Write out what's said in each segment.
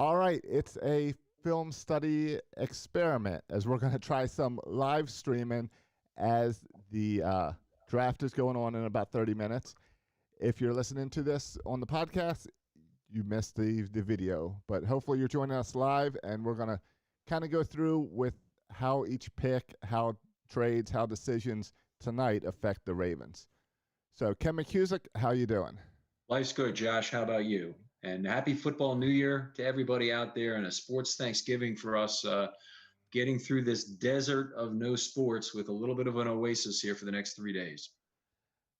All right, it's a film study experiment as we're going to try some live streaming as the draft is going on in about 30 minutes. If you're listening to this on the podcast, you missed the video, but hopefully you're joining us live, and we're going to kind of go through with how each pick, how trades, how decisions tonight affect the Ravens. So, Ken McCusick, how you doing? Life's good, Josh. How about you? And happy football new year to everybody out there, and a sports Thanksgiving for us, getting through this desert of no sports with a little bit of an oasis here for the next 3 days.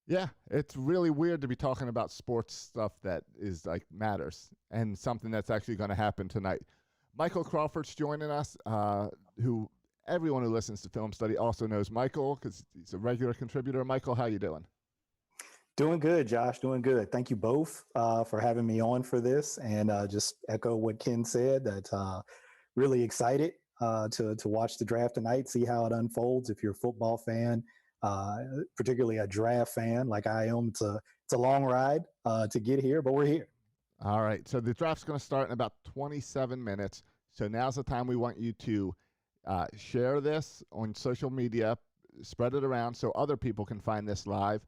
Yeah, it's really weird to be talking about sports stuff that is like matters and something that's actually going to happen tonight. Michael Crawford's joining us, who everyone who listens to Film Study also knows Michael because he's a regular contributor. Michael, how you doing? Doing good, Josh. Doing good. Thank you both for having me on for this, and just echo what Ken said. That really excited to watch the draft tonight, see how it unfolds. If you're a football fan, particularly a draft fan like I am, it's a long ride to get here, but we're here. All right. So the draft's going to start in about 27 minutes. So now's the time we want you to share this on social media, spread it around so other people can find this live.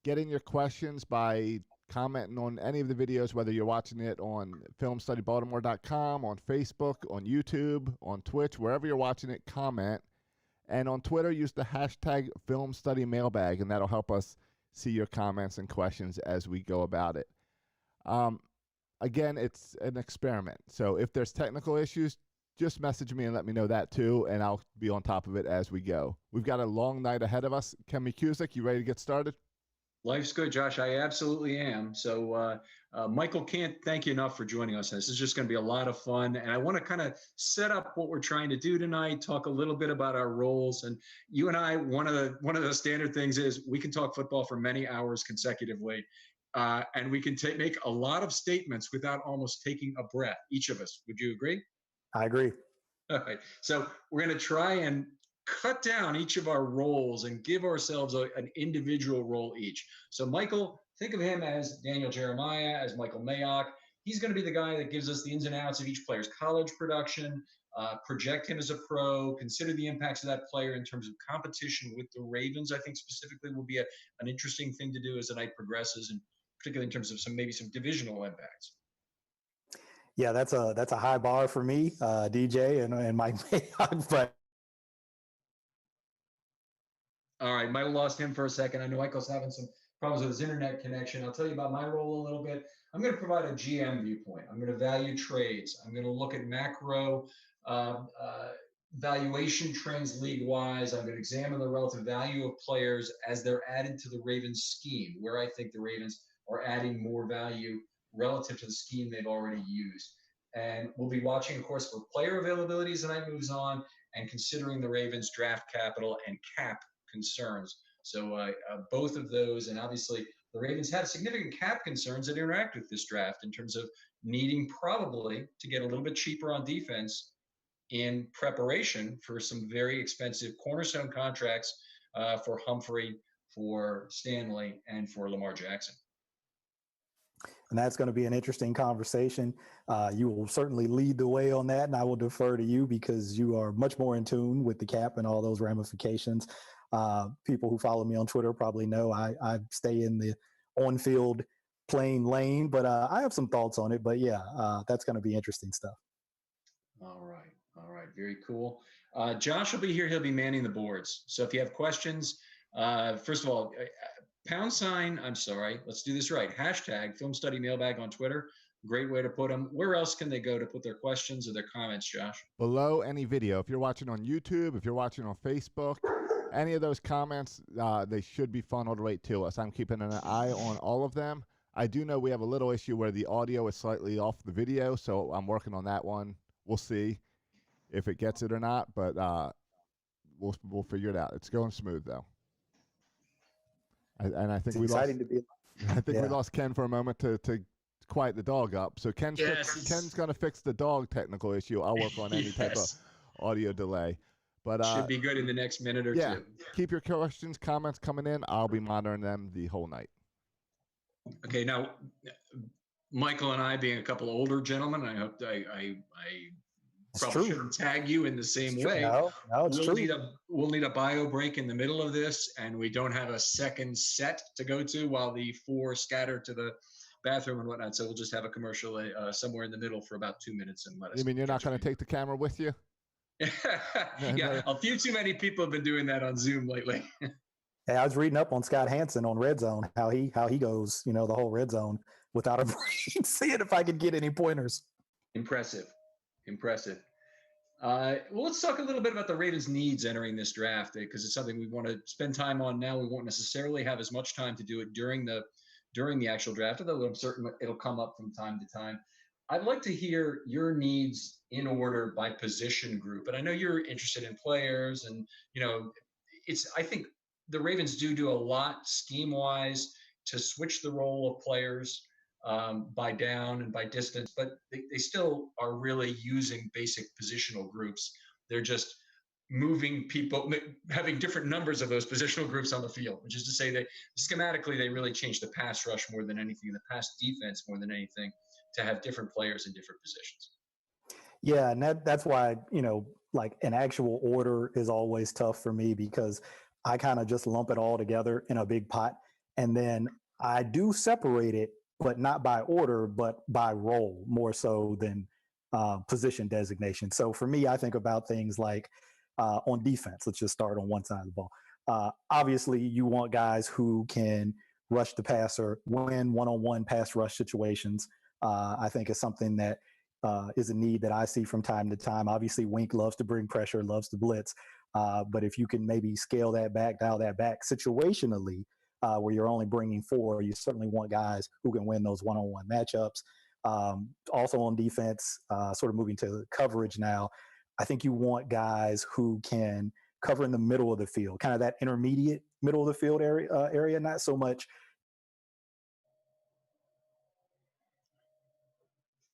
Get in your questions by commenting on any of the videos, whether you're watching it on filmstudybaltimore.com, on Facebook, on YouTube, on Twitch, wherever you're watching it, comment. And on Twitter, use the hashtag FilmStudyMailbag, and that'll help us see your comments and questions as we go about it. Again, it's an experiment. So if there's technical issues, just message me and let me know that too, and I'll be on top of it as we go. We've got a long night ahead of us. Ken McCusick, you ready to get started? Life's good, Josh. I absolutely am. So, Michael, can't thank you enough for joining us. This is just going to be a lot of fun. And I want to kind of set up what we're trying to do tonight, talk a little bit about our roles. And you and I, one of the standard things is we can talk football for many hours consecutively. And we can make a lot of statements without almost taking a breath, each of us. Would you agree? I agree. All right. So we're going to try and cut down each of our roles and give ourselves an individual role each. So Michael, think of him as Daniel Jeremiah, as Michael Mayock. He's going to be the guy that gives us the ins and outs of each player's college production, project him as a pro, consider the impacts of that player in terms of competition with the Ravens. I think specifically will be an interesting thing to do as the night progresses, and particularly in terms of maybe some divisional impacts. Yeah, that's a high bar for me, DJ and Mike Mayock, but all right, Michael lost him for a second. I know Michael's having some problems with his internet connection. I'll tell you about my role a little bit. I'm going to provide a GM viewpoint. I'm going to value trades. I'm going to look at macro valuation trends league-wise. I'm going to examine the relative value of players as they're added to the Ravens scheme, where I think the Ravens are adding more value relative to the scheme they've already used. And we'll be watching, of course, for player availability as the night moves on, and considering the Ravens' draft capital and cap concerns. So both of those, and obviously the Ravens had significant cap concerns that interact with this draft in terms of needing probably to get a little bit cheaper on defense in preparation for some very expensive cornerstone contracts for Humphrey, for Stanley, and for Lamar Jackson. And that's going to be an interesting conversation. You will certainly lead the way on that, and I will defer to you because you are much more in tune with the cap and all those ramifications. People who follow me on Twitter probably know I stay in the on-field playing lane, but I have some thoughts on it. But yeah, that's going to be interesting stuff. All right, very cool. Josh will be here. He'll be manning the boards. So if you have questions, first of all, let's do this right. Hashtag Film Study Mailbag on Twitter. Great way to put them. Where else can they go to put their questions or their comments, Josh? Below any video. If you're watching on YouTube, if you're watching on Facebook, any of those comments, they should be funneled right to us. I'm keeping an eye on all of them. I do know we have a little issue where the audio is slightly off the video, so I'm working on that one. We'll see if it gets it or not, but we'll figure it out. It's going smooth, though. And I think we lost Ken for a moment to quiet the dog up. So Ken's going to fix the dog technical issue. I'll work on any type of audio delay. But should be good in the next minute or two. Keep your questions, comments coming in. I'll be monitoring them the whole night. Okay, now Michael and I being a couple older gentlemen, I hope I probably shouldn't tag you in the same way. No, it's true. We'll need a bio break in the middle of this, and we don't have a second set to go to while the four scatter to the bathroom and whatnot. So we'll just have a commercial somewhere in the middle for about 2 minutes and let us. You mean you're not going to take the camera with you? Yeah, a few too many people have been doing that on Zoom lately. Hey, I was reading up on Scott Hansen on Red Zone, how he goes, the whole Red Zone without a break. Seeing if I could get any pointers. Impressive. Well, let's talk a little bit about the Ravens' needs entering this draft, because it's something we want to spend time on now. We won't necessarily have as much time to do it during the actual draft, although I'm certain it'll come up from time to time. I'd like to hear your needs in order by position group. And I know you're interested in players, and I think the Ravens do a lot scheme-wise to switch the role of players by down and by distance, but they still are really using basic positional groups. They're just moving people, having different numbers of those positional groups on the field, which is to say that schematically they really changed the pass rush more than anything, the pass defense more than anything, to have different players in different positions. Yeah, and that's why, like an actual order is always tough for me, because I kind of just lump it all together in a big pot. And then I do separate it, but not by order, but by role more so than position designation. So for me, I think about things like on defense. Let's just start on one side of the ball. Obviously, you want guys who can rush the passer, win one-on-one pass rush situations. I think is something that is a need that I see from time to time. Obviously, Wink loves to bring pressure, loves to blitz. But if you can maybe scale that back, dial that back situationally, where you're only bringing four, you certainly want guys who can win those one-on-one matchups. Also on defense, sort of moving to coverage now, I think you want guys who can cover in the middle of the field, kind of that intermediate middle of the field area, not so much.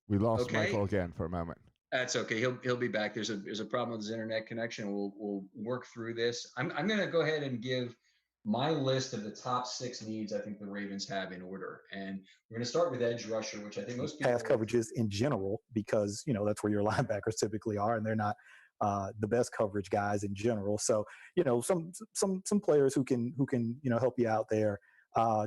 We lost Michael again for a moment. That's okay. He'll be back. There's a problem with his internet connection. We'll work through this. I'm going to go ahead and give my list of the top 6 needs I think the Ravens have in order, and we're going to start with edge rusher, which I think most people pass coverages in general, because that's where your linebackers typically are, and they're not the best coverage guys in general. So some players who can help you out there.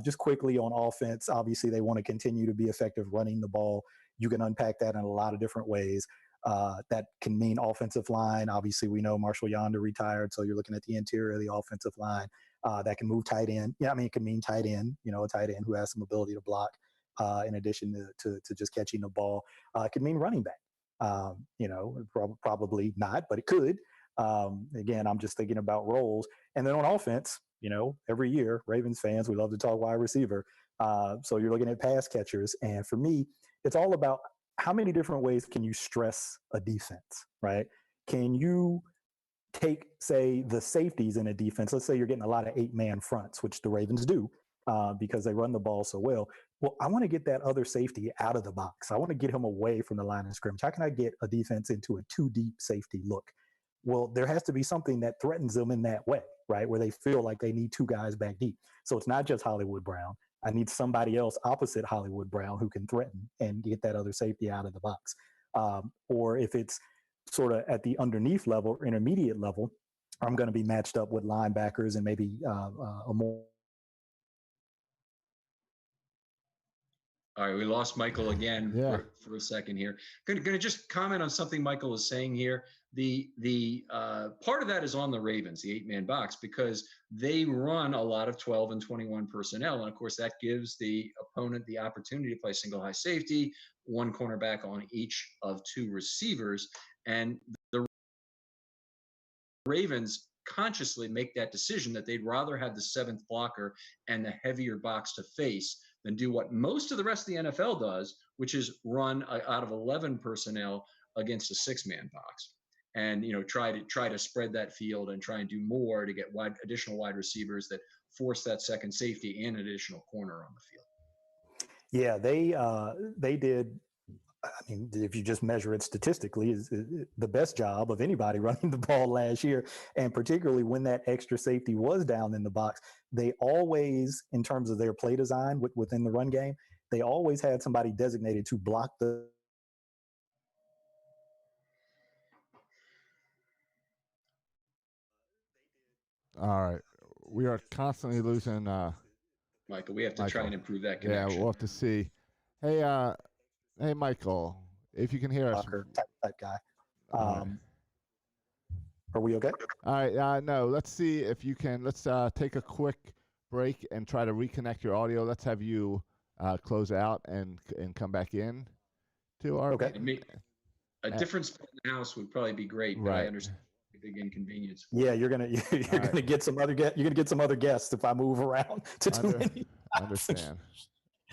Just quickly on offense, obviously they want to continue to be effective running the ball. You can unpack that in a lot of different ways. That can mean offensive line. Obviously, we know Marshall Yonder retired, so you're looking at the interior of the offensive line. That can move tight end. Yeah, I mean, it can mean tight end, a tight end who has some ability to block in addition to just catching the ball. It can mean running back. Probably not, but it could. Again, I'm just thinking about roles. And then on offense, every year, Ravens fans, we love to talk wide receiver. So you're looking at pass catchers. And for me, it's all about how many different ways can you stress a defense, right? Can you take, say, the safeties in a defense? Let's say you're getting a lot of 8-man fronts, which the Ravens do because they run the ball so well. Well, I want to get that other safety out of the box. I want to get him away from the line of scrimmage. How can I get a defense into a too deep safety look? Well, there has to be something that threatens them in that way, right? Where they feel like they need 2 guys back deep. So it's not just Hollywood Brown. I need somebody else opposite Hollywood Brown who can threaten and get that other safety out of the box. Or if it's sort of at the underneath level, or intermediate level, I'm going to be matched up with linebackers and maybe a more. All right, we lost Michael again for a second here. Going to just comment on something Michael was saying here. The part of that is on the Ravens, the 8-man box, because they run a lot of 12 and 21 personnel, and of course that gives the opponent the opportunity to play single high safety, 1 cornerback on each of 2 receivers, and the Ravens consciously make that decision that they'd rather have the 7th blocker and the heavier box to face than do what most of the rest of the NFL does, which is run out of 11 personnel against a 6-man box, and try to spread that field and try and do more to get additional wide receivers that force that second safety and additional corner on the field. Yeah, they did. I mean, if you just measure it statistically, is the best job of anybody running the ball last year. And particularly when that extra safety was down in the box, they always, in terms of their play design within the run game, they always had somebody designated to block the. All right. We are constantly losing Michael, we have to try Michael. and improve that Yeah, connection. we'll have to see. Hey, hey, Michael, if you can hear us. Type guy. All right. Are we okay? All right. No, let's see if you can. Let's take a quick break and try to reconnect your audio. Let's have you close out and come back in to our. Okay. A different spot in the house would probably be great, but Right. I understand the big inconvenience. Yeah, you're gonna get some other guests if I move around to too many. Understand.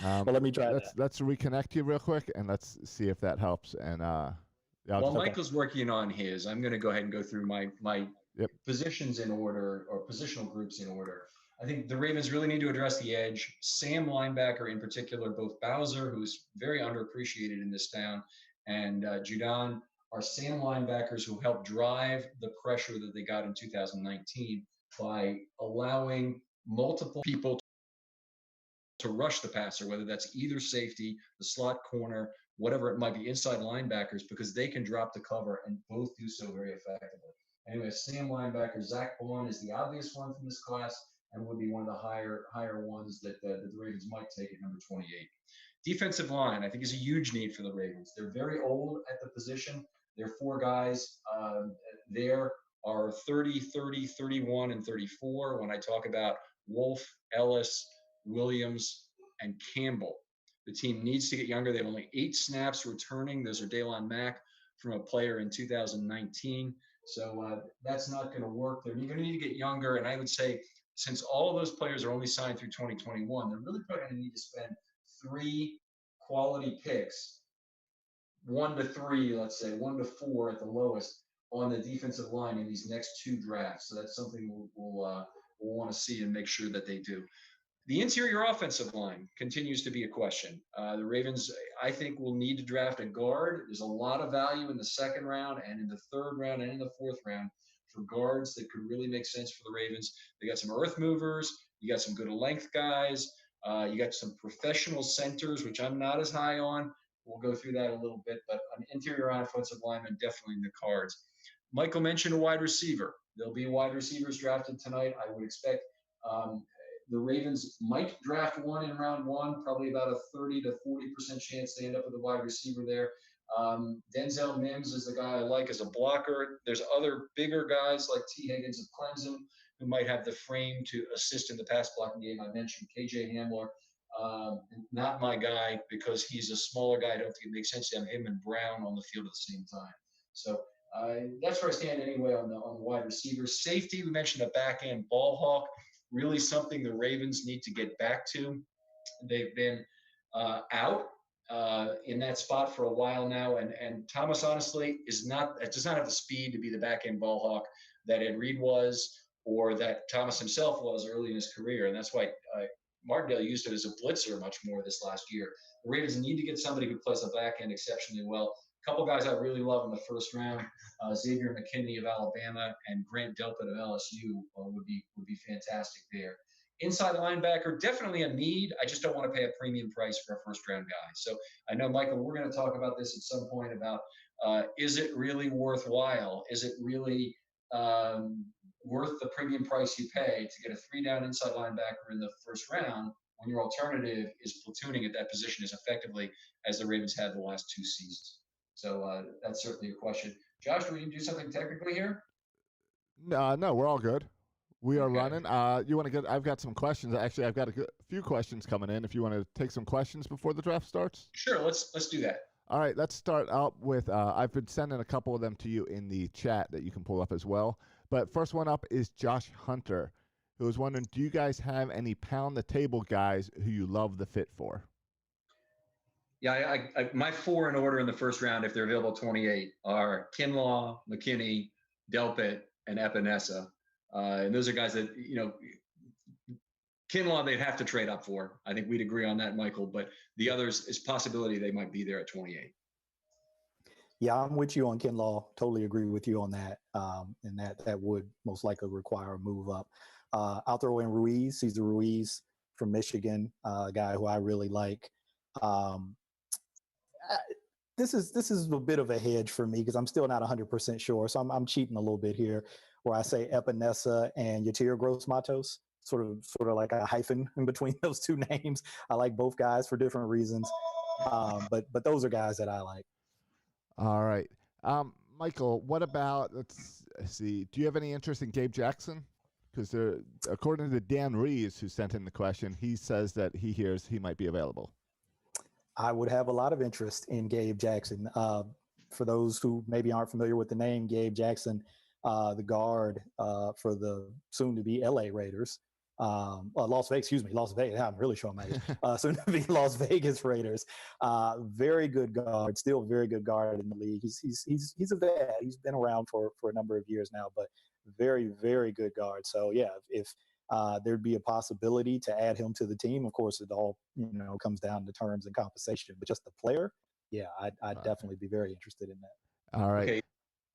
Well, let me try. Let's reconnect you real quick and let's see if that helps. And while Michael's working on his, I'm going to go ahead and go through my Yep. positions in order, or positional groups in order. I think the Ravens really need to address the edge. Sam linebacker in particular, both Bowser, who's very underappreciated in this town, and Judon are Sam linebackers who helped drive the pressure that they got in 2019 by allowing multiple people to rush the passer, whether that's either safety, the slot corner, whatever it might be, inside linebackers, because they can drop the cover and both do so very effectively. Anyway, Sam linebacker, Zach Bond is the obvious one from this class and would be one of the higher ones that the Ravens might take at number 28. Defensive line, I think, is a huge need for the Ravens. They're very old at the position. There are four guys there are 30, 30, 31, and 34. When I talk about Wolf, Ellis, Williams, and Campbell, the team needs to get younger. They have only 8 snaps returning. Those are Daylon Mack from a player in 2019. So that's not going to work. They're going to need to get younger. And I would say, since all of those players are only signed through 2021, they're really probably going to need to spend 3 quality picks, 1 to 3, let's say 1 to 4 at the lowest, on the defensive line in these next 2 drafts. So that's something we'll want to see and make sure that they do. The interior offensive line continues to be a question. The Ravens, I think, will need to draft a guard. There's a lot of value in the 2nd round and in the 3rd round and in the 4th round for guards that could really make sense for the Ravens. They got some earth movers. You got some good length guys. You got some professional centers, which I'm not as high on. We'll go through that a little bit, but an interior offensive lineman definitely in the cards. Michael mentioned a wide receiver. There'll be wide receivers drafted tonight. I would expect the Ravens might draft one in round 1, probably about a 30 to 40% chance they end up with a wide receiver there. Denzel Mims is the guy I like as a blocker. There's other bigger guys like T. Higgins of Clemson who might have the frame to assist in the pass blocking game. I mentioned KJ Hamler. Not my guy because he's a smaller guy. I don't think it makes sense to have him and Brown on the field at the same time. So that's where I stand anyway on the wide receivers. Safety, we mentioned a back end ball hawk. Really something the Ravens need to get back to. They've been out in that spot for a while now, and Thomas honestly does not have the speed to be the back end ball hawk that Ed Reed was, or that Thomas himself was early in his career, and that's why Martindale used it as a blitzer much more this last year. The Ravens need to get somebody who plays the back end exceptionally well. A couple guys I really love in the 1st round, Xavier McKinney of Alabama and Grant Delpit of LSU would be fantastic there. Inside linebacker, definitely a need. I just don't want to pay a premium price for a 1st round guy. So I know, Michael, we're going to talk about this at some point about is it really worthwhile? Is it really worth the premium price you pay to get a 3-down inside linebacker in the 1st round when your alternative is platooning at that position as effectively as the Ravens had the last 2 seasons? So that's certainly a question. Josh, do we do something technically here? No, we're all good. We are running. You want to get? I've got some questions. Actually, I've got a few questions coming in. If you want to take some questions before the draft starts. Sure. Let's do that. All right. Let's start out with. I've been sending a couple of them to you in the chat that you can pull up as well. But first one up is Josh Hunter, who was wondering, do you guys have any pound the table guys who you love the fit for? Yeah, my 4 in order in the 1st round, if they're available 28, are Kinlaw, McKinney, Delpit, and Epinesa. And those are guys that, Kinlaw they'd have to trade up for. I think we'd agree on that, Michael. But the others is possibility they might be there at 28. Yeah, I'm with you on Kinlaw. Totally agree with you on that. And that would most likely require a move up. I'll throw in Ruiz. He's the Ruiz from Michigan, a guy who I really like. Um, this is a bit of a hedge for me because I'm still not 100% sure. So I'm cheating a little bit here, where I say Epinesa and Yatir Gross-Matos, sort of like a hyphen in between those two names. I like both guys for different reasons, but those are guys that I like. All right, Michael. What about? Let's see. Do you have any interest in Gabe Jackson? Because according to Dan Reeves, who sent in the question, he says that he hears he might be available. I would have a lot of interest in Gabe Jackson. For those who maybe aren't familiar with the name, Gabe Jackson, the guard for the soon-to-be LA Raiders, Las Vegas. I'm really showing my age. Soon-to-be Las Vegas Raiders. Very good guard, still very good guard in the league. He's a vet. He's been around for a number of years now, but very, very good guard. So yeah, if there'd be a possibility to add him to the team. Of course, it all comes down to terms and compensation. But just the player, yeah, I'd definitely be very interested in that. All right. Okay,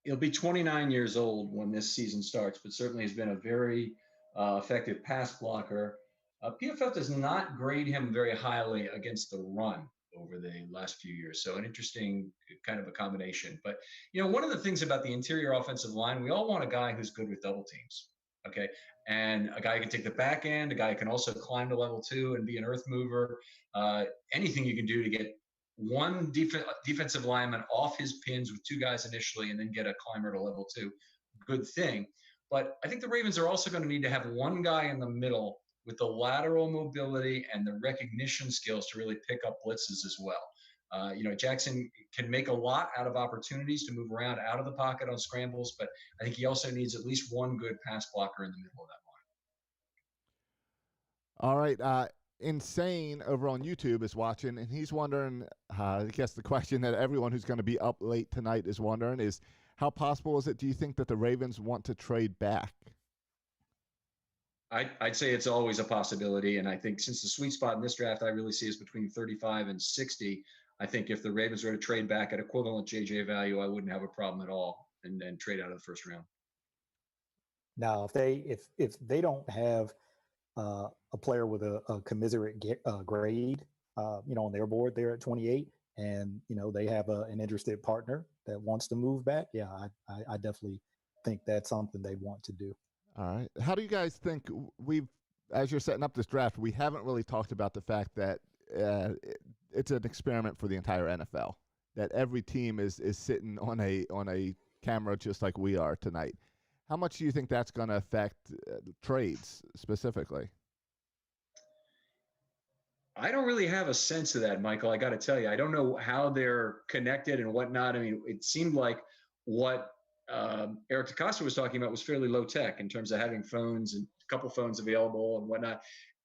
he'll be 29 years old when this season starts, but certainly has been a very effective pass blocker. PFF does not grade him very highly against the run over the last few years. So an interesting kind of a combination. But one of the things about the interior offensive line, we all want a guy who's good with double teams. Okay. And a guy who can take the back end, a guy who can also climb to level 2 and be an earth mover. Anything you can do to get one defensive lineman off his pins with 2 guys initially and then get a climber to level 2. Good thing. But I think the Ravens are also going to need to have one guy in the middle with the lateral mobility and the recognition skills to really pick up blitzes as well. Jackson can make a lot out of opportunities to move around out of the pocket on scrambles, but I think he also needs at least one good pass blocker in the middle of that line. All right. Insane over on YouTube is watching, and he's wondering, I guess the question that everyone who's going to be up late tonight is wondering is, how possible is it, do you think, that the Ravens want to trade back? I'd say it's always a possibility, and I think since the sweet spot in this draft I really see is between 35 and 60, I think if the Ravens were to trade back at equivalent JJ value, I wouldn't have a problem at all and trade out of the first round. Now, if they don't have a player with a commiserate grade, on their board there at 28, and they have an interested partner that wants to move back, yeah, I definitely think that's something they want to do. All right. How do you guys think as you're setting up this draft, we haven't really talked about the fact that it's an experiment for the entire NFL, that every team is sitting on a camera just like we are tonight. How much do you think that's going to affect trades specifically? I don't really have a sense of that, Michael. I got to tell you, I don't know how they're connected and whatnot. I mean, it seemed like what Eric DeCosta was talking about was fairly low tech in terms of having phones and a couple phones available and whatnot.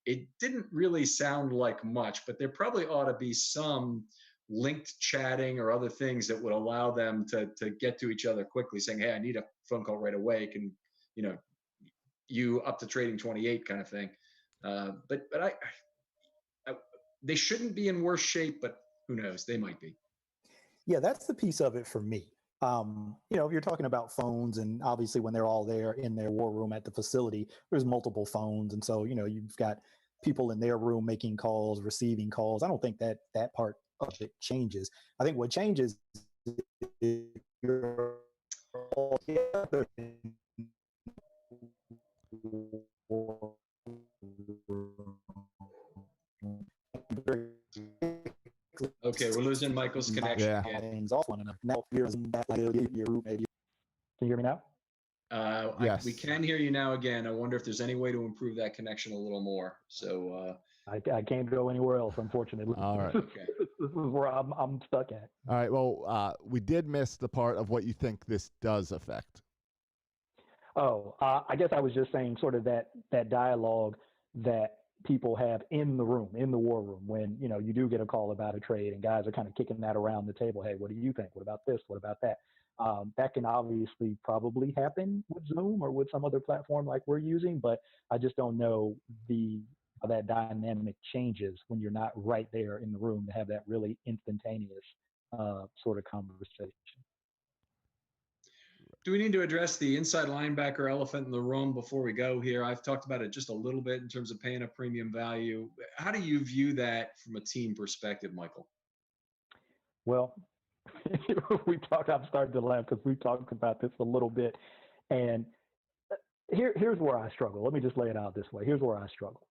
It didn't really sound like much, but there probably ought to be some linked chatting or other things that would allow them to get to each other quickly, saying, "Hey, I need a phone call right away. Can you up to trading 28 kind of thing." But they shouldn't be in worse shape, but who knows? They might be. Yeah, that's the piece of it for me. If you're talking about phones, and obviously when they're all there in their war room at the facility, there's multiple phones. And so, you've got people in their room making calls, receiving calls. I don't think that part of it changes. I think what changes is you're all together. Okay, we're losing Michael's connection again. Now, can you hear me now? Yes. We can hear you now again. I wonder if there's any way to improve that connection a little more. So I can't go anywhere else, unfortunately. All right. Okay. This is where I'm stuck at. All right. Well, we did miss the part of what you think this does affect. Oh, I guess I was just saying sort of that dialogue that people have in the room, in the war room, when, you do get a call about a trade and guys are kind of kicking that around the table. Hey, what do you think? What about this? What about that? That can obviously probably happen with Zoom or with some other platform like we're using, but I just don't know how that dynamic changes when you're not right there in the room to have that really instantaneous sort of conversation. Do we need to address the inside linebacker elephant in the room before we go here? I've talked about it just a little bit in terms of paying a premium value. How do you view that from a team perspective, Michael? Well, I'm starting to laugh because we've talked about this a little bit. And here's where I struggle. Let me just lay it out this way. Here's where I struggle.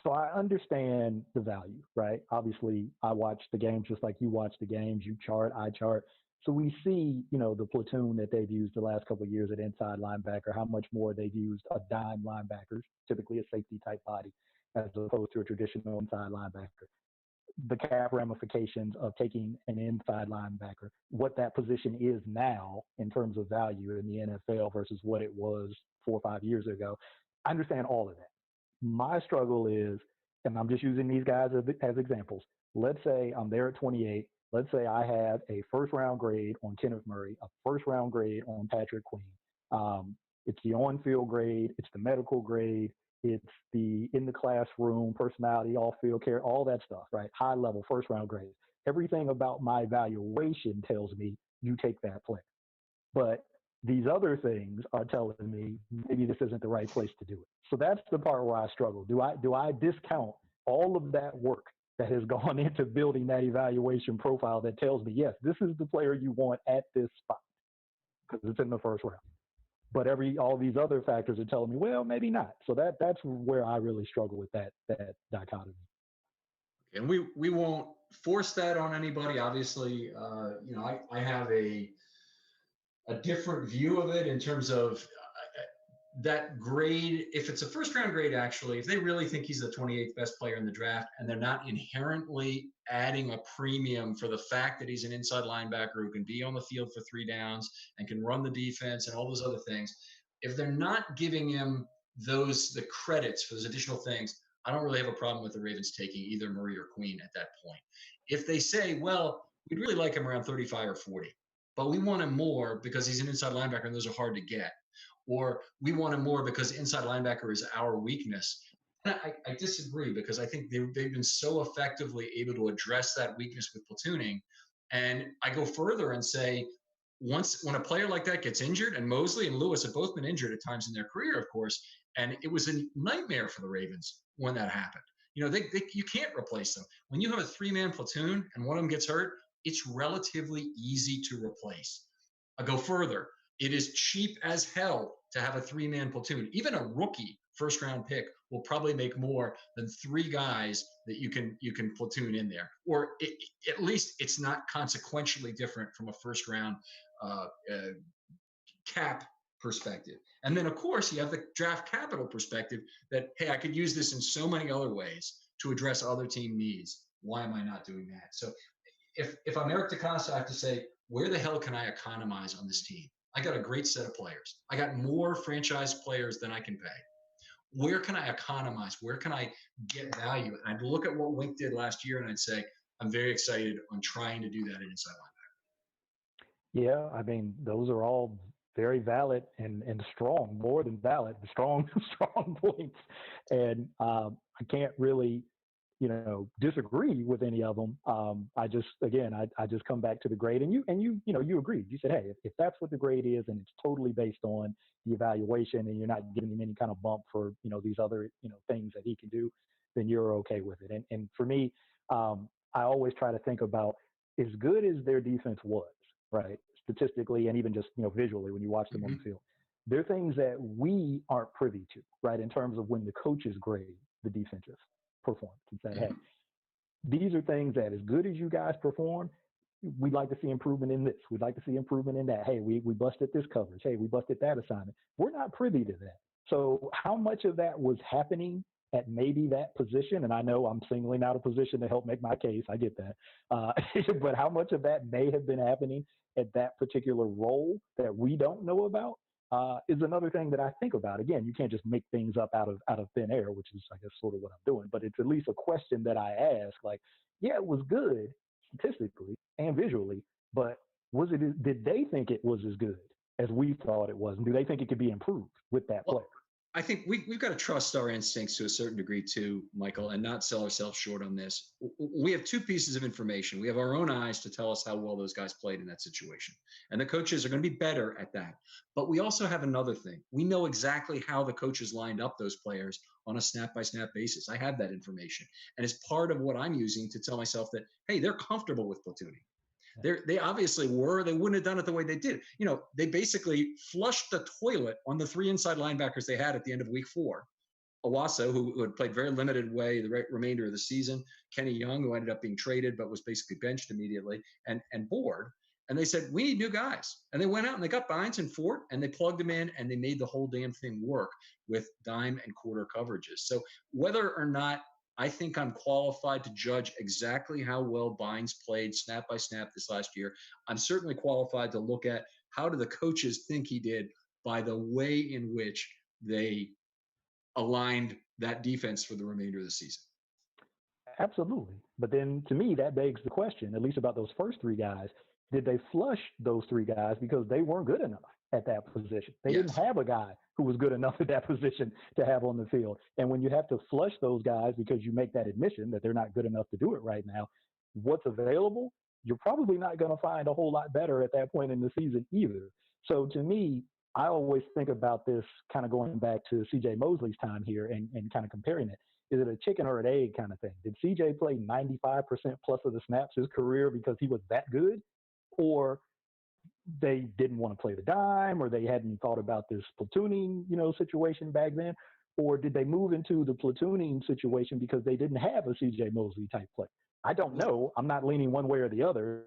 So I understand the value, right? Obviously, I watch the games just like you watch the games. You chart, I chart. So we see, the platoon that they've used the last couple of years at inside linebacker, how much more they've used a dime linebacker, typically a safety type body, as opposed to a traditional inside linebacker. The cap ramifications of taking an inside linebacker, what that position is now in terms of value in the NFL versus what it was 4 or 5 years ago. I understand all of that. My struggle is, and I'm just using these guys as examples. Let's say I'm there at 28. Let's say I have a first round grade on Kenneth Murray, a first round grade on Patrick Queen. It's the on field grade, it's the medical grade, it's the in the classroom personality, off field care, all that stuff, right? High level first round grades. Everything about my evaluation tells me you take that player. But these other things are telling me maybe this isn't the right place to do it. So that's the part where I struggle. Do I discount all of that work that has gone into building that evaluation profile that tells me, yes, this is the player you want at this spot because it's in the first round. But all these other factors are telling me, well, maybe not. So that's where I really struggle with that dichotomy. And we won't force that on anybody. Obviously, I have a different view of it in terms of that grade. If it's a first round grade, actually, if they really think he's the 28th best player in the draft and they're not inherently adding a premium for the fact that he's an inside linebacker who can be on the field for 3 downs and can run the defense and all those other things, if they're not giving him the credits for those additional things, I don't really have a problem with the Ravens taking either Murray or Queen at that point. If they say, well, we'd really like him around 35 or 40, but we want him more because he's an inside linebacker and those are hard to get, or we want him more because inside linebacker is our weakness. And I disagree because I think they've been so effectively able to address that weakness with platooning. And I go further and say, when a player like that gets injured, and Mosley and Lewis have both been injured at times in their career, of course, and it was a nightmare for the Ravens when that happened. You can't replace them. When you have a 3-man platoon and one of them gets hurt, it's relatively easy to replace. I go further. It is cheap as hell to have a 3-man platoon. Even a rookie first-round pick will probably make more than 3 guys that you can platoon in there. Or at least it's not consequentially different from a first-round cap perspective. And then, of course, you have the draft capital perspective that, hey, I could use this in so many other ways to address other team needs. Why am I not doing that? So if I'm Eric DeCosta, I have to say, where the hell can I economize on this team? I got a great set of players. I got more franchise players than I can pay. Where can I economize? Where can I get value? And I'd look at what Wink did last year and I'd say, I'm very excited on trying to do that in inside linebacker. Yeah, I mean, those are all very valid and strong, more than valid, strong points. And I can't really, disagree with any of them. I just come back to the grade, and you agreed. You said, hey, if that's what the grade is, and it's totally based on the evaluation, and you're not giving him any kind of bump for these other things that he can do, then you're okay with it. And for me, I always try to think about as good as their defense was, right, statistically and even just visually when you watch them on the field. There are things that we aren't privy to, right, in terms of when the coaches grade the defensive performance and say, hey, these are things that as good as you guys perform, we'd like to see improvement in this. We'd like to see improvement in that. Hey, we busted this coverage. Hey, we busted that assignment. We're not privy to that. So how much of that was happening at maybe that position? And I know I'm singling out a position to help make my case. I get that. But how much of that may have been happening at that particular role that we don't know about is another thing that I think about. Again, you can't just make things up out of thin air, which is, I guess, sort of what I'm doing. But it's at least a question that I ask, like, yeah, it was good statistically and visually, but did they think it was as good as we thought it was? And do they think it could be improved with that player? I think we've got to trust our instincts to a certain degree too, Michael, and not sell ourselves short on this. We have two pieces of information. We have our own eyes to tell us how well those guys played in that situation. And the coaches are going to be better at that. But we also have another thing. We know exactly how the coaches lined up those players on a snap by snap basis. I have that information. And it's part of what I'm using to tell myself that, hey, they're comfortable with platooning. They obviously were. They wouldn't have done it the way they did. They basically flushed the toilet on the three inside linebackers they had at the end of week 4. Owasso, who had played very limited way the remainder of the season. Kenny Young, who ended up being traded but was basically benched immediately, and Board. And they said, we need new guys. And they went out and they got Bynes and Fort, and they plugged them in, and they made the whole damn thing work with dime and quarter coverages. So whether or not I think I'm qualified to judge exactly how well Bynes played snap by snap this last year, I'm certainly qualified to look at how do the coaches think he did by the way in which they aligned that defense for the remainder of the season. Absolutely. But then to me, that begs the question, at least about those first 3 guys. Did they flush those 3 guys because they weren't good enough at that position? They didn't have a guy who was good enough at that position to have on the field. And when you have to flush those guys because you make that admission that they're not good enough to do it right now, what's available, you're probably not going to find a whole lot better at that point in the season either. So to me, I always think about this kind of going back to C.J. Mosley's time here and kind of comparing it. Is it a chicken or an egg kind of thing? Did CJ play 95% plus of the snaps his career because he was that good? Or they didn't want to play the dime, or they hadn't thought about this platooning, situation back then? Or did they move into the platooning situation because they didn't have a CJ Mosley type play? I don't know. I'm not leaning one way or the other.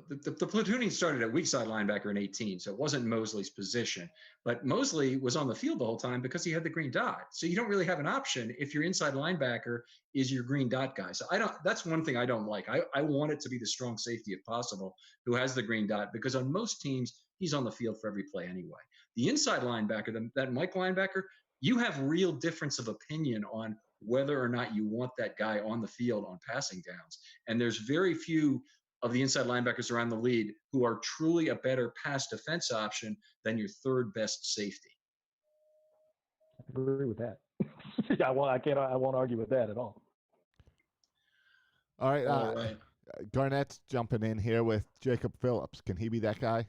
The platooning started at weak side linebacker in 2018, so it wasn't Mosley's position. But Mosley was on the field the whole time because he had the green dot. So you don't really have an option if your inside linebacker is your green dot guy. So that's one thing I don't like. I want it to be the strong safety if possible who has the green dot, because on most teams, he's on the field for every play anyway. The inside linebacker, that Mike linebacker, you have real difference of opinion on whether or not you want that guy on the field on passing downs. And there's very few of the inside linebackers around the league who are truly a better pass defense option than your third best safety. I agree with that. I won't argue with that at all. All right. Garnett's jumping in here with Jacob Phillips. Can he be that guy?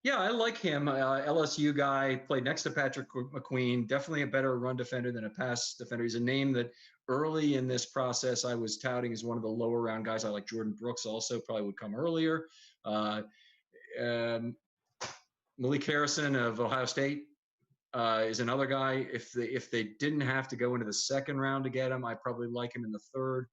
Yeah, I like him. LSU guy, played next to Patrick McQueen. Definitely a better run defender than a pass defender. He's a name that early in this process I was touting as one of the lower round guys. I like Jordan Brooks also, probably would come earlier. Malik Harrison of Ohio State is another guy. If they didn't have to go into the second round to get him, I probably like him in the third.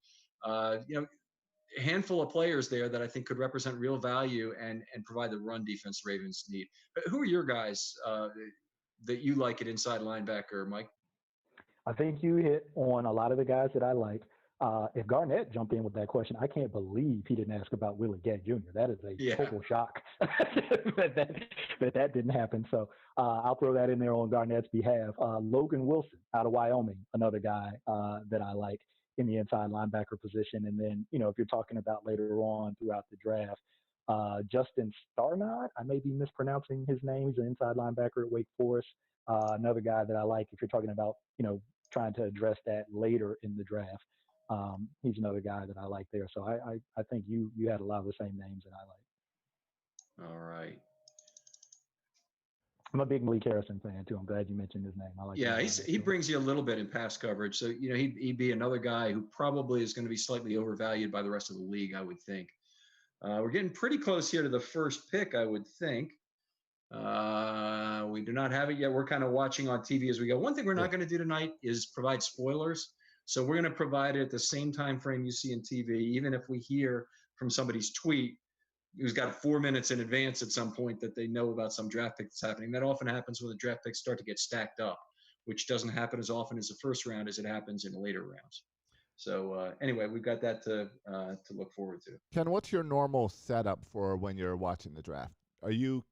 A handful of players there that I think could represent real value and provide the run defense Ravens need. But who are your guys that you like at inside linebacker, Mike? I think you hit on a lot of the guys that I like. If Garnett jumped in with that question, I can't believe he didn't ask about Willie Gay Jr. That is a total shock that didn't happen. So I'll throw that in there on Garnett's behalf. Logan Wilson out of Wyoming, another guy that I like in the inside linebacker position. And then, if you're talking about later on throughout the draft, Justin Starnod, I may be mispronouncing his name. He's an inside linebacker at Wake Forest. Another guy that I like if you're talking about, trying to address that later in the draft. He's another guy that I like there. So I think you had a lot of the same names that I like. All right. I'm a big Malik Harrison fan too. I'm glad you mentioned his name. I like. Yeah, he brings you a little bit in pass coverage. So he'd be another guy who probably is going to be slightly overvalued by the rest of the league, I would think. We're getting pretty close here to the first pick, I would think. We do not have it yet. We're kind of watching on TV as we go. One thing we're not going to do tonight is provide spoilers. So we're going to provide it at the same time frame you see in TV, even if we hear from somebody's tweet who's got 4 minutes in advance at some point that they know about some draft pick that's happening. That often happens when the draft picks start to get stacked up, which doesn't happen as often as the first round as it happens in the later rounds. So anyway, we've got that to look forward to. Ken, what's your normal setup for when you're watching the draft? Are you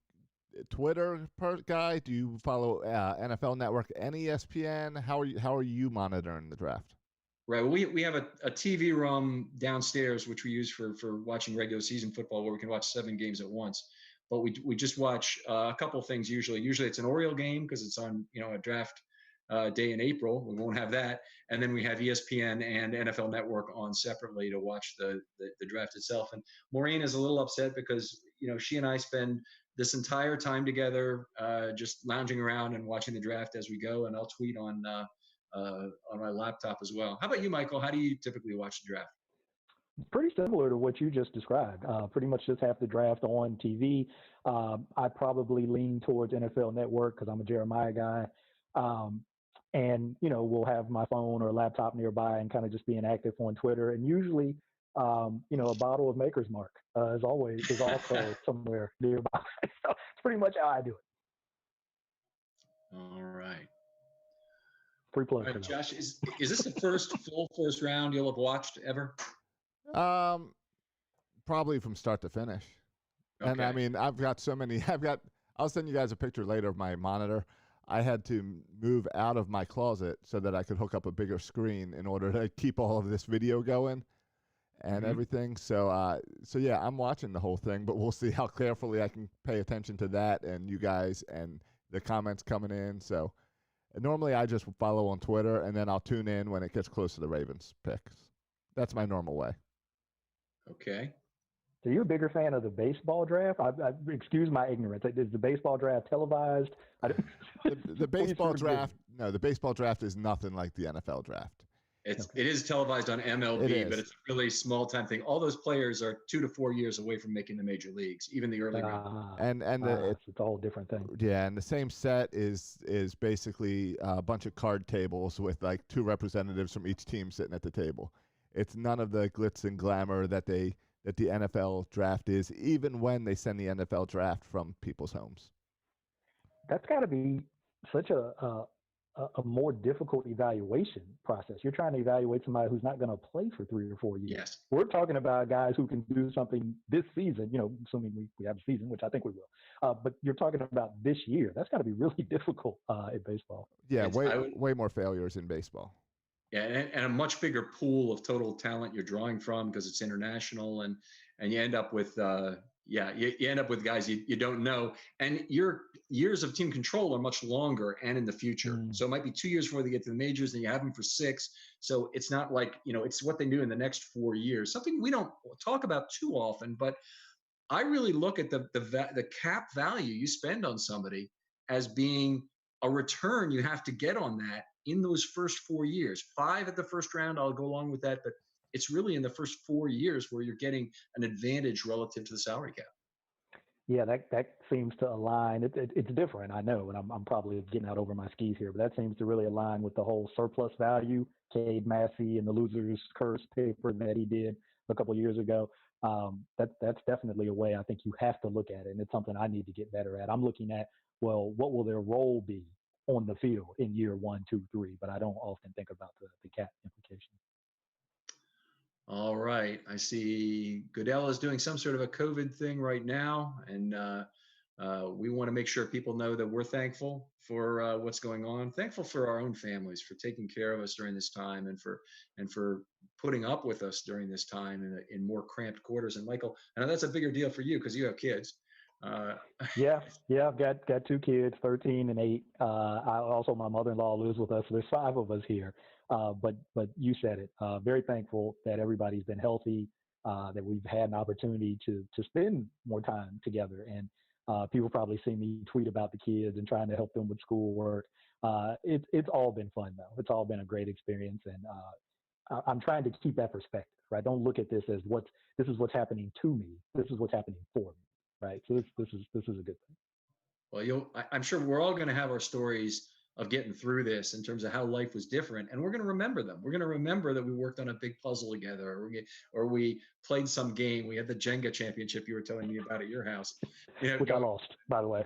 a Twitter guy? Do you follow NFL Network and ESPN? How are you monitoring the draft? Right. Well, we have a TV room downstairs, which we use for watching regular season football, where we can watch 7 games at once. but we just watch a couple of things usually. Usually it's an Oriole game because it's on a draft day in April. We won't have that, and then we have ESPN and NFL Network on separately to watch the draft itself. And Maureen is a little upset because she and I spend this entire time together, just lounging around and watching the draft as we go. And I'll tweet on my laptop as well. How about you, Michael? How do you typically watch the draft? Pretty similar to what you just described. Pretty much just have the draft on TV. I probably lean towards NFL Network because I'm a Jeremiah guy. And, we'll have my phone or laptop nearby and kind of just being active on Twitter. And usually, a bottle of Maker's Mark is also somewhere nearby. So it's pretty much how I do it. All right. Free plug. All right, Josh, is this the full first round you'll have watched ever? Probably from start to finish. Okay. And I mean, I've got so many. I'll send you guys a picture later of my monitor. I had to move out of my closet so that I could hook up a bigger screen in order to keep all of this video going and everything. So yeah, I'm watching the whole thing, but we'll see how carefully I can pay attention to that and you guys and the comments coming in. So normally I just follow on Twitter and then I'll tune in when it gets close to the Ravens picks. That's my normal way. Okay. So you're a bigger fan of the baseball draft? Excuse my ignorance. Is the baseball draft televised? The baseball draft, no, the baseball draft is nothing like the NFL draft. It is televised on MLB, but it's a really small time thing. All those players are 2 to 4 years away from making the major leagues, even the early round. It's all different thing. Yeah, and the same set is basically a bunch of card tables with like 2 representatives from each team sitting at the table. It's none of the glitz and glamour that the NFL draft is, even when they send the NFL draft from people's homes. That's got to be such a more difficult evaluation process. You're trying to evaluate somebody who's not going to play for 3 or 4 years. Yes. We're talking about guys who can do something this season, assuming we have a season, which I think we will. But you're talking about this year. That's got to be really difficult in baseball. Yeah, way more failures in baseball. Yeah, and a much bigger pool of total talent you're drawing from because it's international, and you end up with you end up with guys you don't know, and your years of team control are much longer and in the future. So it might be 2 years before they get to the majors, and you have them for 6. So it's not like it's what they do in the next 4 years. Something we don't talk about too often, but I really look at the cap value you spend on somebody as being a return you have to get on that in those first 4 years. 5 at the first round, I'll go along with that, but it's really in the first 4 years where you're getting an advantage relative to the salary cap. Yeah, that seems to align. It's different, I know, and I'm probably getting out over my skis here, but that seems to really align with the whole surplus value. Cade Massey and the Loser's Curse paper that he did a couple of years ago. That's definitely a way I think you have to look at it, and it's something I need to get better at. I'm looking at, well, what will their role be on the field in year 1, 2, 3, but I don't often think about the cap implications. All right. I see Goodell is doing some sort of a COVID thing right now, and we want to make sure people know that we're thankful for what's going on. Thankful for our own families for taking care of us during this time, and for putting up with us during this time in more cramped quarters. And Michael, I know that's a bigger deal for you because you have kids. Yeah, I've got 2 kids, 13 and 8. My mother-in-law lives with us. So there's 5 of us here. But you said it. Very thankful that everybody's been healthy, that we've had an opportunity to spend more time together. And people probably see me tweet about the kids and trying to help them with schoolwork. It's all been fun though. It's all been a great experience, and I'm trying to keep that perspective. Right? Don't look at this as this is what's happening to me. This is what's happening for me. Right. So this is a good thing. Well, I'm sure we're all going to have our stories of getting through this in terms of how life was different, and we're going to remember them. We're going to remember that we worked on a big puzzle together, or we played some game. We had the Jenga championship you were telling me about at your house, which I lost, by the way.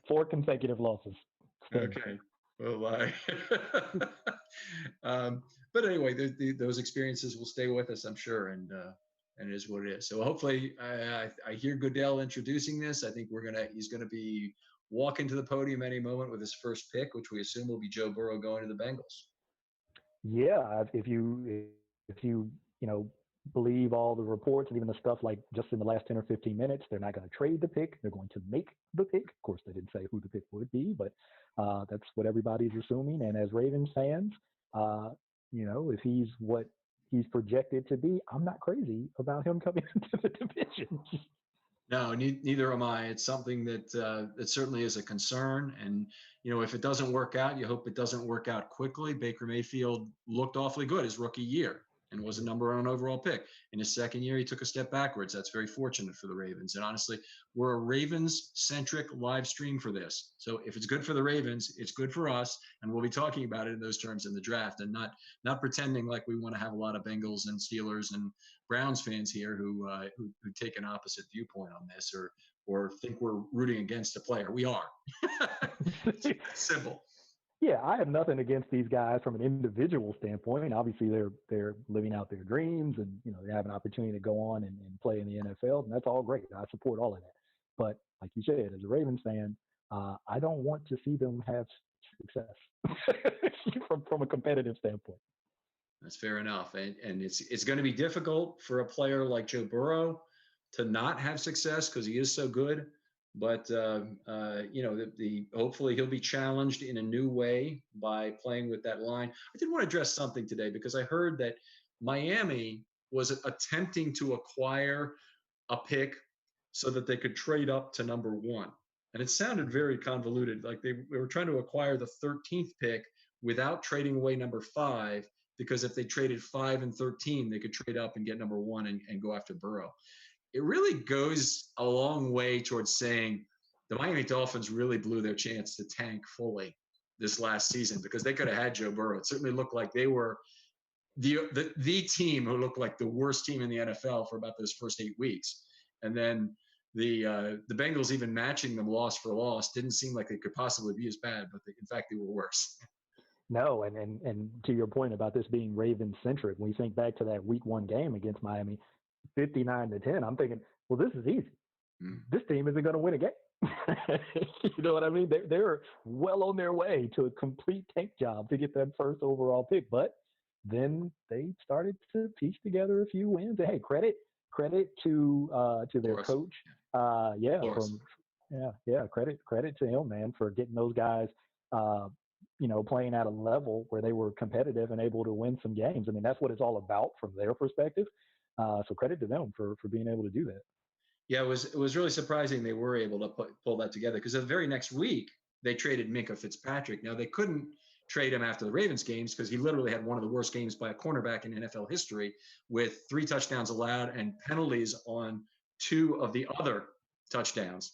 4 consecutive losses. Okay. Well, but anyway, those experiences will stay with us, I'm sure, and it is what it is. So hopefully, I hear Goodell introducing this. I think he's gonna be walking to the podium any moment with his first pick, which we assume will be Joe Burrow going to the Bengals. Yeah, if you believe all the reports and even the stuff like just in the last 10 or 15 minutes, they're not going to trade the pick. They're going to make the pick. Of course, they didn't say who the pick would be, but that's what everybody's assuming. And as Ravens fans, if he's what he's projected to be, I'm not crazy about him coming into the division. No, neither am I. It's something that certainly is a concern. And, if it doesn't work out, you hope it doesn't work out quickly. Baker Mayfield looked awfully good his rookie year and was a number one overall pick. In his second year, he took a step backwards. That's very fortunate for the Ravens. And honestly, we're a Ravens-centric live stream for this. So if it's good for the Ravens, it's good for us. And we'll be talking about it in those terms in the draft and not pretending like we want to have a lot of Bengals and Steelers and Browns fans here who take an opposite viewpoint on this or think we're rooting against a player. We are. It's simple. Yeah, I have nothing against these guys from an individual standpoint. Obviously, they're living out their dreams, and they have an opportunity to go on and play in the NFL, and that's all great. I support all of that. But like you said, as a Ravens fan, I don't want to see them have success from a competitive standpoint. That's fair enough, and it's going to be difficult for a player like Joe Burrow to not have success because he is so good. But hopefully he'll be challenged in a new way by playing with that line. I did want to address something today because I heard that Miami was attempting to acquire a pick so that they could trade up to number one, and it sounded very convoluted. Like they were trying to acquire the 13th pick without trading away number 5, because if they traded 5 and 13, they could trade up and get number 1 and go after Burrow. It really goes a long way towards saying the Miami Dolphins really blew their chance to tank fully this last season because they could have had Joe Burrow. It certainly looked like they were the team who looked like the worst team in the NFL for about those first 8 weeks. And then the Bengals, even matching them loss for loss, didn't seem like they could possibly be as bad, but in fact, they were worse. No, and to your point about this being Ravens-centric, when you think back to that Week 1 game against Miami, 59-10, I'm thinking, well, this is easy. This team isn't going to win a game. You know what I mean? They're well on their way to a complete tank job to get that first overall pick. But then they started to piece together a few wins. And hey, credit to their coach. Credit to him, man, for getting those guys playing at a level where they were competitive and able to win some games. I mean, that's what it's all about from their perspective. So credit to them for being able to do that. Yeah, it was really surprising they were able to pull that together because the very next week they traded Minkah Fitzpatrick. Now they couldn't trade him after the Ravens games because he literally had one of the worst games by a cornerback in NFL history with 3 touchdowns allowed and penalties on 2 of the other touchdowns.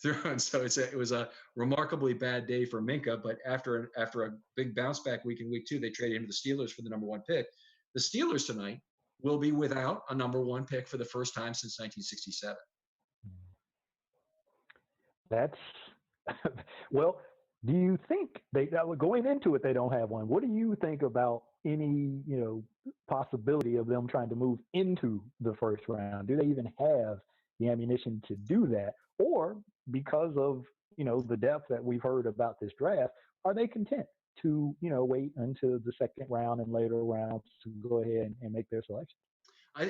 And so it was a remarkably bad day for Minkah. But after a big bounce back week in week 2, they traded him to the Steelers for the number 1 pick. The Steelers tonight will be without a number 1 pick for the first time since 1967. That's well. Do you think going into it they don't have one? What do you think about any possibility of them trying to move into the first round? Do they even have the ammunition to do that, or because of the depth that we've heard about this draft, are they content to wait until the second round and later rounds to go ahead and make their selection?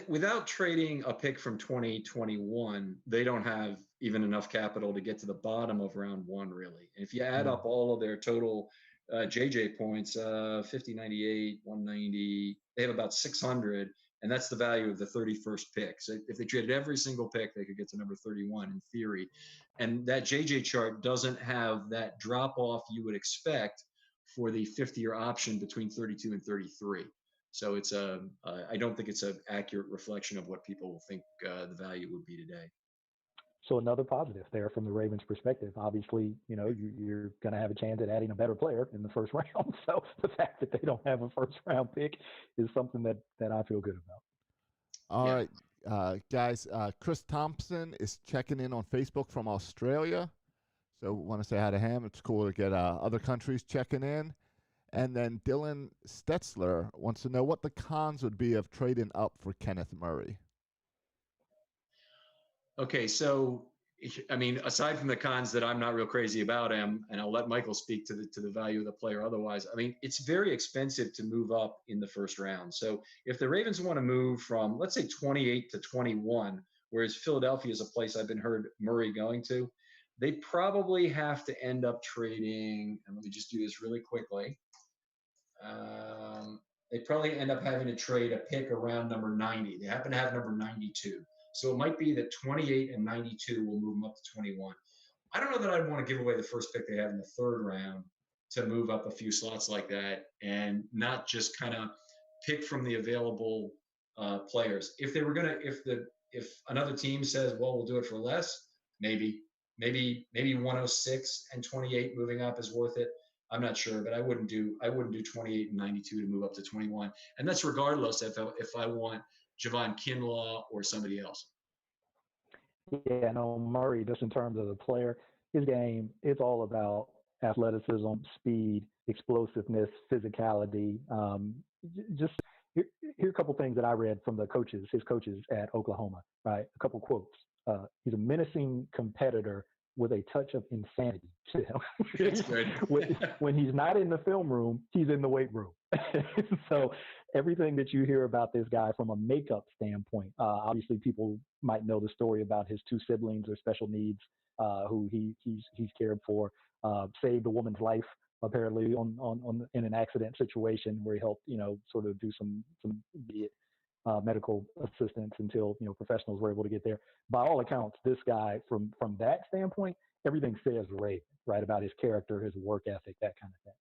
Without trading a pick from 2021, they don't have even enough capital to get to the bottom of round 1, really. And if you add up all of their total JJ points, 50, 98, 190, they have about 600, and that's the value of the 31st pick. So if they traded every single pick, they could get to number 31 in theory. And that JJ chart doesn't have that drop-off you would expect for the 50-year option between 32 and 33. So it's I don't think it's an accurate reflection of what people think the value would be today. So another positive there from the Ravens' perspective. Obviously, you're going to have a chance at adding a better player in the first round. So the fact that they don't have a first-round pick is something that I feel good about. All right, guys. Chris Thompson is checking in on Facebook from Australia. So want to say hi to him. It's cool to get other countries checking in. And then Dylan Stetzler wants to know what the cons would be of trading up for Kenneth Murray. Okay, so I mean, aside from the cons that I'm not real crazy about him, and I'll let Michael speak to the value of the player otherwise. I mean, it's very expensive to move up in the first round. So if the Ravens want to move from, let's say, 28 to 21, whereas Philadelphia is a place I've been heard Murray going to, they probably have to end up trading. And let me just do this really quickly. They probably end up having to trade a pick around number 90. They happen to have number 92. So it might be that 28 and 92 will move them up to 21. I don't know that I'd want to give away the first pick they have in the third round to move up a few slots like that and not just kind of pick from the available players. If they were going to, if another team says, well, we'll do it for less, maybe 106 and 28 moving up is worth it. I'm not sure, but I wouldn't do 28 and 92 to move up to 21. And that's regardless if I want Javon Kinlaw or somebody else. Yeah, no, Murray, just in terms of the player, his game, it's all about athleticism, speed, explosiveness, physicality. Just here are a couple things that I read from his coaches at Oklahoma, right? A couple quotes. He's a menacing competitor with a touch of insanity to him. That's good. when he's not in the film room, he's in the weight room. So everything that you hear about this guy from a makeup standpoint, obviously people might know the story about his two siblings or special needs, who he's cared for, saved a woman's life apparently on in an accident situation where he helped, sort of do some be it medical assistance until professionals were able to get there. By all accounts, this guy from that standpoint, everything says right about his character, his work ethic, that kind of thing.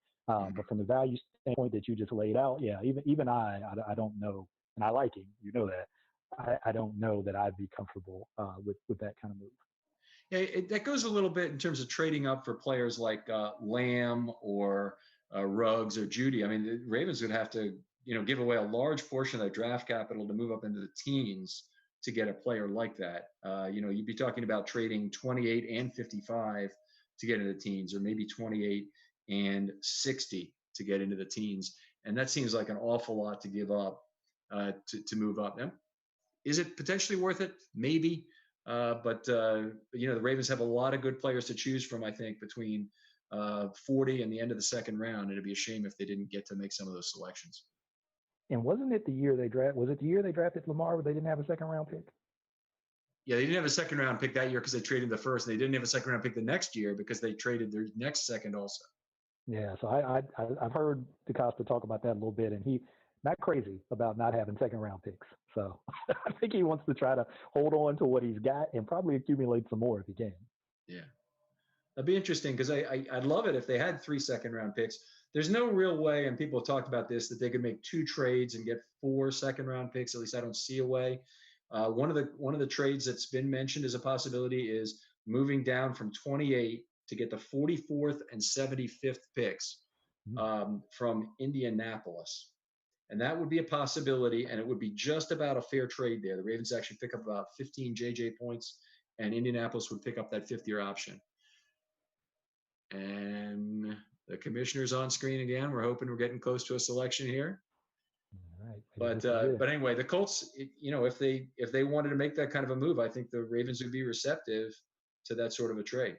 But from the value standpoint that you just laid out, yeah, even I don't know, and I like him, that. I don't know that I'd be comfortable with that kind of move. Yeah, that goes a little bit in terms of trading up for players like Lamb or Ruggs or Judy. I mean, the Ravens would have to give away a large portion of their draft capital to move up into the teens to get a player like that. You'd be talking about trading 28 and 55 to get into the teens, or maybe 28 and 60 to get into the teens. And that seems like an awful lot to give up to move up. Now, is it potentially worth it? Maybe. But the Ravens have a lot of good players to choose from, I think, between 40 and the end of the second round. It'd be a shame if they didn't get to make some of those selections. And wasn't it the year they drafted Lamar where they didn't have a second round pick? Yeah, they didn't have a second round pick that year because they traded the first. And they didn't have a second round pick the next year because they traded their next second also. Yeah, so I've heard DeCosta talk about that a little bit, and he's not crazy about not having second round picks. So I think he wants to try to hold on to what he's got and probably accumulate some more if he can. Yeah, that'd be interesting because I'd love it if they had 3 second round picks. There's no real way, and people have talked about this, that they could make 2 trades and get 4 second round picks. At least I don't see a way. One of the trades that's been mentioned as a possibility is moving down from 28 to get the 44th and 75th picks from Indianapolis. And that would be a possibility, and it would be just about a fair trade there. The Ravens actually pick up about 15 JJ points, and Indianapolis would pick up that 5th-year option. And the commissioner's on screen again. We're hoping we're getting close to a selection here. All right. But anyway, the Colts, if they wanted to make that kind of a move, I think the Ravens would be receptive to that sort of a trade.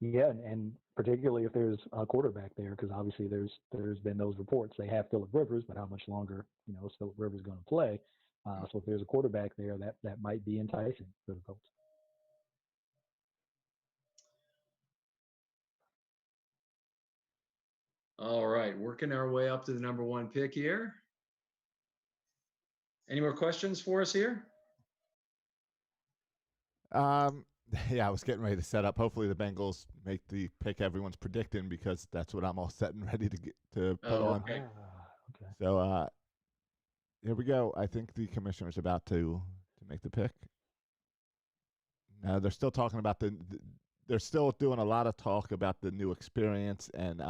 Yeah, and particularly if there's a quarterback there, because obviously there's been those reports. They have Phillip Rivers, but how much longer is Phillip Rivers going to play? So if there's a quarterback there, that might be enticing for the Colts. All right, working our way up to the number 1 pick here. Any more questions for us here? Yeah, I was getting ready to set up. Hopefully the Bengals make the pick everyone's predicting, because that's what I'm all set and ready to put on. Okay. Okay. So here we go. I think the commissioner's about to make the pick. They're still talking about they're still doing a lot of talk about the new experience, and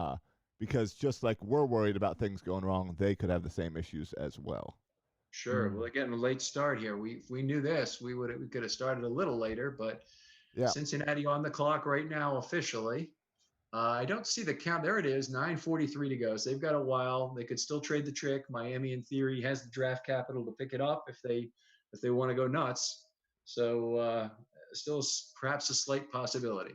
because just like we're worried about things going wrong, they could have the same issues as well. Sure. Well, they're getting a late start here. If we knew this, we could have started a little later, but yeah. Cincinnati on the clock right now officially. I don't see the count. There it is, 9:43 to go. So they've got a while. They could still trade the trick. Miami, in theory, has the draft capital to pick it up if they want to go nuts. So still perhaps a slight possibility.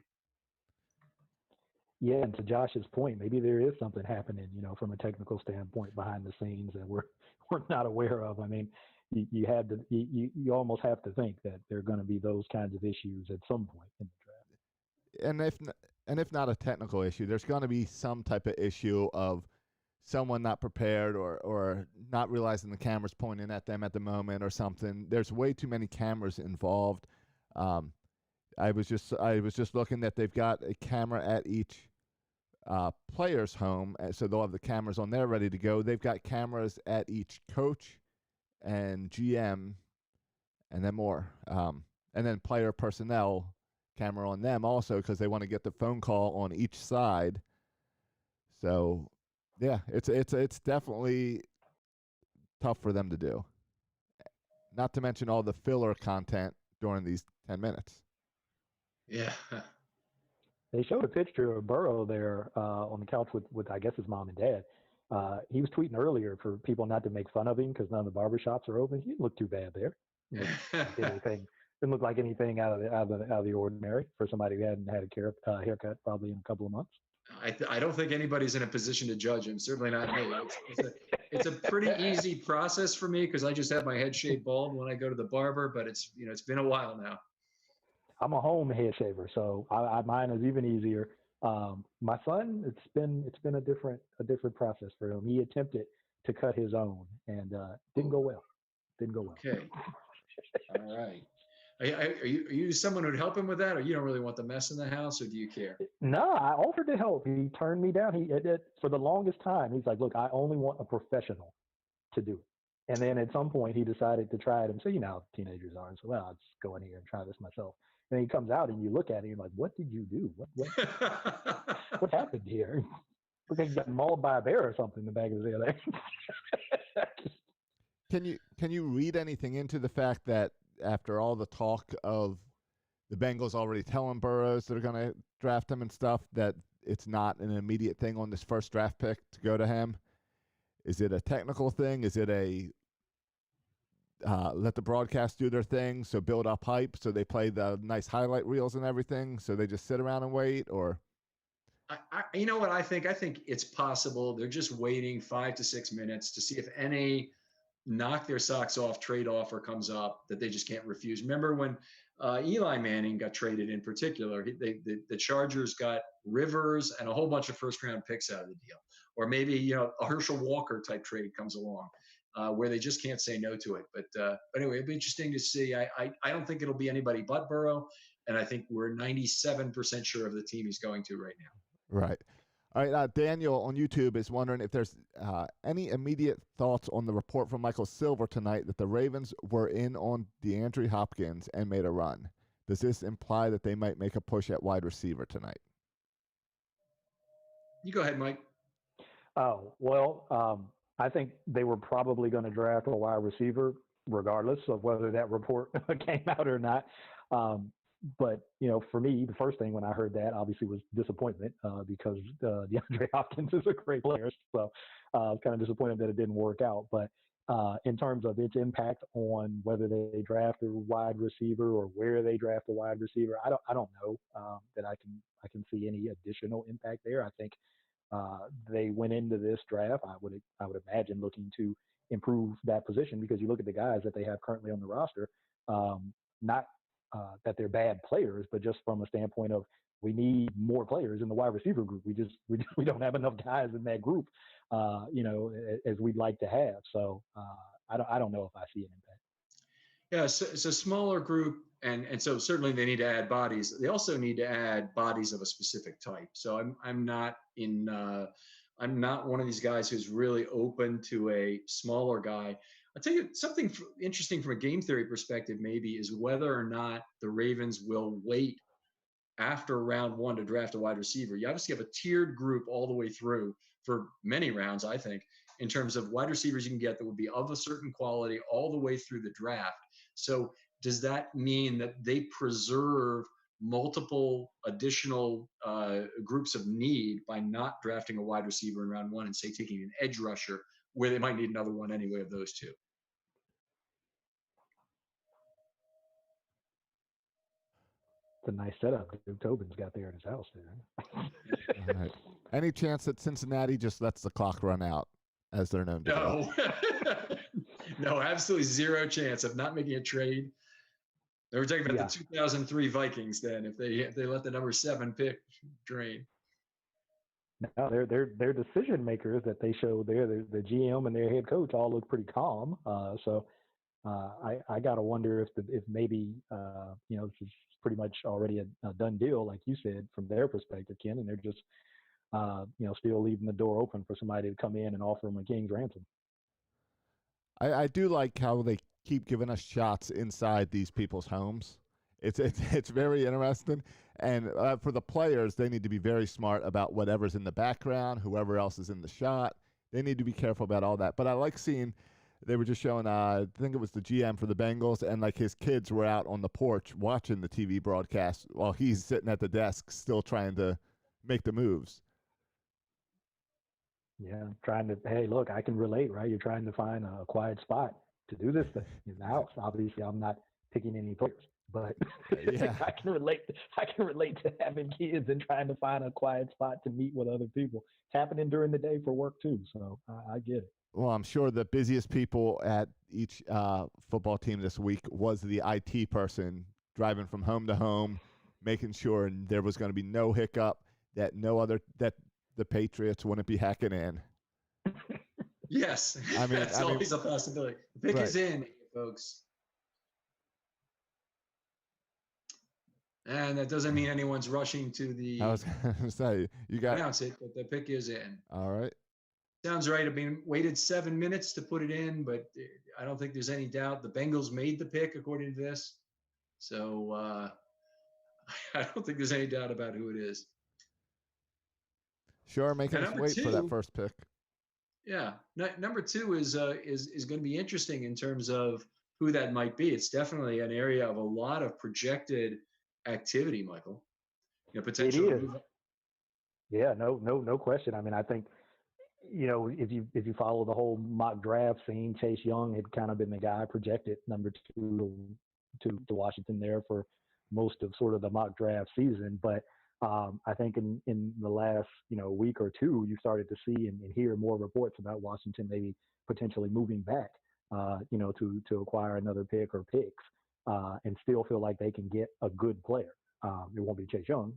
Yeah, and to Josh's point, maybe there is something happening, from a technical standpoint behind the scenes that we're we're not aware of. I mean, you have to you almost have to think that there are going to be those kinds of issues at some point in the draft. And if not a technical issue, there's going to be some type of issue of someone not prepared or not realizing the camera's pointing at them at the moment or something. There's way too many cameras involved. Um, I was just looking that they've got a camera at each player's home, so they'll have the cameras on there ready to go. They've got cameras at each coach and GM, and then more, and then player personnel camera on them also because they want to get the phone call on each side. So, yeah, it's definitely tough for them to do. Not to mention all the filler content during these 10 minutes. Yeah. They showed a picture of Burrow there on the couch with I guess his mom and dad. He was tweeting earlier for people not to make fun of him because none of the barbershops are open. He didn't look too bad there. Didn't look like anything out of the ordinary for somebody who hadn't had a haircut probably in a couple of months. I don't think anybody's in a position to judge him. Certainly not me. It's a pretty easy process for me because I just have my head shaved bald when I go to the barber. But it's been a while now. I'm a home head shaver, so mine is even easier. My son, it's been a different process for him. He attempted to cut his own and didn't go well. Okay. All right. Are you someone who'd help him with that, or you don't really want the mess in the house, or do you care? No, I offered to help. He turned me down. For the longest time, he's like, "Look, I only want a professional to do it." And then at some point, he decided to try it himself. You know how teenagers are. And so, well, I'll just go in here and try this myself. And he comes out, and you look at him, you're like, "What did you do? What happened here?" Look like he got mauled by a bear or something in the back of his head. Can you read anything into the fact that after all the talk of the Bengals already telling Burrows they're going to draft him and stuff, that it's not an immediate thing on this first draft pick to go to him? Is it a technical thing? Is it a let the broadcast do their thing, so build up hype, so they play the nice highlight reels and everything, so they just sit around and wait? Or you know what I think? I think it's possible they're just waiting 5 to 6 minutes to see if any knock their socks off trade offer comes up that they just can't refuse. Remember when Eli Manning got traded in particular, the Chargers got Rivers and a whole bunch of first round picks out of the deal. Or maybe, a Herschel Walker type trade comes along where they just can't say no to it. But anyway, it'd be interesting to see. I don't think it'll be anybody but Burrow. And I think we're 97% sure of the team he's going to right now. Right. All right, Daniel on YouTube is wondering if there's any immediate thoughts on the report from Michael Silver tonight that the Ravens were in on DeAndre Hopkins and made a run. Does this imply that they might make a push at wide receiver tonight? You go ahead, Mike. Oh, well, I think they were probably going to draft a wide receiver regardless of whether that report came out or not. But, for me, the first thing when I heard that obviously was disappointment because DeAndre Hopkins is a great player. So I was kind of disappointed that it didn't work out. But in terms of its impact on whether they draft a wide receiver or where they draft a wide receiver, I don't know that I can see any additional impact there. I think they went into this draft, I would imagine, looking to improve that position because you look at the guys that they have currently on the roster, not that they're bad players, but just from a standpoint of we need more players in the wide receiver group. We don't have enough guys in that group, as we'd like to have. So I don't know if I see an impact. Yeah, so it's a smaller group, and so certainly they need to add bodies. They also need to add bodies of a specific type. So I'm not one of these guys who's really open to a smaller guy. I'll tell you something interesting from a game theory perspective, maybe, is whether or not the Ravens will wait after round one to draft a wide receiver. You obviously have a tiered group all the way through for many rounds, I think, in terms of wide receivers you can get that would be of a certain quality all the way through the draft. So does that mean that they preserve multiple additional groups of need by not drafting a wide receiver in round one and, say, taking an edge rusher where they might need another one anyway of those two? It's a nice setup Duke Tobin's got there in his house there. All right. Any chance that Cincinnati just lets the clock run out, as they're known to do? No, no, absolutely zero chance of not making a trade. They were talking about the 2003 Vikings then, if they let the number 7 pick drain. No, their decision makers that they showed there, the GM and their head coach all look pretty calm. I gotta wonder if maybe this is pretty much already a done deal, like you said, from their perspective, Ken, and they're just still leaving the door open for somebody to come in and offer them a king's ransom. I do like how they keep giving us shots inside these people's homes. It's very interesting. And for the players, they need to be very smart about whatever's in the background, whoever else is in the shot. They need to be careful about all that. But I like seeing, they were just showing, I think it was the GM for the Bengals, and like his kids were out on the porch watching the TV broadcast while he's sitting at the desk still trying to make the moves. Yeah, hey, look, I can relate, right? You're trying to find a quiet spot to do this thing in the house. Obviously, I'm not picking any players, but yeah. I can relate to having kids and trying to find a quiet spot to meet with other people. It's happening during the day for work too, so I get it. Well, I'm sure the busiest people at each football team this week was the IT person driving from home to home, making sure there was going to be no hiccup, that the Patriots wouldn't be hacking in. Yes, that's always a possibility. The pick is in, folks. And that doesn't mean anyone's rushing to the. I was going to say, you got to announce it, but the pick is in. All right. Sounds right. I mean, waited 7 minutes to put it in, but I don't think there's any doubt. The Bengals made the pick according to this. So I don't think there's any doubt about who it is. Sure, making us wait for that first pick. Yeah, number 2 is going to be interesting in terms of who that might be. It's definitely an area of a lot of projected activity, Michael. Potential. It is. Yeah, no question. I mean, I think if you follow the whole mock draft scene, Chase Young had kind of been the guy projected number 2 to Washington there for most of sort of the mock draft season, but. I think in the last week or two, you started to see and hear more reports about Washington maybe potentially moving back, to acquire another pick or picks, and still feel like they can get a good player. It won't be Chase Young,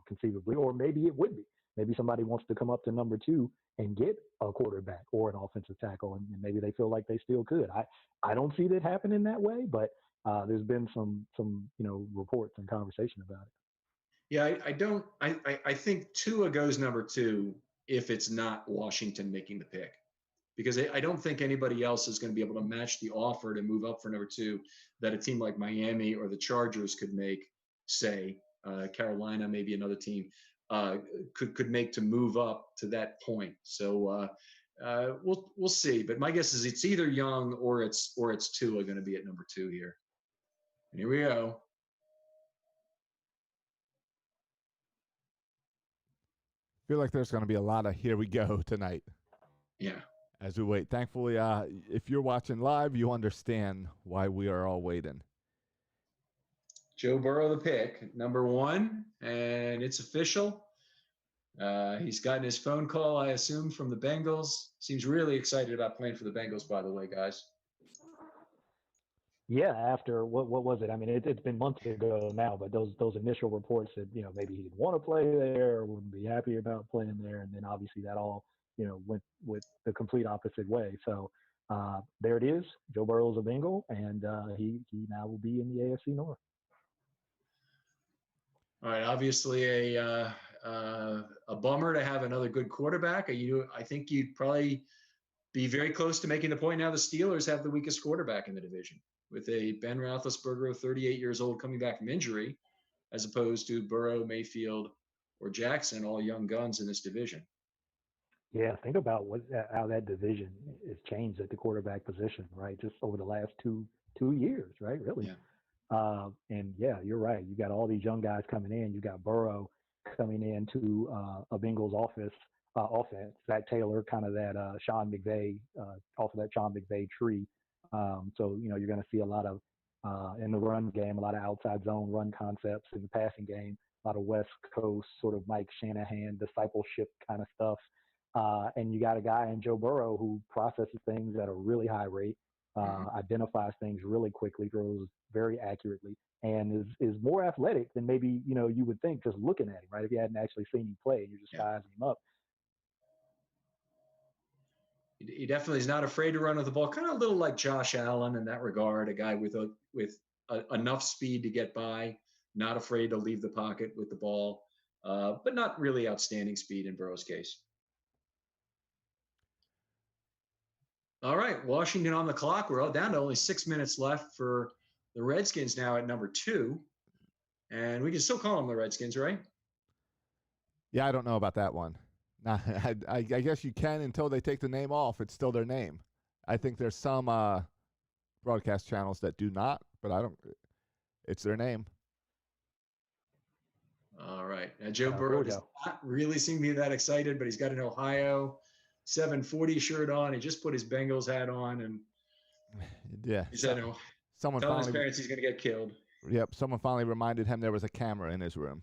conceivably, or maybe it would be. Maybe somebody wants to come up to number 2 and get a quarterback or an offensive tackle, and maybe they feel like they still could. I don't see that happening that way, but there's been some reports and conversation about it. Yeah, I think Tua goes number 2 if it's not Washington making the pick, because I don't think anybody else is going to be able to match the offer to move up for number 2 that a team like Miami or the Chargers could make, say, Carolina, maybe another team could make to move up to that point. So we'll see. But my guess is it's either Young or it's Tua going to be at number 2 here. And here we go. I feel like there's going to be a lot of here we go tonight. Yeah. As we wait. Thankfully, if you're watching live, you understand why we are all waiting. Joe Burrow, the pick, number 1, and it's official. He's gotten his phone call, I assume, from the Bengals. Seems really excited about playing for the Bengals, by the way, guys. Yeah, after what was it? I mean, it's been months ago now, but those initial reports that maybe he didn't want to play there or wouldn't be happy about playing there, and then obviously that all went with the complete opposite way. So there it is. Joe Burrow's a Bengal, and he now will be in the AFC North. All right, obviously a bummer to have another good quarterback. I think you'd probably be very close to making the point now the Steelers have the weakest quarterback in the division, with a Ben Roethlisberger, 38 years old, coming back from injury, as opposed to Burrow, Mayfield, or Jackson, all young guns in this division. Yeah, think about how that division has changed at the quarterback position, right? Just over the last two years, right? Really. Yeah. And yeah, you're right. You got all these young guys coming in. You got Burrow coming into a Bengals offense. Zach Taylor, kind of that Sean McVay, off of that Sean McVay tree. So you're going to see a lot of in the run game, a lot of outside zone run concepts in the passing game, a lot of West Coast sort of Mike Shanahan discipleship kind of stuff. And you got a guy in Joe Burrow who processes things at a really high rate, identifies things really quickly, throws very accurately, and is more athletic than maybe you would think just looking at him, right? If you hadn't actually seen him play, and you're just sizing him up. He definitely is not afraid to run with the ball. Kind of a little like Josh Allen in that regard, a guy with enough speed to get by, not afraid to leave the pocket with the ball, but not really outstanding speed in Burrow's case. All right, Washington on the clock. We're all down to only 6 minutes left for the Redskins now at number 2. And we can still call them the Redskins, right? Yeah, I don't know about that one. Nah, I guess you can until they take the name off. It's still their name. I think there's some broadcast channels that do not, but I don't. It's their name. All right. Now, Joe Burrow does not really seem to be that excited, but he's got an Ohio 740 shirt on. He just put his Bengals hat on, and he said, "No." Someone tell his parents he's going to get killed. Yep. Someone finally reminded him there was a camera in his room,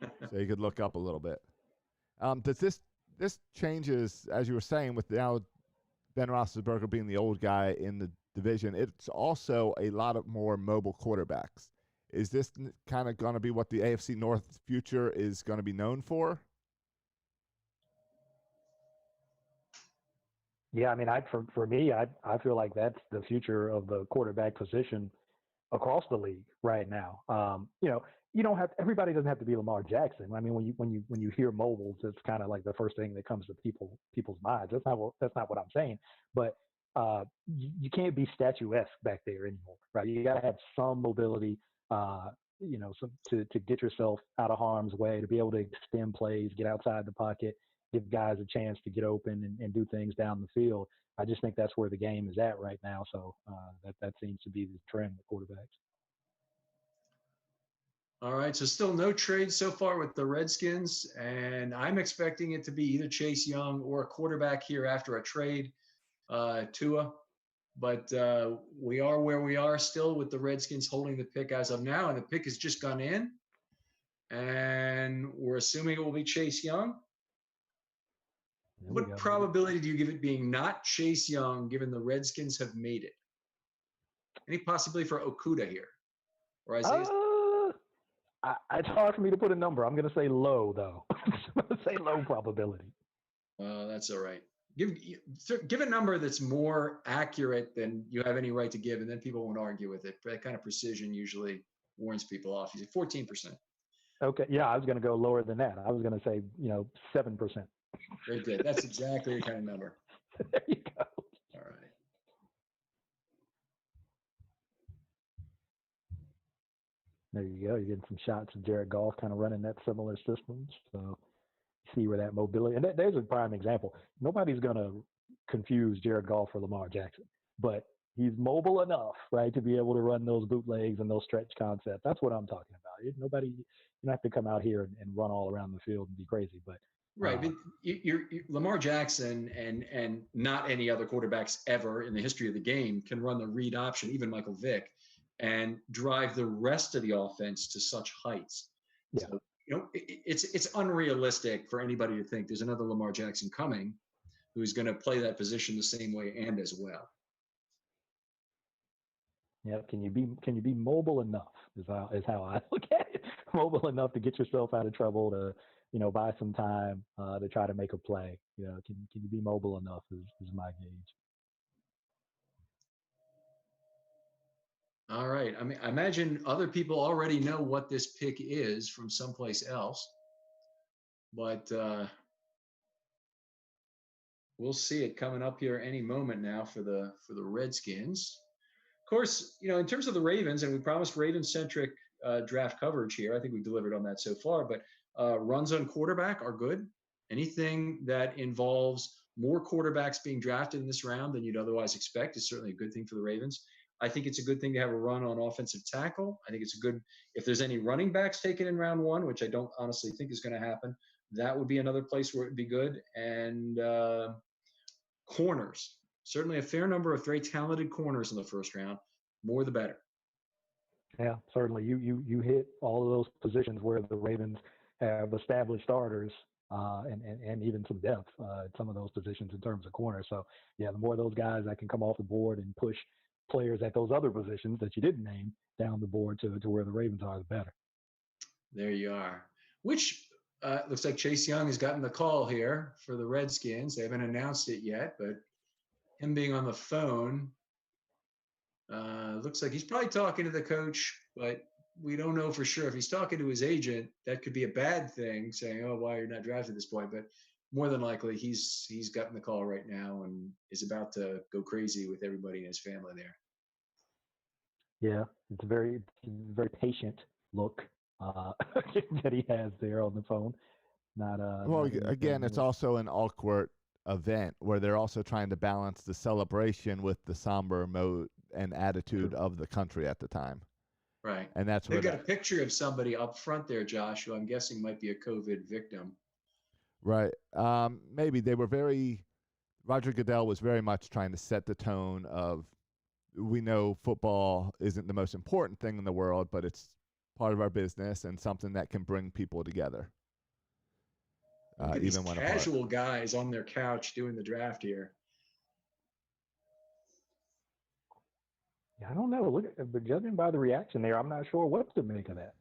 so he could look up a little bit. Does this changes, as you were saying, with now Ben Roethlisberger being the old guy in the division? It's also a lot of more mobile quarterbacks. Is this kind of going to be what the AFC North future is going to be known for? Yeah, I mean, for me, I feel like that's the future of the quarterback position across the league right now. You don't have everybody doesn't have to be Lamar Jackson. I mean, when you hear mobiles, it's kind of like the first thing that comes to people's minds. That's not what I'm saying. But you can't be statuesque back there anymore, right? You got to have some mobility, to get yourself out of harm's way, to be able to extend plays, get outside the pocket, give guys a chance to get open and do things down the field. I just think that's where the game is at right now. So that seems to be the trend with quarterbacks. All right, so still no trade so far with the Redskins, and I'm expecting it to be either Chase Young or a quarterback here after a trade, Tua. But we are where we are still with the Redskins holding the pick as of now, and the pick has just gone in, and we're assuming it will be Chase Young. What probability do you give it being not Chase Young, given the Redskins have made it? Any possibility for Okudah here? Or Isaiah? It's hard for me to put a number. I'm going to say low, though. I'm going to say low probability. That's all right. Give a number that's more accurate than you have any right to give, and then people won't argue with it. That kind of precision usually warns people off. You say 14%. Okay. Yeah, I was going to go lower than that. I was going to say, 7%. Very good. That's exactly your kind of number. There you go. All right. There you go. You're getting some shots of Jared Goff kind of running that similar system. So see where that mobility, and there's a prime example. Nobody's going to confuse Jared Goff for Lamar Jackson, but he's mobile enough, right, to be able to run those bootlegs and those stretch concepts. That's what I'm talking about. You don't have to come out here and run all around the field and be crazy, but right. But you're Lamar Jackson and not any other quarterbacks ever in the history of the game can run the read option, even Michael Vick, and drive the rest of the offense to such heights. Yeah. So, it's unrealistic for anybody to think there's another Lamar Jackson coming who's going to play that position the same way and as well. Yeah, can you be mobile enough is how I look at it. Mobile enough to get yourself out of trouble, to buy some time, to try to make a play. Can you be mobile enough is my gauge. All right. I mean, I imagine other people already know what this pick is from someplace else, but we'll see it coming up here any moment now for the Redskins. Of course, in terms of the Ravens, and we promised Ravens-centric draft coverage here. I think we've delivered on that so far, but runs on quarterback are good. Anything that involves more quarterbacks being drafted in this round than you'd otherwise expect is certainly a good thing for the Ravens. I think it's a good thing to have a run on offensive tackle. I think it's if there's any running backs taken in round 1, which I don't honestly think is going to happen, that would be another place where it would be good. And corners, certainly a fair number of very talented corners in the first round. More the better. Yeah, certainly. You hit all of those positions where the Ravens have established starters and even some depth at some of those positions in terms of corner. So yeah, the more of those guys that can come off the board and push players at those other positions that you didn't name down the board to where the Ravens are, the better. There you are. Which looks like Chase Young has gotten the call here for the Redskins. They haven't announced it yet, but him being on the phone, looks like he's probably talking to the coach, but we don't know for sure. If he's talking to his agent, that could be a bad thing, saying, "Oh, why you're not drafted at this point." But more than likely, he's gotten the call right now and is about to go crazy with everybody in his family there. Yeah, it's a very patient look that he has there on the phone. Not Well, not again, anything it's with, also an awkward event where they're also trying to balance the celebration with the somber mode and attitude true. of the country at the time. Right. And that's They've what, got a picture of somebody up front there, Josh, who I'm guessing might be a COVID victim. right. Maybe they were Roger Goodell was very much trying to set the tone of, we know football isn't the most important thing in the world, but it's part of our business and something that can bring people together, Look at these even when apart. casual guys on their couch doing the draft here. Yeah, I don't know. But judging by the reaction there, I'm not sure what to make of that.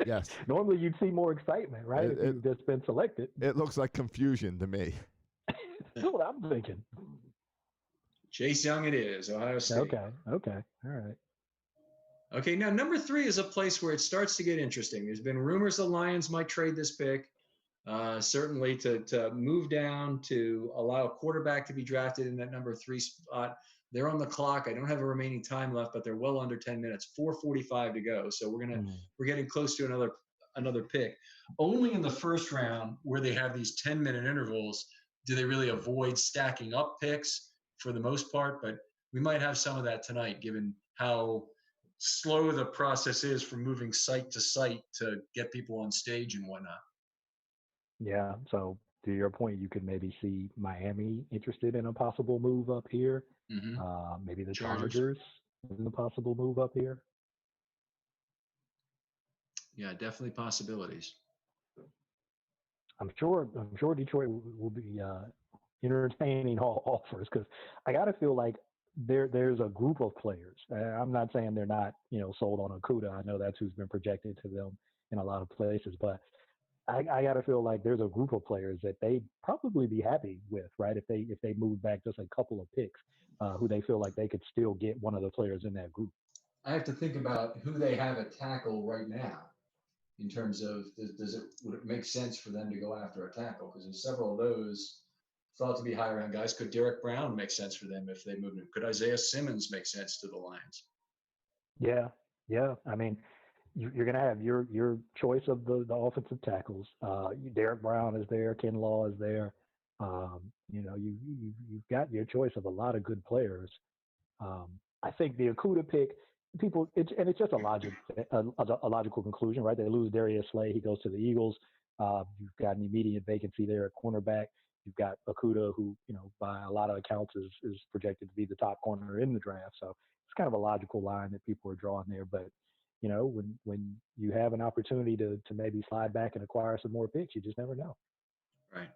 Yes. Normally, you'd see more excitement, right? If you've just been selected. It looks like confusion to me. That's what I'm thinking. Chase Young it is, Ohio State. Okay. All right. Okay, now number 3 is a place where it starts to get interesting. There's been rumors the Lions might trade this pick, certainly to move down to allow a quarterback to be drafted in that number 3 spot. They're on the clock. I don't have a remaining time left, but they're well under 10 minutes. 4:45 to go. So we're getting close to another pick. Only in the first round, where they have these 10-minute intervals, do they really avoid stacking up picks for the most part. But we might have some of that tonight, given how slow the process is from moving site to site to get people on stage and whatnot. Yeah. So to your point, you could maybe see Miami interested in a possible move up here. Mm-hmm. Maybe the Chargers in a possible move up here. Yeah, definitely possibilities. I'm sure Detroit will be entertaining all offers, because I got to feel like there's a group of players. I'm not saying they're not sold on Okudah. I know that's who's been projected to them in a lot of places, but I got to feel like there's a group of players that they'd probably be happy with, right? If they move back just a couple of picks, who they feel like they could still get one of the players in that group. I have to think about who they have at tackle right now, in terms of would it make sense for them to go after a tackle? Because there's several of those thought to be high round guys. Could Derek Brown make sense for them if they moved him? Could Isaiah Simmons make sense to the Lions? Yeah. I mean, you're going to have your choice of the offensive tackles. Derek Brown is there. Ken Law is there. You've got your choice of a lot of good players. I think the Okudah pick, it's just a logical conclusion, right? They lose Darius Slay. He goes to the Eagles. You've got an immediate vacancy there at cornerback. You've got Okudah, who, by a lot of accounts is projected to be the top corner in the draft. So it's kind of a logical line that people are drawing there. But, when you have an opportunity to maybe slide back and acquire some more picks, you just never know. Right.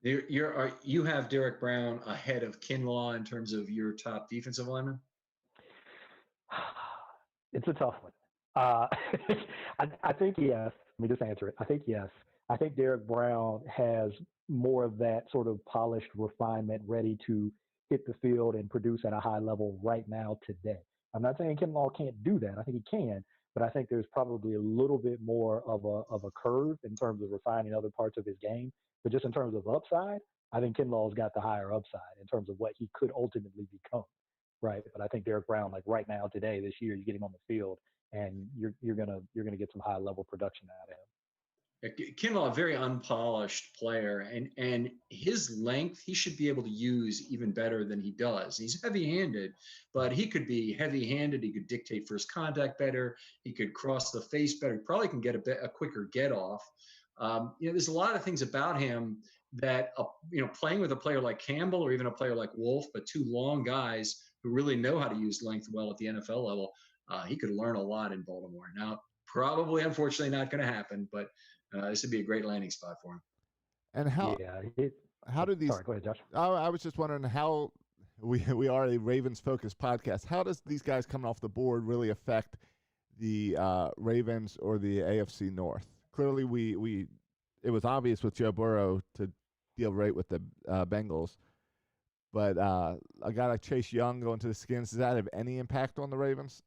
You have Derek Brown ahead of Kinlaw in terms of your top defensive lineman? It's a tough one. I think yes. Let me just answer it. I think yes. I think Derek Brown has more of that sort of polished refinement ready to hit the field and produce at a high level right now today. I'm not saying Kinlaw can't do that. I think he can, but I think there's probably a little bit more of a curve in terms of refining other parts of his game. But just in terms of upside, I think Kinlaw's got the higher upside in terms of what he could ultimately become. Right. But I think Derek Brown, like right now, today, this year, you get him on the field and you're gonna get some high level production out of him. Kinlaw, a very unpolished player, and his length he should be able to use even better than he does. He's heavy-handed, but he could be heavy-handed. He could dictate first contact better. He could cross the face better. He probably can get a quicker get off. There's a lot of things about him that playing with a player like Campbell or even a player like Wolf, but two long guys who really know how to use length well at the NFL level, he could learn a lot in Baltimore. Now, probably, unfortunately, not going to happen, but this would be a great landing spot for him. And Yeah. how do these? Sorry, go ahead, Josh. I was just wondering how we are a Ravens focused podcast. How does these guys coming off the board really affect the Ravens or the AFC North? Clearly, we it was obvious with Joe Burrow to deal right with the Bengals, but a guy like Chase Young going to the Skins, does that have any impact on the Ravens?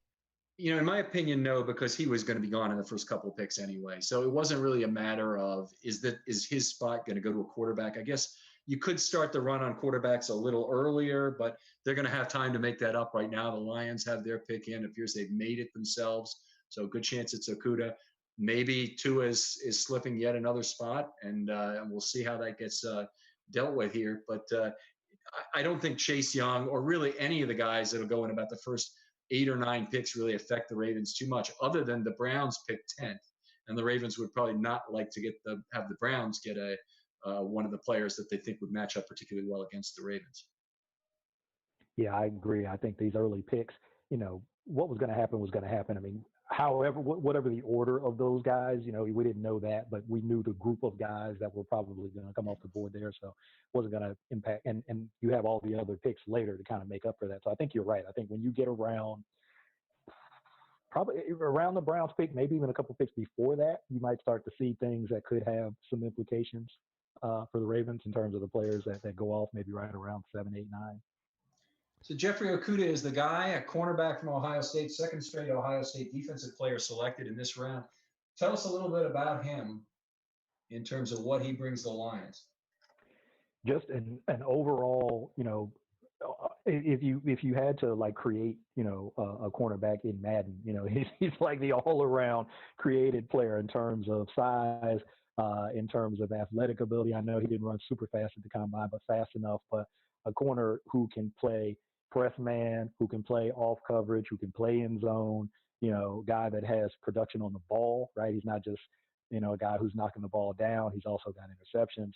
In my opinion, no, because he was going to be gone in the first couple of picks anyway. So it wasn't really a matter of is his spot going to go to a quarterback. I guess you could start the run on quarterbacks a little earlier, but they're going to have time to make that up right now. The Lions have their pick in. It appears they've made it themselves. So good chance it's Okudah. Maybe Tua is slipping yet another spot, and we'll see how that gets dealt with here. But I don't think Chase Young or really any of the guys that'll go in about the first 8 or 9 picks really affect the Ravens too much, other than the Browns pick 10th, and the Ravens would probably not like to have the Browns get one of the players that they think would match up particularly well against the Ravens. Yeah, I agree. I think these early picks, what was going to happen was going to happen. I mean, however, whatever the order of those guys, we didn't know that, but we knew the group of guys that were probably going to come off the board there. So it wasn't going to impact. And you have all the other picks later to kind of make up for that. So I think you're right. I think when you get probably around the Browns pick, maybe even a couple picks before that, you might start to see things that could have some implications for the Ravens in terms of the players that go off maybe right around 7, 8, 9. So Jeffrey Okudah is the guy, a cornerback from Ohio State, second straight Ohio State defensive player selected in this round. Tell us a little bit about him in terms of what he brings the Lions. Just an overall, if you had to like create, a cornerback in Madden, he's like the all around created player in terms of size, in terms of athletic ability. I know he didn't run super fast at the combine, but fast enough. But a corner who can play press man, who can play off coverage, who can play in zone, guy that has production on the ball, right? He's not just, a guy who's knocking the ball down. He's also got interceptions.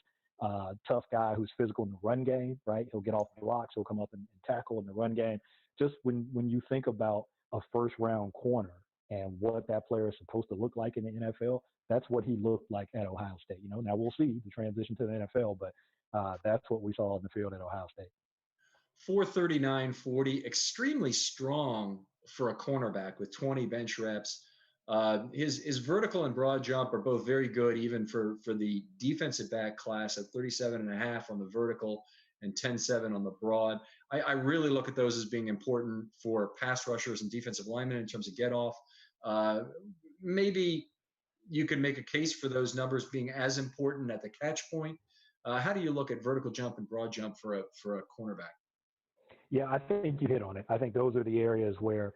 Tough guy who's physical in the run game, right? He'll get off the blocks. He'll come up and tackle in the run game. Just when you think about a first round corner and what that player is supposed to look like in the NFL, that's what he looked like at Ohio State. Now we'll see the transition to the NFL, but that's what we saw in the field at Ohio State. 4.39 40, extremely strong for a cornerback with 20 bench reps. His vertical and broad jump are both very good, even for the defensive back class at 37.5 on the vertical and 10.7 on the broad. I really look at those as being important for pass rushers and defensive linemen in terms of get off. Maybe you could make a case for those numbers being as important at the catch point. How do you look at vertical jump and broad jump for a cornerback? Yeah, I think you hit on it. I think those are the areas where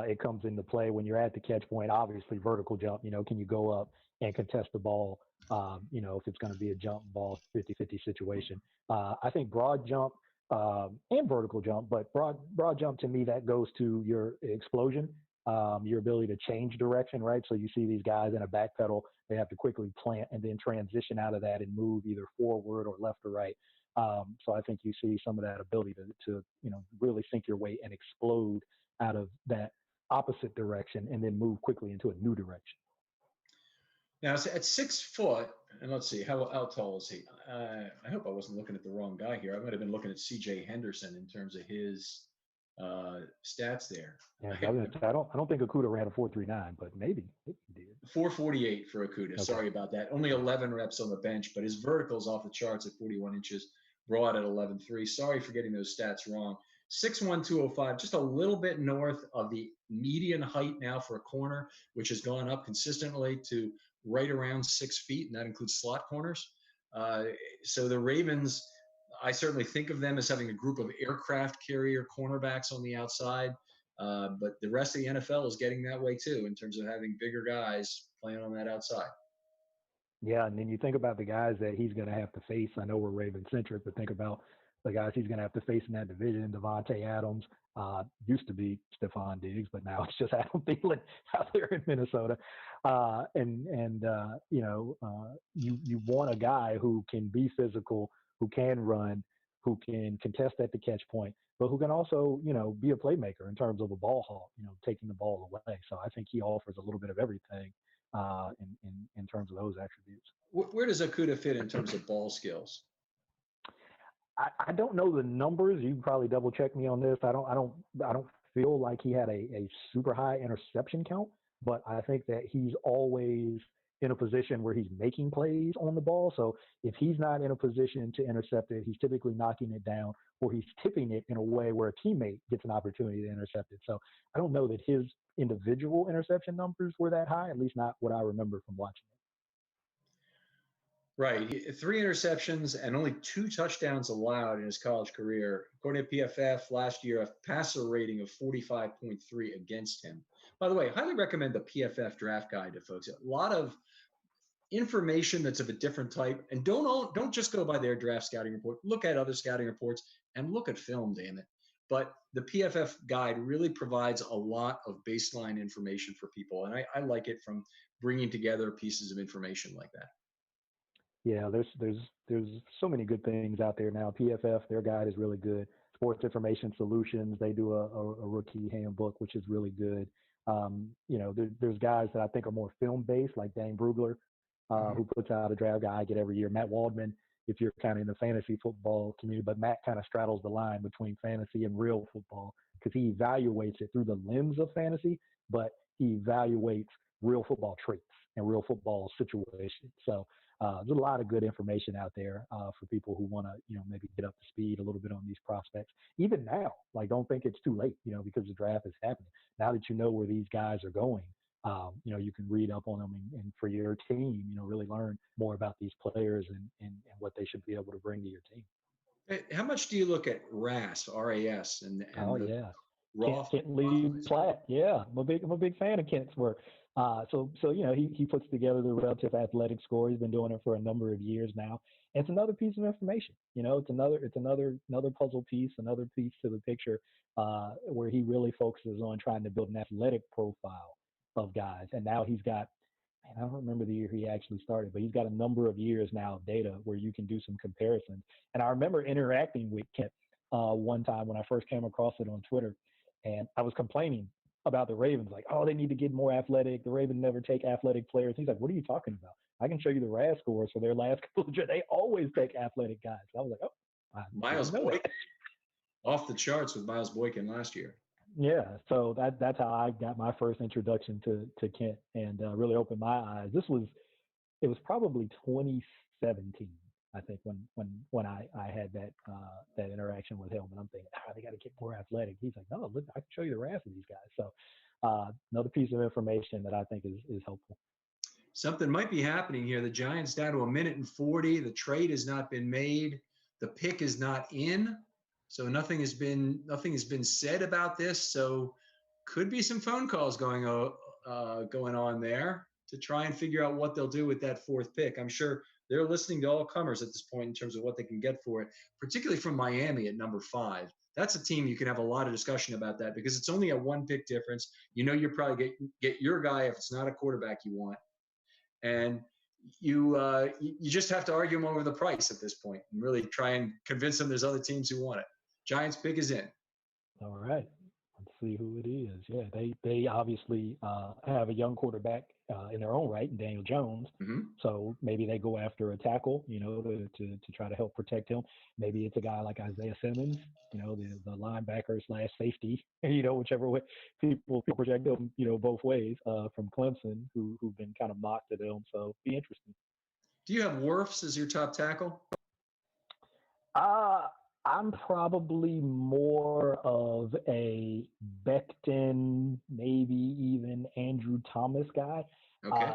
it comes into play when you're at the catch point. Obviously, vertical jump, can you go up and contest the ball, if it's going to be a jump ball 50-50 situation. I think broad jump and vertical jump, but broad jump to me, that goes to your explosion, your ability to change direction, right? So you see these guys in a back pedal, they have to quickly plant and then transition out of that and move either forward or left or right. So I think you see some of that ability to really sink your way and explode out of that opposite direction and then move quickly into a new direction. Now, at 6 foot, and let's see, how tall is he? I hope I wasn't looking at the wrong guy here. I might have been looking at C.J. Henderson in terms of his stats there. Yeah, I don't think Okudah ran a 4.39, but maybe he did. 4.48 for Okudah. Okay. Sorry about that. Only 11 reps on the bench, but his vertical's off the charts at 41 inches, broad at 11.3. Sorry for getting those stats wrong. 6'1", 205, just a little bit north of the median height now for a corner, which has gone up consistently to right around 6 feet, and that includes slot corners. So the Ravens, I certainly think of them as having a group of aircraft carrier cornerbacks on the outside, but the rest of the NFL is getting that way too in terms of having bigger guys playing on that outside. Yeah, and then you think about the guys that he's going to have to face. I know we're Raven-centric, but think about the guys he's going to have to face in that division. Devontae Adams used to be Stephon Diggs, but now it's just Adam Thielen out there in Minnesota. You want a guy who can be physical, who can run, who can contest at the catch point, but who can also, be a playmaker in terms of a ball hawk, taking the ball away. So I think he offers a little bit of everything in terms of those attributes. Where does Okudah fit in terms of ball skills? I don't know the numbers. You can probably double check me on this. I don't feel like he had a super high interception count, but I think that he's always in a position where he's making plays on the ball. So if he's not in a position to intercept it, he's typically knocking it down, or he's tipping it in a way where a teammate gets an opportunity to intercept it. So I don't know that his individual interception numbers were that high, at least not what I remember from watching it. Right. 3 interceptions and only 2 touchdowns allowed in his college career. According to PFF, last year, a passer rating of 45.3 against him. By the way, highly recommend the PFF draft guide to folks. A lot of information that's of a different type. And don't just go by their draft scouting report. Look at other scouting reports and look at film, damn it. But the PFF guide really provides a lot of baseline information for people. And I like it from bringing together pieces of information like that. Yeah, there's so many good things out there now. PFF, their guide is really good. Sports Information Solutions, they do a rookie handbook, which is really good. There's guys that I think are more film based, like Dane Brugler, who puts out a draft guide I get every year. Matt Waldman, if you're kind of in the fantasy football community, but Matt kind of straddles the line between fantasy and real football because he evaluates it through the lens of fantasy, but he evaluates real football traits and real football situations. So there's a lot of good information out there for people who want to, maybe get up to speed a little bit on these prospects. Even now, like, don't think it's too late, because the draft is happening. Now that you know where these guys are going, you can read up on them and for your team, really learn more about these players and what they should be able to bring to your team. How much do you look at RAS, RAS, and yeah, Roth? Kent Lee Platt. Yeah, I'm a big fan of Kent's work. So he puts together the relative athletic score. He's been doing it for a number of years now. And it's another piece of information. It's another puzzle piece, another piece to the picture where he really focuses on trying to build an athletic profile of guys. And now he's got, I don't remember the year he actually started, but he's got a number of years now of data where you can do some comparisons. And I remember interacting with Kent one time when I first came across it on Twitter, and I was complaining about the Ravens, like, oh, they need to get more athletic. The Ravens never take athletic players. He's like, what are you talking about? I can show you the RAS scores for their last couple of years. They always take athletic guys. I was like, oh, Miles Boykin, off the charts with Miles Boykin last year. Yeah, so that's how I got my first introduction to Kent and really opened my eyes. It was probably 2017, I think, when I had that interaction with him, and I'm thinking, they got to get more athletic. He's like, no, look, I can show you the RAS of these guys. So another piece of information that I think is helpful. Something might be happening here. The Giants down to 1:40. The trade has not been made. The pick is not in. So nothing has been said about this. So could be some phone calls going on there to try and figure out what they'll do with that 4th pick. I'm sure they're listening to all comers at this point in terms of what they can get for it, particularly from Miami at number 5. That's a team you can have a lot of discussion about that because it's only a 1 pick difference. You'll probably get your guy if it's not a quarterback you want. And you just have to argue them over the price at this point and really try and convince them there's other teams who want it. Giants pick is in. All right. Let's see who it is. Yeah, they obviously have a young quarterback in their own right, Daniel Jones. Mm-hmm. So maybe they go after a tackle, to try to help protect him. Maybe it's a guy like Isaiah Simmons, the linebacker / safety, whichever way people project him, both ways from Clemson, who've been kind of mocked to them. So be interesting. Do you have Wirfs as your top tackle? I'm probably more of a Becton, maybe even Andrew Thomas guy. Okay.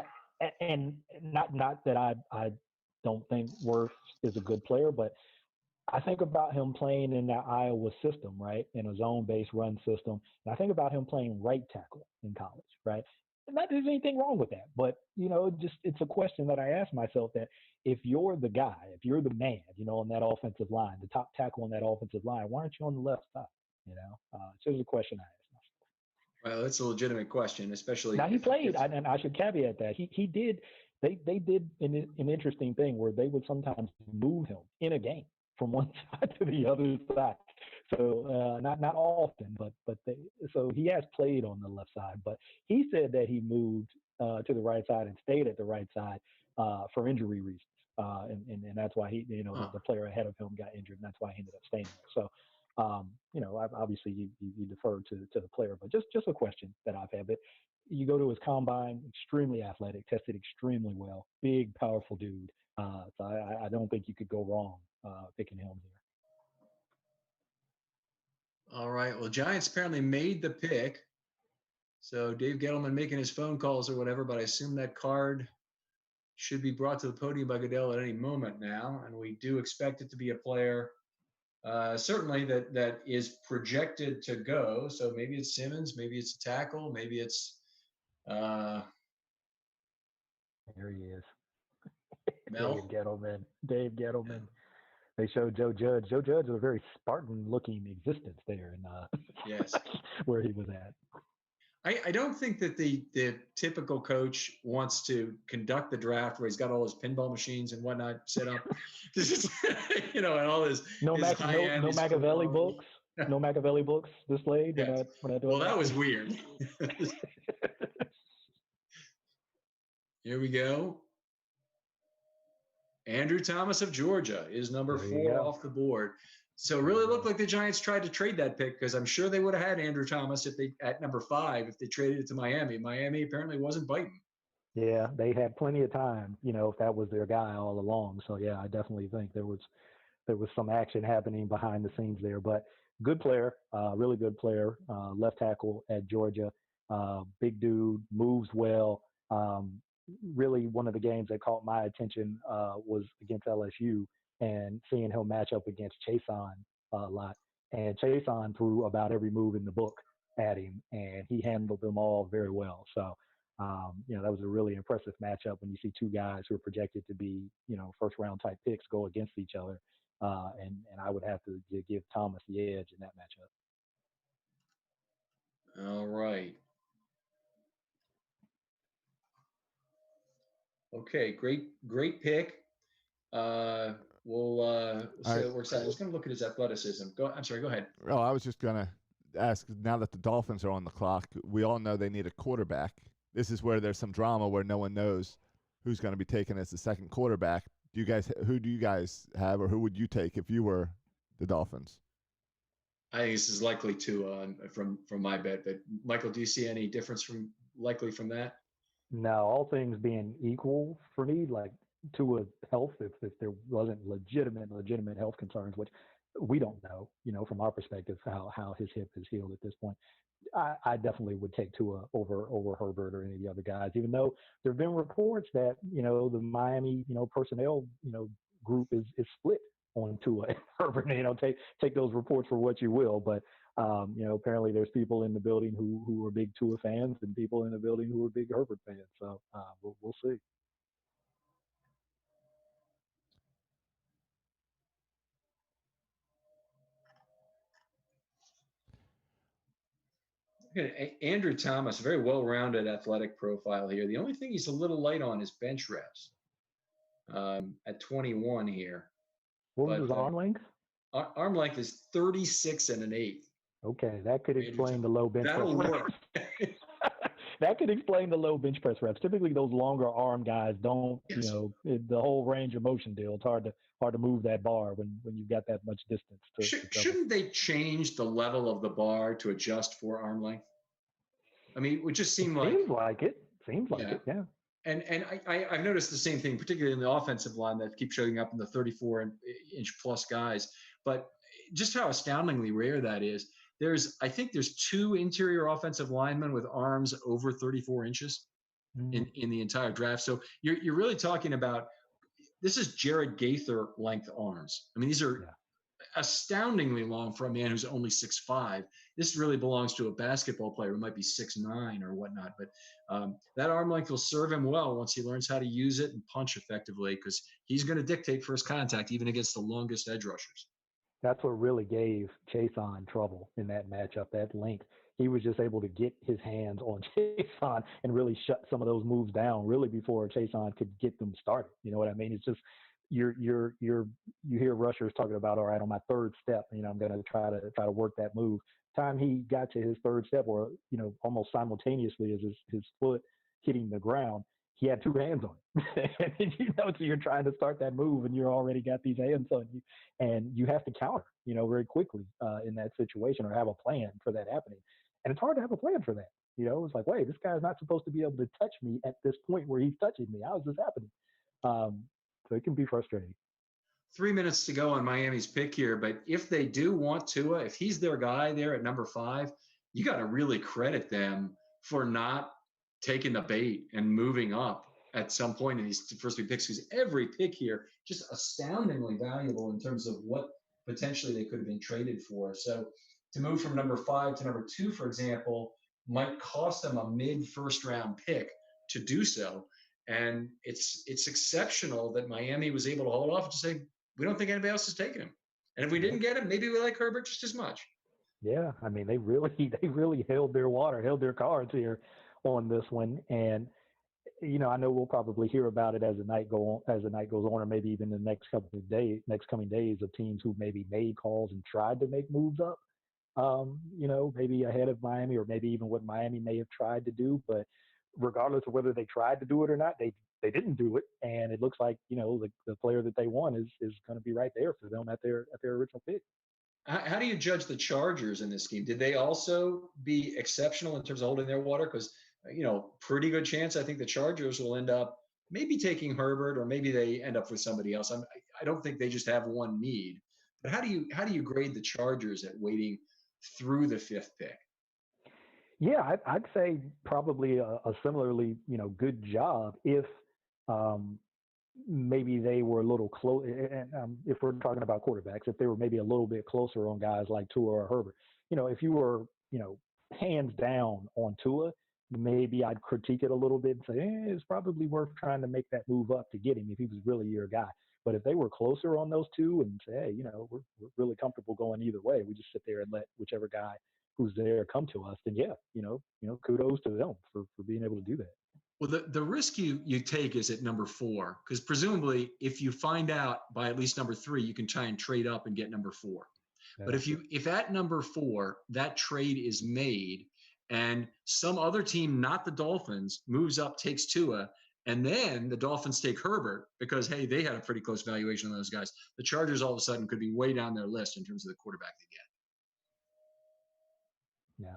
And not that I don't think Wirfs is a good player, but I think about him playing in that Iowa system, right, in a zone-based run system. And I think about him playing right tackle in college, right? And not that there's anything wrong with that, but, it's a question that I ask myself that if you're the guy, if you're the man, on that offensive line, the top tackle on that offensive line, why aren't you on the left side? So it's a question I ask myself. Well, it's a legitimate question, especially now he played, and I should caveat that he did. They did an interesting thing where they would sometimes move him in a game from one side to the other side. So not often, but so he has played on the left side. But he said that he moved to the right side and stayed at the right side for injury reasons, and that's why he, the player ahead of him got injured, and that's why he ended up staying there. So. Obviously you defer to the player, but just a question that I've had. But you go to his combine, extremely athletic, tested extremely well, big, powerful dude. So I don't think you could go wrong picking him here. All right. Well, Giants apparently made the pick. So Dave Gettleman making his phone calls or whatever, but I assume that card should be brought to the podium by Goodell at any moment now. And we do expect it to be a player certainly that is projected to go. So maybe it's Simmons, maybe it's a tackle, maybe it's There he is. Mel. Dave Gettleman. Yeah. They showed Joe Judge. Joe Judge was a very Spartan-looking existence there, and yes, where he was at. I don't think that the typical coach wants to conduct the draft where he's got all his pinball machines and whatnot set up. And all his no Machiavelli books. No Machiavelli books displayed. Yes. Well, that was weird. Here we go. Andrew Thomas of Georgia is number 4 off the board. So it really looked like the Giants tried to trade that pick, because I'm sure they would have had Andrew Thomas at number 5 if they traded it to Miami. Miami apparently wasn't biting. Yeah, they had plenty of time, if that was their guy all along. So yeah, I definitely think there was some action happening behind the scenes there. But good player, really good player, left tackle at Georgia, big dude, moves well. Really, one of the games that caught my attention was against LSU, and seeing him match up against Chason a lot. And Chason threw about every move in the book at him, and he handled them all very well. So, that was a really impressive matchup when you see two guys who are projected to be, first round type picks go against each other. And I would have to give Thomas the edge in that matchup. All right. Okay, great pick. We'll see how it works out. I was going to look at his athleticism. I'm sorry, go ahead. Oh, I was just going to ask, now that the Dolphins are on the clock, we all know they need a quarterback. This is where there's some drama where no one knows who's going to be taken as the second quarterback. Who do you guys have, or who would you take if you were the Dolphins? I think this is likely Tua from my bet. But Michael, do you see any difference from that? No, all things being equal for me, like Tua's health, if there wasn't legitimate health concerns, which we don't know, from our perspective, how his hip is healed at this point. I definitely would take Tua over Herbert or any of the other guys, even though there have been reports that, the Miami, personnel, group is split on Tua and Herbert. Take those reports for what you will, but apparently there's people in the building who are big Tua fans and people in the building who are big Herbert fans. So we'll see. Andrew Thomas, very well-rounded athletic profile here. The only thing he's a little light on is bench reps at 21 here. What was his arm length? Arm length is 36 1/8. Okay, that could explain the low bench press. That'll work. That could explain the low bench press reps. Typically, those longer arm guys don't, yes. The whole range of motion deal. It's hard to move that bar when you've got that much distance. Shouldn't they change the level of the bar to adjust for arm length? I mean, it would just seem like. Seems like it, yeah. And I've noticed the same thing, particularly in the offensive line that keeps showing up in the 34-inch plus guys. But just how astoundingly rare that is. I think there's 2 interior offensive linemen with arms over 34 inches in the entire draft. So you're really talking about, this is Jared Gaither length arms. I mean, these are astoundingly long for a man who's only 6'5". This really belongs to a basketball player who might be 6'9" or whatnot. But that arm length will serve him well once he learns how to use it and punch effectively, because he's going to dictate first contact even against the longest edge rushers. That's what really gave Chason trouble in that matchup, that length. He was just able to get his hands on Chason and really shut some of those moves down really before Chason could get them started. You know what I mean? It's just you hear rushers talking about, all right, on my third step, I'm going to try to work that move. Time he got to his third step, or almost simultaneously as his foot hitting the ground, he had two hands on it. And so you're trying to start that move, and you already got these hands on you, and you have to counter, very quickly in that situation, or have a plan for that happening. And it's hard to have a plan for that. It's like, wait, this guy's not supposed to be able to touch me at this point where he's touching me. How is this happening? So it can be frustrating. 3 minutes to go on Miami's pick here, but if they do want Tua, if he's their guy there at number 5, you got to really credit them for not taking the bait and moving up at some point in these first 3 picks, because every pick here just astoundingly valuable in terms of what potentially they could have been traded for. So to move from number 5 to number 2, for example, might cost them a mid-first round pick to do so. And it's exceptional that Miami was able to hold off and just say, we don't think anybody else is taking him. And if we didn't get him, maybe we like Herbert just as much. Yeah, I mean, they really held their water, held their cards here on this one. And I know we'll probably hear about it as the night goes on, or maybe even the next coming days of teams who maybe made calls and tried to make moves up. Maybe ahead of Miami, or maybe even what Miami may have tried to do. But regardless of whether they tried to do it or not, they didn't do it. And it looks like, the player that they want is going to be right there for them at their original pick. How do you judge the Chargers in this game? Did they also be exceptional in terms of holding their water? Because, pretty good chance I think the Chargers will end up maybe taking Herbert, or maybe they end up with somebody else. I don't think they just have one need. But how do you grade the Chargers at waiting through the 5th pick? Yeah, I'd say probably a similarly, good job if maybe they were a little close. And if we're talking about quarterbacks, if they were maybe a little bit closer on guys like Tua or Herbert, if you were, hands down on Tua, maybe I'd critique it a little bit and say, it's probably worth trying to make that move up to get him if he was really your guy. But if they were closer on those two and say, hey, we're really comfortable going either way, we just sit there and let whichever guy who's there come to us, then kudos to them for being able to do that. Well, the risk you take is at number 4, because presumably if you find out by at least number 3, you can try and trade up and get number 4. Yeah. But if at number 4 that trade is made and some other team, not the Dolphins, moves up, takes Tua, and then the Dolphins take Herbert because, hey, they had a pretty close valuation on those guys, the Chargers all of a sudden could be way down their list in terms of the quarterback they get. Yeah.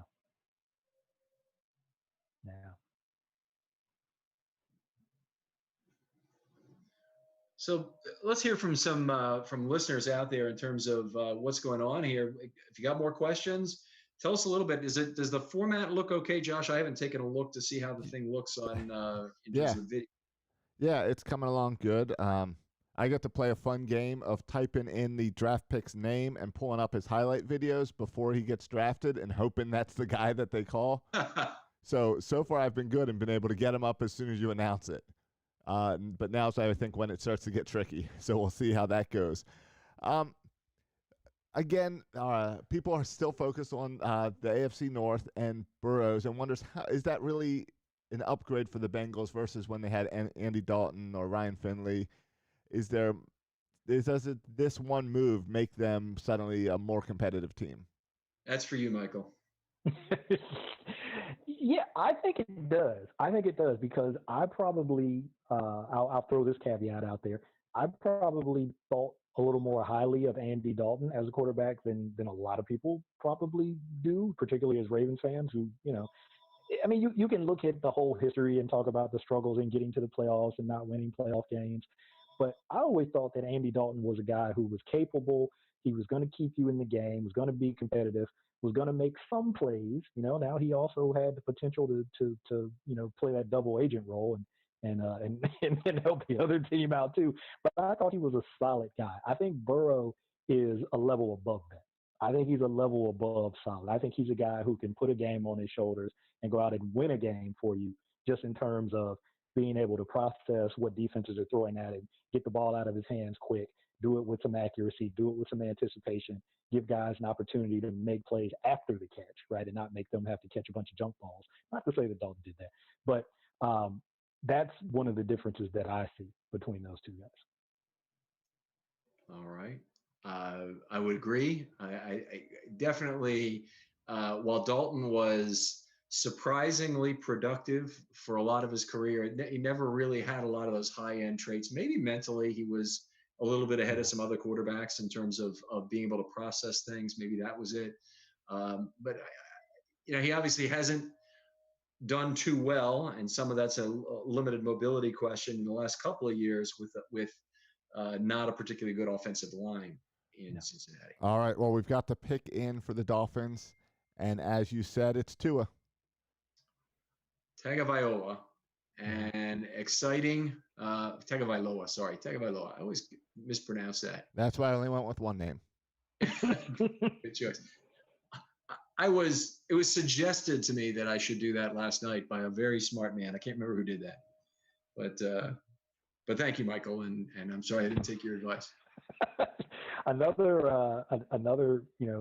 So let's hear from some from listeners out there in terms of what's going on here. If you got more questions, tell us a little bit. Does the format look okay, Josh? I haven't taken a look to see how the thing looks on in terms of the video. Yeah, it's coming along good. I got to play a fun game of typing in the draft pick's name and pulling up his highlight videos before he gets drafted and hoping that's the guy that they call. So far I've been good and been able to get him up as soon as you announce it. But now's, I think, when it starts to get tricky. So we'll see how that goes. Again, people are still focused on the AFC North and Burrows and wonders, is that really an upgrade for the Bengals versus when they had Andy Dalton or Ryan Finley? Does this one move make them suddenly a more competitive team? That's for you, Michael. Yeah, I think it does. Because I probably, I'll throw this caveat out there. I probably thought a little more highly of Andy Dalton as a quarterback than a lot of people probably do, particularly as Ravens fans who, I mean, you can look at the whole history and talk about the struggles in getting to the playoffs and not winning playoff games. But I always thought that Andy Dalton was a guy who was capable. He was going to keep you in the game, was going to be competitive, was going to make some plays. Now he also had the potential to play that double agent role and help the other team out too. But I thought he was a solid guy. I think Burrow is a level above that. I think he's a level above solid. I think he's a guy who can put a game on his shoulders and go out and win a game for you, just in terms of being able to process what defenses are throwing at him, get the ball out of his hands quick, do it with some accuracy, do it with some anticipation, give guys an opportunity to make plays after the catch, right, and not make them have to catch a bunch of junk balls. Not to say that Dalton did that, but that's one of the differences that I see between those two guys. All right. I would agree. I definitely, while Dalton was surprisingly productive for a lot of his career, he never really had a lot of those high end traits. Maybe mentally, he was a little bit ahead of Yeah. some other quarterbacks in terms of being able to process things. Maybe that was it. But he obviously hasn't done too well, and some of that's a limited mobility question in the last couple of years with not a particularly good offensive line in No. Cincinnati. All right. Well, we've got the pick in for the Dolphins, and as you said, it's Tua. Tagovailoa Yeah. and exciting Tagovailoa. Sorry, Tagovailoa. I always mispronounce that. That's why I only went with one name. Good choice. It was suggested to me that I should do that last night by a very smart man. I can't remember who did that, but thank you, Michael, and I'm sorry I didn't take your advice. Another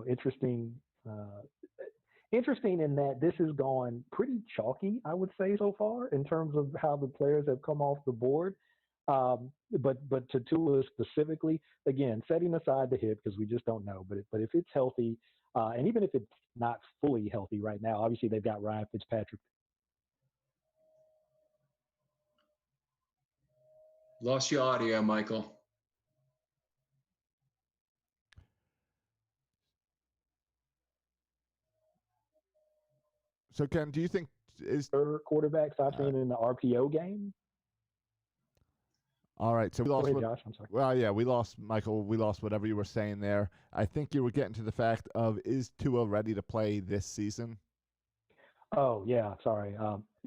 interesting interesting in that this has gone pretty chalky, I would say, so far in terms of how the players have come off the board. But to Tua specifically, again, setting aside the hip because we just don't know. But if it's healthy, and even if it's not fully healthy right now, obviously they've got Ryan Fitzpatrick. Lost your audio, Michael. So, Ken, do you think is Quarterbacks I've seen in the RPO game? all right? So we lost. Go ahead, Josh. I'm sorry. Well, yeah, we lost Michael. We lost whatever you were saying there. I think you were getting to the fact of is Tua ready to play this season? Oh yeah, sorry.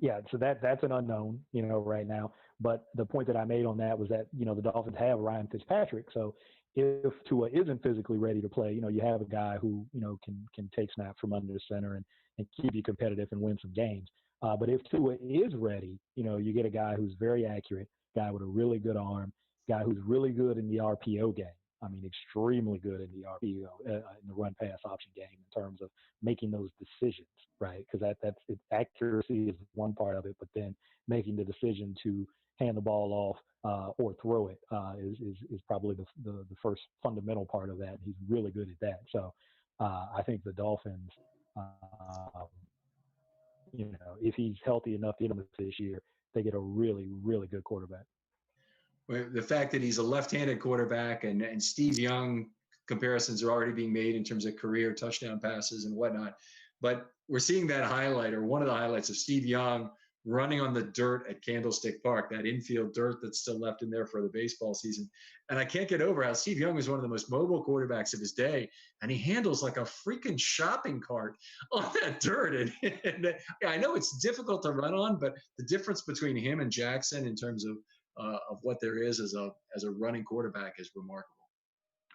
Yeah, so that's an unknown, right now. But the point that I made on that was that the Dolphins have Ryan Fitzpatrick, so if Tua isn't physically ready to play, you have a guy who can take snaps from under the center and keep you competitive and win some games. But if Tua is ready, you get a guy who's very accurate, guy with a really good arm, guy who's really good in the RPO game. I mean, extremely good in the RPO, in the run pass option game in terms of making those decisions, right? Because that's accuracy is one part of it, but then making the decision to hand the ball off or throw it is probably the first fundamental part of that. And he's really good at that. So I think the Dolphins, if he's healthy enough to get him this year, they get a really, really good quarterback. The fact that he's a left-handed quarterback and Steve Young comparisons are already being made in terms of career touchdown passes and whatnot. But we're seeing that highlight, or one of the highlights of Steve Young running on the dirt at Candlestick Park, that infield dirt that's still left in there for the baseball season. And I can't get over how Steve Young was one of the most mobile quarterbacks of his day, and he handles like a freaking shopping cart on that dirt. And I know it's difficult to run on, but the difference between him and Jackson in terms of what there is as a running quarterback is remarkable.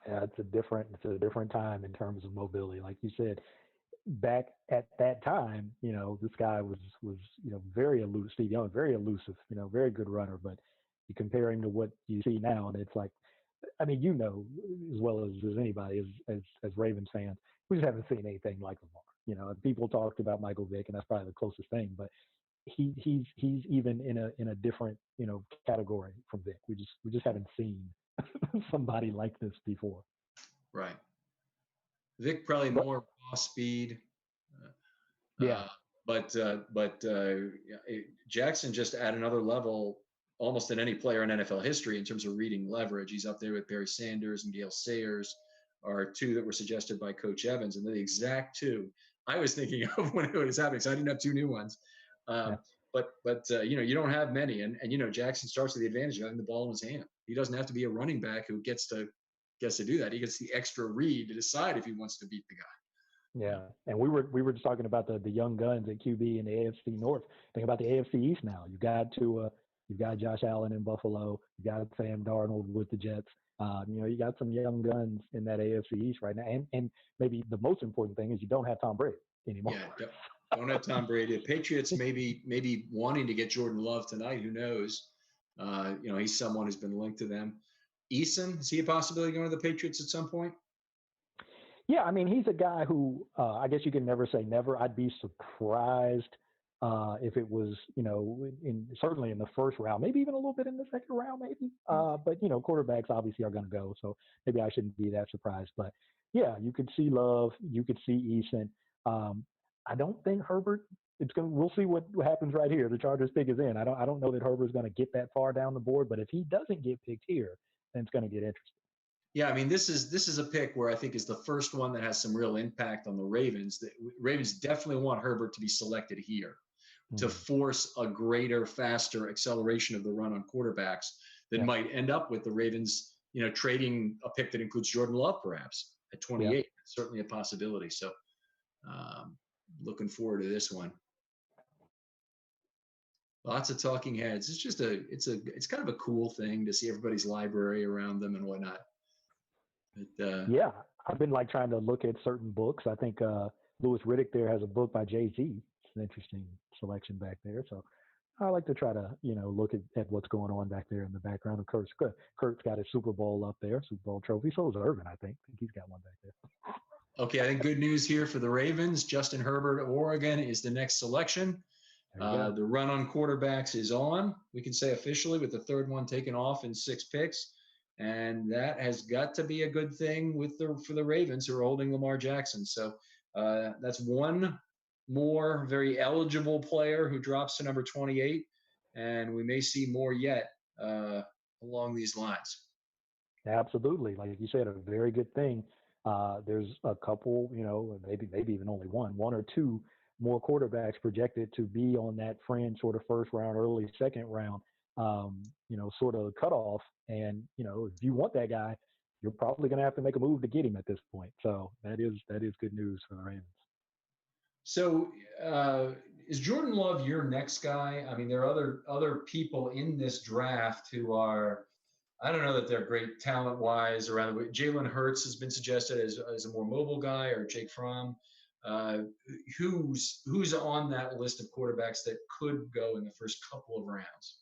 Yeah, it's a different time in terms of mobility. Like you said, back at that time, this guy was very elusive. Steve Young, very elusive, very good runner. But you compare him to what you see now, and it's like, I mean, as well as anybody, as Ravens fans, we just haven't seen anything like Lamar. People talked about Michael Vick, and that's probably the closest thing, but he's even in a different category from Vic. We just haven't seen somebody like this before. Right. Vic probably more raw speed. Yeah. But Jackson just at another level almost than any player in NFL history in terms of reading leverage. He's up there with Barry Sanders and Gale Sayers, are two that were suggested by Coach Evans, and they're the exact two I was thinking of when it was happening. So I didn't have two new ones. But you don't have many, and Jackson starts with the advantage of having the ball in his hand. He doesn't have to be a running back who gets to do that. He gets the extra read to decide if he wants to beat the guy. Yeah, and we were just talking about the young guns at QB in the AFC North. Think about the AFC East now. You've got Josh Allen in Buffalo. You got Sam Darnold with the Jets. You got some young guns in that AFC East right now. And maybe the most important thing is you don't have Tom Brady anymore. Yeah, don't have Tom Brady. The Patriots maybe wanting to get Jordan Love tonight. Who knows? He's someone who's been linked to them. Eason, is he a possibility going to the Patriots at some point? Yeah, I mean, he's a guy who I guess you can never say never. I'd be surprised if it was, certainly in the first round, maybe even a little bit in the second round, maybe. But quarterbacks obviously are going to go, so maybe I shouldn't be that surprised. But yeah, you could see Love, you could see Eason. I don't think Herbert. We'll see what happens right here. The Chargers pick is in. I don't know that Herbert's going to get that far down the board, but if he doesn't get picked here, then it's going to get interesting. Yeah, I mean, this is a pick where I think is the first one that has some real impact on the Ravens. The Ravens definitely want Herbert to be selected here to force a greater, faster acceleration of the run on quarterbacks that might end up with the Ravens, trading a pick that includes Jordan Love perhaps at 28. Yeah. Certainly a possibility. So looking forward to this one. Lots of talking heads. It's just it's kind of a cool thing to see everybody's library around them and whatnot. But, yeah, I've been trying to look at certain books. I think Louis Riddick there has a book by Jay-Z. It's an interesting selection back there. So I like to try to, look at what's going on back there in the background of Kurt's. Kurt's got his Super Bowl up there, Super Bowl trophy. So is Irvin, I think. I think he's got one back there. Okay, I think good news here for the Ravens. Justin Herbert of Oregon is the next selection. The run on quarterbacks is on, we can say officially, with the third one taken off in 6 picks. And that has got to be a good thing for the Ravens, who are holding Lamar Jackson. So that's one more very eligible player who drops to number 28. And we may see more yet along these lines. Absolutely. Like you said, a very good thing. There's a couple, maybe even only one or two more quarterbacks projected to be on that fringe sort of first round, early second round, sort of cutoff. And, if you want that guy, you're probably going to have to make a move to get him at this point. So that is good news for the Ravens. So is Jordan Love your next guy? I mean, there are other people in this draft who are, I don't know that they're great talent-wise around the way. Jalen Hurts has been suggested as a more mobile guy, or Jake Fromm. Who's on that list of quarterbacks that could go in the first couple of rounds?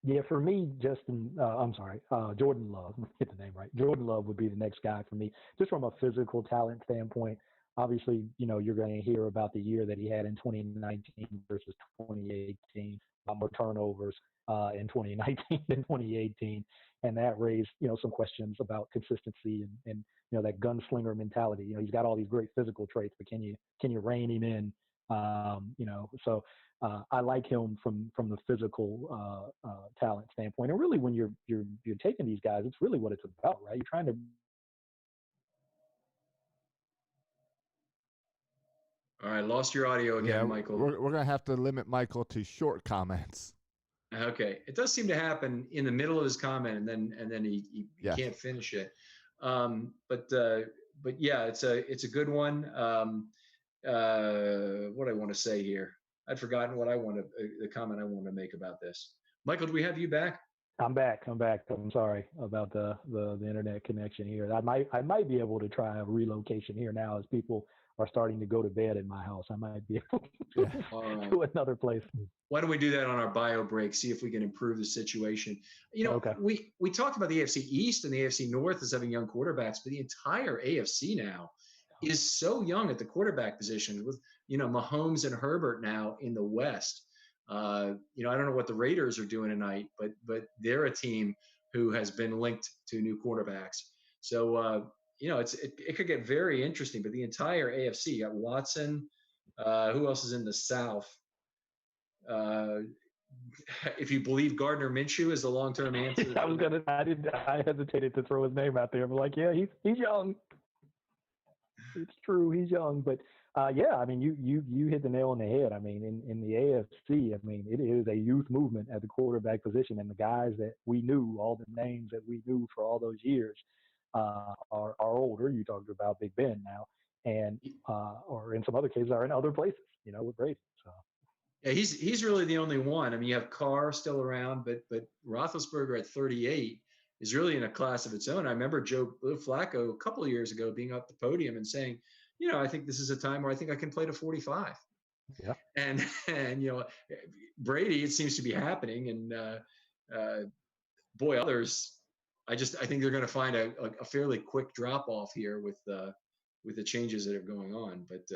Yeah, for me, Jordan Love. Get the name right. Jordan Love would be the next guy for me, just from a physical talent standpoint. Obviously, you're going to hear about the year that he had in 2019 versus 2018, more turnovers in 2019 than 2018. And that raised, some questions about consistency and that gunslinger mentality. He's got all these great physical traits, but can you rein him in? So I like him from the physical talent standpoint. And really, when you're taking these guys, it's really what it's about, right? You're trying to. All right, lost your audio again, Michael. We're going to have to limit Michael to short comments. Okay, it does seem to happen in the middle of his comment, and then he can't finish it. But yeah, it's a good one. What I want to say here, I'd forgotten the comment I want to make about this. Michael, do we have you back? I'm back. I'm sorry about the internet connection here. I might be able to try a relocation here now as people are starting to go to bed in my house. I might be able to to another place. Why don't we do that on our bio break? See if we can improve the situation. Okay. We talked about the AFC East and the AFC North as having young quarterbacks, but the entire AFC now is so young at the quarterback position, with Mahomes and Herbert now in the West. I don't know what the Raiders are doing tonight, but they're a team who has been linked to new quarterbacks. So it could get very interesting. But the entire AFC, you got Watson. Who else is in the South? If you believe Gardner Minshew is the long-term answer. I hesitated to throw his name out there. I'm like, yeah, he's young. It's true, he's young, but yeah, I mean, you hit the nail on the head. I mean, in the AFC, I mean, it is a youth movement at the quarterback position, and the guys that we knew, all the names that we knew for all those years, are older. You talked about Big Ben now, and or in some other cases are in other places, with Brady. So. Yeah, he's really the only one. I mean, you have Carr still around, but Roethlisberger at 38 is really in a class of its own. I remember Joe Flacco a couple of years ago being up the podium and saying, I think this is a time where I think I can play to 45. Yeah. And Brady, it seems to be happening. And others, I think they're going to find a fairly quick drop off here with the changes that are going on. But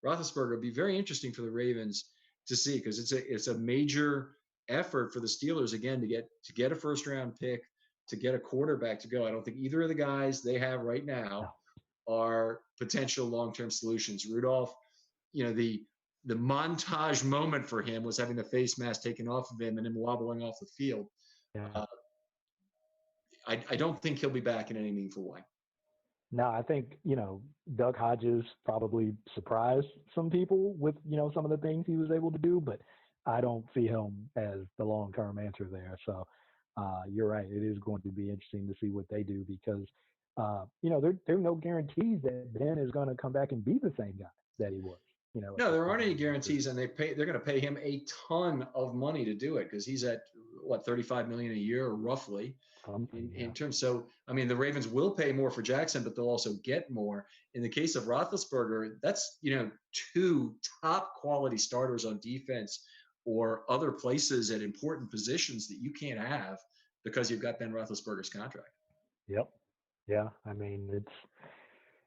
Roethlisberger would be very interesting for the Ravens to see, because it's a major effort for the Steelers again to get a first round pick, to get a quarterback to go. I don't think either of the guys they have right now are potential long-term solutions. Rudolph, the montage moment for him was having the face mask taken off of him and him wobbling off the field. Yeah. I don't think he'll be back in any meaningful way. No, I think, Doug Hodges probably surprised some people with, some of the things he was able to do, but I don't see him as the long-term answer there. So you're right. It is going to be interesting to see what they do because, there are no guarantees that Ben is going to come back and be the same guy that he was. No, there aren't any guarantees, and they're going to pay him a ton of money to do it because he's at what, $35 million a year, roughly, in terms. So, I mean, the Ravens will pay more for Jackson, but they'll also get more. In the case of Roethlisberger, that's two top quality starters on defense or other places at important positions that you can't have because you've got Ben Roethlisberger's contract. Yep. Yeah. I mean,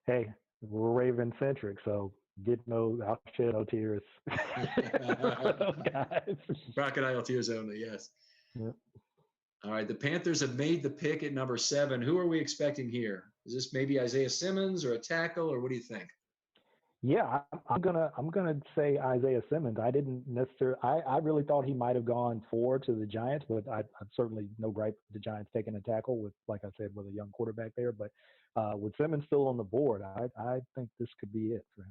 hey, we're Raven centric, so. Get no shed no tears for those guys. Crocodile tears only, yes. Yep. All right, the Panthers have made the pick at number 7. Who are we expecting here? Is this maybe Isaiah Simmons or a tackle, or what do you think? Yeah, I'm gonna say Isaiah Simmons. I didn't necessarily. I really thought he might have gone 4 to the Giants, but I certainly no gripe with the Giants taking a tackle with, like I said, with a young quarterback there. But with Simmons still on the board, I think this could be it for him.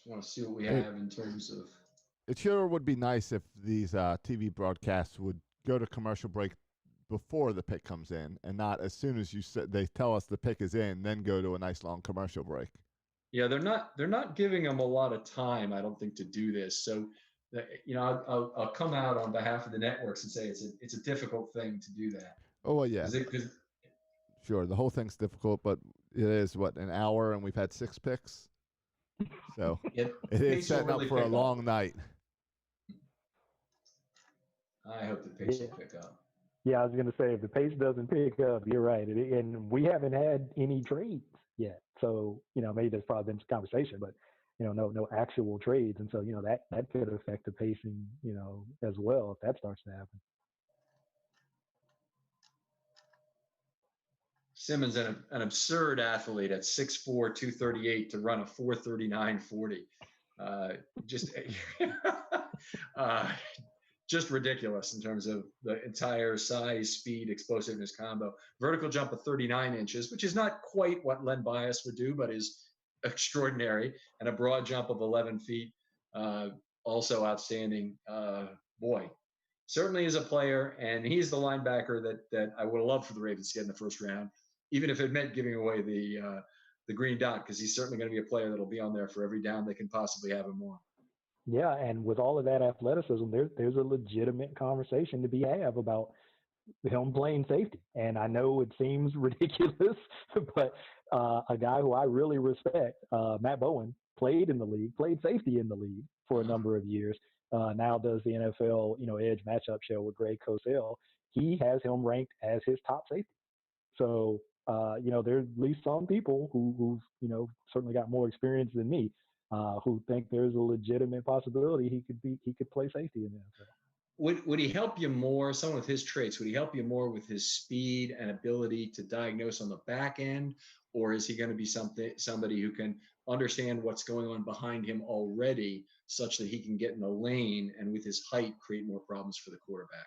I want to see what we have in terms of. It sure would be nice if these TV broadcasts would go to commercial break before the pick comes in, and not as soon as they tell us the pick is in, then go to a nice long commercial break. Yeah, they're not giving them a lot of time, I don't think, to do this. So, I'll come out on behalf of the networks and say it's a difficult thing to do that. Oh well, yeah. Sure, the whole thing's difficult, but it is an hour, and we've had 6 picks. So it is setting up for a long night. I hope the pace will pick up. Yeah, I was going to say, if the pace doesn't pick up, you're right. And we haven't had any trades yet. So, maybe there's probably been some conversation, but, no actual trades. And so, that could affect the pacing, as well, if that starts to happen. Simmons, an absurd athlete at 6'4", 238 to run a 4.39 40. Just ridiculous in terms of the entire size, speed, explosiveness combo. Vertical jump of 39 inches, which is not quite what Len Bias would do, but is extraordinary. And a broad jump of 11 feet, also outstanding. Boy, certainly is a player, and he's the linebacker that I would have loved for the Ravens to get in the first round, even if it meant giving away the green dot, because he's certainly going to be a player that'll be on there for every down they can possibly have him on. Yeah, and with all of that athleticism, there's a legitimate conversation to be had about him playing safety. And I know it seems ridiculous, but a guy who I really respect, Matt Bowen, played safety in the league for a number of years. Now does the NFL, edge matchup show with Greg Cosell. He has him ranked as his top safety. So, there's at least some people who've certainly got more experience than me, who think there's a legitimate possibility he could play safety in the NFL. Would he help you more, someone with his traits, would he help you more with his speed and ability to diagnose on the back end? Or is he going to be somebody who can understand what's going on behind him already, such that he can get in the lane and with his height create more problems for the quarterback?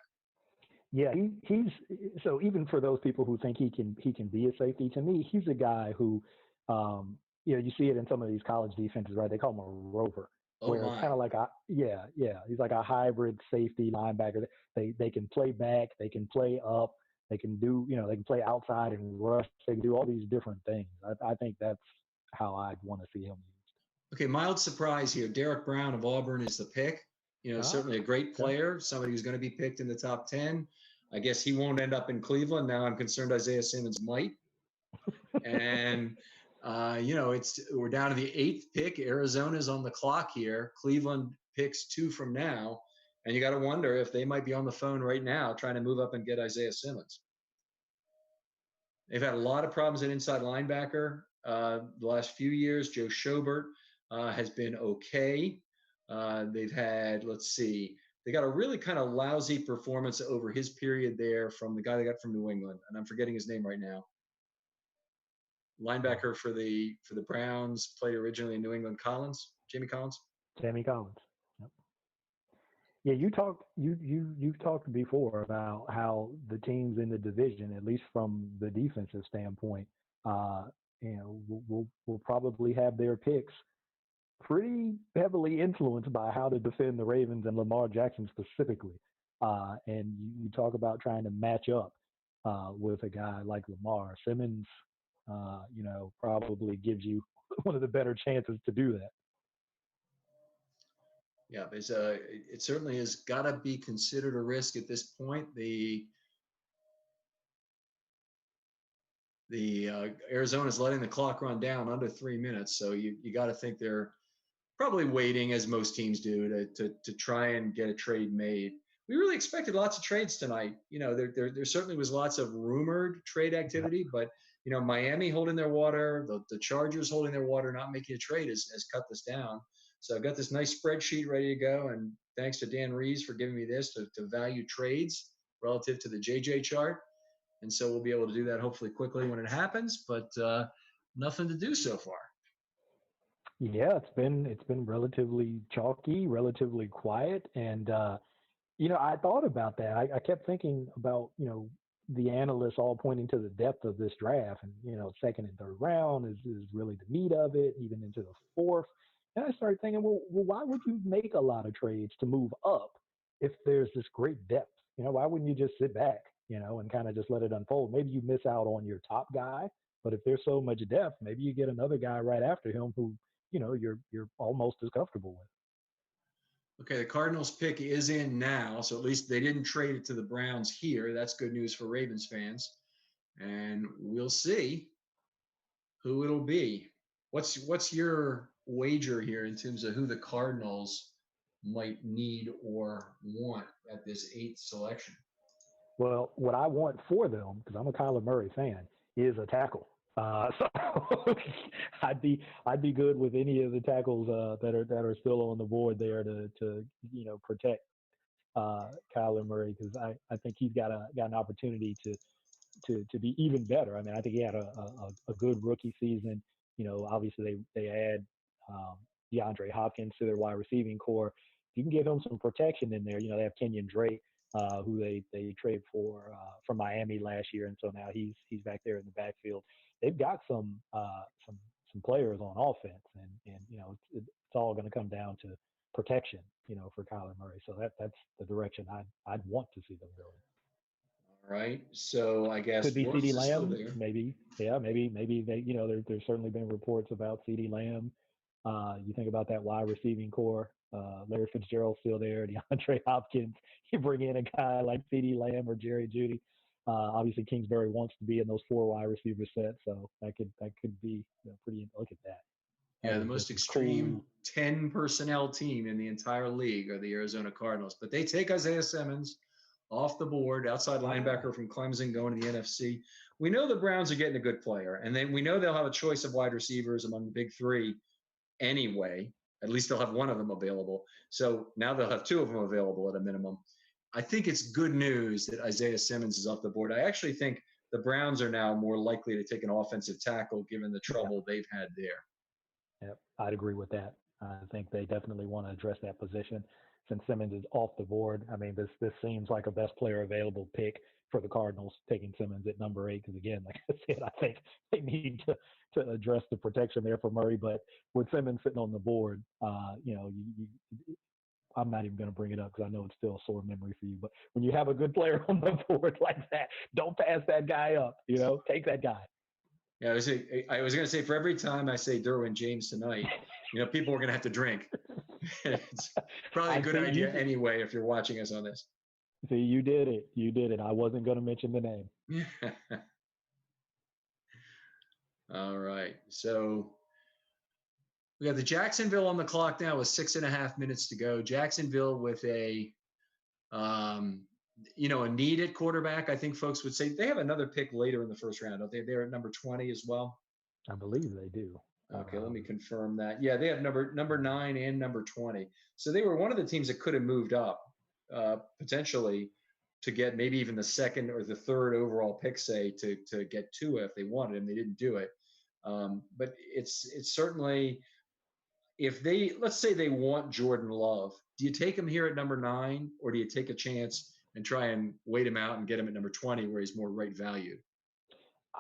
Yeah, he's so even for those people who think he can be a safety, to me, he's a guy who, you see it in some of these college defenses, right? They call him a rover, where it's kind of like he's like a hybrid safety linebacker. They can play back, they can play up, they can do, they can play outside and rush. They can do all these different things. I think that's how I'd want to see him used. Okay, mild surprise here. Derek Brown of Auburn is the pick. Certainly a great player, somebody who's going to be picked in the top 10. I guess he won't end up in Cleveland. Now I'm concerned Isaiah Simmons might. And, we're down to the 8th pick. Arizona's on the clock here. Cleveland picks 2 from now. And you got to wonder if they might be on the phone right now trying to move up and get Isaiah Simmons. They've had a lot of problems at inside linebacker the last few years. Joe Schobert has been okay. They've had, let's see, they got a really kind of lousy performance over his period there from the guy they got from New England, and I'm forgetting his name right now. Linebacker for the Browns, played originally in New England. Jamie Collins. Jamie Collins. Yep. Yeah, you've talked before about how the teams in the division, at least from the defensive standpoint, will probably have their picks pretty heavily influenced by how to defend the Ravens and Lamar Jackson specifically. And you talk about trying to match up with a guy like Lamar. Simmons, probably gives you one of the better chances to do that. Yeah, it certainly has got to be considered a risk at this point. The Arizona is letting the clock run down under 3 minutes, so you got to think they're probably waiting, as most teams do, to try and get a trade made. We really expected lots of trades tonight. There certainly was lots of rumored trade activity, but Miami holding their water, the Chargers holding their water, not making a trade has cut this down. So I've got this nice spreadsheet ready to go, and thanks to Dan Reeves for giving me this to value trades relative to the JJ chart. And so we'll be able to do that hopefully quickly when it happens, but nothing to do so far. Yeah, it's been relatively chalky, relatively quiet, and I thought about that. I kept thinking about the analysts all pointing to the depth of this draft, and second and third round is really the meat of it, even into the fourth. And I started thinking, well, why would you make a lot of trades to move up if there's this great depth? Why wouldn't you just sit back, and kind of just let it unfold? Maybe you miss out on your top guy, but if there's so much depth, maybe you get another guy right after him who you're almost as comfortable with. Okay, the Cardinals pick is in now, so at least they didn't trade it to the Browns here. That's good news for Ravens fans. And we'll see who it'll be. What's your wager here in terms of who the Cardinals might need or want at this 8th selection? Well, what I want for them, because I'm a Kyler Murray fan, is a tackle. So I'd be good with any of the tackles that are still on the board there to protect Kyler Murray, because I think he's got an opportunity to be even better. I mean, I think he had a good rookie season. Obviously they add DeAndre Hopkins to their wide receiving core. If you can give him some protection in there, they have Kenyon Drake, who they traded for from Miami last year, and so now he's back there in the backfield. They've got some players on offense, and it's all going to come down to protection, for Kyler Murray. So that's the direction I'd want to see them going. All right. So I guess could be CeeDee Lamb, there. maybe. Yeah, maybe they. There's certainly been reports about CeeDee Lamb. You think about that wide receiving core. Larry Fitzgerald's still there. DeAndre Hopkins. You bring in a guy like CeeDee Lamb or Jerry Jeudy. Obviously, Kingsbury wants to be in those 4 wide receiver sets, so that could be pretty. Look at that. Yeah, the most extreme 10 personnel team in the entire league are the Arizona Cardinals, but they take Isaiah Simmons off the board, outside linebacker from Clemson, going to the NFC. We know the Browns are getting a good player, and then we know they'll have a choice of wide receivers among the big 3 anyway. At least they'll have one of them available. So now they'll have 2 of them available at a minimum. I think it's good news that Isaiah Simmons is off the board. I actually think the Browns are now more likely to take an offensive tackle given the trouble they've had there. Yep, I'd agree with that. I think they definitely want to address that position since Simmons is off the board. I mean, this seems like a best player available pick for the Cardinals, taking Simmons at number 8. Because again, like I said, I think they need to address the protection there for Murray. But with Simmons sitting on the board, I'm not even going to bring it up because I know it's still a sore memory for you. But when you have a good player on the board like that, don't pass that guy up. Take that guy. Yeah, I was going to say, for every time I say Derwin James tonight, people are going to have to drink. It's probably a good idea anyway if you're watching us on this. See, you did it. I wasn't going to mention the name. All right. So we got the Jacksonville on the clock now with 6.5 minutes to go. Jacksonville with a need at quarterback. I think folks would say they have another pick later in the first round, don't they? They're at number 20 as well. I believe they do. Okay, let me confirm that. Yeah, they have number 9 and number 20. So they were one of the teams that could have moved up potentially to get maybe even the second or the third overall pick, say, to get Tua if they wanted him. They didn't do it. But it's certainly, if they, let's say they want Jordan Love, do you take him here at number 9, or do you take a chance and try and wait him out and get him at number 20 where he's more right valued?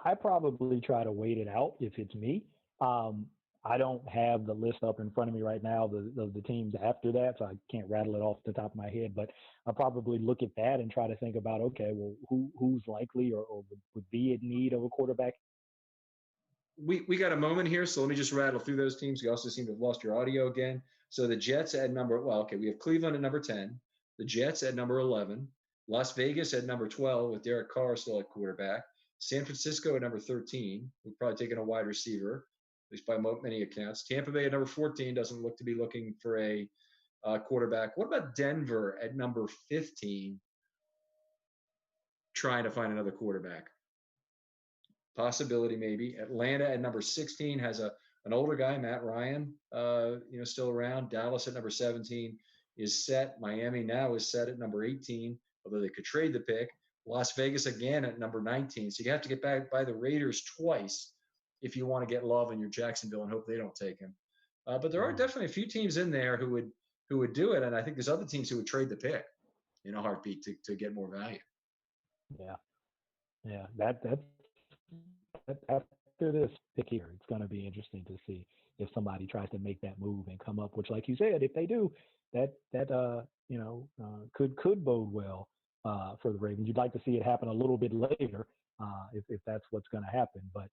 I probably try to wait it out if it's me. I don't have the list up in front of me right now of the teams after that, so I can't rattle it off the top of my head. But I'll probably look at that and try to think about, okay, well, who's likely or would be in need of a quarterback? We got a moment here, so let me just rattle through those teams. You also seem to have lost your audio again. So the Jets at we have Cleveland at number 10, the Jets at number 11, Las Vegas at number 12 with Derek Carr still at quarterback, San Francisco at number 13, we're probably taking a wide receiver, at least by many accounts. Tampa Bay at number 14 doesn't look to be looking for a quarterback. What about Denver at number 15, trying to find another quarterback? Possibility maybe. Atlanta at number 16 has an older guy, Matt Ryan, still around. Dallas at number 17 is set. Miami now is set at number 18, although they could trade the pick. Las Vegas again at number 19. So you have to get back by the Raiders twice if you want to get Love in your Jacksonville and hope they don't take him. But there are definitely a few teams in there who would do it, and I think there's other teams who would trade the pick in a heartbeat to get more value. Yeah. That's after this pick here, it's going to be interesting to see if somebody tries to make that move and come up, which, like you said, if they do, that could bode well for the Ravens. You'd like to see it happen a little bit later, if that's what's going to happen. But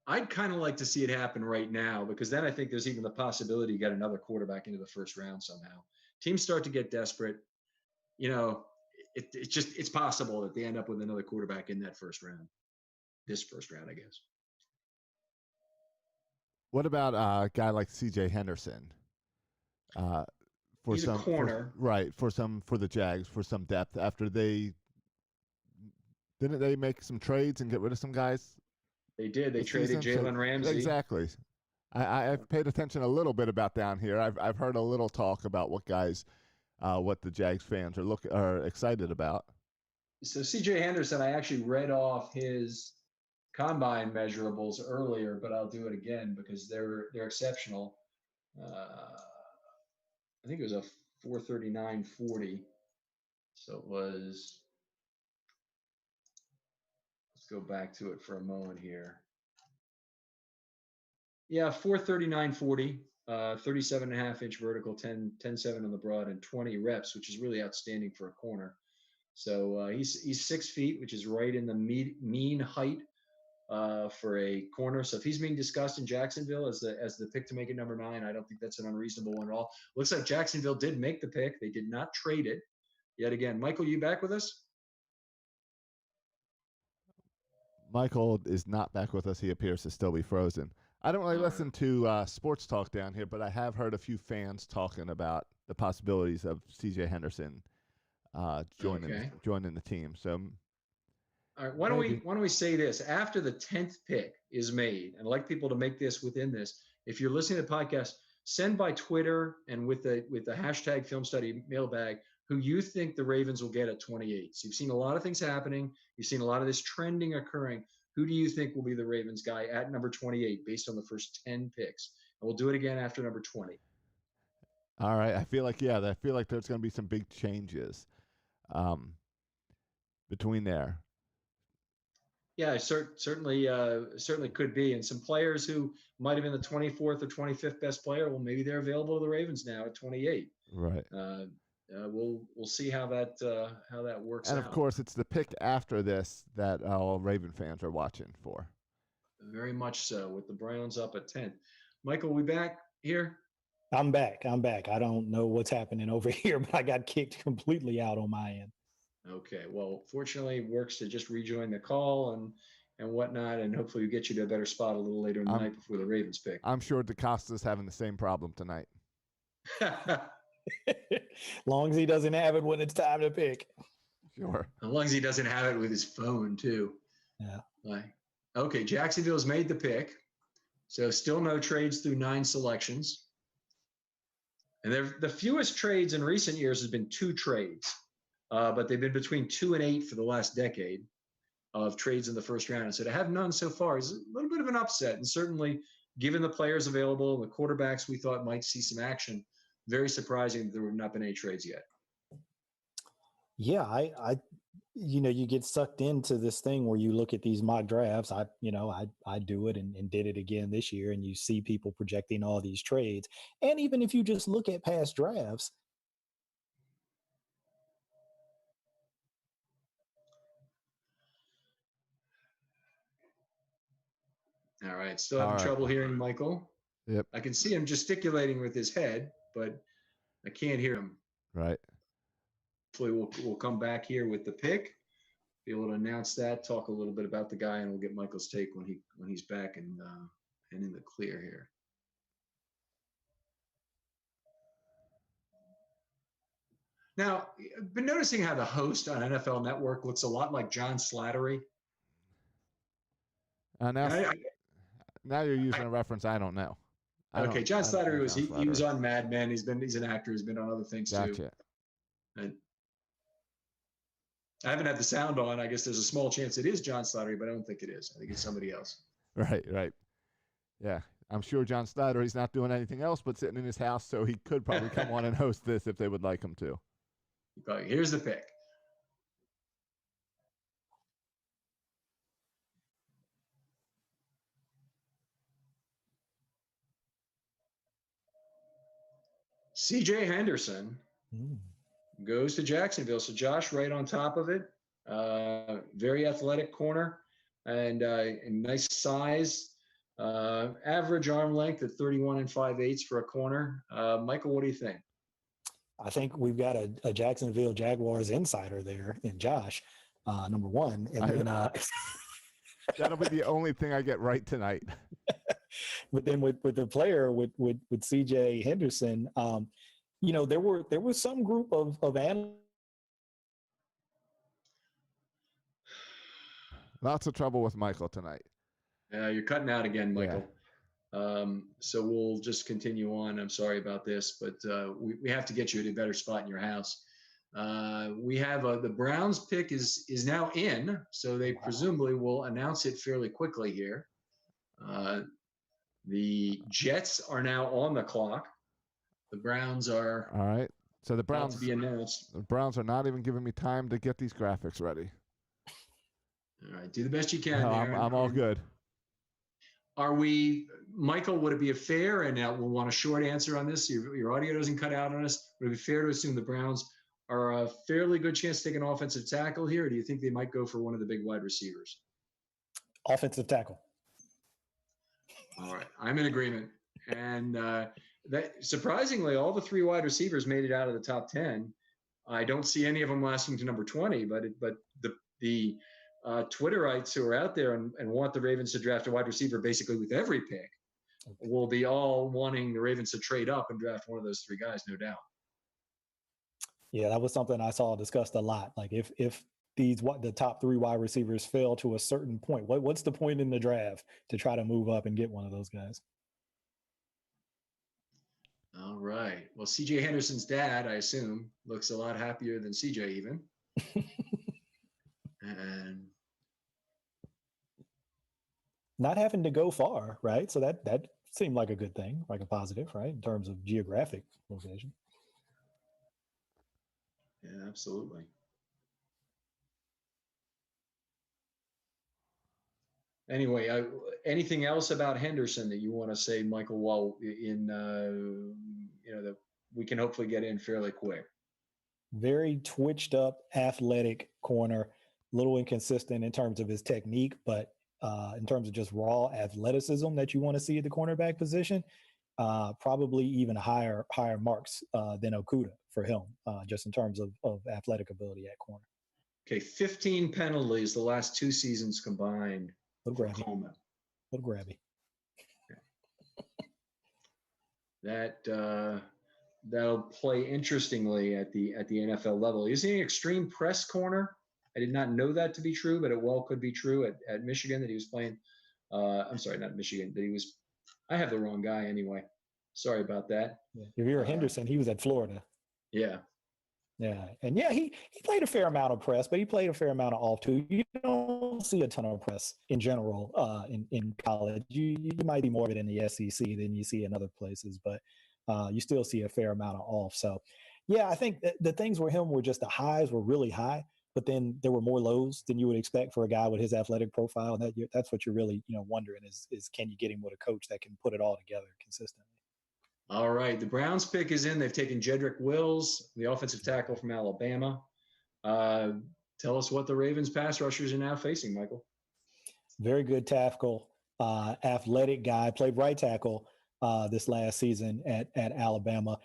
I'd kind of like to see it happen right now, because then I think there's even the possibility you get another quarterback into the first round somehow. Teams start to get desperate. It's possible that they end up with another quarterback in that first round. This first round, I guess. What about a guy like C.J. Henderson? He's a corner. For the Jags, for some depth. After didn't they make some trades and get rid of some guys? They did. They traded Jalen Ramsey. Exactly. I've paid attention a little bit about down here. I've heard a little talk about what guys, what the Jags fans are excited about. So C.J. Henderson, I actually read off his combine measurables earlier, but I'll do it again because they're exceptional. I think it was a 4.39.40. So it was. Let's go back to it for a moment here. Yeah, 4.39.40, 37.5-inch vertical, 10.7 on the broad, and 20 reps, which is really outstanding for a corner. So he's 6 feet, which is right in the mean height for a corner. So if he's being discussed in Jacksonville as the pick to make it number 9, I don't think that's an unreasonable one at all. Looks like Jacksonville did make the pick. They did not trade it yet again. Michael, you back with us? Michael is not back with us. He appears to still be frozen. I don't really listen to sports talk down here, but I have heard a few fans talking about the possibilities of C.J. Henderson joining the team. So, all right, why don't we say this? After the 10th pick is made, and I'd like people to make this within this. If you're listening to the podcast, send by Twitter and with the hashtag Film Study mailbag who you think the Ravens will get at 28. So you've seen a lot of things happening. You've seen a lot of this trending occurring. Who do you think will be the Ravens guy at number 28 based on the first 10 picks? And we'll do it again after number 20. All right. I feel like there's going to be some big changes between there. Yeah, certainly could be. And some players who might have been the 24th or 25th best player, well, maybe they're available to the Ravens now at 28. Right. We'll see how that works out. And of course, it's the pick after this that all Raven fans are watching for. Very much so, with the Browns up at 10. Michael, we back here? I'm back. I don't know what's happening over here, but I got kicked completely out on my end. Okay. Well, fortunately, it works to just rejoin the call and whatnot, and hopefully we get you to a better spot a little later in the night before the Ravens pick. I'm sure DeCosta's having the same problem tonight. Long as he doesn't have it when it's time to pick. Sure. As long as he doesn't have it with his phone too. Yeah. Okay, Jacksonville's made the pick. So still no trades through 9 selections. And the fewest trades in recent years has been 2 trades, but they've been between 2 and 8 for the last decade of trades in the first round. And so to have none so far is a little bit of an upset. And certainly, given the players available, the quarterbacks we thought might see some action, very surprising that there have not been any trades yet. Yeah, you get sucked into this thing where you look at these mock drafts. I do it and did it again this year, and you see people projecting all these trades. And even if you just look at past drafts, All right, still having trouble hearing Michael. Yep. I can see him gesticulating with his head, but I can't hear him. Right. Hopefully we'll come back here with the pick, be able to announce that, talk a little bit about the guy, and we'll get Michael's take when he's back and in the clear here. Now, I've been noticing how the host on NFL Network looks a lot like John Slattery. Now you're using a reference I don't know. Okay, John Slattery was on Mad Men. He's an actor. He's been on other things too. And I haven't had the sound on. I guess there's a small chance it is John Slattery, but I don't think it is. I think it's somebody else. Right. Yeah, I'm sure John Slattery's not doing anything else but sitting in his house, so he could probably come on and host this if they would like him to. Here's the pick. C.J. Henderson goes to Jacksonville. So Josh, right on top of it. Very athletic corner and nice size. Average arm length at 31 5/8 for a corner. Michael, what do you think? I think we've got a Jacksonville Jaguars insider there in Josh, number one. And then that'll be the only thing I get right tonight. But then with the player with C.J. Henderson, there was some group of analysts. Lots of trouble with Michael tonight. You're cutting out again, Michael. Yeah. So we'll just continue on. I'm sorry about this, but we have to get you at a better spot in your house. We have the Browns pick is now in, so they presumably will announce it fairly quickly here. The Jets are now on the clock. The Browns are all right. So the Browns to be announced. The Browns are not even giving me time to get these graphics ready. All right, do the best you can. No, I'm all good. Are we, Michael? Would it be a fair? And we'll want a short answer on this. Your audio doesn't cut out on us. Would it be fair to assume the Browns are a fairly good chance to take an offensive tackle here? Or do you think they might go for one of the big wide receivers? Offensive tackle. All right, I'm in agreement. And that surprisingly, all the 3 wide receivers made it out of the top 10. I don't see any of them lasting to number 20, but the Twitterites who are out there and want the Ravens to draft a wide receiver basically with every pick will be all wanting the Ravens to trade up and draft one of those 3 guys, no doubt. Yeah, that was something I saw discussed a lot. Like if the top 3 wide receivers fell to a certain point, what's the point in the draft to try to move up and get one of those guys? All right. Well, C.J. Henderson's dad, I assume, looks a lot happier than C.J. even. And not having to go far, right? So that seemed like a good thing, like a positive, right, in terms of geographic location. Yeah, absolutely. Anyway, anything else about Henderson that you want to say, Michael, while in that we can hopefully get in fairly quick? Very twitched up, athletic corner, little inconsistent in terms of his technique, but in terms of just raw athleticism that you want to see at the cornerback position, probably even higher marks than Okudah for him, just in terms of athletic ability at corner. Okay, 15 penalties the last 2 seasons combined. Little grabby. That'll play interestingly at the NFL level. He's an extreme press corner, I did not know that to be true, but it well could be true at Michigan that he was playing. I'm sorry, not Michigan, that he was. I have the wrong guy anyway. Sorry about that. Yeah. If you're Henderson, he was at Florida. Yeah. Yeah, and yeah, he played a fair amount of press, but he played a fair amount of off too. You don't see a ton of press in general in college. You might be more of it in the SEC than you see in other places, but you still see a fair amount of off. So, yeah, I think the things with him were just the highs were really high, but then there were more lows than you would expect for a guy with his athletic profile. And that's what you're really wondering is can you get him with a coach that can put it all together consistently. All right. The Browns pick is in. They've taken Jedrick Wills, the offensive tackle from Alabama. Tell us what the Ravens pass rushers are now facing, Michael. Very good tackle, athletic guy, played right tackle this last season at Alabama.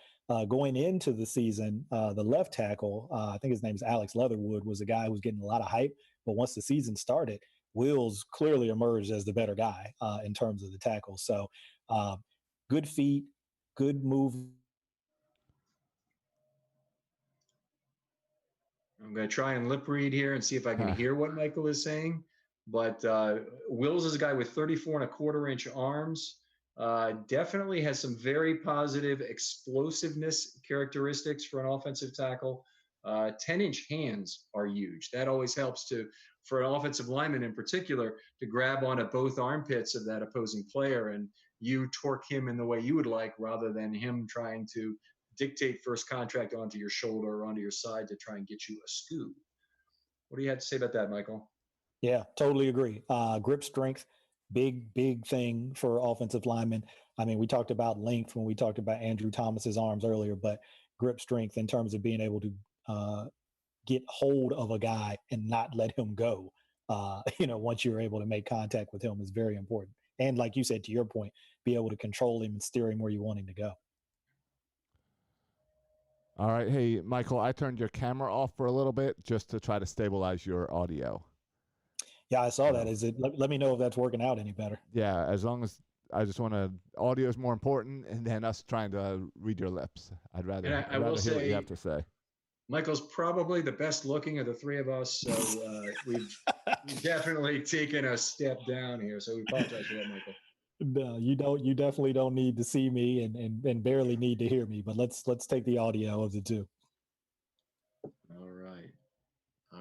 Going into the season, the left tackle, I think his name is Alex Leatherwood, was a guy who was getting a lot of hype. But once the season started, Wills clearly emerged as the better guy in terms of the tackle. So good feet, good move. I'm going to try and lip read here and see if I can hear what Michael is saying. But Wills is a guy with 34.25-inch arms. Definitely has some very positive explosiveness characteristics for an offensive tackle. 10-inch hands are huge. That always helps for an offensive lineman in particular to grab onto both armpits of that opposing player and you torque him in the way you would like rather than him trying to dictate first contact onto your shoulder or onto your side to try and get you a scoop. What do you have to say about that, Michael? Yeah, totally agree. Grip strength, big thing for offensive linemen. I mean, we talked about length when we talked about Andrew Thomas's arms earlier, but grip strength in terms of being able to get hold of a guy and not let him go. Once you're able to make contact with him is very important. And like you said, to your point, be able to control him and steer him where you want him to go. All right. Hey, Michael, I turned your camera off for a little bit just to try to stabilize your audio. Yeah, I saw that. Let me know if that's working out any better. Yeah, as long as I just want to, audio is more important and then us trying to read your lips. I'd rather hear what you have to say. Michael's probably the best looking of the three of us, so we've definitely taken a step down here. So we apologize for that, Michael. No, you don't. You definitely don't need to see me and barely need to hear me. But let's take the audio of the two. All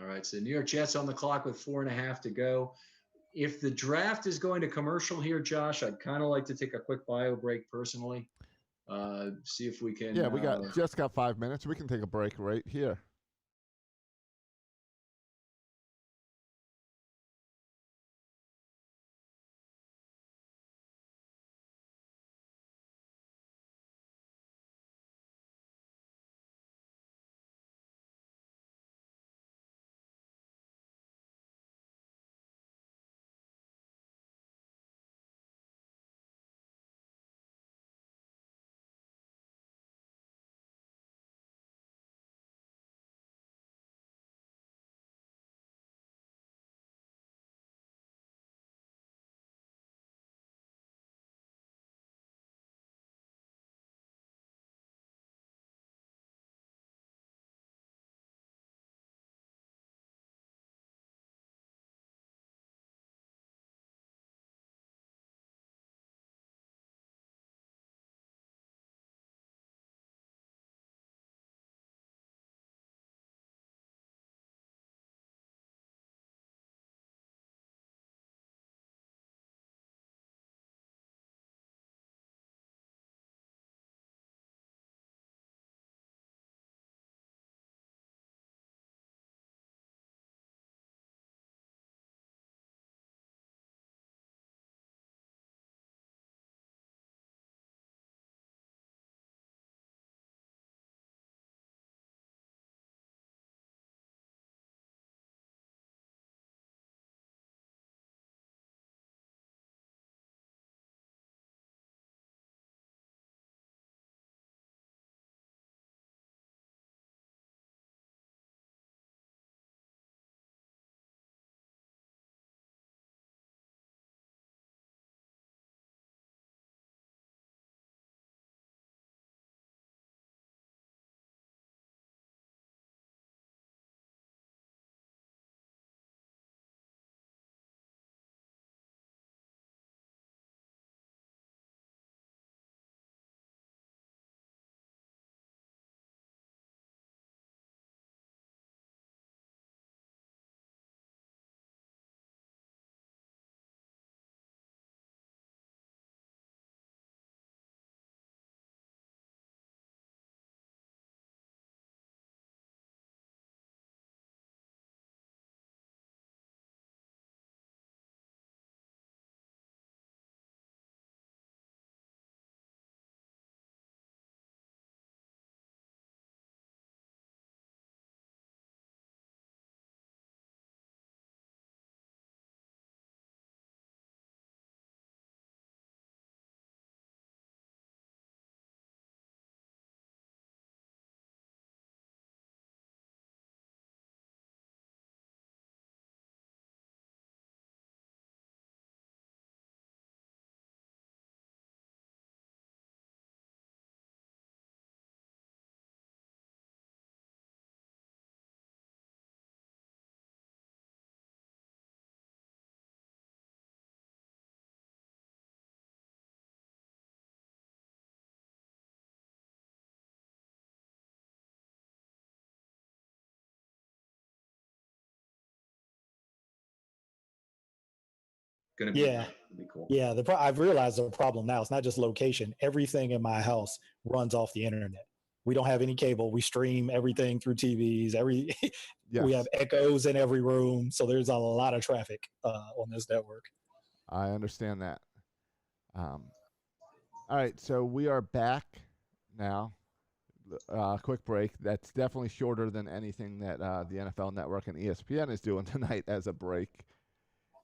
right. So New York Jets on the clock with 4.5 to go. If the draft is going to commercial here, Josh, I'd kind of like to take a quick bio break personally. See if we can. Yeah, we just got 5 minutes. We can take a break right here. going to be Yeah. it'll be cool. Yeah, I've realized the problem now. It's not just location. Everything in my house runs off the internet. We don't have any cable. We stream everything through TVs. Yes. We have echoes in every room, so there's a lot of traffic on this network. I understand that. All right, so we are back now. Quick break. That's definitely shorter than anything that the NFL Network and ESPN is doing tonight as a break,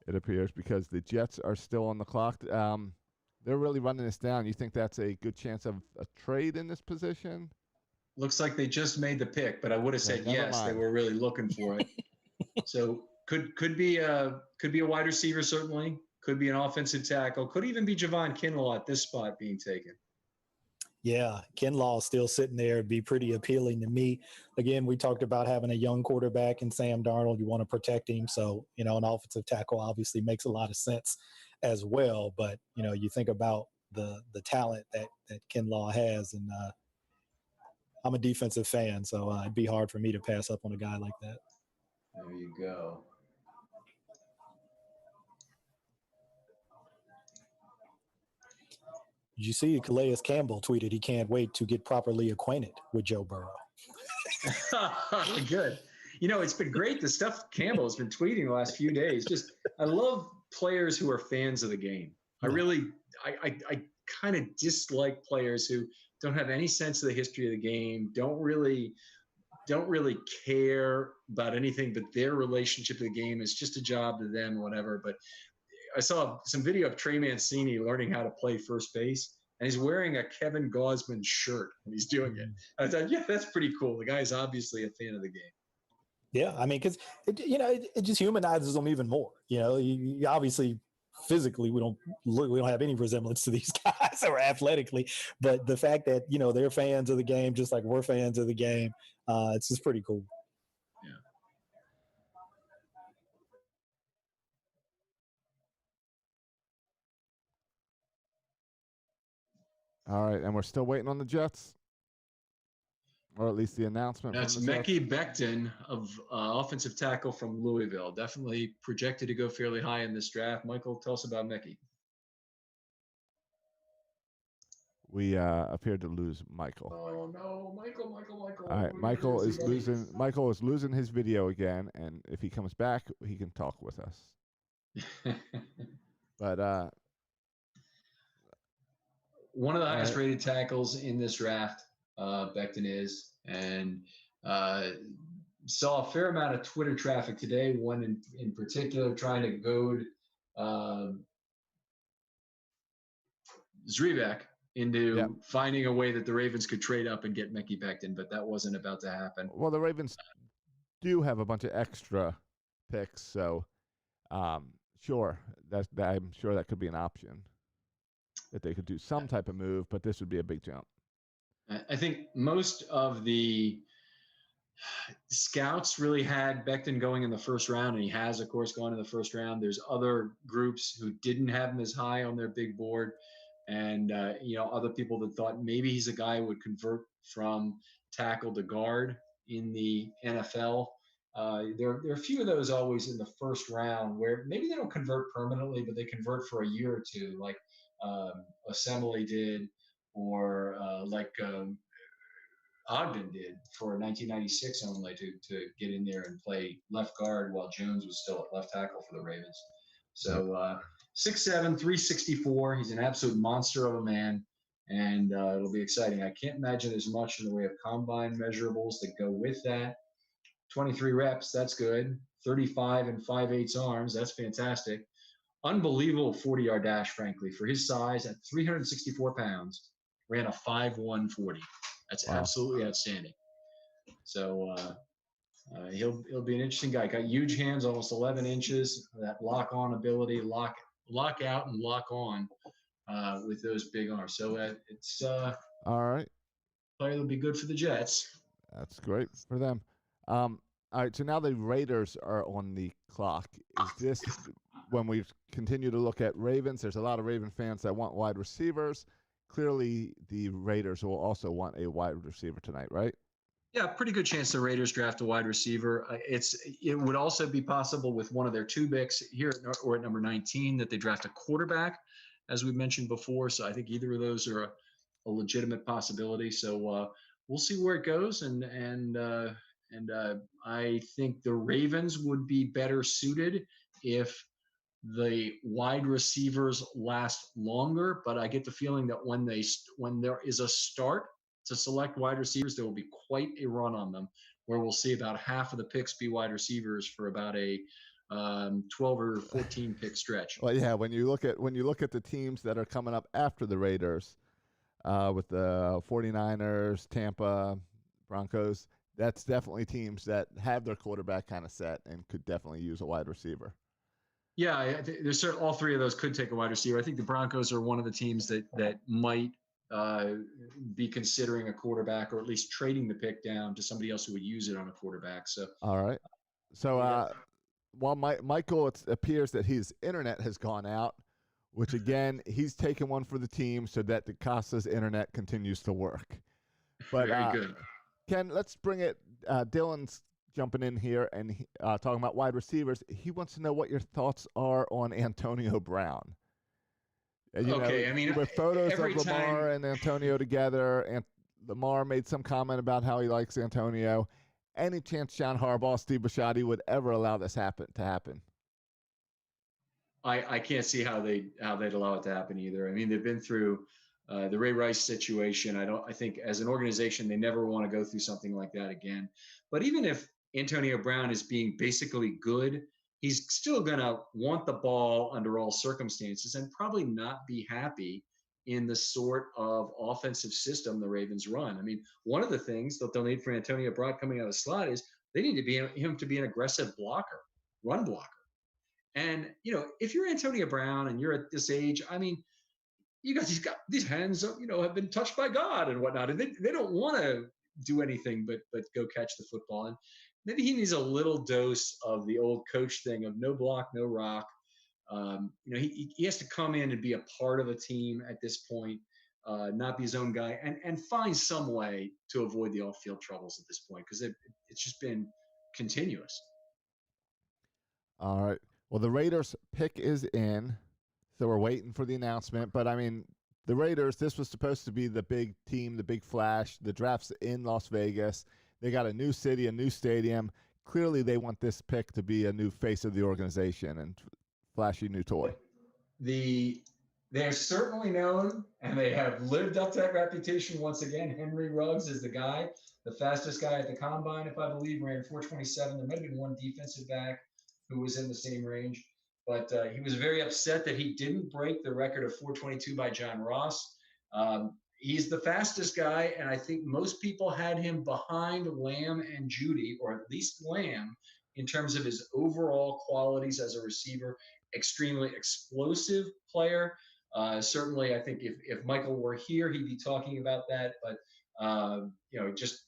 it appears, because the Jets are still on the clock. They're really running this down. You think that's a good chance of a trade in this position? Looks like they just made the pick, but I would have said yes. They were really looking for it. So could be a wide receiver, certainly. Could be an offensive tackle. Could even be Javon Kinlaw at this spot being taken. Yeah, Kinlaw still sitting there. It'd be pretty appealing to me. Again, we talked about having a young quarterback in Sam Darnold. You want to protect him. So, an offensive tackle obviously makes a lot of sense as well. But, you think about the talent that Kinlaw has. And I'm a defensive fan, so it'd be hard for me to pass up on a guy like that. There you go. Did you see Calais Campbell tweeted he can't wait to get properly acquainted with Joe Burrow? Good. It's been great. The stuff Campbell has been tweeting the last few days. I love players who are fans of the game. I kind of dislike players who don't have any sense of the history of the game, don't really care about anything but their relationship to the game. It's just a job to them or whatever. But I saw some video of Trey Mancini learning how to play first base, and he's wearing a Kevin Gausman shirt when he's doing it. I thought, yeah, that's pretty cool. The guy's obviously a fan of the game. Yeah, I mean, because it just humanizes them even more. You obviously physically we don't have any resemblance to these guys or athletically, but the fact that they're fans of the game just like we're fans of the game, it's just pretty cool. All right, and we're still waiting on the Jets, or at least the announcement. That's Mekhi Becton, of offensive tackle from Louisville. Definitely projected to go fairly high in this draft. Michael, tell us about Mekhi. We appeared to lose Michael. Oh no, Michael! All right, Michael is losing. Michael is losing his video again, and if he comes back, he can talk with us. But one of the highest rated tackles in this draft, Becton is, and saw a fair amount of Twitter traffic today. One in particular trying to goad Zrevac into finding a way that the Ravens could trade up and get Mekhi Becton, but that wasn't about to happen. Well, the Ravens do have a bunch of extra picks, so sure, I'm sure that could be an option, that they could do some type of move, but this would be a big jump. I think most of the scouts really had Becton going in the first round, and he has, of course, gone in the first round. There's other groups who didn't have him as high on their big board, and other people that thought maybe he's a guy who would convert from tackle to guard in the NFL. There are a few of those always in the first round where maybe they don't convert permanently, but they convert for a year or two, like Assembly did, or like Ogden did for 1996 only, to get in there and play left guard while Jones was still at left tackle for the Ravens. So 6'7", 364. He's an absolute monster of a man, and it'll be exciting. I can't imagine there's much in the way of combine measurables that go with that. 23 reps, that's good. 35 and 5/8 arms, that's fantastic. Unbelievable 40-yard dash, frankly, for his size at 364 pounds. Ran a 5.1 40. That's absolutely outstanding. So he'll be an interesting guy. Got huge hands, almost 11 inches. That lock-on ability, lock out and lock on with those big arms. So it's all right. Player that'll be good for the Jets. That's great for them. All right, so now the Raiders are on the clock. Is this when we continue to look at Ravens? There's a lot of Raven fans that want wide receivers. Clearly, the Raiders will also want a wide receiver tonight, right? Yeah, pretty good chance the Raiders draft a wide receiver. It would also be possible with one of their two picks here or at number 19 that they draft a quarterback, as we mentioned before. So I think either of those are a legitimate possibility. So we'll see where it goes, and I think the Ravens would be better suited if the wide receivers last longer. But I get the feeling that when there is a start to select wide receivers, there will be quite a run on them, where we'll see about half of the picks be wide receivers for about a 12 or 14 pick stretch. Well, yeah, when you look at the teams that are coming up after the Raiders, with the 49ers, Tampa, Broncos, that's definitely teams that have their quarterback kind of set and could definitely use a wide receiver. Yeah, there's all three of those could take a wide receiver. I think the Broncos are one of the teams that might be considering a quarterback, or at least trading the pick down to somebody else who would use it on a quarterback. So, all right. So while Michael, it appears that his internet has gone out, which again, he's taken one for the team so that DeCosta's internet continues to work. But very good. Ken, let's bring it. Dylan's jumping in here and talking about wide receivers. He wants to know what your thoughts are on Antonio Brown. I mean, with photos of Lamar and Antonio together, and Lamar made some comment about how he likes Antonio. Any chance John Harbaugh, Steve Bisciotti would ever allow this to happen? I can't see how they'd allow it to happen either. I mean, they've been through the Ray Rice situation. I think as an organization, they never want to go through something like that again. But even if Antonio Brown is being basically good, he's still going to want the ball under all circumstances and probably not be happy in the sort of offensive system the Ravens run. I mean, one of the things that they'll need for Antonio Brown coming out of the slot is they need him to be an aggressive blocker, run blocker. And, if you're Antonio Brown and you're at this age, I mean, he's got these hands, have been touched by God and whatnot. And they don't want to do anything but go catch the football. And maybe he needs a little dose of the old coach thing of no block, no rock. He has to come in and be a part of a team at this point, not be his own guy, and find some way to avoid the off-field troubles at this point, because it's just been continuous. All right. Well, the Raiders pick is in, so we're waiting for the announcement. But, I mean, the Raiders, this was supposed to be the big team, the big flash. The draft's in Las Vegas. They got a new city, a new stadium. Clearly, they want this pick to be a new face of the organization and flashy new toy. They're certainly known, and they have lived up to that reputation once again. Henry Ruggs is the guy, the fastest guy at the combine, if I believe, ran 4.27. There might have been one defensive back who was in the same range, but he was very upset that he didn't break the record of 4.22 by John Ross. He's the fastest guy, and I think most people had him behind Lamb and Jeudy, or at least Lamb, in terms of his overall qualities as a receiver. Extremely explosive player. Certainly, I think if Michael were here, he'd be talking about that. But just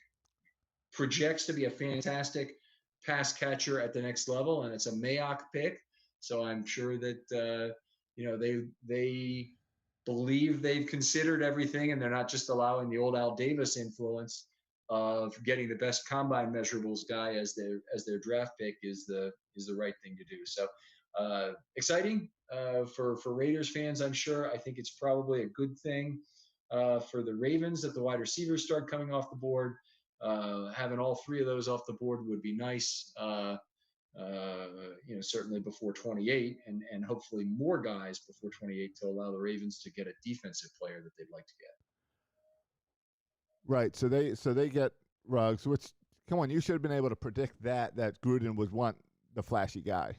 projects to be a fantastic pass catcher at the next level, and it's a Mayock pick. So I'm sure that they believe they've considered everything, and they're not just allowing the old Al Davis influence of getting the best combine measurables guy as their draft pick is the right thing to do. So exciting for Raiders fans, I'm sure. I think it's probably a good thing for the Ravens that the wide receivers start coming off the board. Having all three of those off the board would be nice. Certainly before 28, and hopefully more guys before 28 to allow the Ravens to get a defensive player that they'd like to get. Right. So they get Ruggs, which, come on, you should have been able to predict that Gruden would want the flashy guy.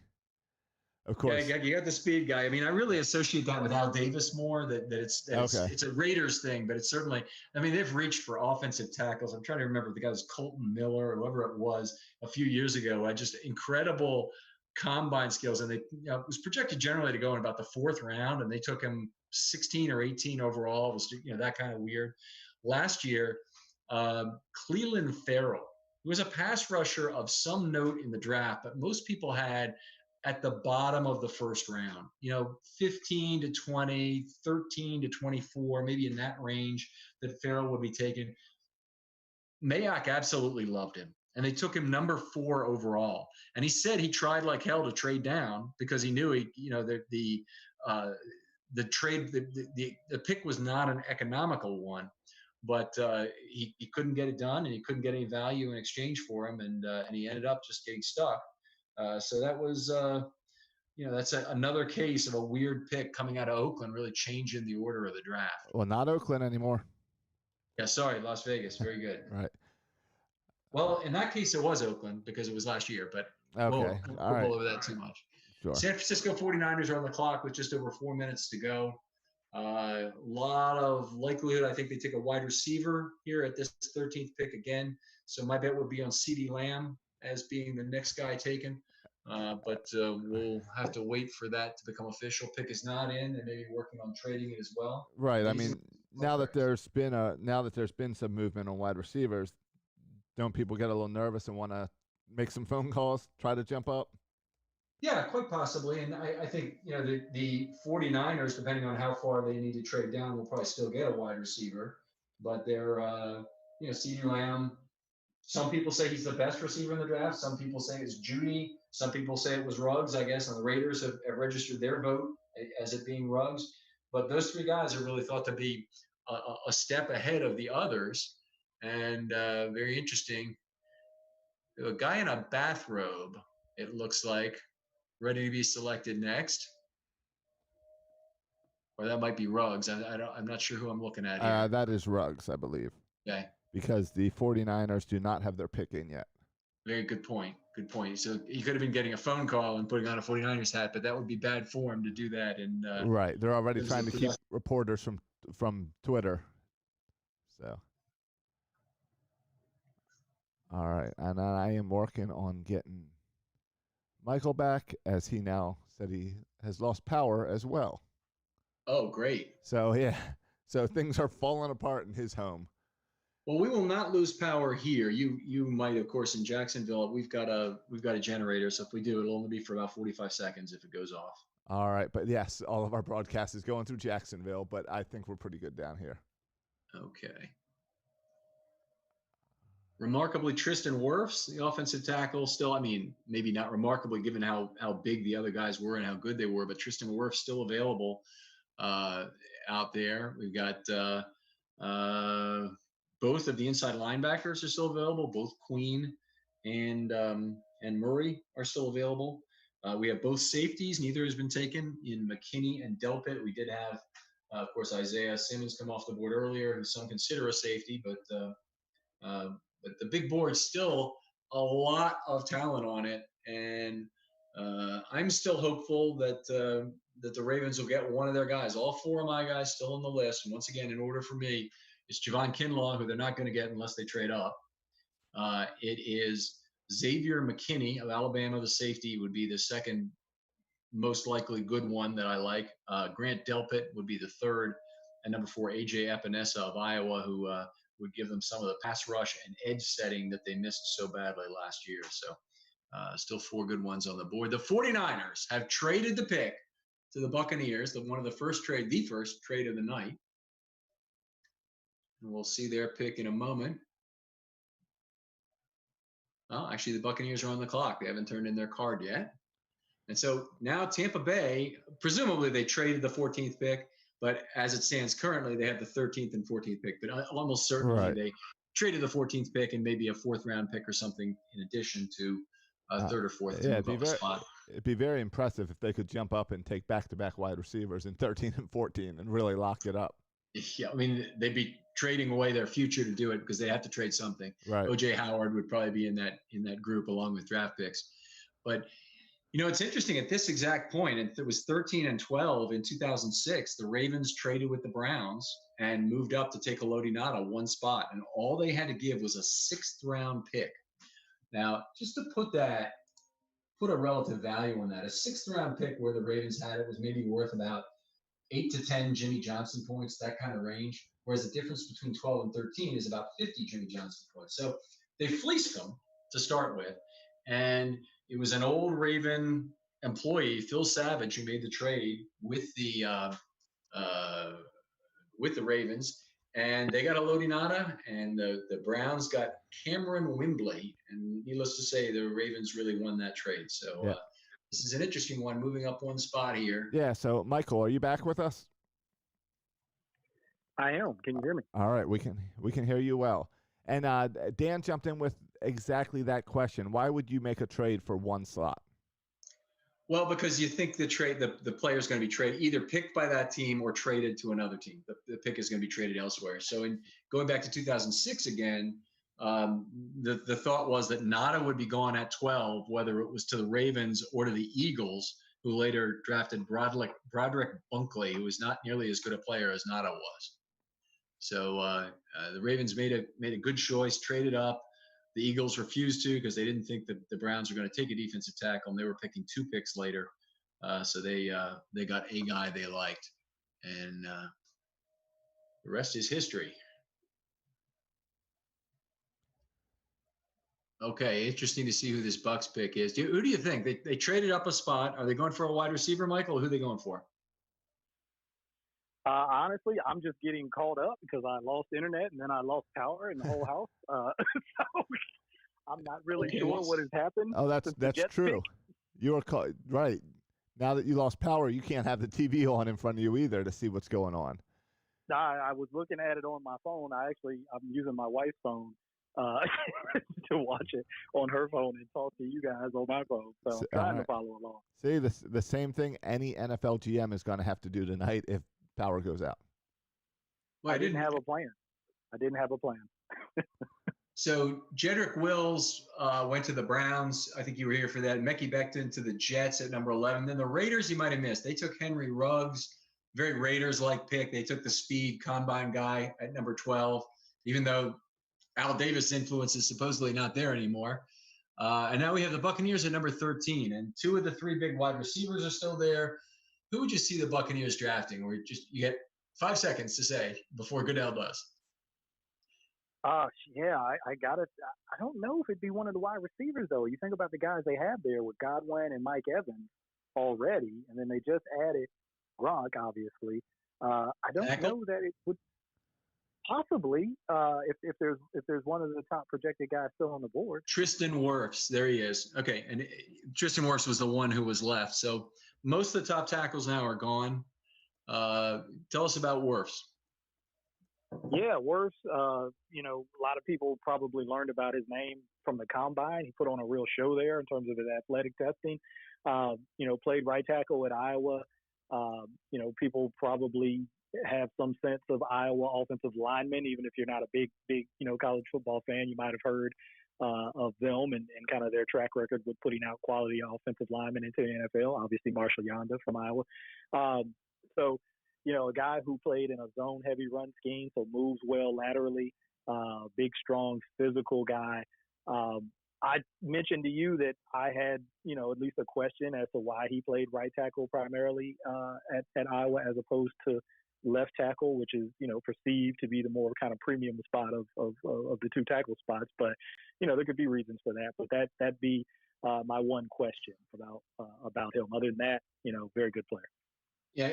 Of course. Yeah, you got the speed guy. I mean, I really associate that with Al Davis more, that it's a Raiders thing, but it's certainly, I mean, they've reached for offensive tackles. I'm trying to remember, the guy was Colton Miller or whoever it was a few years ago. Had just incredible combine skills, and it was projected generally to go in about the 4th round, and they took him 16 or 18 overall. It was that kind of weird. Last year, Clelin Ferrell, who was a pass rusher of some note in the draft, but most people had at the bottom of the 1st round, 15 to 20, 13 to 24, maybe in that range that Ferrell would be taken. Mayock absolutely loved him, and they took him number 4 overall. And he said he tried like hell to trade down because he knew the trade the pick was not an economical one, but he couldn't get it done, and he couldn't get any value in exchange for him, and he ended up just getting stuck. So that was. That's another case of a weird pick coming out of Oakland, really changing the order of the draft. Well, not Oakland anymore. Yeah, sorry, Las Vegas. Very good. Right. Well, in that case, it was Oakland because it was last year, but Okay. All right. Over that too much. Sure. San Francisco 49ers are on the clock with just over 4 minutes to go. A lot of likelihood, I think they take a wide receiver here at this 13th pick again. So my bet would be on CeeDee Lamb as being the next guy taken. But we'll have to wait for that to become official. Pick is not in, and maybe working on trading it as well. Right. I mean, now that there's been some movement on wide receivers, don't people get a little nervous and want to make some phone calls, try to jump up? Yeah, quite possibly. And I think, the 49ers, depending on how far they need to trade down, will probably still get a wide receiver. But they're, CeeDee Lamb, some people say he's the best receiver in the draft. Some people say it's Judy. Some people say it was Ruggs, I guess, and the Raiders have registered their vote as it being Ruggs. But those 3 guys are really thought to be a step ahead of the others. And very interesting. A guy in a bathrobe, it looks like, ready to be selected next. Or that might be Ruggs. I'm not sure who I'm looking at here. That is Ruggs, I believe. Okay. Because the 49ers do not have their pick in yet. Very good point. Good point. So he could have been getting a phone call and putting on a 49ers hat, but that would be bad form to do that. And right. They're already trying to keep reporters from Twitter. So. All right. And I am working on getting Michael back, as he now said he has lost power as well. Oh, great. So, yeah. So things are falling apart in his home. Well, we will not lose power here. You might, of course, in Jacksonville. We've got a generator, so if we do, it'll only be for about 45 seconds if it goes off. All right, but yes, all of our broadcast is going through Jacksonville, but I think we're pretty good down here. Okay. Remarkably, Tristan Wirfs, the offensive tackle, still, I mean, maybe not remarkably given how big the other guys were and how good they were, but Tristan Wirfs still available out there. We've got both of the inside linebackers are still available. Both Queen and Murray are still available. We have both safeties. Neither has been taken in McKinney and Delpit. We did have, of course, Isaiah Simmons come off the board earlier, who some consider a safety, but the big board still a lot of talent on it, and I'm still hopeful that the Ravens will get one of their guys. All 4 of my guys still on the list. And once again, in order for me, it's Javon Kinlaw, who they're not going to get unless they trade up. It is Xavier McKinney of Alabama, the safety, would be the second most likely good one that I like. Grant Delpit would be the third. And number 4, A.J. Epinesa of Iowa, who would give them some of the pass rush and edge setting that they missed so badly last year. So still 4 good ones on the board. The 49ers have traded the pick to the Buccaneers, the first trade of the night. And we'll see their pick in a moment. Well, actually, the Buccaneers are on the clock. They haven't turned in their card yet. And so now Tampa Bay, presumably they traded the 14th pick, but as it stands currently, they have the 13th and 14th pick. But almost certainly they traded the 14th pick and maybe a 4th round pick or something in addition to a 3rd or 4th. Yeah, it'd be very impressive if they could jump up and take back-to-back wide receivers in 13 and 14 and really lock it up. Yeah, I mean, they'd be trading away their future to do it because they have to trade something. Right. O.J. Howard would probably be in that group along with draft picks. But, it's interesting at this exact point, and it was 13 and 12 in 2006, the Ravens traded with the Browns and moved up to take Haloti Ngata 1 spot. And all they had to give was a 6th round pick. Now, just to put a relative value on that, a 6th round pick where the Ravens had it was maybe worth about 8 to 10 Jimmy Johnson points, that kind of range, whereas the difference between 12 and 13 is about 50 Jimmy Johnson points. So they fleeced them to start with, and it was an old Raven employee, Phil Savage, who made the trade with the Ravens, And they got Elodie Ngata, and the Browns got Cameron Wimbley. And needless to say, the Ravens really won that trade. So Yeah. this is an interesting one, moving up one spot here. Yeah. So, Michael, are you back with us? I am. Can you hear me? All right, we can hear you well. And Dan jumped in with exactly that question. Why would you make a trade for one slot? Well, because you think the player is going to be traded, either picked by that team or traded to another team. The pick is going to be traded elsewhere. So in going back to 2006 again, the thought was that Ngata would be gone at 12, whether it was to the Ravens or to the Eagles, who later drafted Broderick Bunkley, who was not nearly as good a player as Ngata was. So the Ravens made a good choice, traded up. The Eagles refused to because they didn't think that the Browns were going to take a defensive tackle, and they were picking 2 picks later. So they got a guy they liked, and the rest is history. Okay, interesting to see who this Bucks pick is. Who do you think? They traded up a spot. Are they going for a wide receiver, Michael? Or who are they going for? Honestly, I'm just getting caught up because I lost internet and then I lost power in the whole house. So I'm not really sure what has happened. Oh, that's true. You were right. Now that you lost power, you can't have the TV on in front of you either to see what's going on. I was looking at it on my phone. I'm using my wife's phone to watch it on her phone and talk to you guys on my phone. So I'm trying to follow along. See, the same thing any NFL GM is going to have to do tonight if power goes out. Well, I didn't have a plan. So Jedrick Wills went to the Browns. I think you were here for that. Mekhi Becton to the Jets at number 11. Then the Raiders you might have missed. They took Henry Ruggs, very Raiders-like pick. They took the speed combine guy at number 12, even though Al Davis' influence is supposedly not there anymore. And now we have the Buccaneers at number 13. And 2 of the 3 big wide receivers are still there. Who would you see the Buccaneers drafting? You get 5 seconds to say before Goodell does. Yeah, I got it. I don't know if it'd be one of the wide receivers though. You think about the guys they have there with Godwin and Mike Evans already, and then they just added Gronk, obviously. I don't know that it would possibly if there's one of the top projected guys still on the board. Tristan Wirfs, there he is. Okay, and Tristan Wirfs was the one who was left. So most of the top tackles now are gone. Tell us about Wirfs. Yeah, Wirfs. A lot of people probably learned about his name from the combine. He put on a real show there in terms of his athletic testing. Played right tackle at Iowa. People probably have some sense of Iowa offensive linemen, even if you're not a big college football fan. You might have heard of them and kind of their track record with putting out quality offensive linemen into the NFL. Obviously, Marshall Yanda from Iowa. A guy who played in a zone-heavy run scheme, so moves well laterally, big, strong, physical guy. I mentioned to you that I had, at least a question as to why he played right tackle primarily at Iowa as opposed to left tackle, which is, perceived to be the more kind of premium spot of the 2 tackle spots. But, there could be reasons for that. But that'd be my one question about him. Other than that, very good player. Yeah,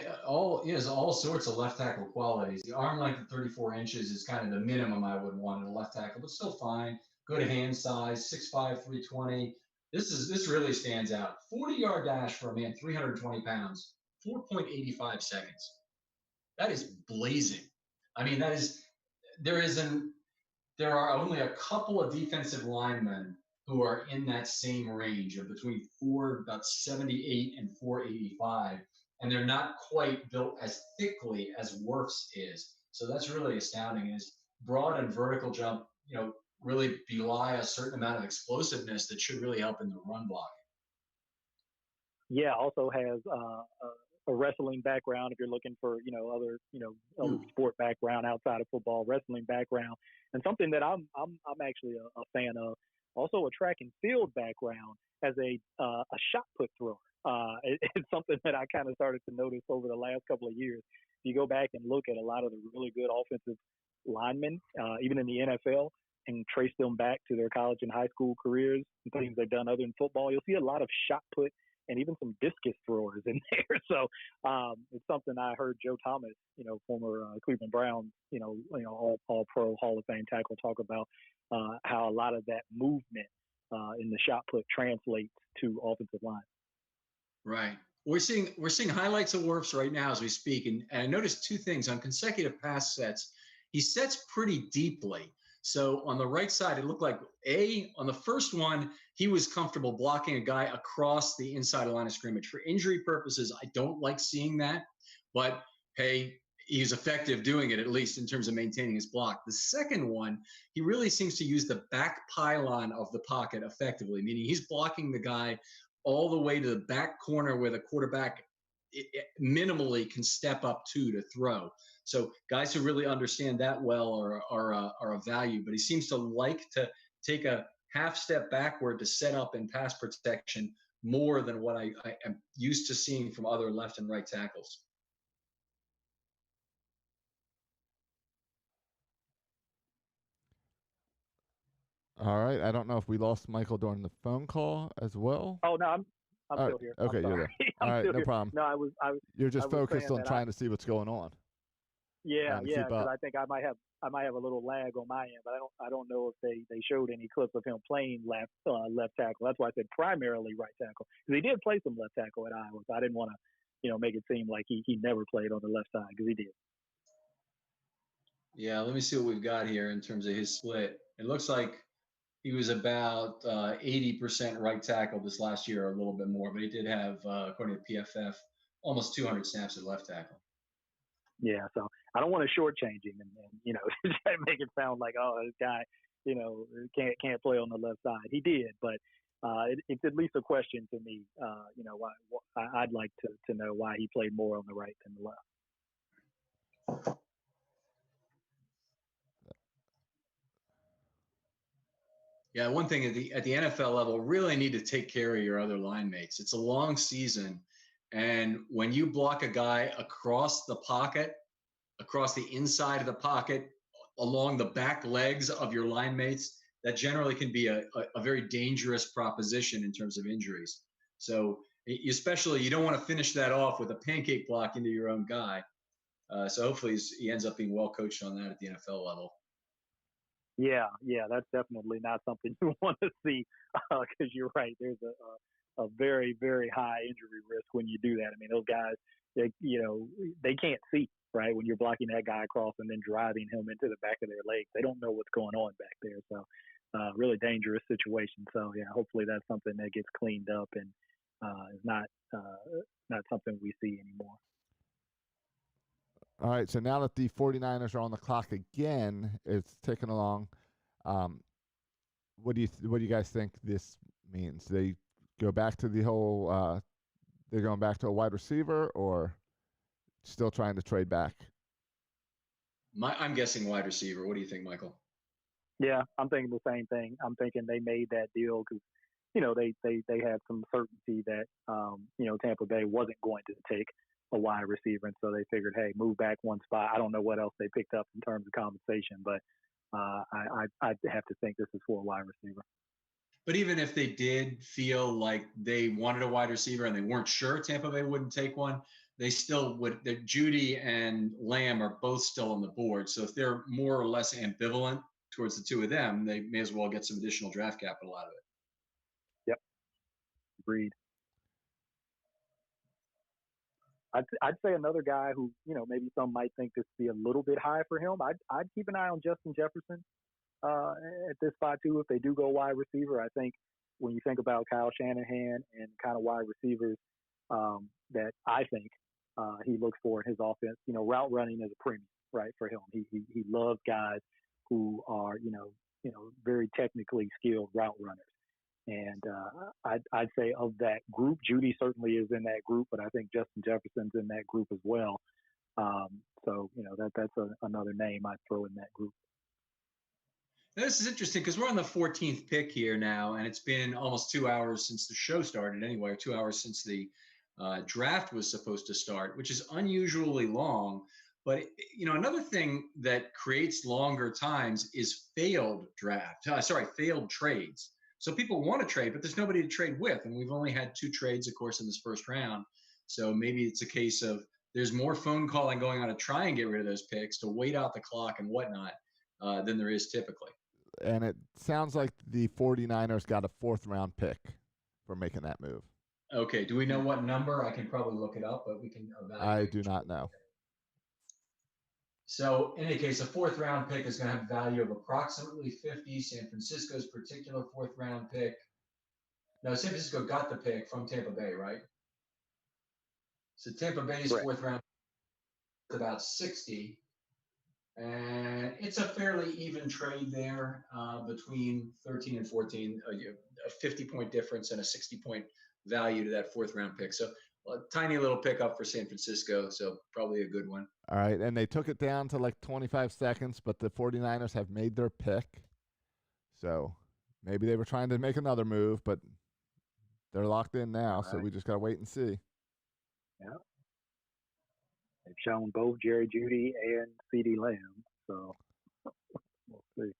he has all sorts of left tackle qualities. The arm length of 34 inches is kind of the minimum I would want in a left tackle, but still fine. Good hand size, 6'5", 320. This really stands out. 40-yard dash for a man, 320 pounds, 4.85 seconds. That is blazing. I mean, there are only a couple of defensive linemen who are in that same range of between about 78 and 485. And they're not quite built as thickly as Wirfs is. So that's really astounding. His broad and vertical jump, really belie a certain amount of explosiveness that should really help in the run blocking. Yeah, also has a wrestling background. If you're looking for, other sport background outside of football, wrestling background, and something that I'm actually a fan of. Also a track and field background as a shot put thrower. It's something that I kind of started to notice over the last couple of years. If you go back and look at a lot of the really good offensive linemen, even in the NFL, and trace them back to their college and high school careers and things they've done other than football, you'll see a lot of shot put and even some discus throwers in there. So it's something I heard Joe Thomas, former Cleveland Browns, all pro Hall of Fame tackle, talk about how a lot of that movement in the shot put translates to offensive line. Right. We're seeing highlights of Wirfs right now as we speak, and I noticed two things on consecutive pass sets. He sets pretty deeply. So on the right side, it looked like on the first one, he was comfortable blocking a guy across the inside line of scrimmage. For injury purposes, I don't like seeing that, but hey, he's effective doing it, at least in terms of maintaining his block. The second one, he really seems to use the back pylon of the pocket effectively, meaning he's blocking the guy all the way to the back corner where the quarterback minimally can step up to throw. So guys who really understand that well are a value, but he seems to like to take a half step backward to set up in pass protection more than what I am used to seeing from other left and right tackles. All right. I don't know if we lost Michael during the phone call as well. Oh no, I'm still here. Okay, you're there. All right, no problem. No, I was. You're just focused on trying to see what's going on. Yeah, because I think I might have a little lag on my end, but I don't know if they showed any clips of him playing left tackle. That's why I said primarily right tackle, because he did play some left tackle at Iowa. So I didn't want to, make it seem like he never played on the left side, because he did. Yeah, let me see what we've got here in terms of his split. It looks like he was about 80% right tackle this last year, or a little bit more, but he did have, according to PFF, almost 200 snaps at left tackle. Yeah, so I don't want to shortchange him and make it sound like, oh, this guy, can't play on the left side. He did, but it's at least a question to me. Why I'd like to know why he played more on the right than the left. Yeah, one thing at the NFL level, really need to take care of your other line mates. It's a long season, and when you block a guy across the pocket, across the inside of the pocket, along the back legs of your line mates, that generally can be a very dangerous proposition in terms of injuries. So especially, you don't want to finish that off with a pancake block into your own guy. So hopefully he ends up being well coached on that at the NFL level. Yeah, that's definitely not something you want to see, because you're right. There's a very, very high injury risk when you do that. I mean, those guys, they can't see, right, when you're blocking that guy across and then driving him into the back of their legs. They don't know what's going on back there. So really dangerous situation. So, yeah, hopefully that's something that gets cleaned up and is not something we see anymore. All right, so now that the 49ers are on the clock again, it's ticking along. What do you guys think this means? They go back to the whole they're going back to a wide receiver, or still trying to trade back? I'm guessing wide receiver. What do you think, Michael? Yeah, I'm thinking the same thing. I'm thinking they made that deal because they had some certainty that Tampa Bay wasn't going to take a wide receiver, and so they figured, hey, move back one spot. I don't know what else they picked up in terms of compensation, but I have to think this is for a wide receiver. But even if they did feel like they wanted a wide receiver and they weren't sure Tampa Bay wouldn't take one, they still would. Judy and Lamb are both still on the board, so if they're more or less ambivalent towards the two of them, they may as well get some additional draft capital out of it. Yep, agreed. I'd say another guy who, maybe some might think this would be a little bit high for him. I'd keep an eye on Justin Jefferson at this spot too. If they do go wide receiver, I think when you think about Kyle Shanahan and kind of wide receivers that I think he looks for in his offense, route running is a premium, right, for him. He loves guys who are, very technically skilled route runners. And I'd say of that group, Judy certainly is in that group, but I think Justin Jefferson's in that group as well. So, that's another name I'd throw in that group. Now, this is interesting because we're on the 14th pick here now, and it's been almost 2 hours since the show started anyway, or 2 hours since the draft was supposed to start, which is unusually long. But, another thing that creates longer times is failed trades. So people want to trade, but there's nobody to trade with. And we've only had 2 trades, of course, in this first round. So maybe it's a case of there's more phone calling going on to try and get rid of those picks, to wait out the clock and whatnot, than there is typically. And it sounds like the 49ers got a 4th round pick for making that move. Okay. Do we know what number? I can probably look it up, but we can evaluate. I do not know. So in any case, a 4th round pick is going to have a value of approximately 50. San Francisco's particular 4th round pick. No, San Francisco got the pick from Tampa Bay, right? So Tampa Bay's Correct. 4th round is about 60. And it's a fairly even trade there between 13 and 14, a 50-point difference and a 60-point value to that 4th round pick. So a tiny little pickup for San Francisco, so probably a good one. All right, and they took it down to like 25 seconds, but the 49ers have made their pick. So maybe they were trying to make another move, but they're locked in now, so we just got to wait and see. Yeah. They've shown both Jerry Jeudy and CeeDee Lamb, so we'll see.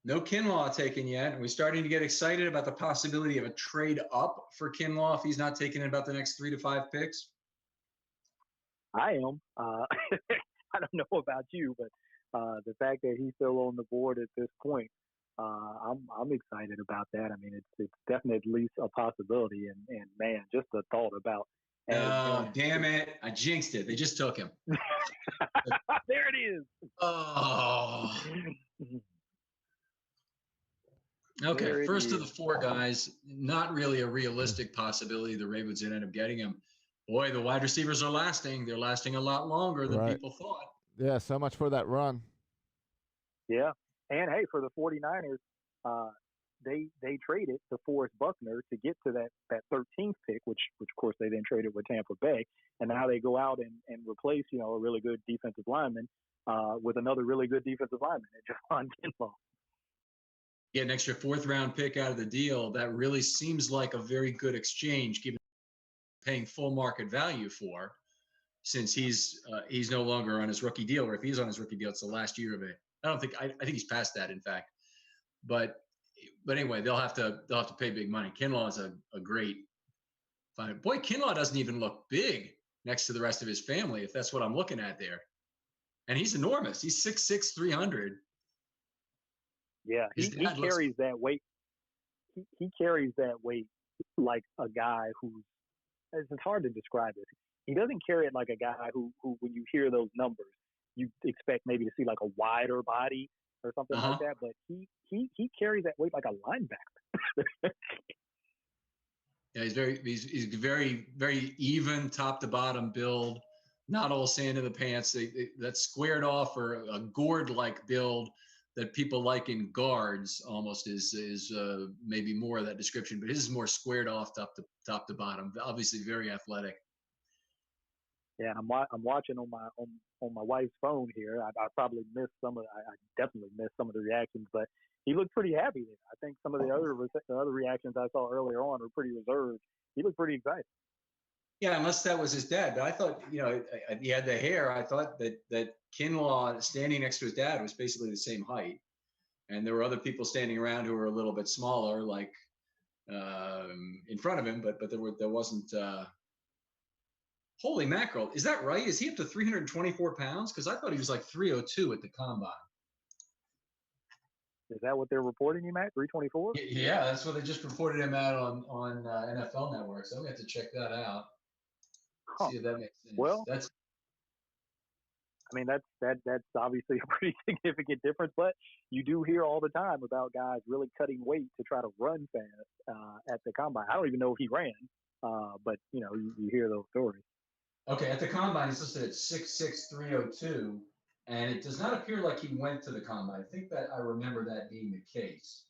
No Kinlaw taken yet. Are we starting to get excited about the possibility of a trade up for Kinlaw if he's not taken in about the next 3 to 5 picks? I am. I don't know about you, but the fact that he's still on the board at this point, I'm excited about that. I mean, it's definitely at least a possibility, and man, just the thought about. Oh, damn it! I jinxed it. They just took him. There it is. Oh. Okay, There it first of the is. 4 guys, not really a realistic possibility the Ravens would end up getting him. Boy, the wide receivers are lasting. They're lasting a lot longer than people thought. Yeah, so much for that run. Yeah, and hey, for the 49ers, they traded to Forrest Buckner to get to that 13th pick, which of course they then traded with Tampa Bay, and now they go out and replace a really good defensive lineman with another really good defensive lineman, Javon Kinlaw. Get an extra 4th round pick out of the deal. That really seems like a very good exchange, given paying full market value for, since he's no longer on his rookie deal, or if he's on his rookie deal, it's the last year of it. I think he's past that, in fact. But anyway, they'll have to pay big money. Kinlaw is a great find. Boy, Kinlaw doesn't even look big next to the rest of his family, if that's what I'm looking at there. And he's enormous. He's 6'6", 300. Yeah, he carries that weight. He carries that weight like a guy who's. It's hard to describe it. He doesn't carry it like a guy who when you hear those numbers, you expect maybe to see like a wider body or something like that. But he carries that weight like a linebacker. Yeah, he's very, very even top to bottom build. Not all sand in the pants. That squared off or a gourd-like build that people like in guards almost is maybe more of that description, but his is more squared off top to bottom. Obviously, very athletic. Yeah, I'm watching on my wife's phone here. I probably missed some of. I definitely missed some of the reactions, but he looked pretty happy there. I think some of the other reactions I saw earlier on were pretty reserved. He looked pretty excited. Yeah, unless that was his dad. But I thought, he had the hair. I thought that Kinlaw standing next to his dad was basically the same height. And there were other people standing around who were a little bit smaller, like in front of him, but there wasn't holy mackerel. Is that right? Is he up to 324 pounds? Because I thought he was like 302 at the combine. Is that what they're reporting him at? 324? Yeah, that's what they just reported him at on NFL Network. So I'm going to have to check that out. See if that makes sense. Well, that's obviously a pretty significant difference, but you do hear all the time about guys really cutting weight to try to run fast at the combine. I don't even know if he ran, but you hear those stories. Okay, at the combine, he's listed at 6'6", 302, and it does not appear like he went to the combine. I think that I remember that being the case.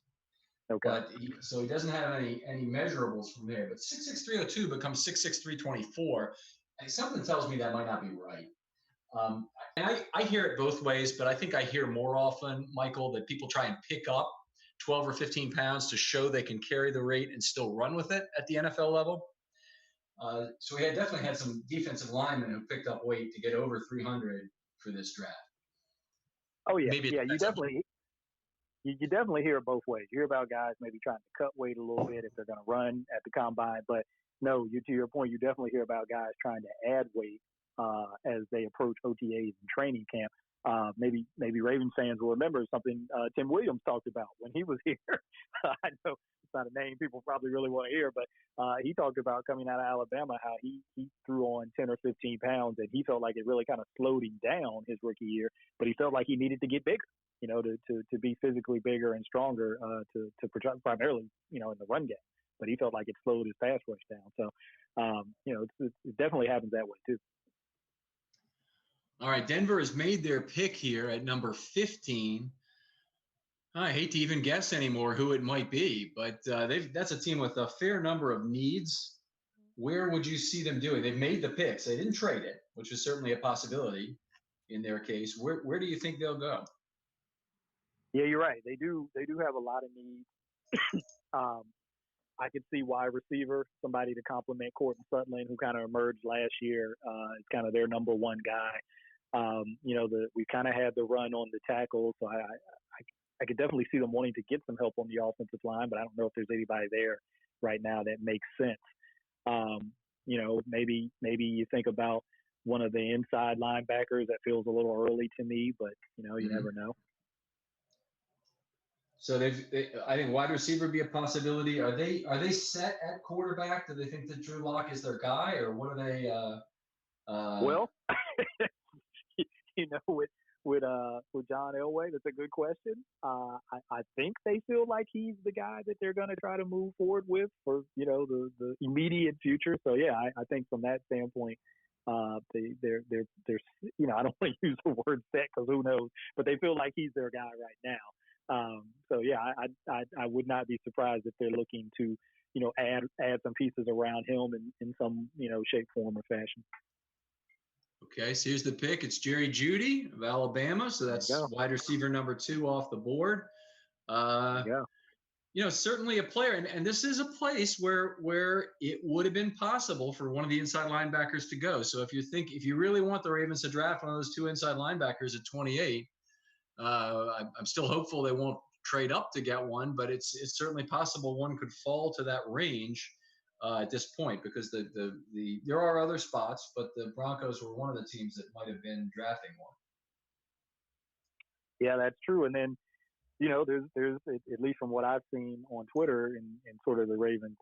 Okay. But so he doesn't have any measurables from there. But 6'6", 302 becomes 6'6", 324. And something tells me that might not be right. And I hear it both ways, but I think I hear more often, Michael, that people try and pick up 12 or 15 pounds to show they can carry the rate and still run with it at the NFL level. So we definitely had some defensive linemen who picked up weight to get over 300 for this draft. Oh yeah, you definitely. you definitely hear it both ways. You hear about guys maybe trying to cut weight a little bit if they're going to run at the combine, but no, to your point, you definitely hear about guys trying to add weight as they approach OTAs and training camp. Maybe Ravens fans will remember something Tim Williams talked about when he was here. I know it's not a name people probably really want to hear, but he talked about coming out of Alabama, how he threw on 10 or 15 pounds, and he felt like it really kind of slowed him down his rookie year, but he felt like he needed to get bigger, to be physically bigger and stronger to protect primarily, in the run game. But he felt like it slowed his pass rush down. So, it definitely happens that way too. All right, Denver has made their pick here at number 15. I hate to even guess anymore who it might be, but that's a team with a fair number of needs. Where would you see them doing? They've made the picks. They didn't trade it, which is certainly a possibility in their case. Where do you think they'll go? Yeah, you're right. They do have a lot of needs. I could see wide receiver, somebody to complement Courtland Sutton, who kind of emerged last year. It's kind of their number one guy. We kind of had the run on the tackle, so I could definitely see them wanting to get some help on the offensive line, but I don't know if there's anybody there right now that makes sense. Maybe you think about one of the inside linebackers. That feels a little early to me, but you never know. So I think wide receiver would be a possibility. Are they set at quarterback? Do they think that Drew Lock is their guy, or what are they? Well, with John Elway, that's a good question. I think they feel like he's the guy that they're going to try to move forward with for the immediate future. So yeah, I think from that standpoint, they're I don't want to use the word set because who knows, but they feel like he's their guy right now. So yeah, I would not be surprised if they're looking to, add some pieces around him in some, shape, form, or fashion. Okay, so here's the pick. It's Jerry Jeudy of Alabama. So that's wide receiver number 2 off the board. Certainly a player. And this is a place where it would have been possible for one of the inside linebackers to go. So if you really want the Ravens to draft one of those 2 inside linebackers at 28, I'm still hopeful they won't trade up to get one, but it's certainly possible one could fall to that range at this point because there are other spots, but the Broncos were one of the teams that might have been drafting one. Yeah, that's true. And then, there's at least from what I've seen on Twitter and sort of the Ravens,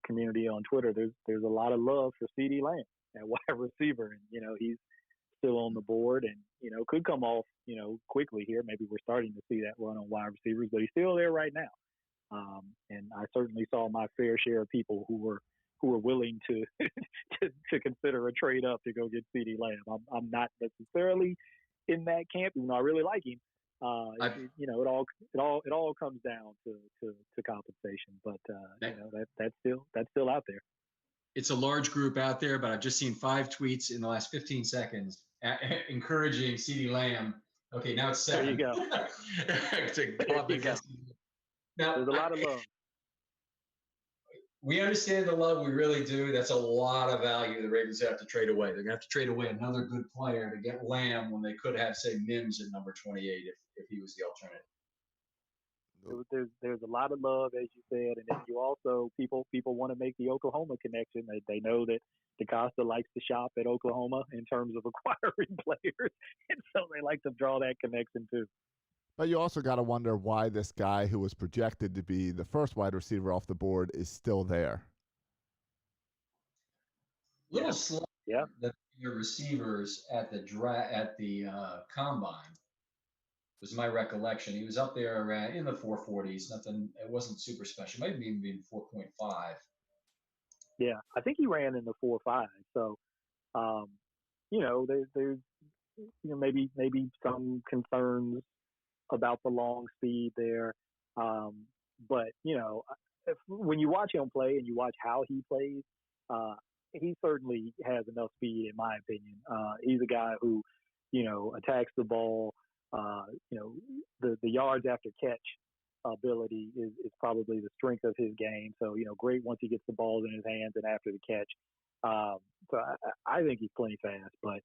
community on Twitter, there's a lot of love for CeeDee Lamb at wide receiver, and he's still on the board and, could come off, quickly here. Maybe we're starting to see that run on wide receivers, but he's still there right now. And I certainly saw my fair share of people who were willing to to consider a trade up to go get CeeDee Lamb. I'm not necessarily in that camp, even though I really like him. It all comes down to compensation, but that's still out there. It's a large group out there, but I've just seen 5 tweets in the last 15 seconds encouraging CeeDee Lamb. Okay, now it's 7. There you go. Now, there's a lot of love. We understand the love. We really do. That's a lot of value the Ravens have to trade away. They're going to have to trade away another good player to get Lamb when they could have, say, Mims at number 28 if he was the alternative. There's a lot of love, as you said, and then you also people want to make the Oklahoma connection. They know that DeCosta likes to shop at Oklahoma in terms of acquiring players, and so they like to draw that connection too. But you also got to wonder why this guy who was projected to be the first wide receiver off the board is still there. Little slow. Yeah. Your receivers at the combine was my recollection. He was up there in the 440s. Nothing. It wasn't super special. Might have even been 4.5. Yeah, I think he ran in the 4.5. So, there's maybe some concerns about the long speed there. But, when you watch him play and you watch how he plays, he certainly has enough speed, in my opinion. He's a guy who, attacks the ball. The yards after catch ability is probably the strength of his game. So, great once he gets the balls in his hands and after the catch. So I think he's plenty fast, but,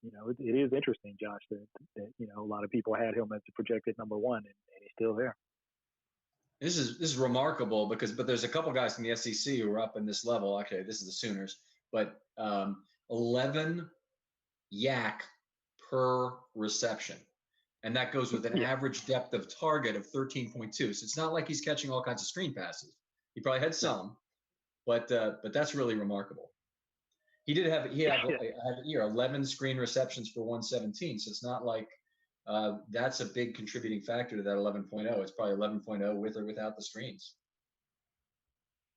it is interesting, Josh, that a lot of people had him as the projected number one, and he's still there. This is remarkable but there's a couple guys in the SEC who are up in this level. Okay, this is the Sooners, but 11 yak per reception. And that goes with an average depth of target of 13.2. So it's not like he's catching all kinds of screen passes. He probably had some, but that's really remarkable. He had 11 screen receptions for 117. So it's not like that's a big contributing factor to that 11.0. It's probably 11.0 with or without the screens.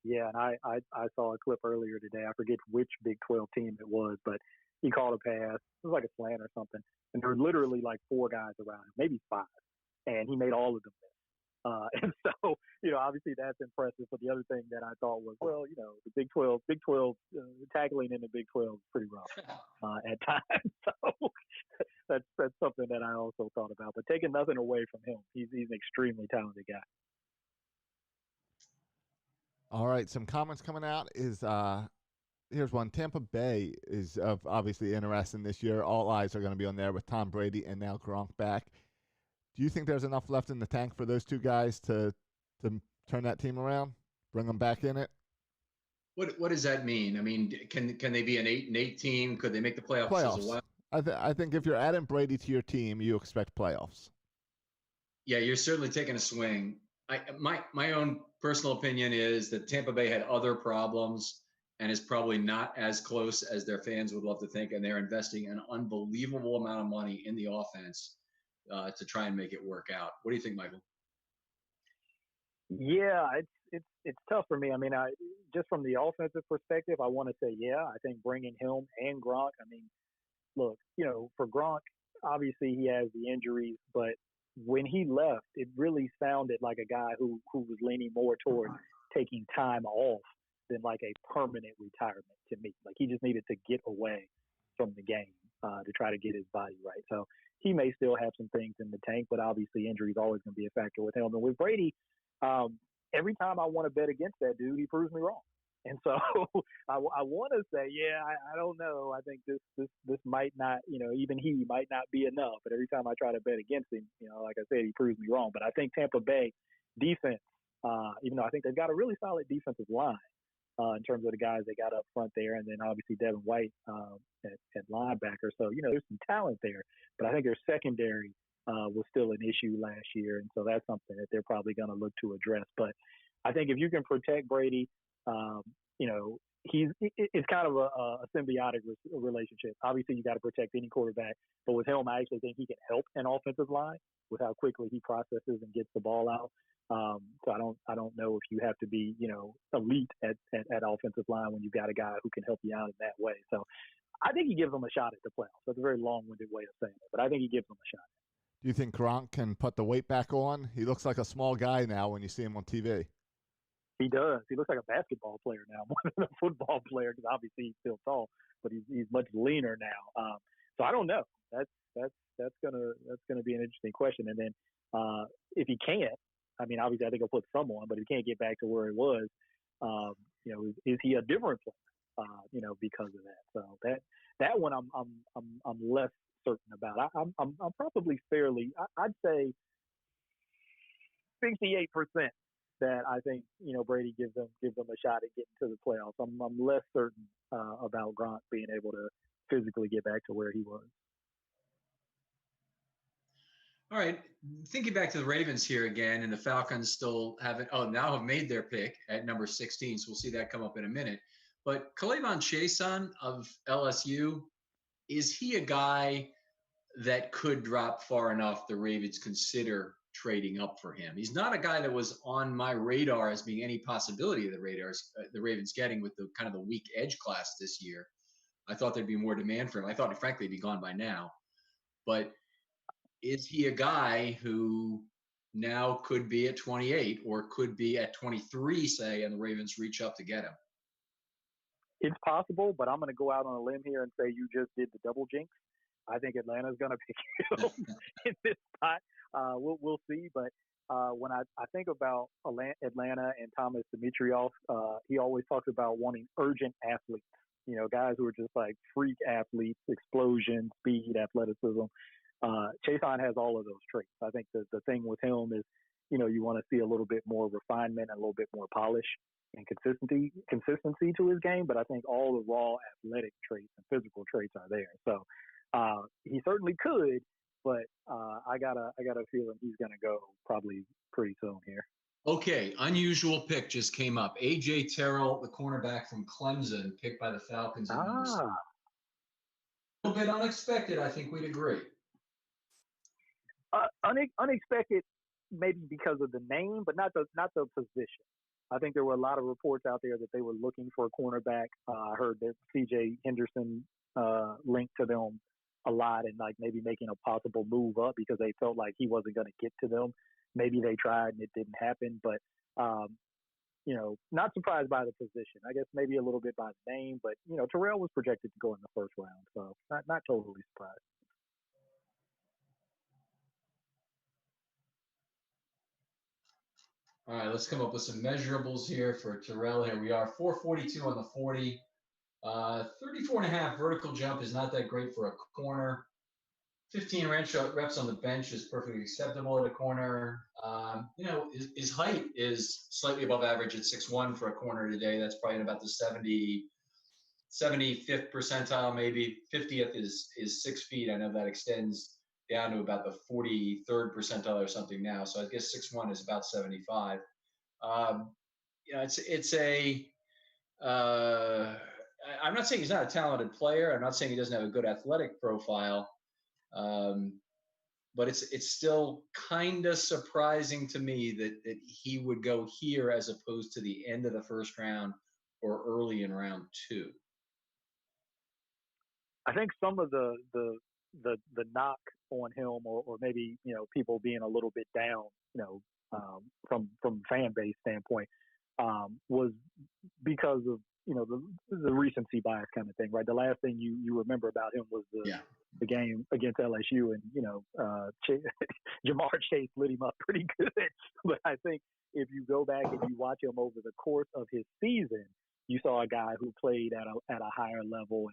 Yeah, and I saw a clip earlier today. I forget which Big 12 team it was, but he called a pass. It was like a slant or something. And there were literally like 4 guys around him, maybe 5. And he made all of them miss. And so, obviously that's impressive. But the other thing that I thought was, the Big 12, tackling in the Big 12 is pretty rough at times. So that's something that I also thought about. But taking nothing away from him, he's an extremely talented guy. All right, some comments coming out is here's one. Tampa Bay is obviously interesting this year. All eyes are going to be on there with Tom Brady and now Gronk back. Do you think there's enough left in the tank for those two guys to turn that team around, bring them back in it? What does that mean? I mean, can they be an 8-8 team? Could they make the playoffs? As well? I think if you're adding Brady to your team, you expect playoffs. Yeah, you're certainly taking a swing. My own personal opinion is that Tampa Bay had other problems and is probably not as close as their fans would love to think, and they're investing an unbelievable amount of money in the offense to try and make it work out. What do you think, Michael? Yeah, it's tough for me. I mean, just from the offensive perspective, I want to say, I think bringing him and Gronk. I mean, look, for Gronk, obviously he has the injuries, but when he left, it really sounded like a guy who was leaning more toward taking time off than like a permanent retirement to me. Like he just needed to get away from the game to try to get his body right. So he may still have some things in the tank, but obviously injury is always going to be a factor with him. And with Brady, every time I want to bet against that dude, he proves me wrong. And so I want to say, I don't know. I think this might not, even he might not be enough. But every time I try to bet against him, like I said, he proves me wrong. But I think Tampa Bay defense, even though I think they've got a really solid defensive line in terms of the guys they got up front there, and then obviously Devin White at linebacker. So, there's some talent there. But I think their secondary was still an issue last year. And so that's something that they're probably going to look to address. But I think if you can protect Brady, it's kind of a symbiotic relationship. Obviously, you got to protect any quarterback, but with him, I actually think he can help an offensive line with how quickly he processes and gets the ball out. So I don't know if you have to be, elite at offensive line when you've got a guy who can help you out in that way. So I think he gives them a shot at the playoffs. That's a very long-winded way of saying it, but I think he gives them a shot. Do you think Gronk can put the weight back on? He looks like a small guy now when you see him on TV. He does. He looks like a basketball player now more than a football player because obviously he's still tall, but he's much leaner now. So I don't know. That's gonna be an interesting question. And then if he can't, I mean, obviously I think he'll put someone, but if he can't get back to where he was, is he a different player? Because of that. So that one I'm less certain about. I'm probably fairly. I'd say 68% that I think Brady gives them a shot at getting to the playoffs. I'm less certain about Gronk being able to physically get back to where he was. All right, thinking back to the Ravens here again, and the Falcons still now have made their pick at number 16, so we'll see that come up in a minute. But K'Lavon Chaisson of LSU, is he a guy that could drop far enough the Ravens consider trading up for him? He's not a guy that was on my radar as being any possibility of the Ravens getting with the kind of the weak edge class this year. I thought there'd be more demand for him. I thought, frankly, he'd be gone by now. But is he a guy who now could be at 28 or could be at 23, say, and the Ravens reach up to get him? It's possible, but I'm going to go out on a limb here and say you just did the double jinx. I think Atlanta's going to pick him in this spot. We'll see. But when I think about Atlanta and Thomas Dimitroff, he always talks about wanting urgent athletes. guys who are just like freak athletes, explosion, speed, athleticism. Chason has all of those traits. I think the thing with him is, you want to see a little bit more refinement and a little bit more polish and consistency to his game. But I think all the raw athletic traits and physical traits are there. So he certainly could, but I got a feeling he's going to go probably pretty soon here. Okay, unusual pick just came up. A.J. Terrell, the cornerback from Clemson, picked by the Falcons at number 6. A little bit unexpected, I think we'd agree. Unexpected, maybe because of the name, but not the position. I think there were a lot of reports out there that they were looking for a cornerback. I heard that C.J. Henderson linked to them a lot, and like maybe making a possible move up because they felt like he wasn't going to get to them. Maybe they tried and it didn't happen, but not surprised by the position. I guess maybe a little bit by the name, but Terrell was projected to go in the first round, so not totally surprised. All right, let's come up with some measurables here for Terrell. Here we are, 442 on the 40. 34.5 vertical jump is not that great for a corner. 15 reps on the bench is perfectly acceptable at a corner. His height is slightly above average at 6'1" for a corner today. That's probably about the 75th percentile, maybe 50th is 6 feet. I know that extends down to about the 43rd percentile or something now. So I guess 6'1" is about 75. I'm not saying he's not a talented player. I'm not saying he doesn't have a good athletic profile. But it's still kind of surprising to me that he would go here as opposed to the end of the first round or early in round 2. I think some of the knock on him, or maybe people being a little bit down, from fan base standpoint, was because of the recency bias kind of thing, right? The last thing you remember about him was the game against LSU, and Jamar Chase lit him up pretty good. But I think if you go back and you watch him over the course of his season, you saw a guy who played at a higher level,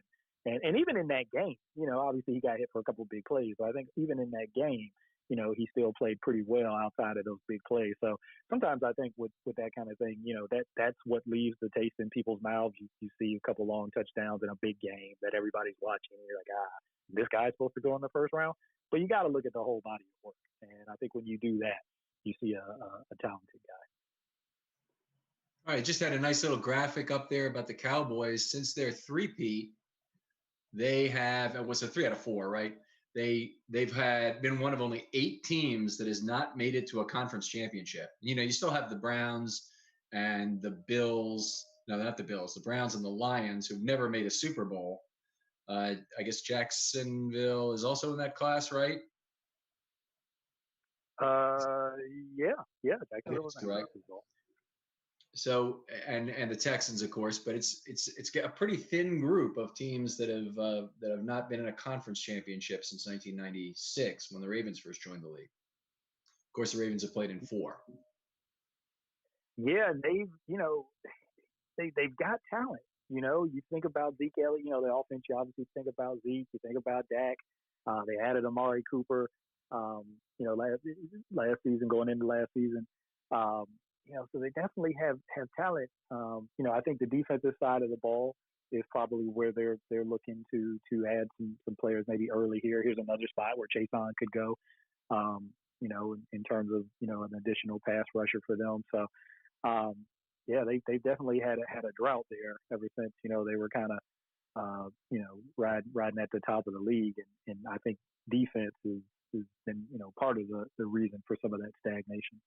and even in that game, obviously he got hit for a couple of big plays, but I think even in that game, he still played pretty well outside of those big plays. So sometimes I think with that kind of thing, that's what leaves the taste in people's mouths. You see a couple long touchdowns in a big game that everybody's watching, and you're like, this guy's supposed to go in the first round. But you got to look at the whole body of work. And I think when you do that, you see a talented guy. All right, just had a nice little graphic up there about the Cowboys. Since their three-peat, they have, what's a 3 out of 4, right? They've been one of only 8 teams that has not made it to a conference championship. You still have the Browns and the Bills. No, not the Bills. The Browns and the Lions, who've never made a Super Bowl. I guess Jacksonville is also in that class, right? Yeah, Jacksonville is right. So, and the Texans, of course, but it's got a pretty thin group of teams that have not been in a conference championship since 1996 when the Ravens first joined the league. Of course, the Ravens have played in 4. Yeah, they've got talent. You think about Zeke Elliott. The offense. You obviously think about Zeke. You think about Dak. They added Amari Cooper. Last season, going into last season. So they definitely have talent. I think the defensive side of the ball is probably where they're looking to add some players maybe early here. Here's another spot where Chason could go, in terms of, an additional pass rusher for them. So, they definitely had a drought there ever since, they were kind of, riding at the top of the league. And I think defense has been, part of the reason for some of that stagnation.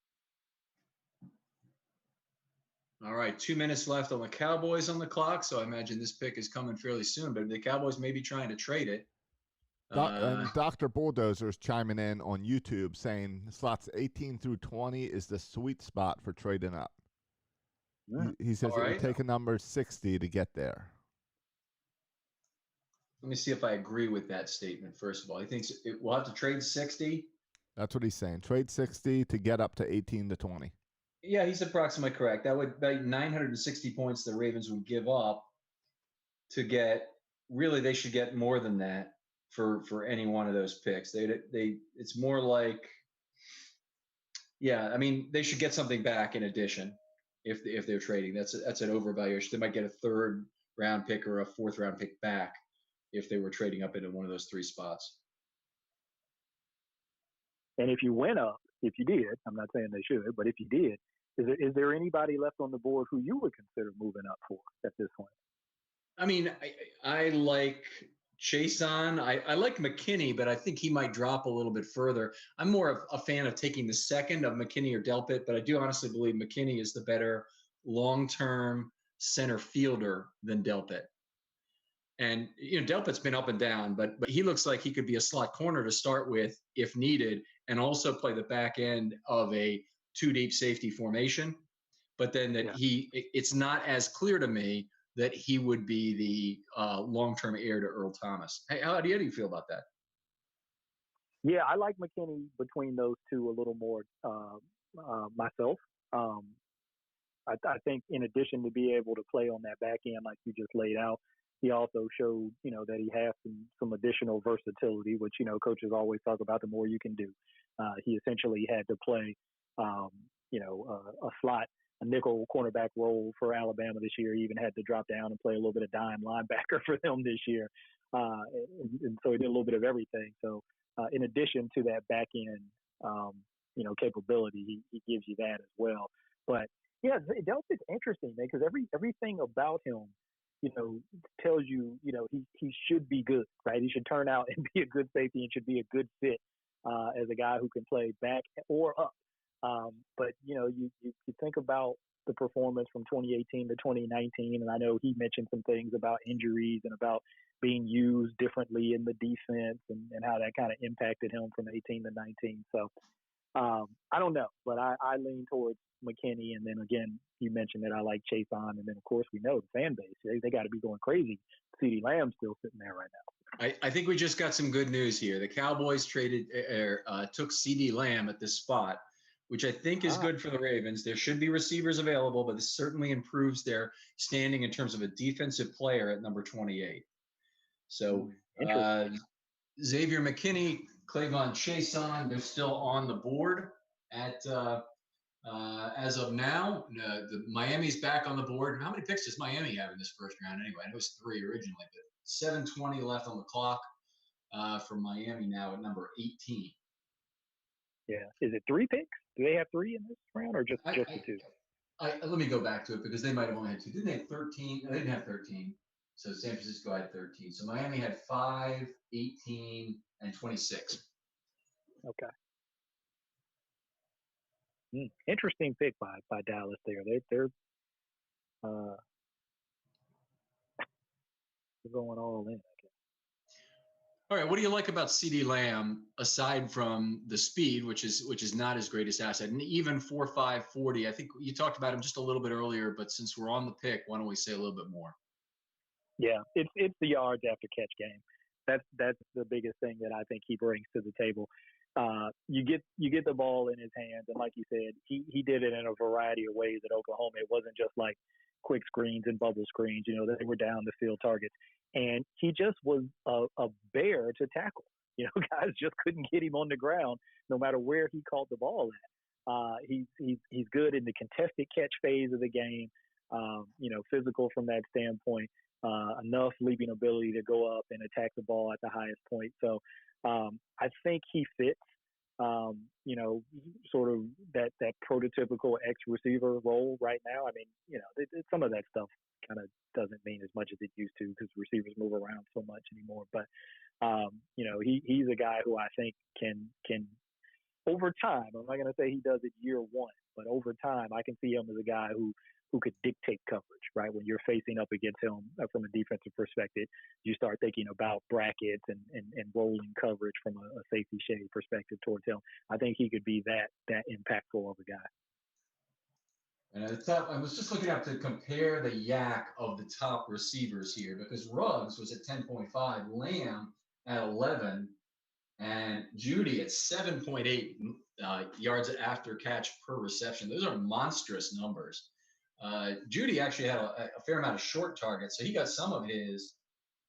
All right, 2 minutes left on the Cowboys on the clock, so I imagine this pick is coming fairly soon, but the Cowboys may be trying to trade it. And Dr. Bulldozer is chiming in on YouTube saying slots 18 through 20 is the sweet spot for trading up. Yeah. He says it would take a number 60 to get there. Let me see if I agree with that statement, first of all. He thinks we'll have to trade 60? That's what he's saying. Trade 60 to get up to 18 to 20. Yeah, he's approximately correct. That would be 960 points the Ravens would give up. to get, really, they should get more than that for any one of those picks. It's more like, yeah, I mean, they should get something back in addition if they're trading. That's an overvaluation. They might get a third round pick or a fourth round pick back if they were trading up into one of those three spots. And if you went up, if you did, I'm not saying they should, but if you did, is there anybody left on the board who you would consider moving up for at this point? I mean, I like Chason. I like McKinney, but I think he might drop a little bit further. I'm more of a fan of taking the second of McKinney or Delpit, but I do honestly believe McKinney is the better long-term center fielder than Delpit. And Delpit's been up and down, but he looks like he could be a slot corner to start with if needed, and also play the back end of a two deep safety formation. But then it's not as clear to me that he would be the long-term heir to Earl Thomas. Hey, how do you feel about that? Yeah, I like McKinney between those two a little more myself. I think in addition to be able to play on that back end like you just laid out, he also showed, that he has some additional versatility, which, coaches always talk about the more you can do. He essentially had to play, a slot, a nickel cornerback role for Alabama this year. He even had to drop down and play a little bit of dime linebacker for them this year. And so he did a little bit of everything. So in addition to that back end, capability, he gives you that as well. But yeah, Delpit's interesting, man, because everything about him, tells you, he should be good, right? He should turn out and be a good safety and should be a good fit as a guy who can play back or up. But, you think about the performance from 2018 to 2019, and I know he mentioned some things about injuries and about being used differently in the defense and how that kind of impacted him from 18 to 19. So I don't know, but I lean towards McKinney. And then again, you mentioned that I like Chason. And then, of course, we know the fan base. They got to be going crazy. CeeDee Lamb's still sitting there right now. I think we just got some good news here. The Cowboys took CeeDee Lamb at this spot, which I think is good for the Ravens. There should be receivers available, but this certainly improves their standing in terms of a defensive player at number 28. So Xavier McKinney, Clavon Chason, they're still on the board at as of now. The Miami's back on the board. How many picks does Miami have in this first round anyway? I know it was 3 originally, but 7:20 left on the clock for Miami now at number 18. Yeah. Is it 3 picks? Do they have 3 in this round or just the 2? Let me go back to it because they might have only had 2. Didn't they have 13? No, they didn't have 13. So San Francisco had 13. So Miami had 5, 18, and 26. Okay. Interesting pick by Dallas there. They're going all in, I guess. All right. What do you like about CeeDee Lamb aside from the speed, which is not his greatest asset, and even 4.5 40? I think you talked about him just a little bit earlier, but since we're on the pick, why don't we say a little bit more? Yeah, it's the yards after catch game. That's the biggest thing that I think he brings to the table. You get the ball in his hands, and like you said, he did it in a variety of ways at Oklahoma. It wasn't just like quick screens and bubble screens. They were down the field targets, and he just was a bear to tackle. Guys just couldn't get him on the ground, no matter where he caught the ball at. He's good in the contested catch phase of the game. Physical from that standpoint. Enough leaping ability to go up and attack the ball at the highest point. So I think he fits, sort of that prototypical X receiver role right now. I mean, some of that stuff kind of doesn't mean as much as it used to because receivers move around so much anymore. But he's a guy who I think can over time. I'm not going to say he does it year one, but over time, I can see him as a guy who could dictate coverage, right? When you're facing up against him from a defensive perspective, you start thinking about brackets and rolling coverage from a safety shade perspective towards him. I think he could be that impactful of a guy. And I was just looking up to compare the yak of the top receivers here because Ruggs was at 10.5, Lamb at 11, and Judy at 7.8 yards after catch per reception. Those are monstrous numbers. Judy actually had a fair amount of short targets, so he got some of his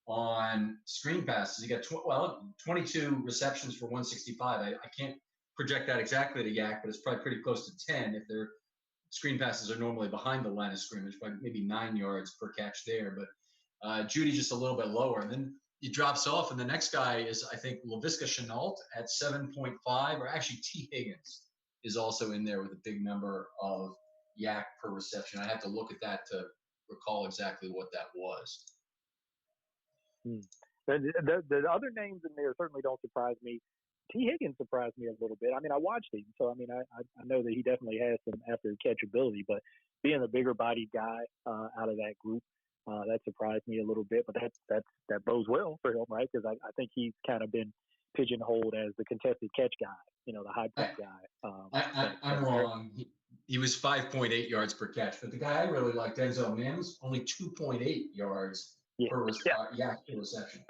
on screen passes. He got 22 receptions for 165. I can't project that exactly to Yak, but it's probably pretty close to 10 if their screen passes are normally behind the line of scrimmage, by maybe 9 yards per catch there. But Judy just a little bit lower. And then he drops off, and the next guy is, I think, Laviska Shenault at 7.5, or actually T. Higgins is also in there with a big number of Yak per reception. I have to look at that to recall exactly what that was. The other names in there certainly don't surprise me. T. Higgins surprised me a little bit. I mean, I watched him, so I mean, I know that he definitely has some after catch ability, but being a bigger bodied guy out of that group, that surprised me a little bit. But that bodes well for him, right? Because I think he's kind of been pigeonholed as the contested catch guy, you know, the high point guy. I'm wrong. He was 5.8 yards per catch, but the guy I really like, Denzel Mims, only 2.8 yards per reception.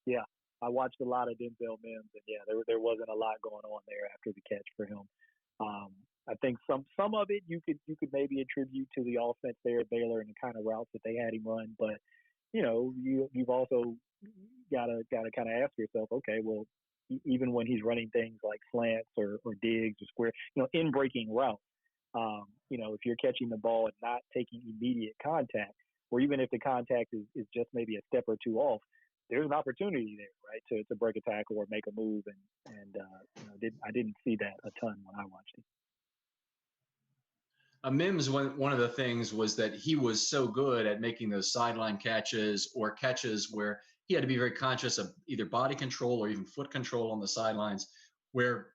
Yeah, I watched a lot of Denzel Mims, and yeah, there wasn't a lot going on there after the catch for him. I think some of it you could maybe attribute to the offense there at Baylor and the kind of routes that they had him run, but you know, you've also got to kind of ask yourself, okay, well, even when he's running things like slants or digs or square, you know, in breaking routes, you know, if you're catching the ball and not taking immediate contact, or even if the contact is just maybe a step or two off, there's an opportunity there, right, to break a tackle or make a move, and you know, I didn't see that a ton when I watched him. Mims, one of the things was that he was so good at making those sideline catches or catches where he had to be very conscious of either body control or even foot control on the sidelines, where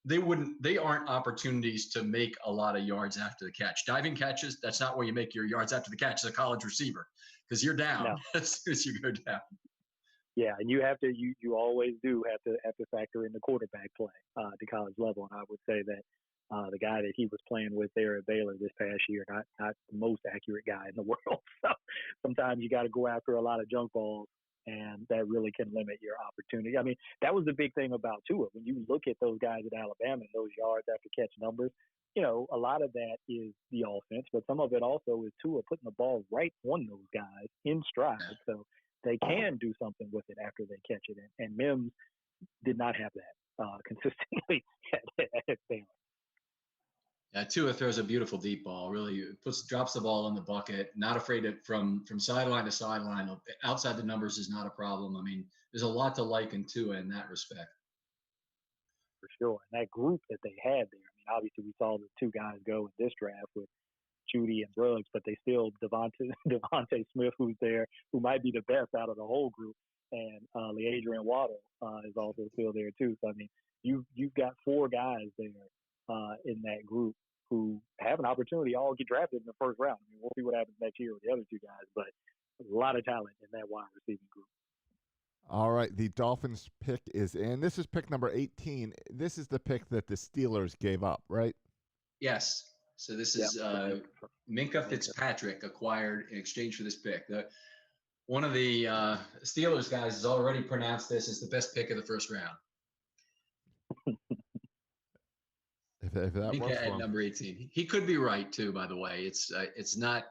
they aren't opportunities to make a lot of yards after the catch. Diving catches, that's not where you make your yards after the catch as a college receiver, because you're down as soon as you go down. Yeah, and you always do have to factor in the quarterback play at the college level, and I would say that the guy that he was playing with there at Baylor this past year, not the most accurate guy in the world. So sometimes you got to go after a lot of junk balls, and that really can limit your opportunity. I mean, that was the big thing about Tua. When you look at those guys at Alabama and those yards after catch numbers, you know, a lot of that is the offense, but some of it also is Tua putting the ball right on those guys in stride, so they can do something with it after they catch it. And Mims did not have that consistently at Baylor. Tua throws a beautiful deep ball. Really drops the ball in the bucket. Not afraid of from sideline to sideline. Outside the numbers is not a problem. I mean, there's a lot to like in Tua in that respect. For sure. And that group that they had there. I mean, obviously we saw the two guys go in this draft with Judy and Ruggs, but they still Devontae Smith, who's there, who might be the best out of the whole group, and LeAdrian Waddle is also still there too. So I mean, you've got four guys there in that group who have an opportunity all get drafted in the first round. I mean, we'll see what happens next year with the other two guys, but a lot of talent in that wide receiving group. All right, the Dolphins pick is in. This is pick number 18. This is the pick that the Steelers gave up, right? Yes. So this is Minkah Fitzpatrick acquired in exchange for this pick. One of the Steelers guys has already pronounced this as the best pick of the first round. If that Minkah at number 18. He could be right too, by the way. It's not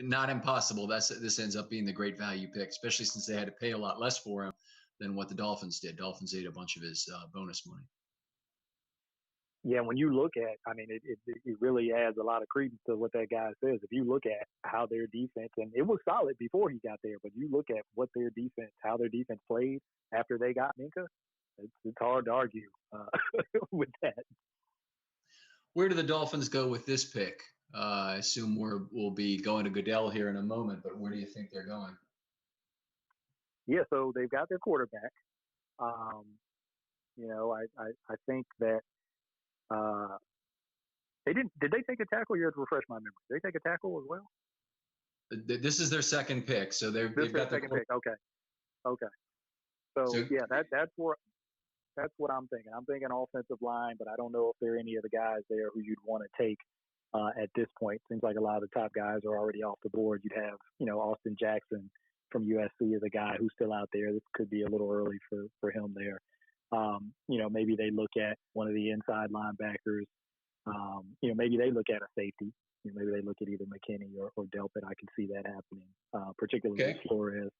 impossible. This ends up being the great value pick, especially since they had to pay a lot less for him than what the Dolphins did. Dolphins ate a bunch of his bonus money. Yeah, when you look at, I mean, it really adds a lot of credence to what that guy says. If you look at how their defense, and it was solid before he got there, but you look at what their defense, how their defense played after they got Minkah, it's hard to argue with that. Where do the Dolphins go with this pick? I assume we'll be going to Goodell here in a moment, but where do you think they're going? Yeah, so they've got their quarterback. You know, I think that they didn't. Did they take a tackle? You have to refresh my memory. Did they take a tackle as well? This is their second pick, so they've got the second pick. Okay. So yeah, that's what I'm thinking. I'm thinking offensive line, but I don't know if there are any of the guys there who you'd want to take at this point. Seems like a lot of the top guys are already off the board. You'd have, you know, Austin Jackson from USC as a guy who's still out there. This could be a little early for him there. You know, maybe they look at one of the inside linebackers. You know, maybe they look at a safety. maybe they look at either McKinney or Delpit. I can see that happening, particularly with Flores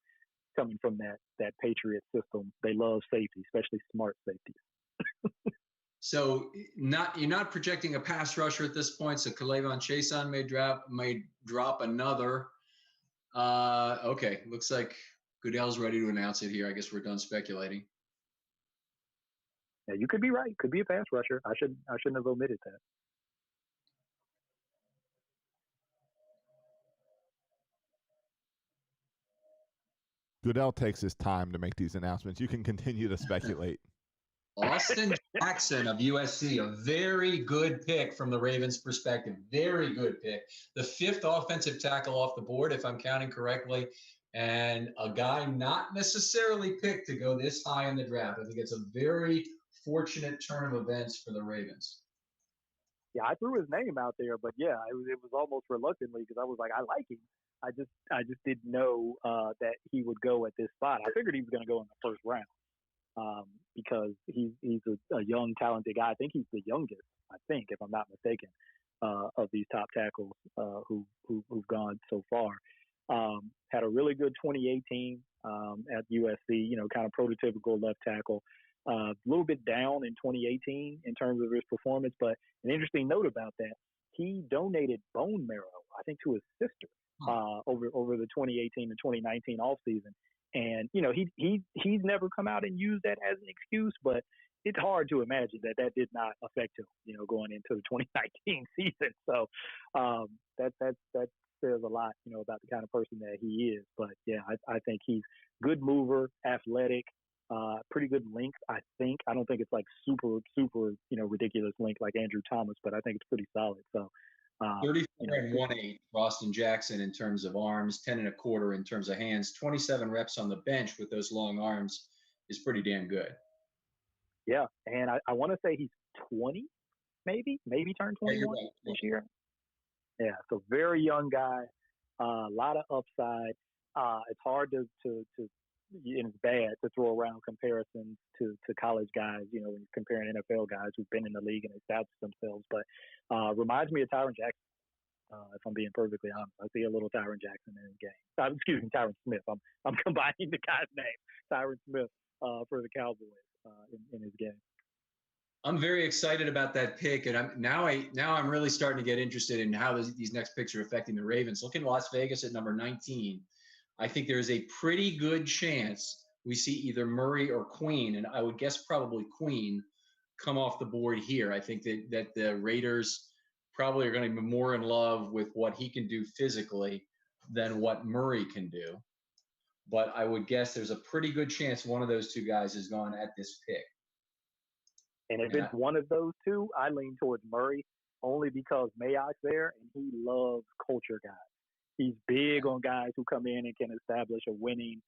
coming from that Patriot system. They love safety, especially smart safety. So you're not projecting a pass rusher at this point. So K'Lavon Chaisson may drop another. Okay, looks like Goodell's ready to announce it here. I guess we're done speculating. Yeah, you could be right. Could be a pass rusher. I shouldn't have omitted that. Goodell takes his time to make these announcements. You can continue to speculate. Austin Jackson of USC, a very good pick from the Ravens' perspective. Very good pick. The 5th offensive tackle off the board, if I'm counting correctly, and a guy not necessarily picked to go this high in the draft. I think it's a very fortunate turn of events for the Ravens. Yeah, I threw his name out there, but yeah, it was almost reluctantly because I was like, I like him. I just didn't know that he would go at this spot. I figured he was going to go in the first round because he's a young, talented guy. I think he's the youngest, if I'm not mistaken, of these top tackles who've gone so far. Had a really good 2018 at USC, kind of prototypical left tackle. A little bit down in 2018 in terms of his performance, but an interesting note about that, he donated bone marrow, I think, to his sister over the 2018 and 2019 offseason. And, he's never come out and used that as an excuse, but it's hard to imagine that did not affect him, going into the 2019 season. So that says a lot, about the kind of person that he is. But, yeah, I think he's good mover, athletic, pretty good length, I think. I don't think it's like super, ridiculous length like Andrew Thomas, but I think it's pretty solid. So 34 and 1/8 for Austin Jackson in terms of arms, 10 and a quarter in terms of hands, 27 reps on the bench with those long arms is pretty damn good. Yeah, and I want to say he's 20, maybe turned 21 this year. Yeah, so very young guy, a lot of upside. It's hard to and it's bad to throw around comparisons to college guys, when you're comparing NFL guys who've been in the league and established themselves. But reminds me of Tyron Jackson, if I'm being perfectly honest. I see a little Tyron Jackson in his game. Excuse me, Tyron Smith. I'm combining the guy's name, Tyron Smith, for the Cowboys in his game. I'm very excited about that pick, and I'm really starting to get interested in how these next picks are affecting the Ravens. Looking at Las Vegas at number 19. I think there's a pretty good chance we see either Murray or Queen, and I would guess probably Queen, come off the board here. I think that the Raiders probably are going to be more in love with what he can do physically than what Murray can do. But I would guess there's a pretty good chance one of those two guys is gone at this pick. And if it's one of those two, I lean towards Murray only because Mayock's there and he loves culture guys. He's big on guys who come in and can establish a winning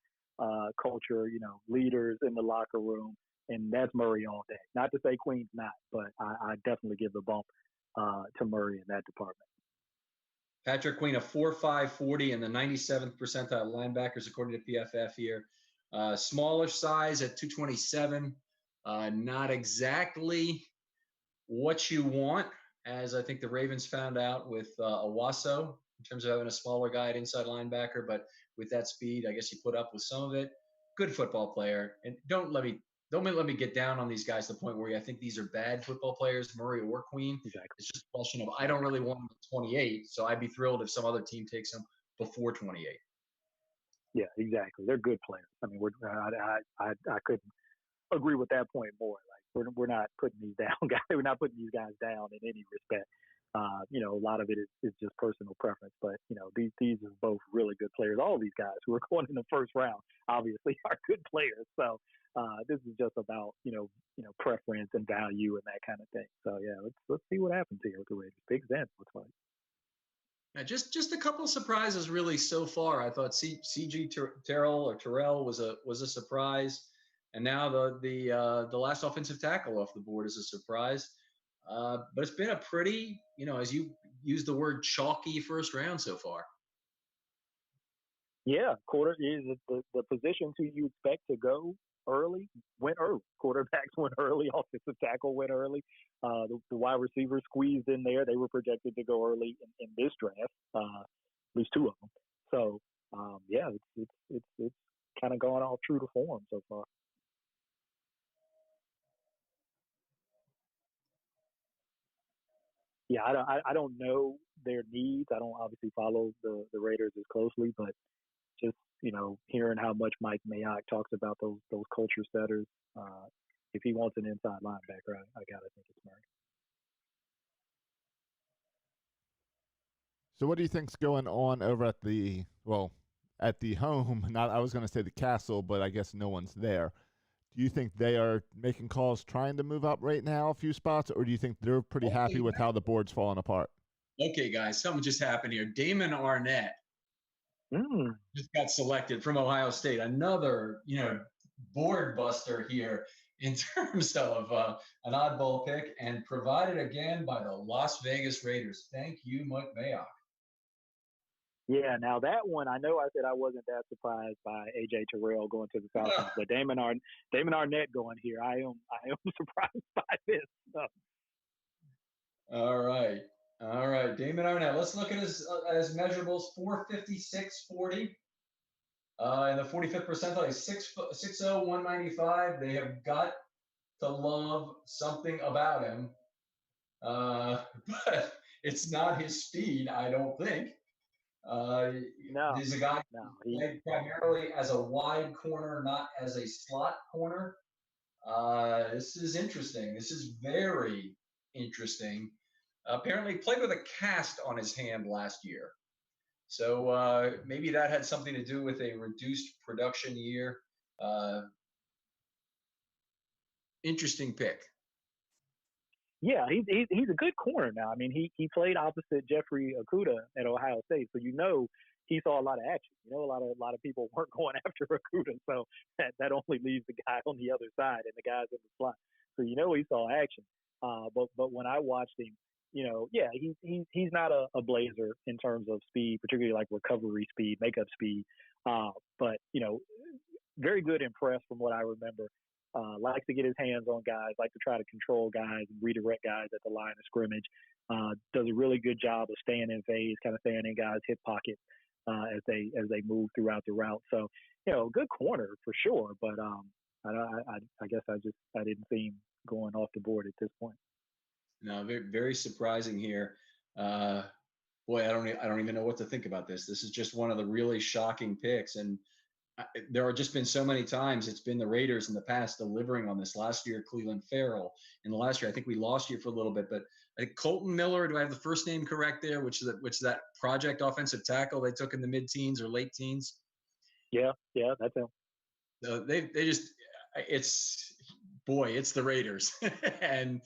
culture, leaders in the locker room. And that's Murray all day. Not to say Queen's not, but I definitely give the bump to Murray in that department. Patrick Queen, a 4.5 40 and the 97th percentile linebackers, according to PFF here. Smaller size at 227. Not exactly what you want, as I think the Ravens found out with Owasso, in terms of having a smaller guy at inside linebacker, but with that speed, I guess you put up with some of it. Good football player, and don't let me get down on these guys to the point where I think these are bad football players, Murray or Queen. Exactly. It's just a question of I don't really want him at 28, so I'd be thrilled if some other team takes him before 28. Yeah, exactly. They're good players. I mean, I couldn't agree with that point more. Like we're not putting these down guys. We're not putting these guys down in any respect. A lot of it is just personal preference, but these are both really good players. All of these guys who are going in the first round obviously are good players. So this is just about preference and value and that kind of thing. So yeah, let's see what happens here with the Raiders. Big Zen looks like. Yeah, just a couple of surprises really so far. I thought CG Terrell was a surprise, and now the last offensive tackle off the board is a surprise. But it's been a pretty, as you use the word, chalky first round so far. Yeah, the positions who you expect to go early went early. Quarterbacks went early. Offensive tackle went early. The wide receivers squeezed in there. They were projected to go early in this draft. At least two of them. So yeah, it's kind of gone all true to form so far. Yeah, I don't know their needs. I don't obviously follow the Raiders as closely, but just hearing how much Mike Mayock talks about those culture setters. If he wants an inside linebacker, I gotta think it's Murray. So what do you think's going on over at the home? Not I was going to say the castle, but I guess no one's there. Do you think they are making calls trying to move up right now a few spots, or do you think they're pretty happy with how the board's falling apart? Okay, guys, something just happened here. Damon Arnette just got selected from Ohio State. Another, board buster here in terms of an oddball pick, and provided again by the Las Vegas Raiders. Thank you, Mike Mayock. Yeah, now that one, I know I said I wasn't that surprised by A.J. Terrell going to the Falcons, but Damon Arnette going here, I am surprised by this. So. All right, Damon Arnette. Let's look at his measurables: 4.56 40. In the 45th percentile, he's 6'0", 195. They have got to love something about him, but it's not his speed, I don't think. No, he's a guy who played primarily as a wide corner, not as a slot corner. This is interesting. This is very interesting. Apparently played with a cast on his hand last year. So maybe that had something to do with a reduced production year. Interesting pick. Yeah, he's a good corner now. I mean, he played opposite Jeffrey Okudah at Ohio State, so he saw a lot of action. A lot of people weren't going after Okudah, so that only leaves the guy on the other side and the guys in the slot. So he saw action. But when I watched him, yeah, he's not a blazer in terms of speed, particularly like recovery speed, makeup speed. But very good and press from what I remember. Likes to get his hands on guys, like to try to control guys and redirect guys at the line of scrimmage. Does a really good job of staying in phase, kind of staying in guys' hip pockets as they move throughout the route. So, good corner for sure. But I guess I didn't see him going off the board at this point. No, very, very surprising here. Boy, I don't even know what to think about this. This is just one of the really shocking picks, and there have just been so many times it's been the Raiders in the past delivering on this. Last year, Cleveland Farrell. In the last year, I think we lost you for a little bit, but I think Colton Miller, do I have the first name correct there? Which is that project offensive tackle they took in the mid-teens or late teens? Yeah, that's him. They just, it's the Raiders. And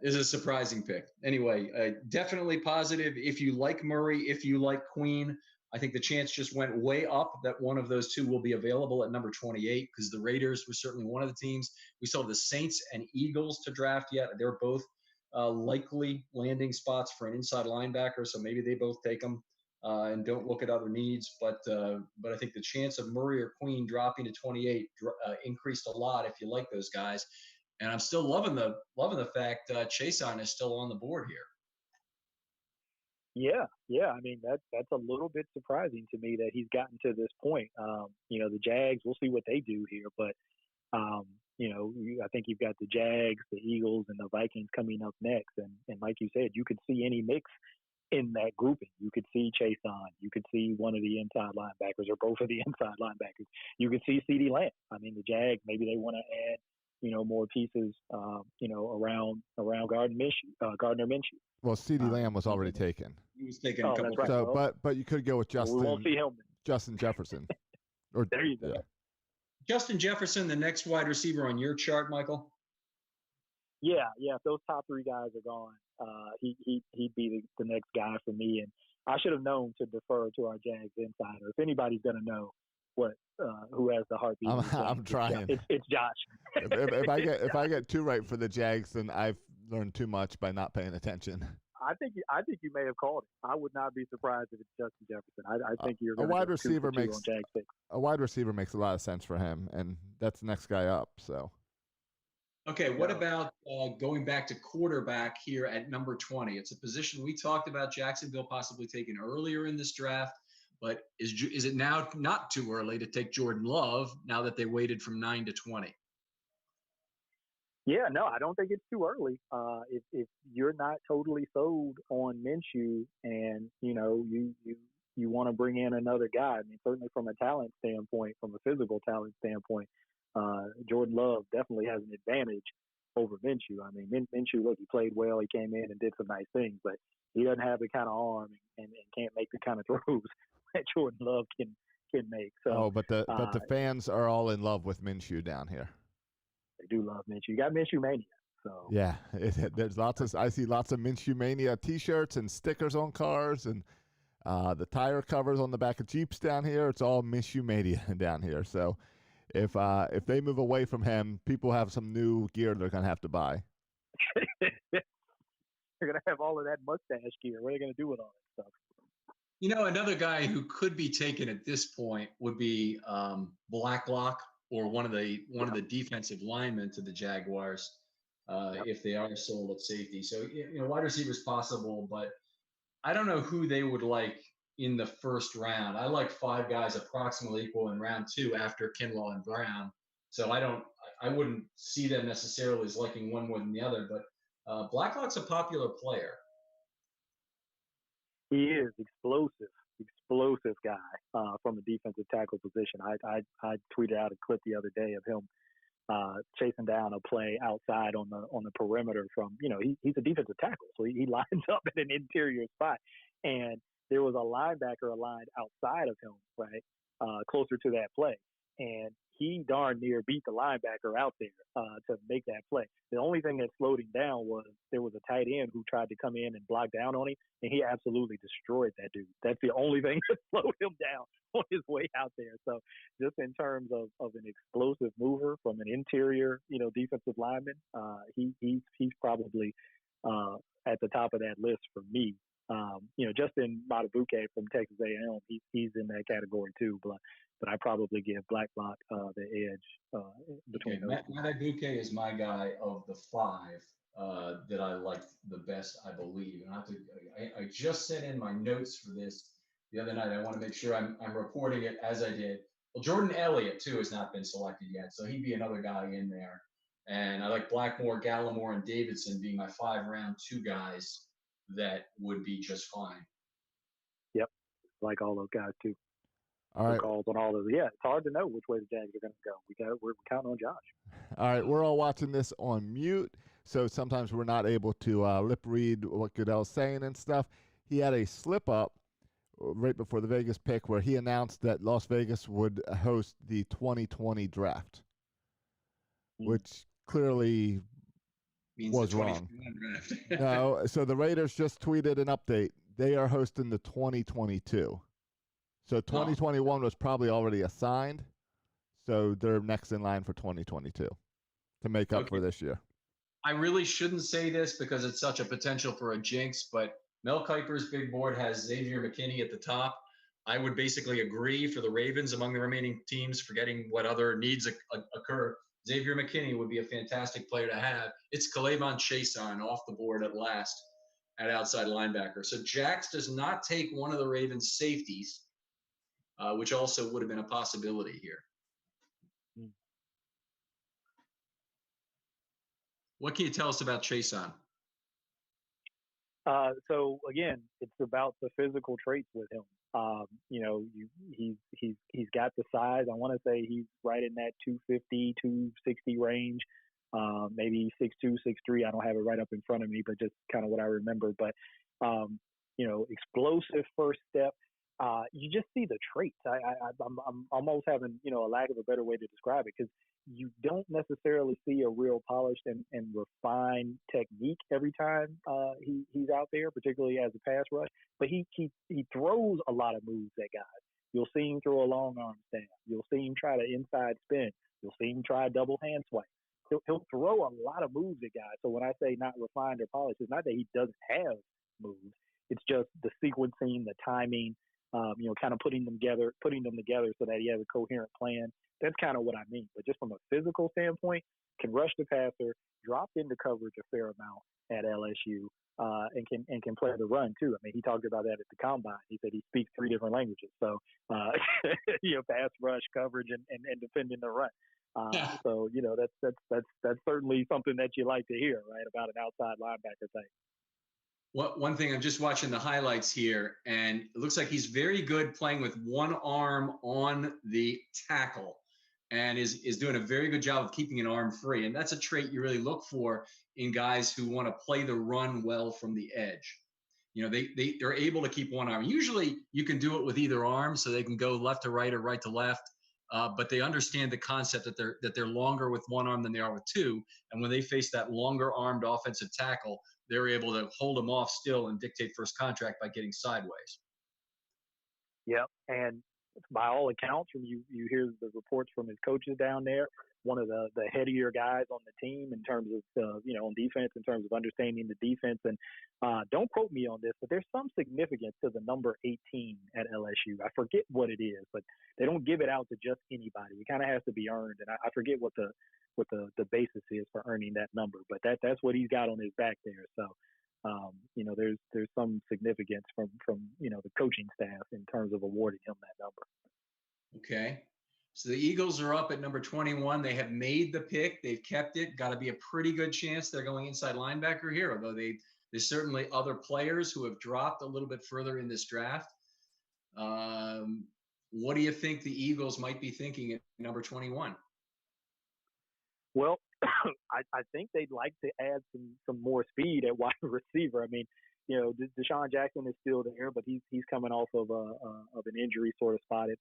is a surprising pick. Anyway, definitely positive. If you like Murray, if you like Queen, I think the chance just went way up that one of those two will be available at number 28, because the Raiders were certainly one of the teams. We still have the Saints and Eagles to draft yet. They're both likely landing spots for an inside linebacker, so maybe they both take them and don't look at other needs. But I think the chance of Murray or Queen dropping to 28 increased a lot if you like those guys. And I'm still loving the fact Chason is still on the board here. Yeah. I mean, that's a little bit surprising to me that he's gotten to this point. The Jags, we'll see what they do here, but I think you've got the Jags, the Eagles, and the Vikings coming up next. And like you said, you could see any mix in that grouping. You could see Chason. You could see one of the inside linebackers or both of the inside linebackers. You could see CeeDee Lamb. I mean, the Jags, maybe they want to add more pieces, around Gardner Minshew. Well, CeeDee Lamb was already taken. He was taken a couple. Right. So, but you could go with Justin. We won't see him. Justin Jefferson. Or there you go. Yeah. Justin Jefferson, the next wide receiver on your chart, Michael. Yeah. If those top three guys are gone, he'd be the next guy for me. And I should have known to defer to our Jags insider. If anybody's going to know who has the heartbeat, I'm trying. It's Josh. if I get two right for the Jags, then I've learned too much by not paying attention. you may have called it. I would not be surprised if it's Justin Jefferson. I think you're A going to wide go 2 for receiver 2 makes on Jags pick. a wide receiver makes a lot of sense for him, and that's the next guy up. So Okay, what about going back to quarterback here at number 20? It's a position we talked about Jacksonville possibly taking earlier in this draft, but is it now not too early to take Jordan Love now that they waited from 9 to 20? Yeah, no, I don't think it's too early. If you're not totally sold on Minshew, and you want to bring in another guy, I mean, certainly from a talent standpoint, from a physical talent standpoint, Jordan Love definitely has an advantage over Minshew. I mean, Minshew, look, he played well, he came in and did some nice things, but he doesn't have the kind of arm and can't make the kind of throws that Jordan Love can make. So, but the fans are all in love with Minshew down here. They do love Minshew. You got Minshew mania. So yeah, there's I see lots of Minshew mania T-shirts and stickers on cars and the tire covers on the back of Jeeps down here. It's all Minshew mania down here. So if they move away from him, people have some new gear they're gonna have to buy. They're gonna have all of that mustache gear. What are they gonna do with all that stuff? Another guy who could be taken at this point would be Blacklock, or one of the defensive linemen to the Jaguars, if they are sold at safety. So wide receiver is possible, but I don't know who they would like in the first round. I like 5 guys approximately equal in round 2 after Kinlaw and Brown. So I wouldn't see them necessarily as liking one more than the other. But Blacklock's a popular player. He is explosive guy from the defensive tackle position. I tweeted out a clip the other day of him chasing down a play outside on the perimeter from, he's a defensive tackle, so he lines up in an interior spot, and there was a linebacker aligned outside of him, right, closer to that play, and he darn near beat the linebacker out there to make that play. The only thing that slowed him down was there was a tight end who tried to come in and block down on him, and he absolutely destroyed that dude. That's the only thing that slowed him down on his way out there. So just in terms of an explosive mover from an interior, defensive lineman, he's probably at the top of that list for me. Justin Madubuike from Texas A&M, he's in that category too, but I probably give Blacklock the edge between those. Madubuike is my guy of the 5 that I like the best, I believe. And I just sent in my notes for this the other night. I want to make sure I'm reporting it as I did. Well, Jordan Elliott too has not been selected yet, so he'd be another guy in there. And I like Blackmore, Gallimore, and Davidson being my 5 round 2 guys that would be just fine. Yep, like all those guys too. All right. Calls on all those. Yeah, it's hard to know which way the Jags are going to go. We're counting on Josh. All right, we're all watching this on mute, so sometimes we're not able to lip read what Goodell's saying and stuff. He had a slip up right before the Vegas pick where he announced that Las Vegas would host the 2020 draft, which clearly was wrong. No, so the Raiders just tweeted an update. They are hosting the 2022. So 2021 was probably already assigned, so they're next in line for 2022 to make up for this year. I really shouldn't say this because it's such a potential for a jinx, but Mel Kiper's big board has Xavier McKinney at the top. I would basically agree for the Ravens among the remaining teams, forgetting what other needs occur. Xavier McKinney would be a fantastic player to have. It's K'Lavon Chaisson off the board at last at outside linebacker. So Jax does not take one of the Ravens' safeties, which also would have been a possibility here. What can you tell us about Chaisson? So again, it's about the physical traits with him. He's got the size. I want to say he's right in that 250, 260 range. Maybe 6'2", 6'3". I don't have it right up in front of me, but just kind of what I remember. But explosive first step. You just see the traits. I'm almost having a lack of a better way to describe it, because you don't necessarily see a real polished and refined technique every time he's out there, particularly as a pass rush. But he throws a lot of moves at guys. You'll see him throw a long arm stand. You'll see him try to inside spin. You'll see him try a double hand swipe. He'll throw a lot of moves at guys. So when I say not refined or polished, it's not that he doesn't have moves. It's just the sequencing, the timing, kind of putting them together so that he has a coherent plan. That's kind of what I mean. But just from a physical standpoint, can rush the passer, dropped into coverage a fair amount at LSU, and can play the run too. I mean, he talked about that at the combine. He said he speaks 3 different languages. So, pass rush, coverage, and defending the run. So that's certainly something that you like to hear, right, about an outside linebacker thing. One thing, I'm just watching the highlights here, and it looks like he's very good playing with one arm on the tackle, and is doing a very good job of keeping an arm free. And that's a trait you really look for in guys who want to play the run well from the edge. They're able to keep one arm. Usually you can do it with either arm, so they can go left to right or right to left. But they understand the concept that they're longer with one arm than they are with two. And when they face that longer armed offensive tackle, they're able to hold them off still and dictate first contact by getting sideways. Yep. And by all accounts, when you hear the reports from his coaches down there, one of the headier guys on the team in terms of, on defense, in terms of understanding the defense. And don't quote me on this, but there's some significance to the number 18 at LSU. I forget what it is, but they don't give it out to just anybody. It kind of has to be earned. And I forget what the basis is for earning that number, but that's what he's got on his back there. So, there's some significance from the coaching staff in terms of awarding him that number. Okay. So the Eagles are up at number 21. They have made the pick. They've kept it. Got to be a pretty good chance they're going inside linebacker here, although there's certainly other players who have dropped a little bit further in this draft. What do you think the Eagles might be thinking at number 21? Well, I think they'd like to add some more speed at wide receiver. I mean, Deshaun Jackson is still there, but he's coming off of an injury sort of spotted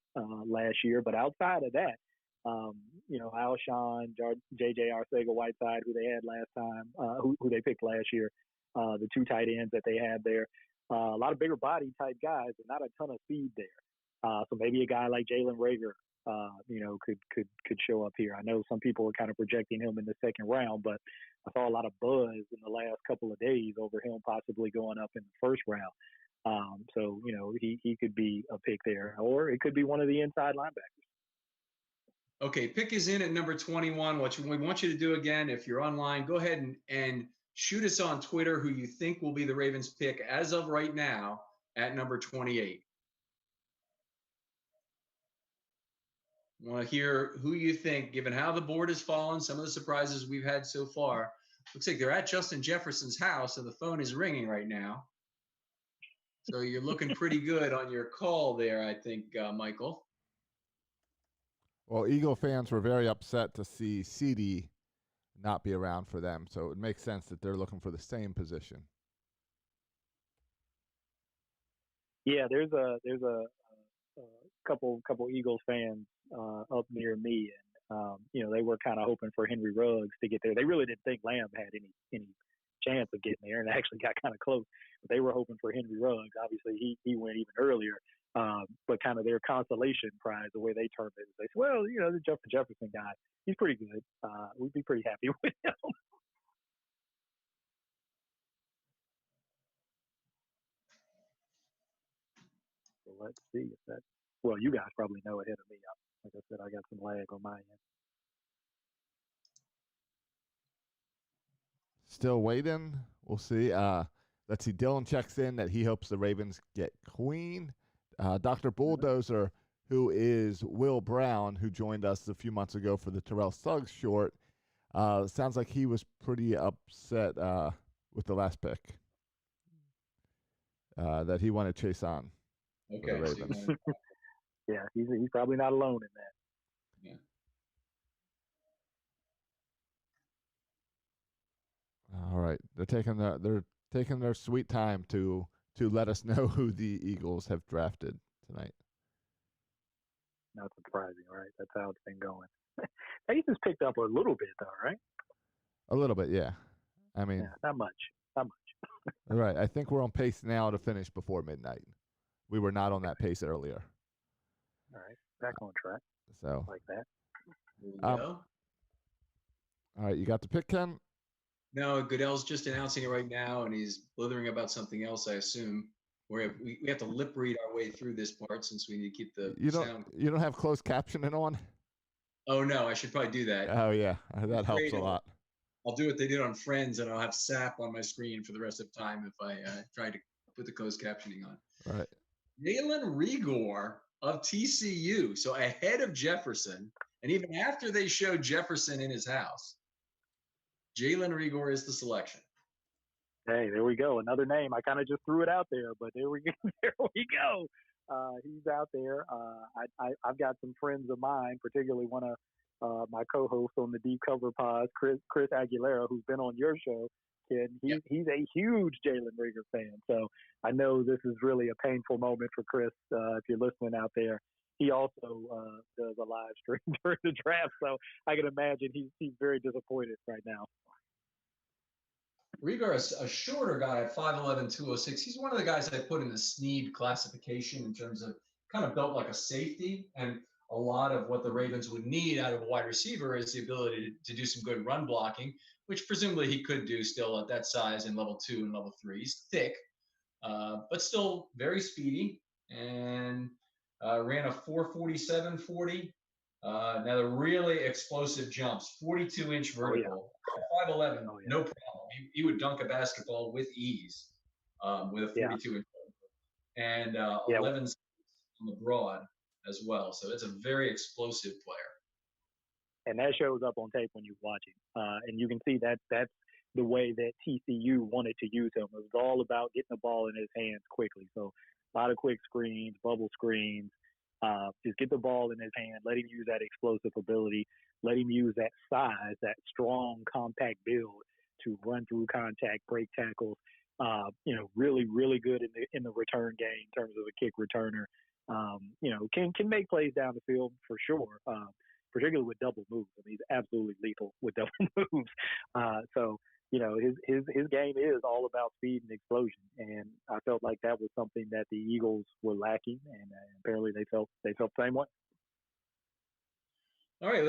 last year. But outside of that, Alshon, J.J. Arcega-Whiteside, who they had last time, who they picked last year, the 2 tight ends that they had there, a lot of bigger body type guys, but not a ton of speed there. So maybe a guy like Jalen Reagor, could show up here. I know some people are kind of projecting him in the second round, but I saw a lot of buzz in the last couple of days over him possibly going up in the first round. So he could be a pick there, or it could be one of the inside linebackers. Okay, pick is in at number 21. What we want you to do again, if you're online, go ahead and shoot us on Twitter who you think will be the Ravens pick as of right now at number 28. I want to hear who you think, given how the board has fallen, some of the surprises we've had so far. Looks like they're at Justin Jefferson's house, and the phone is ringing right now. So you're looking pretty good on your call there, I think, Michael. Well, Eagle fans were very upset to see CD not be around for them, so it makes sense that they're looking for the same position. Yeah, there's a couple Eagles fans up near me, and they were kind of hoping for Henry Ruggs to get there. They really didn't think Lamb had any chance of getting there, and actually got kind of close. But they were hoping for Henry Ruggs. Obviously, he went even earlier. But kind of their consolation prize, the way they term it, is they say, well, the Justin Jefferson guy, he's pretty good. We'd be pretty happy with him. So let's see if that. Well, you guys probably know ahead of me. Like I said, I got some lag on my end. Still waiting. We'll see. Let's see. Dylan checks in that he hopes the Ravens get Queen. Dr. Bulldozer, who is Will Brown, who joined us a few months ago for the Terrell Suggs short, sounds like he was pretty upset with the last pick, that he wanted Chase on. Okay. For the Ravens. Yeah, he's probably not alone in that. Yeah. All right, they're taking their sweet time to let us know who the Eagles have drafted tonight. Not surprising, right? That's how it's been going. Pace has picked up a little bit, though, right? A little bit, yeah. I mean, yeah, not much. All right, I think we're on pace now to finish before midnight. We were not on that pace earlier. All right, back on track. So like that. There we go. All right, you got the pick, Ken? No, Goodell's just announcing it right now, and he's blithering about something else, I assume. We have to lip read our way through this part since we need to keep the You don't sound. you don't have closed captioning on? Oh no, I should probably do that. Oh yeah, that helps a Afraid lot. I'll do what they did on Friends, and I'll have SAP on my screen for the rest of the time if I try to put the closed captioning on. Right. Jalen Rigor of TCU, so ahead of Jefferson, and even after they showed Jefferson in his house, Jalen Rigor is the selection. Hey, there we go. Another name. I kind of just threw it out there, but there we go. There we go. He's out there. I've got some friends of mine, particularly one of my co-hosts on the Deep Cover Pod, Chris Aguilera, who's been on your show. And he's a huge Jalen Rigor fan. So I know this is really a painful moment for Chris. If you're listening out there, he also does a live stream during the draft. So I can imagine he's very disappointed right now. Rigor is a shorter guy at 5'11", 206. He's one of the guys I put in the Snead classification in terms of kind of built like a safety. And a lot of what the Ravens would need out of a wide receiver is the ability to do some good run blocking, which presumably he could do still at that size in level 2 and level 3. He's thick, but still very speedy, and ran a 4.47.40. Now the really explosive jumps, 42-inch vertical, 5'11", no problem. He would dunk a basketball with ease with a 42-inch vertical, and 11 on the broad as well. So it's a very explosive player. And that shows up on tape when you watch him. And you can see that that's the way that TCU wanted to use him. It was all about getting the ball in his hands quickly. So a lot of quick screens, bubble screens. Just get the ball in his hand, let him use that explosive ability, let him use that size, that strong, compact build to run through contact, break tackles. Really, really good in the return game in terms of a kick returner. Can make plays down the field for sure. Particularly with double moves. I mean, he's absolutely lethal with double moves. His game is all about speed and explosion, and I felt like that was something that the Eagles were lacking, and apparently they felt the same way. All right,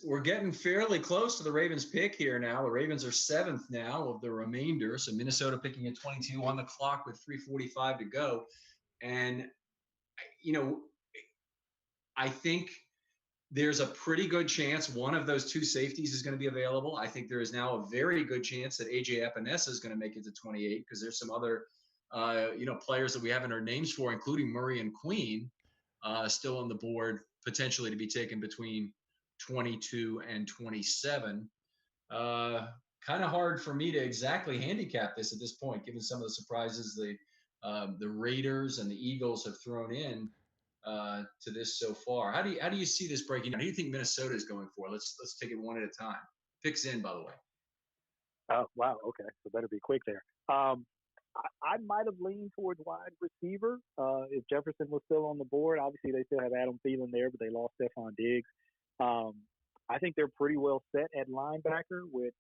we're getting fairly close to the Ravens pick here now. The Ravens are 7th now of the remainder, so Minnesota picking at 22 on the clock with 3:45 to go, and I think there's a pretty good chance one of those two safeties is going to be available. I think there is now a very good chance that AJ Epinesa is going to make it to 28 because there's some other, players that we haven't heard names for, including Murray and Queen, still on the board, potentially to be taken between 22 and 27. Kind of hard for me to exactly handicap this at this point, given some of the surprises the Raiders and the Eagles have thrown in to this so far. How do you see this breaking down? Who do you think Minnesota is going for? Let's take it one at a time. Picks in, by the way. Oh wow, okay, so better be quick there. I might have leaned towards wide receiver if Jefferson was still on the board. Obviously, they still have Adam Thielen there, but they lost Stephon Diggs. I think they're pretty well set at linebacker with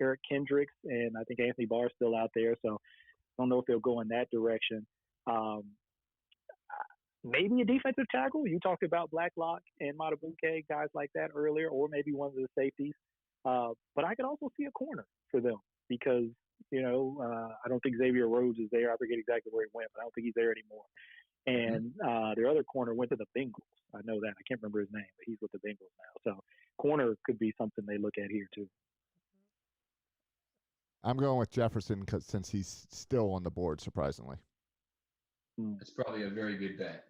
Eric Kendricks, and I think Anthony Barr is still out there. So I don't know if they'll go in that direction. Maybe a defensive tackle. You talked about Blacklock and Matabuke, guys like that earlier, or maybe one of the safeties. But I could also see a corner for them because, I don't think Xavier Rhodes is there. I forget exactly where he went, but I don't think he's there anymore. And their other corner went to the Bengals. I know that. I can't remember his name, but he's with the Bengals now. So corner could be something they look at here too. I'm going with Jefferson since he's still on the board, surprisingly. That's probably a very good bet.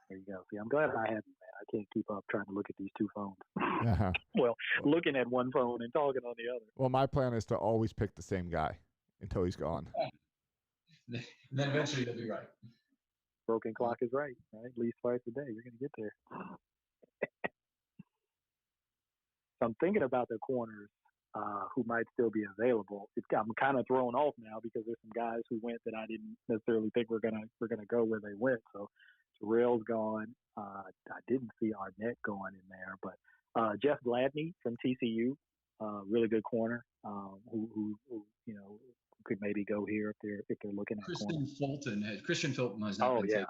There you go. See, I'm glad I haven't, man. I can't keep up trying to look at these two phones. Uh-huh. Well, looking at one phone and talking on the other. Well, my plan is to always pick the same guy until he's gone. And then eventually you'll be right. Broken clock is right? At least twice a day. You're going to get there. So I'm thinking about the corners who might still be available. I'm kind of thrown off now because there's some guys who went that I didn't necessarily think were gonna go where they went. So Terrell's gone. I didn't see Arnett going in there, but Jeff Gladney from TCU, really good corner, who could maybe go here if they're looking at Christian Fulton has not been taken.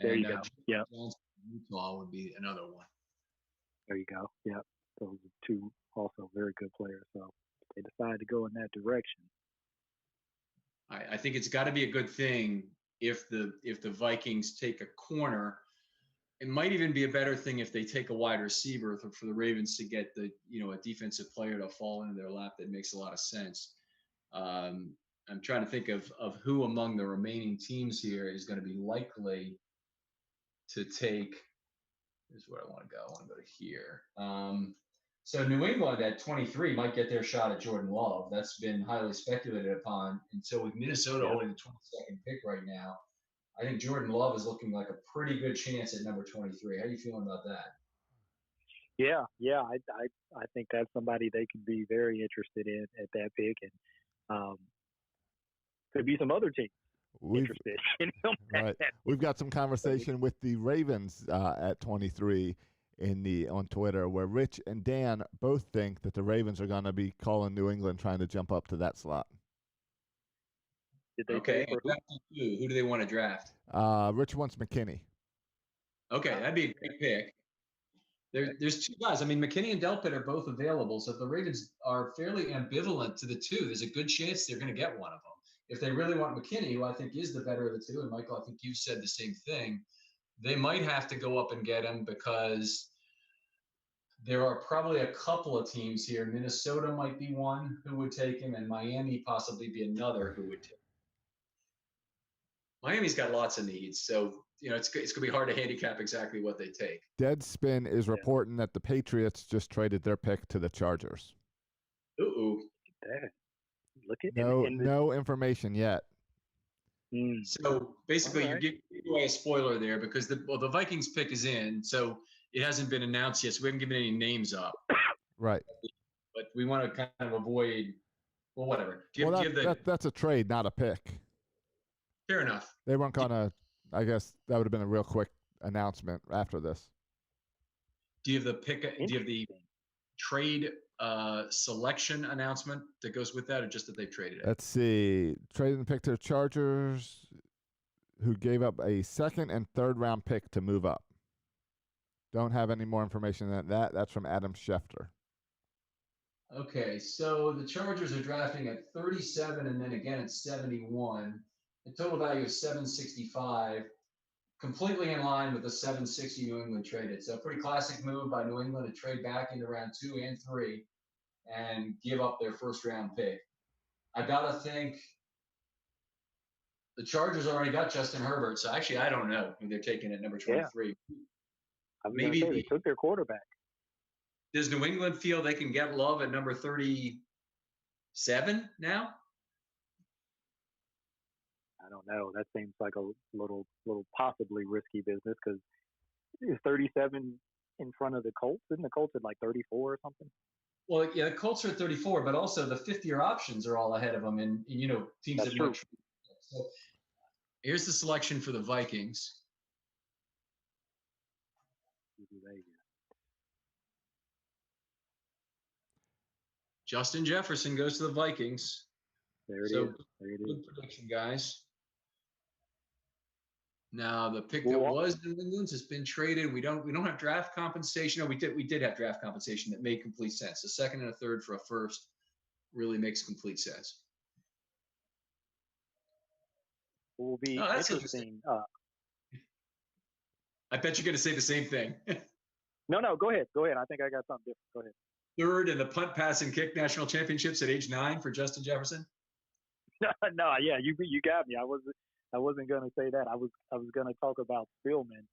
There you go. Yeah. Utah would be another one. There you go. Yeah. Those are two also very good players. So they decide to go in that direction. I think it's got to be a good thing if the Vikings take a corner. It might even be a better thing if they take a wide receiver for the Ravens to get a defensive player to fall into their lap. That makes a lot of sense. I'm trying to think of who among the remaining teams here is going to be likely to take. Here's where I want to go. I want to go to here. So New England at 23 might get their shot at Jordan Love. That's been highly speculated upon. And so with Minnesota holding the 22nd pick right now, I think Jordan Love is looking like a pretty good chance at number 23. How are you feeling about that? Yeah, I think that's somebody they could be very interested in at that pick, and could be some other teams interested in him. Right. We've got some conversation with the Ravens at 23 on Twitter, where Rich and Dan both think that the Ravens are going to be calling New England, trying to jump up to that slot. Okay. Who do they want to draft? Rich wants McKinney. Okay, that'd be a great pick. There's two guys. I mean, McKinney and Delpit are both available. So if the Ravens are fairly ambivalent to the two, there's a good chance they're going to get one of them. If they really want McKinney, who I think is the better of the two, and Michael, I think you said the same thing, they might have to go up and get him because there are probably a couple of teams here. Minnesota might be one who would take him, and Miami possibly be another who would take him. Miami's got lots of needs, so it's going to be hard to handicap exactly what they take. Deadspin is reporting that the Patriots just traded their pick to the Chargers. Ooh. Look at no information yet. So basically, you're giving away a spoiler there because the Vikings pick is in, so it hasn't been announced yet, so we haven't given any names up. Right. But we want to kind of avoid, whatever. That's a trade, not a pick. Fair enough. They weren't going to, I guess that would have been a real quick announcement after this. Do you have the pick? Do you have the trade selection announcement that goes with that, or just that they traded it? Let's see. Trading the pick to the Chargers, who gave up a second and third round pick to move up. Don't have any more information than that. That's from Adam Schefter. Okay, so the Chargers are drafting at 37 and then again at 71. The total value is 765, completely in line with the 760 New England traded. So a pretty classic move by New England to trade back into round 2 and 3 and give up their first round pick. I got to think the Chargers already got Justin Herbert. So actually, I don't know who they're taking at number 23. Yeah. Maybe they took their quarterback. Does New England feel they can get Love at number 37 now? I don't know. That seems like a little possibly risky business because is 37 in front of the Colts? Isn't the Colts at like 34 or something? Well, yeah, the Colts are at 34, but also the fifth-year options are all ahead of them, and teams That's true. So here's the selection for the Vikings. Justin Jefferson goes to the Vikings. There it is. Good prediction, guys. Now the pick that was New England's has been traded. We don't have draft compensation. No, we did have draft compensation that made complete sense. A second and a third for a first really makes complete sense. Will be interesting. I bet you're going to say the same thing. No, go ahead. I think I got something different. Go ahead. Third in the punt, pass, and kick national championships at age 9 for Justin Jefferson. No, yeah, you got me. I wasn't going to say that. I was going to talk about Spielman.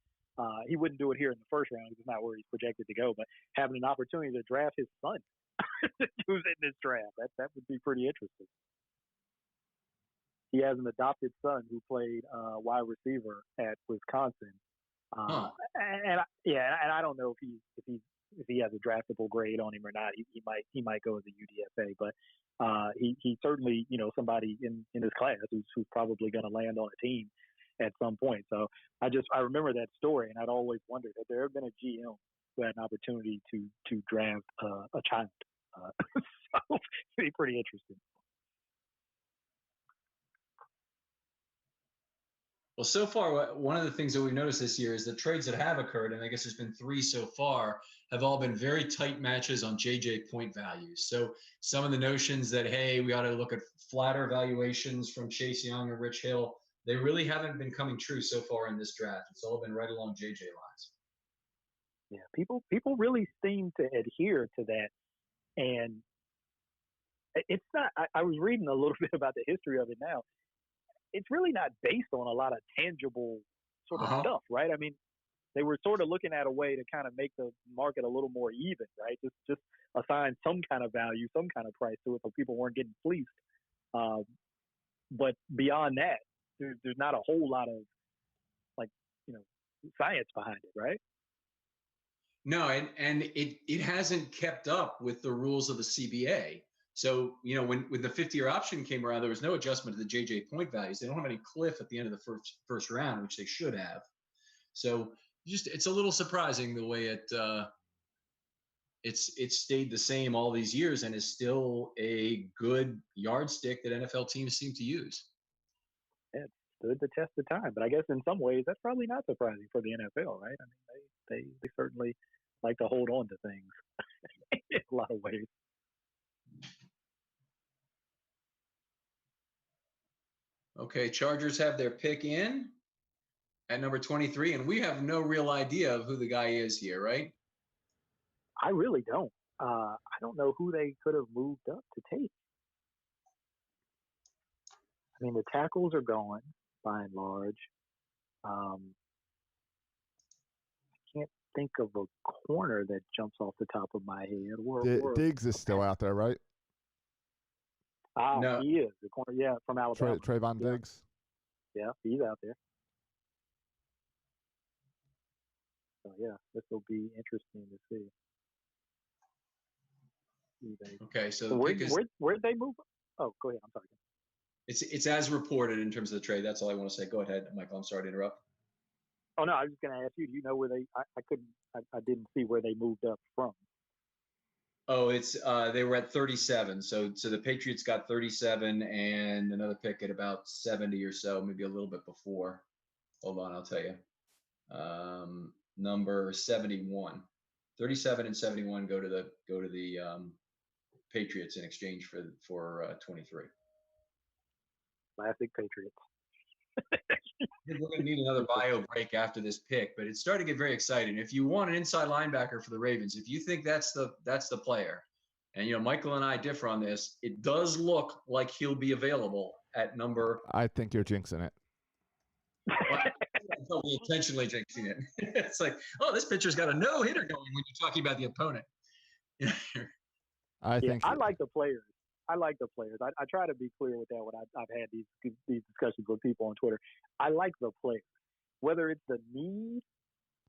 He wouldn't do it here in the first round. He's not where he's projected to go. But having an opportunity to draft his son, who's in this draft, that would be pretty interesting. He has an adopted son who played wide receiver at Wisconsin. And I don't know if he has a draftable grade on him or not. He might go as a UDFA, but he certainly somebody in his class who's probably going to land on a team at some point. So I remember that story, and I'd always wondered had there ever been a GM who had an opportunity to draft a child. So it'd be pretty interesting. Well, so far, one of the things that we've noticed this year is the trades that have occurred, and I guess there's been 3 so far, have all been very tight matches on JJ point values. So some of the notions that, hey, we ought to look at flatter valuations from Chase Young or Rich Hill, they really haven't been coming true so far in this draft. It's all been right along JJ lines. Yeah, people really seem to adhere to that, and it's not. I was reading a little bit about the history of it now. It's really not based on a lot of tangible sort of stuff, right? I mean, they were sort of looking at a way to kind of make the market a little more even, right? Just assign some kind of value, some kind of price to it, so people weren't getting fleeced. But beyond that, there's not a whole lot of like science behind it, right? No, and it hasn't kept up with the rules of the CBA. So, when the 50-year option came around, there was no adjustment to the JJ point values. They don't have any cliff at the end of the first round, which they should have. So, it's a little surprising the way it's stayed the same all these years and is still a good yardstick that NFL teams seem to use. Yeah, it stood the test of time, but I guess in some ways that's probably not surprising for the NFL, right? I mean, they certainly like to hold on to things in a lot of ways. Okay, Chargers have their pick in at number 23, and we have no real idea of who the guy is here, right? I really don't. I don't know who they could have moved up to take. I mean, the tackles are gone by and large. I can't think of a corner that jumps off the top of my head. Diggs is still out there, right? No. He is the corner. Yeah, from Alabama. Trayvon Diggs. Yeah, he's out there. So yeah, this will be interesting to see. Okay, so the pick is where'd they move? Oh, go ahead. I'm sorry. It's as reported in terms of the trade. That's all I want to say. Go ahead, Michael. I'm sorry to interrupt. Oh no, I was just going to ask you. Do you know where they? I didn't see where they moved up from. Oh, it's they were at 37. So the Patriots got 37 and another pick at about 70 or so, maybe a little bit before. Hold on, I'll tell you. Number 71. 37 and 71 go to the Patriots in exchange for 23. Classic Patriots. We're going to need another bio break after this pick, but it's starting to get very exciting. If you want an inside linebacker for the Ravens, if you think that's the player, and Michael and I differ on this, it does look like he'll be available at number. I think you're jinxing it. I'm totally intentionally jinxing it. It's like, oh, this pitcher's got a no-hitter going when you're talking about the opponent. I like the players. I try to be clear with that when I've had these discussions with people on Twitter. I like the players. Whether it's the need,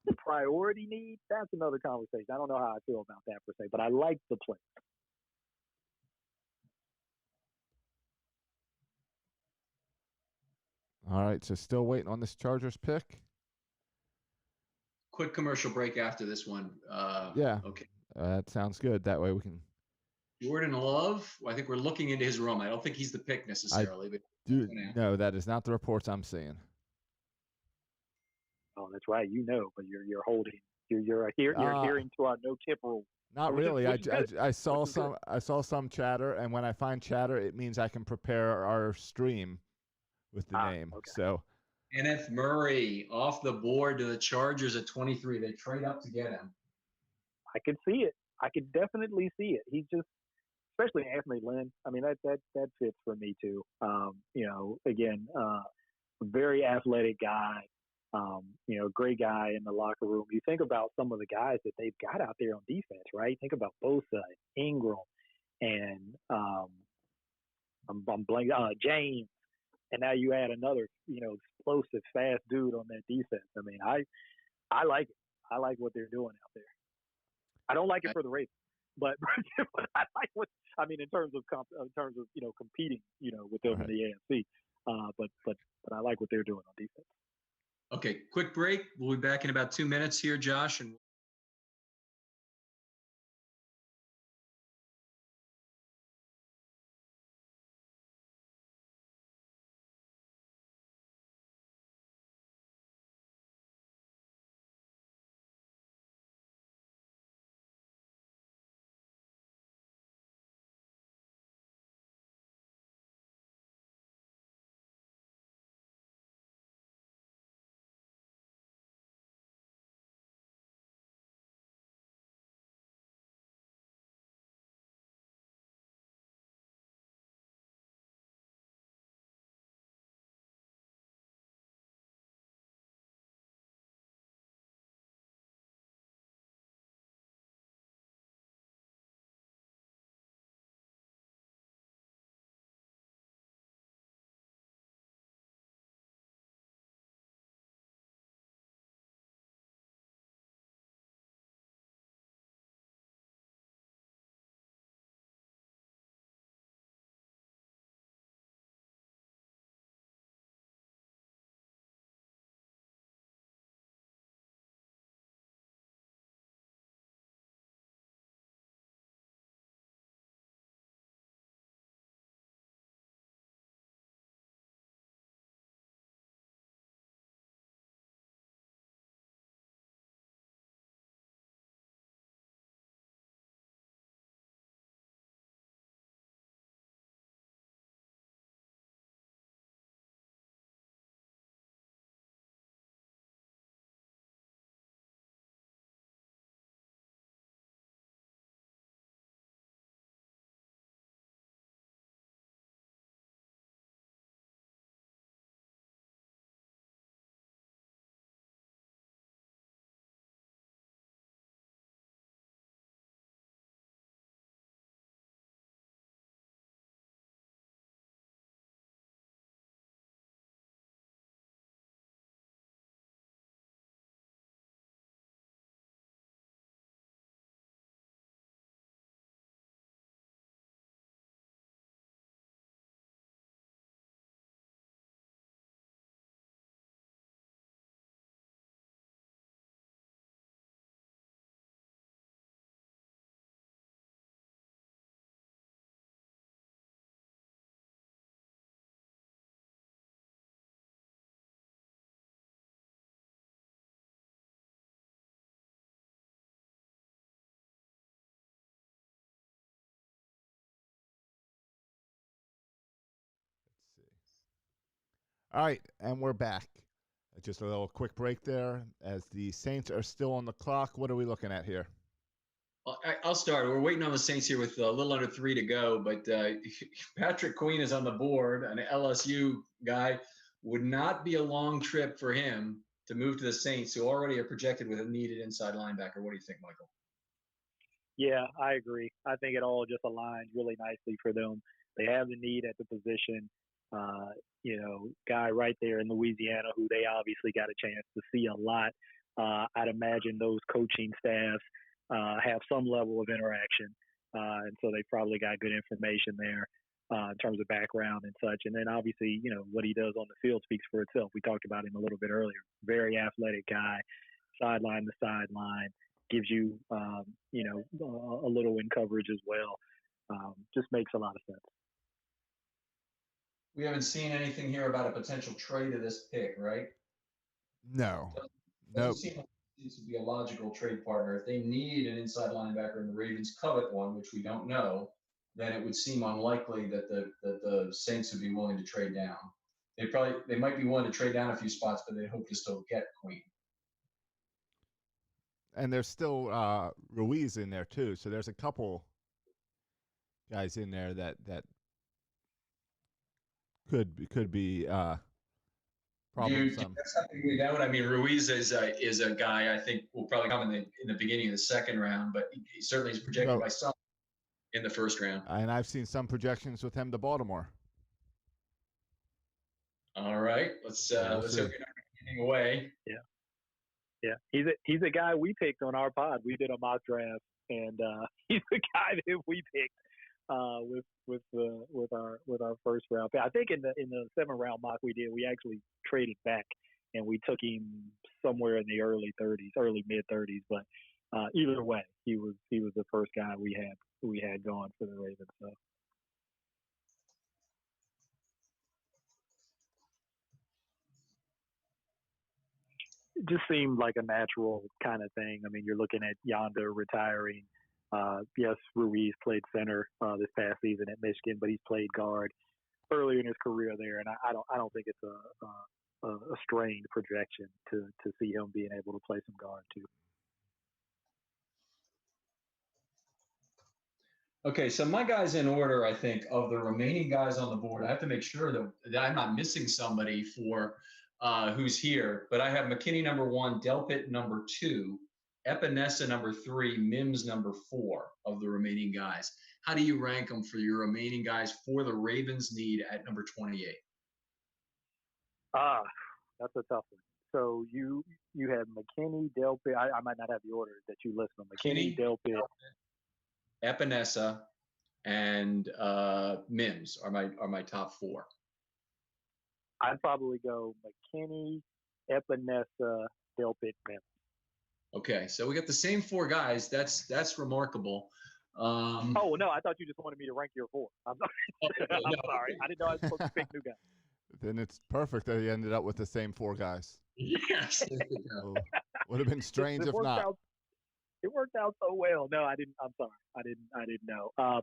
the priority need, that's another conversation. I don't know how I feel about that per se, but I like the players. All right, so still waiting on this Chargers pick. Quick commercial break after this one. Yeah. Okay. That sounds good. That way we can. Jordan Love. Well, I think we're looking into his room. I don't think he's the pick necessarily. No, that is not the reports I'm seeing. Oh, that's right. But you're holding. You're adhering to our no tip rule. Not really. I saw some chatter, and when I find chatter, it means I can prepare our stream with the name. Okay. So Kenneth Murray off the board to the Chargers at 23. They trade up to get him. I could see it. I could definitely see it. He's just, especially Anthony Lynn. I mean, that fits for me too. Again, very athletic guy. Great guy in the locker room. You think about some of the guys that they've got out there on defense, right? Think about Bosa, Ingram, and I'm blanking, James. And now you add another, explosive, fast dude on that defense. I mean, I like it. I like what they're doing out there. I don't like it for the Ravens, but I like in terms of competing, with them in the AFC. But I like what they're doing on defense. Okay, quick break. We'll be back in about 2 minutes here, Josh, and All right, and we're back. Just a little quick break there as the Saints are still on the clock. What are we looking at here? I'll start. We're waiting on the Saints here with a little under 3 to go, but Patrick Queen is on the board, an LSU guy. Would not be a long trip for him to move to the Saints, who already are projected with a needed inside linebacker. What do you think, Michael? Yeah, I agree. I think it all just aligns really nicely for them. They have the need at the position. Guy right there in Louisiana who they obviously got a chance to see a lot. I'd imagine those coaching staffs have some level of interaction. And so they probably got good information there in terms of background and such. And then obviously, what he does on the field speaks for itself. We talked about him a little bit earlier. Very athletic guy, sideline to sideline, gives you, a little in coverage as well. Just makes a lot of sense. We haven't seen anything here about a potential trade of this pick, right? No. Doesn't seem like it needs to be a logical trade partner. If they need an inside linebacker and the Ravens covet one, which we don't know, then it would seem unlikely that the Saints would be willing to trade down. They might be willing to trade down a few spots, but they hope to still get Queen. And there's still Ruiz in there too, so there's a couple guys in there that could be problemsome. I mean, Ruiz is a guy I think will probably come in the beginning of the second round, but he certainly is projected by some in the first round. And I've seen some projections with him to Baltimore. All right, let's hope you're not giving away. Yeah, he's a guy we picked on our pod. We did a mock draft, and he's the guy that we picked with our first round pick. I think in the 7th round mock we did, we actually traded back and we took him somewhere in the early mid 30s. But either way, he was the first guy we had going for the Ravens. So. It just seemed like a natural kind of thing. I mean, you're looking at Yonder retiring. Yes, Ruiz played center this past season at Michigan, but he's played guard earlier in his career there, and I don't think it's a strained projection to see him being able to play some guard too. Okay, so my guys in order, I think, of the remaining guys on the board, I have to make sure that I'm not missing somebody for who's here, but I have McKinney number 1, Delpit number 2, Epinesa number 3, Mims number 4 of the remaining guys. How do you rank them for your remaining guys for the Ravens need at number 28? That's a tough one. So you have McKinney, Delpit. I might not have the order that you list them. McKinney, Delpit, Epinesa, and Mims are my top 4. I'd probably go McKinney, Epinesa, Delpit, Mims. Okay, so we got the same 4 guys. That's remarkable. Oh no, I thought you just wanted me to rank your 4. I'm sorry. I'm sorry. I didn't know I was supposed to pick new guys. Then it's perfect that he ended up with the same 4 guys. Yes. Would have been strange if not. It worked out so well. No, I didn't. I'm sorry. I didn't know. All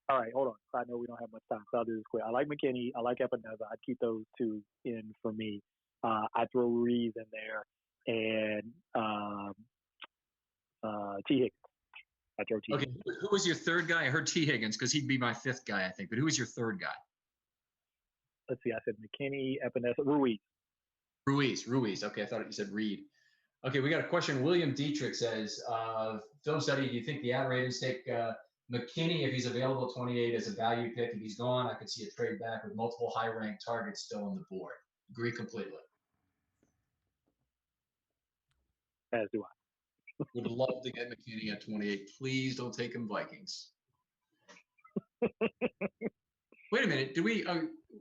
right, hold on. I know we don't have much time, so I'll do this quick. I like McKinney. I like Epinesa. I'd keep those 2 in for me. I'd throw Ruiz in there and T. Higgins. I'd throw T. Okay, Higgins. who was your third guy? I heard T. Higgins because he'd be my 5th guy, I think. But who was your third guy? Let's see. I said McKinney, Epinesa, Ruiz. Okay, I thought you said Reed. Okay, we got a question. William Dietrich says, film study, do you think the Ravens take McKinney, if he's available 28 as a value pick? If he's gone, I could see a trade back with multiple high-ranked targets still on the board. Agree completely. As do I. Would love to get McKinney at 28. Please don't take him Vikings. Wait a minute. We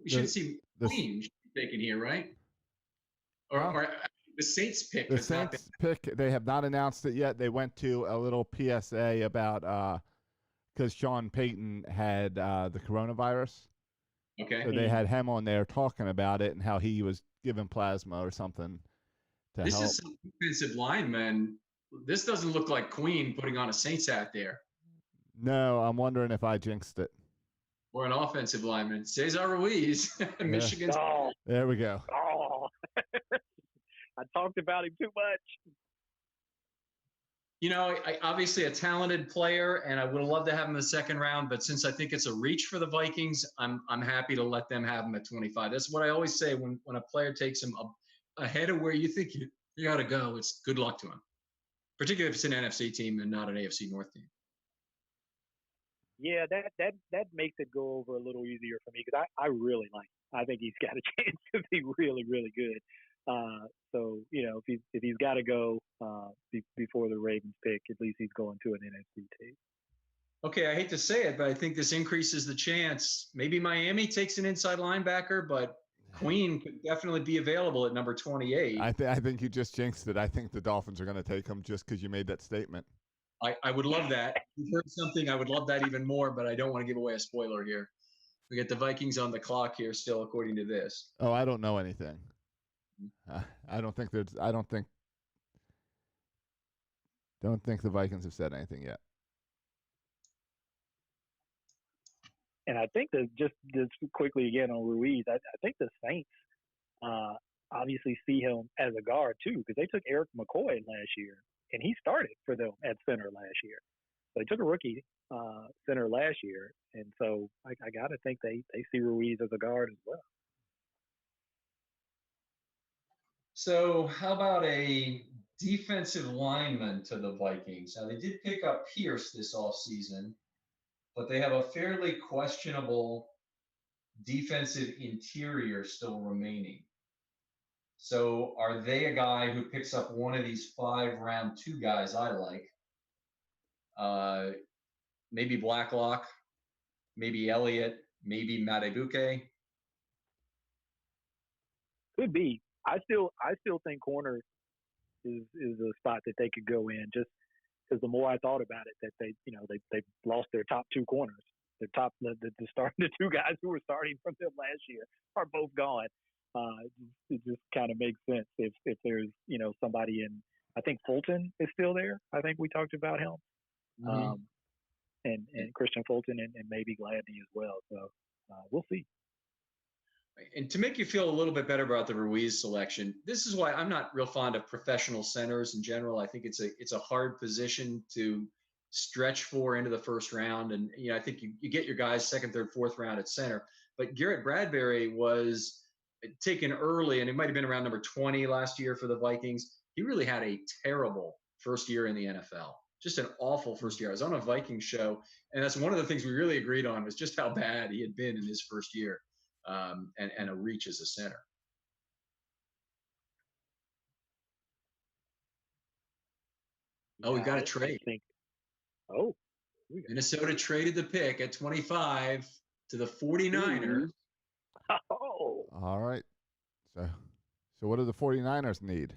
should see Queen taken here, right? Or the Saints pick. The Saints pick, they have not announced it yet. They went to a little PSA about because Sean Payton had the coronavirus. Okay. So they had him on there talking about it and how he was given plasma or something to help. This is some defensive lineman. This doesn't look like Queen putting on a Saints hat there. No, I'm wondering if I jinxed it. Or an offensive lineman, Cesar Ruiz, Michigan. Oh, There we go. oh. I talked about him too much. You know, obviously a talented player, and I would have loved to have him in the second round. But since I think it's a reach for the Vikings, I'm happy to let them have him at 25. That's what I always say when a player takes him ahead of where you think you got to go. It's good luck to him, particularly if it's an NFC team and not an AFC North team. Yeah, that makes it go over a little easier for me because I really like him. I think he's got a chance to be really, really good. So, you know, if he's got to go before the Ravens pick, at least he's going to an NFC team. Okay, I hate to say it, but I think this increases the chance. Maybe Miami takes an inside linebacker, but Queen could definitely be available at number 28. I think you just jinxed it. I think the Dolphins are going to take him just because you made that statement. I would love that. You've heard something. I would love that even more, but I don't want to give away a spoiler here. We get the Vikings on the clock here still, according to this. Oh, I don't know anything. I don't think the Vikings have said anything yet. And I think that just quickly again on Ruiz, I think the Saints obviously see him as a guard too because they took Eric McCoy last year, and he started for them at center last year. So they took a rookie center last year, and so I got to think they see Ruiz as a guard as well. So how about a defensive lineman to the Vikings? Now, they did pick up Pierce this offseason, but they have a fairly questionable defensive interior still remaining. So are they a guy who picks up one of these 5 round 2 guys I like? Maybe Blacklock, maybe Elliott, maybe Madubuike? Could be. I still think corner is a spot that they could go in just because the more I thought about it, that they lost their top 2 corners. The 2 guys who were starting from them last year are both gone. It just kind of makes sense if there's somebody in. I think Fulton is still there. I think we talked about him, and Christian Fulton and maybe Gladney as well. So we'll see. And to make you feel a little bit better about the Ruiz selection, this is why I'm not real fond of professional centers in general. I think it's a hard position to stretch for into the first round. And, I think you get your guys second, third, fourth round at center. But Garrett Bradbury was taken early, and it might have been around number 20 last year for the Vikings. He really had a terrible first year in the NFL. Just an awful first year. I was on a Vikings show, and that's one of the things we really agreed on was just how bad he had been in his first year. And a reach as a center. Oh, we got a trade. Minnesota traded the pick at 25 to the 49ers. Oh. All right. So what do the 49ers need?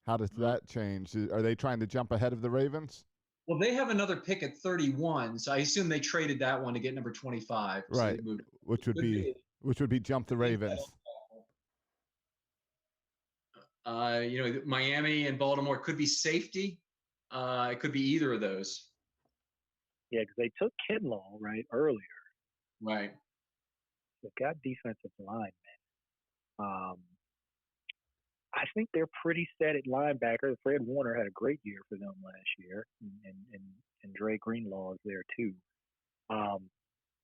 How does that change? Are they trying to jump ahead of the Ravens? Well, they have another pick at 31, so I assume they traded that one to get number 25. So right, which would be jump the Ravens. Miami and Baltimore could be safety. It could be either of those. Yeah, because they took Kinlaw earlier. Right. They've got defensive linemen. I think they're pretty set at linebacker. Fred Warner had a great year for them last year, and Dre Greenlaw is there too.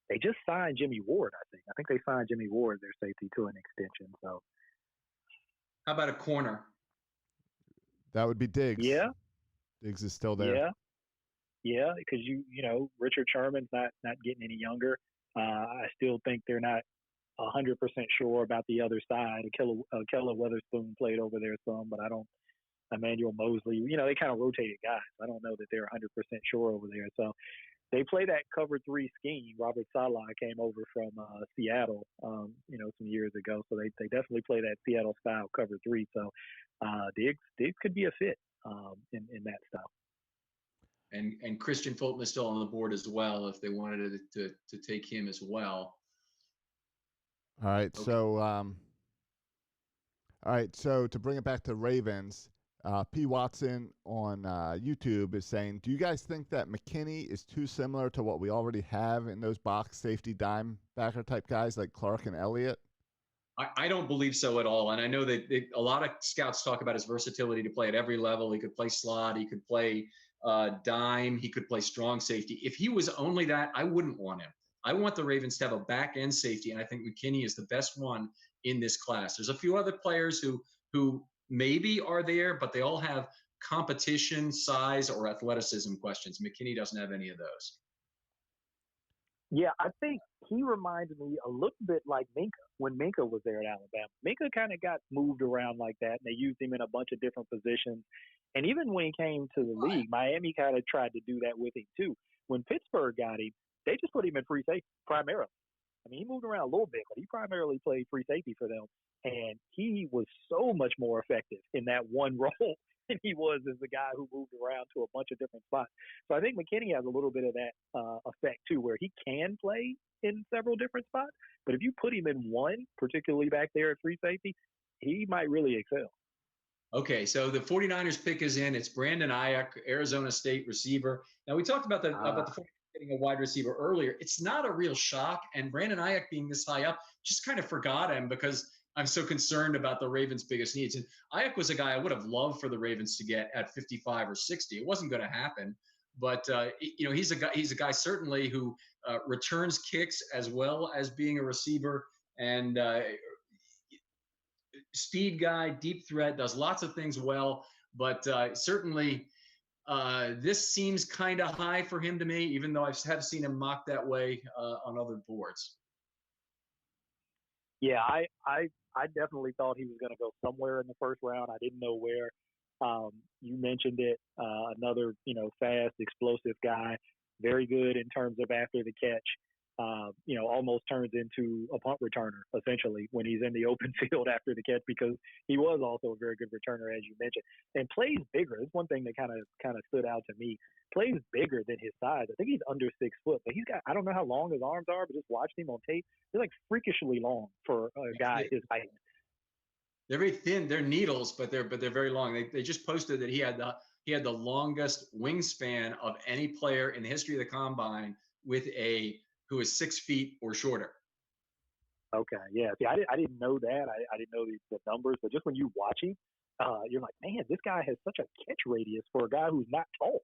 They just signed Jimmy Ward, I think. I think they signed Jimmy Ward, their safety, to an extension. So, how about a corner? That would be Diggs. Yeah, Diggs is still there. Yeah, because Richard Sherman's not getting any younger. I still think they're not 100% sure about the other side. Kella Weatherspoon played over there some, but Emmanuel Mosley, they kind of rotated guys. I don't know that they're 100% sure over there. So they play that cover 3 scheme. Robert Saleh came over from Seattle, some years ago. So they definitely play that Seattle style cover 3. So Diggs could be a fit in that style. And Christian Fulton is still on the board as well if they wanted to take him as well. All right. Okay. So to bring it back to Ravens, P. Watson on YouTube is saying, do you guys think that McKinney is too similar to what we already have in those box safety dime backer type guys like Clark and Elliott? I don't believe so at all. And I know that a lot of scouts talk about his versatility to play at every level. He could play slot. He could play dime. He could play strong safety. If he was only that, I wouldn't want him. I want the Ravens to have a back end safety, and I think McKinney is the best one in this class. There's a few other players who maybe are there, but they all have competition, size, or athleticism questions. McKinney doesn't have any of those. Yeah, I think he reminds me a little bit like Minka when Minka was there at Alabama. Minka kind of got moved around like that, and they used him in a bunch of different positions. And even when he came to the league, Miami kind of tried to do that with him too. When Pittsburgh got him, they just put him in free safety primarily. I mean, he moved around a little bit, but he primarily played free safety for them. And he was so much more effective in that one role than he was as the guy who moved around to a bunch of different spots. So I think McKinney has a little bit of that effect too, where he can play in several different spots. But if you put him in one, particularly back there at free safety, he might really excel. Okay, so the 49ers pick is in. It's Brandon Ayuk, Arizona State receiver. Now, we talked about the 49ers getting a wide receiver earlier. It's not a real shock, and Brandon Ayuk being this high up, just kind of forgot him because I'm so concerned about the Ravens' biggest needs. And Ayuk was a guy I would have loved for the Ravens to get at 55 or 60. It wasn't going to happen, but he's a guy certainly who returns kicks as well as being a receiver, and speed guy, deep threat, does lots of things well, but certainly this seems kind of high for him to me, even though I have seen him mocked that way on other boards. Yeah, I definitely thought he was going to go somewhere in the first round. I didn't know where. You mentioned it, another, fast, explosive guy, very good in terms of after the catch. Almost turns into a punt returner essentially when he's in the open field after the catch, because he was also a very good returner, as you mentioned, and plays bigger. It's one thing that kind of stood out to me. Plays bigger than his size. I think he's under 6 foot, but he's got, I don't know how long his arms are, but just watched him on tape. They're like freakishly long for a guy his height. They're very thin. They're needles, but they're very long. They just posted that he had the longest wingspan of any player in the history of the combine who is 6 feet or shorter. Okay, yeah. See, I didn't know that. I didn't know the numbers, but just when you watch him, you're like, man, this guy has such a catch radius for a guy who's not tall.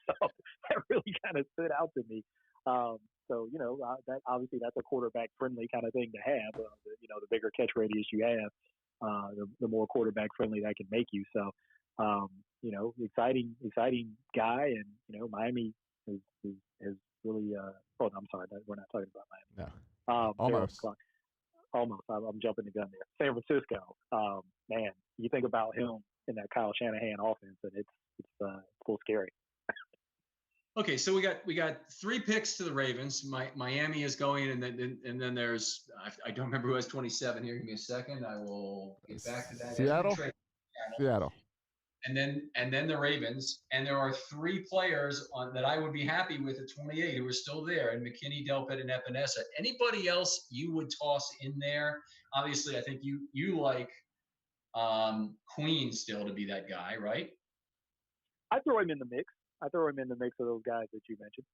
So that really kind of stood out to me. That obviously that's a quarterback friendly kind of thing to have. The bigger catch radius you have, the more quarterback friendly that can make you. So, exciting guy, and Miami has really. I'm sorry, we're not talking about Miami. No, almost. Almost. I'm jumping the gun there. San Francisco. Man, you think about him in that Kyle Shanahan offense, and it's a little scary. Okay, so we got 3 picks to the Ravens. Miami is going, and then there's I don't remember who has 27 here. Give me a second. I will get back to that. Seattle. And then the Ravens, and there are 3 players that I would be happy with at 28 who are still there, and McKinney, Delpit, and Epinesa. Anybody else you would toss in there? Obviously, I think you like Queen still to be that guy, right? I throw him in the mix. I throw him in the mix of those guys that you mentioned.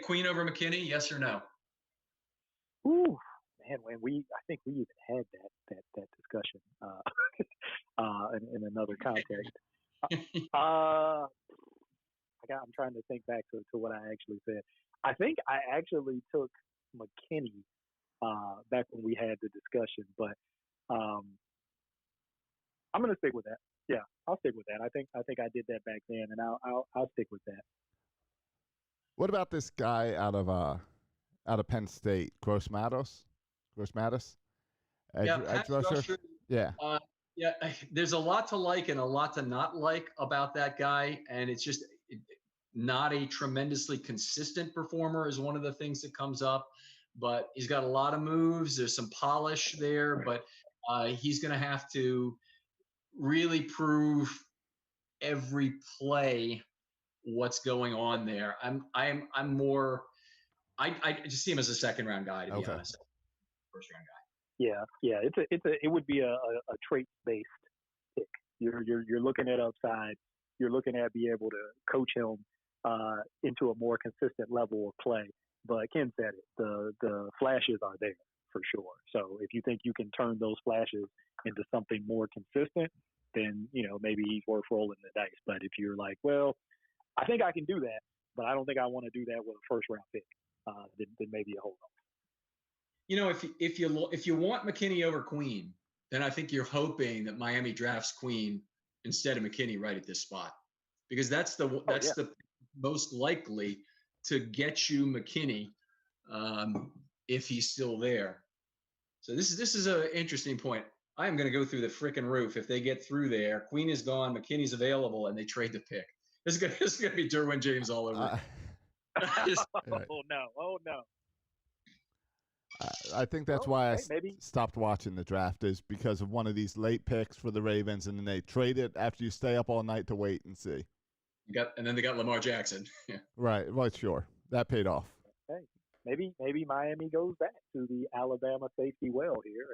Queen over McKinney, yes or no? Ooh, man, I think we even had that discussion in another context. I'm trying to think back to what I actually said. I think I actually took McKinney back when we had the discussion, but I'm going to stick with that. Yeah, I'll stick with that. I think I did that back then, and I'll stick with that. What about this guy out of Penn State, Gross Matos? Edge rusher. Yeah. There's a lot to like and a lot to not like about that guy, and it's just not a tremendously consistent performer is one of the things that comes up. But he's got a lot of moves. There's some polish there, but he's going to have to really prove every play what's going on there. I just see him as a second round guy, to be honest. First round guy. Yeah. It would be a trait based pick You're looking at upside. You're looking at being able to coach him into a more consistent level of play. But Ken said it. The flashes are there for sure. So if you think you can turn those flashes into something more consistent, then maybe he's worth rolling the dice. But if you're like, well, I think I can do that, but I don't think I want to do that with a first round pick, then maybe a hold on. If you want McKinney over Queen, then I think you're hoping that Miami drafts Queen instead of McKinney right at this spot, because that's the most likely to get you McKinney if he's still there. So this is an interesting point. I am going to go through the freaking roof if they get through there. Queen is gone, McKinney's available, and they trade the pick. This is going to be Derwin James all over. Oh no! I think that's why I stopped watching the draft, is because of one of these late picks for the Ravens, and then they trade it after you stay up all night to wait and see. And then they got Lamar Jackson. Right. Well, sure. That paid off. Hey, maybe Miami goes back to the Alabama safety well here,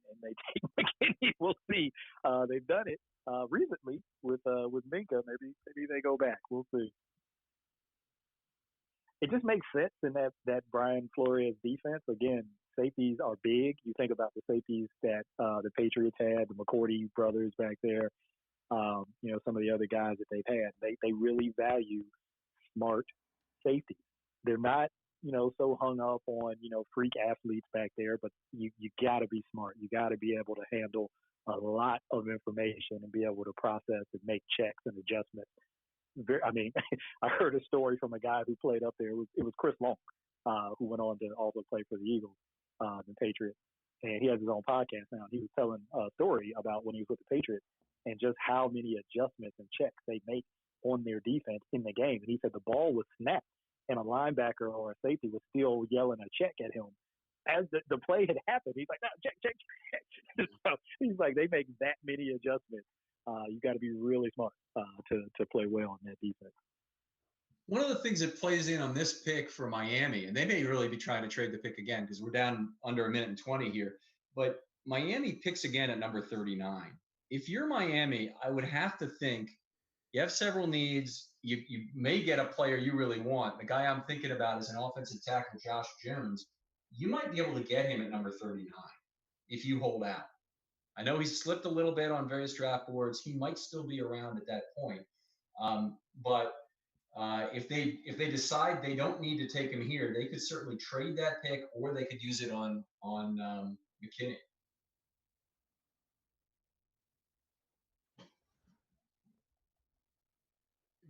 and they take McKinney. We'll see. They've done it recently with Minkah. Maybe they go back. We'll see. It just makes sense in that Brian Flores defense. Again, safeties are big. You think about the safeties that the Patriots had, the McCourty brothers back there, some of the other guys that they've had. They really value smart safeties. They're not, so hung up on, freak athletes back there, but you got to be smart. You got to be able to handle a lot of information and be able to process and make checks and adjustments. I heard a story from a guy who played up there. It was Chris Long, who went on to also play for the Eagles, the Patriots, and he has his own podcast now. He was telling a story about when he was with the Patriots and just how many adjustments and checks they make on their defense in the game. And he said the ball was snapped, and a linebacker or a safety was still yelling a check at him as the play had happened. He's like, no, check. So he's like, they make that many adjustments. You got to be really smart to play well in that defense. One of the things that plays in on this pick for Miami, and they may really be trying to trade the pick again because we're down under a minute and 20 here, but Miami picks again at number 39. If you're Miami, I would have to think you have several needs. You may get a player you really want. The guy I'm thinking about is an offensive tackle, Josh Jones. You might be able to get him at number 39 if you hold out. I know he's slipped a little bit on various draft boards. He might still be around at that point. But if they decide they don't need to take him here, they could certainly trade that pick, or they could use it on McKinney.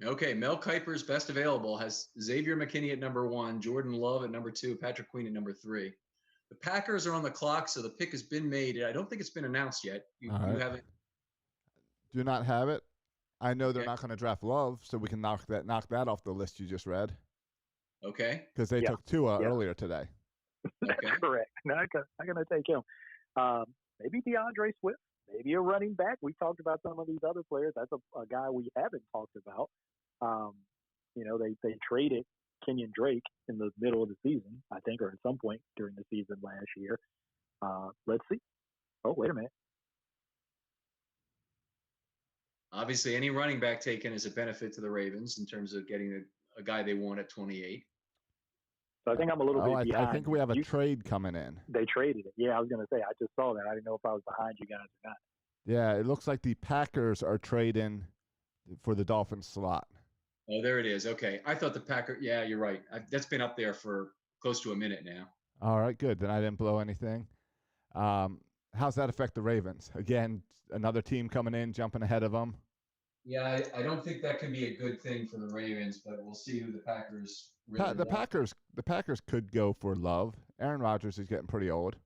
Okay, Mel Kiper's best available has Xavier McKinney at number 1, Jordan Love at number 2, Patrick Queen at number 3. The Packers are on the clock, so the pick has been made. I don't think it's been announced yet. You haven't? Do not have it. I know they're not going to draft Love, so we can knock that off the list you just read. Okay. Because they took Tua earlier today. Okay. Correct. Not going to take him. Maybe DeAndre Swift. Maybe a running back. We talked about some of these other players. That's a guy we haven't talked about. They traded Kenyon Drake in the middle of the season, I think, or at some point during the season last year. Let's see. Oh, wait a minute. Obviously, any running back taken is a benefit to the Ravens in terms of getting a guy they want at 28. So I think I'm a little bit behind. I think we have a trade coming in. They traded it. Yeah, I was going to say, I just saw that. I didn't know if I was behind you guys or not. Yeah, it looks like the Packers are trading for the Dolphins slot. Oh, there it is. Okay. I thought the Packers. Yeah, you're right. That's been up there for close to a minute now. All right, good. Then I didn't blow anything. How's that affect the Ravens? Again, another team coming in, jumping ahead of them. Yeah, I don't think that can be a good thing for the Ravens, but we'll see who the Packers really want. The Packers could go for Love. Aaron Rodgers is getting pretty old.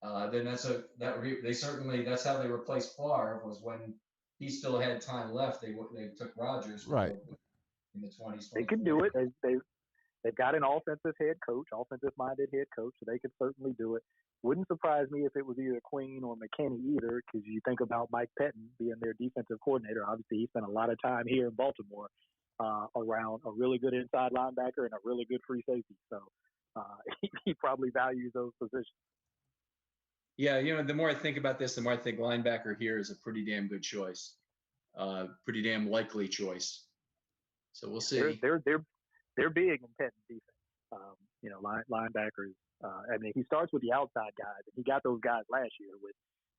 Then that's how they replaced Favre, was when he still had time left. They took Rodgers right in the 20s. They could do it. They've got an offensive-minded head coach, so they could certainly do it. Wouldn't surprise me if it was either Queen or McKinney either, because you think about Mike Pettin being their defensive coordinator. Obviously, he spent a lot of time here in Baltimore around a really good inside linebacker and a really good free safety. So he probably values those positions. Yeah, the more I think about this, the more I think linebacker here is a pretty damn good choice, pretty damn likely choice. So we'll see. They're big in Penn defense. Linebackers. I mean, he starts with the outside guys, and he got those guys last year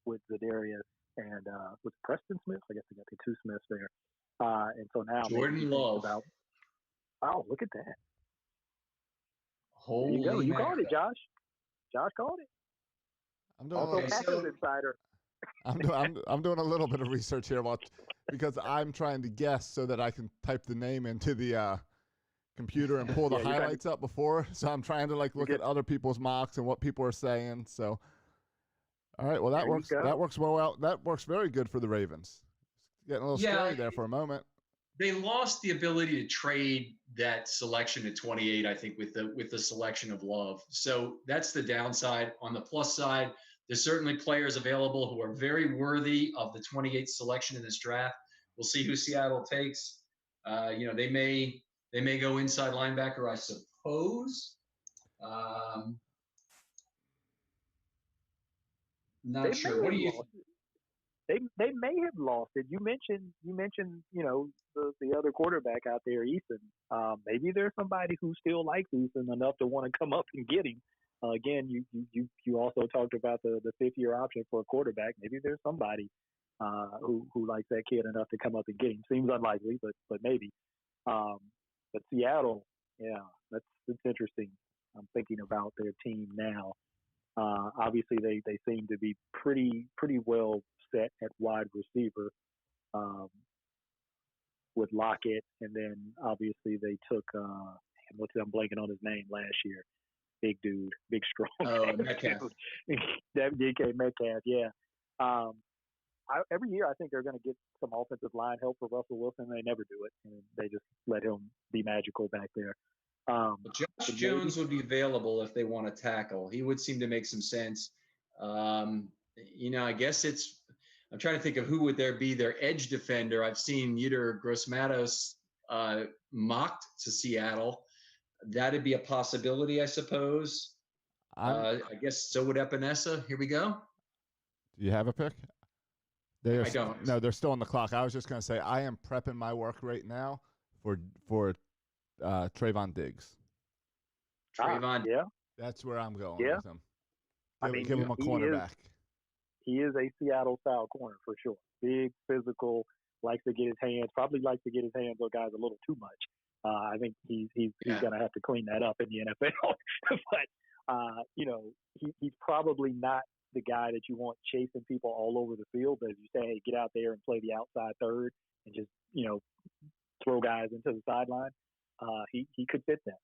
with Zadarius and with Preston Smith. I guess they got the two Smiths there, and so now Jordan Love. Oh, look at that! Holy there you go. You mackerel. called it, Josh. Josh called it. I'm doing Also, Packers insider. I'm doing a little bit of research here because I'm trying to guess so that I can type the name into the computer and pull the highlights up before. So I'm trying to look at other people's mocks and what people are saying. So, all right, well that works. That works well out. That works very good for the Ravens. Getting a little scary there for a moment. They lost the ability to trade that selection at 28, I think, with the selection of Love. So that's the downside. On the plus side, there's certainly players available who are very worthy of the 28th selection in this draft. We'll see who Seattle takes. They may go inside linebacker, I suppose. Not sure. What do you think? They may have lost it. You mentioned the other quarterback out there, Eason. Maybe there's somebody who still likes Eason enough to want to come up and get him. Again, you also talked about the 5th-year option for a quarterback. Maybe there's somebody who likes that kid enough to come up and get him. Seems unlikely, but maybe. But Seattle, yeah, it's interesting. I'm thinking about their team now. Obviously, they seem to be pretty well set at wide receiver with Lockett, and then obviously they took I'm blanking on his name last year. Big dude, big strong. Metcalf. DK Metcalf, yeah. Every year I think they're going to get some offensive line help for Russell Wilson. They never do it, and they just let him be magical back there. Josh Jones would be available if they want to tackle. He would seem to make some sense. I guess I'm trying to think of who would there be their edge defender. I've seen Yetur Gross-Matos mocked to Seattle. That'd be a possibility, I suppose. I guess so would Epinesa. Here we go. Do you have a pick? I don't. No, they're still on the clock. I was just going to say I am prepping my work right now for Trayvon Diggs. Yeah. That's where I'm going with him. Give him a cornerback. He is a Seattle-style corner for sure. Big, physical, likes to get his hands on guys a little too much. I think he's going to have to clean that up in the NFL. But, he's probably not the guy that you want chasing people all over the field. But if you say, hey, get out there and play the outside third and just, throw guys into the sideline, he could fit that.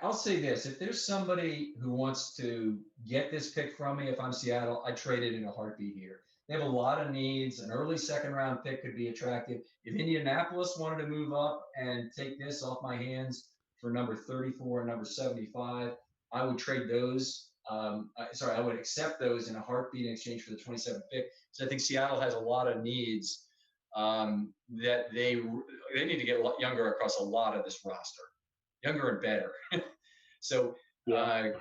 I'll say this. If there's somebody who wants to get this pick from me, if I'm Seattle, I trade it in a heartbeat here. They have a lot of needs. An early second-round pick could be attractive. If Indianapolis wanted to move up and take this off my hands for number 34 and number 75, I would trade those. I would accept those in a heartbeat in exchange for the 27th pick. So I think Seattle has a lot of needs that they need to get younger across a lot of this roster. Younger and better. So good.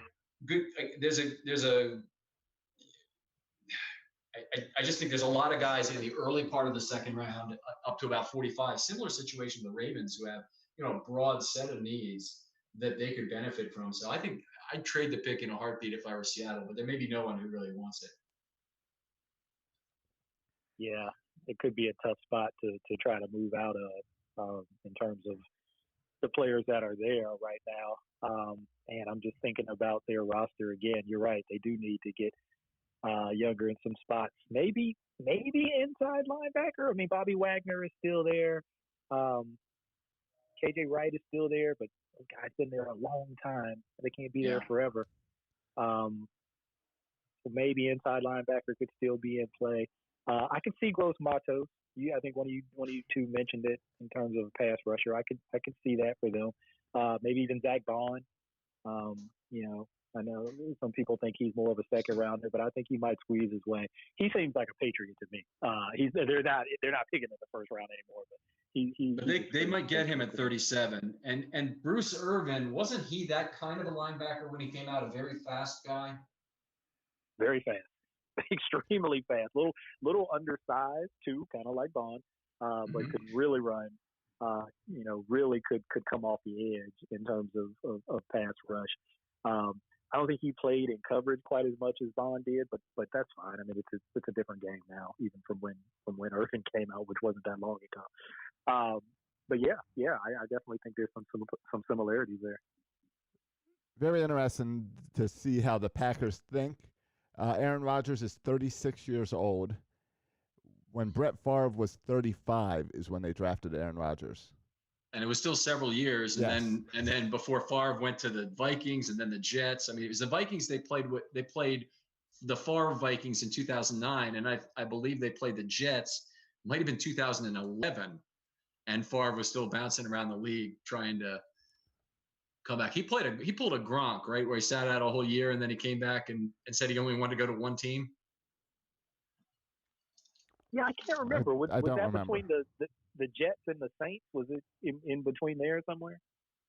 I just think there's a lot of guys in the early part of the second round up to about 45. Similar situation to the Ravens, who have a broad set of needs that they could benefit from. So I think I'd trade the pick in a heartbeat if I were Seattle, but there may be no one who really wants it. Yeah, it could be a tough spot to try to move out of in terms of the players that are there right now. And I'm just thinking about their roster again. You're right. They do need to get younger in some spots. Maybe inside linebacker. I mean, Bobby Wagner is still there. KJ Wright is still there, but the guy's been there a long time. They can't be there forever. So maybe inside linebacker could still be in play. I could see Gross-Matos. I think one of you two mentioned it in terms of a pass rusher. I could see that for them. Maybe even Zach Bond. I know some people think he's more of a second rounder, but I think he might squeeze his way. He seems like a Patriot to me. They're not picking in the first round anymore, but they might get him at 37. And Bruce Irvin, wasn't he that kind of a linebacker when he came out, a very fast guy? very fast, extremely fast. Little undersized too, kind of like Bond, but could really run. Really could come off the edge in terms of pass rush. I don't think he played in coverage quite as much as Bond did, but that's fine. I mean, it's a different game now, even from when Irvin came out, which wasn't that long ago. But I definitely think there's some similarities there. Very interesting to see how the Packers think. Aaron Rodgers is 36 years old. When Brett Favre was 35 is when they drafted Aaron Rodgers. And it was still several years, and Yes. then before Favre went to the Vikings and then the Jets. I mean, it was the Vikings they played the Favre Vikings in 2009, and I believe they played the Jets. It might have been 2011, and Favre was still bouncing around the league trying to come back. He pulled a Gronk, right, where he sat out a whole year and then he came back and said he only wanted to go to one team. Yeah, I can't remember. Was don't that remember. between the Jets and the Saints? Was it in between there somewhere?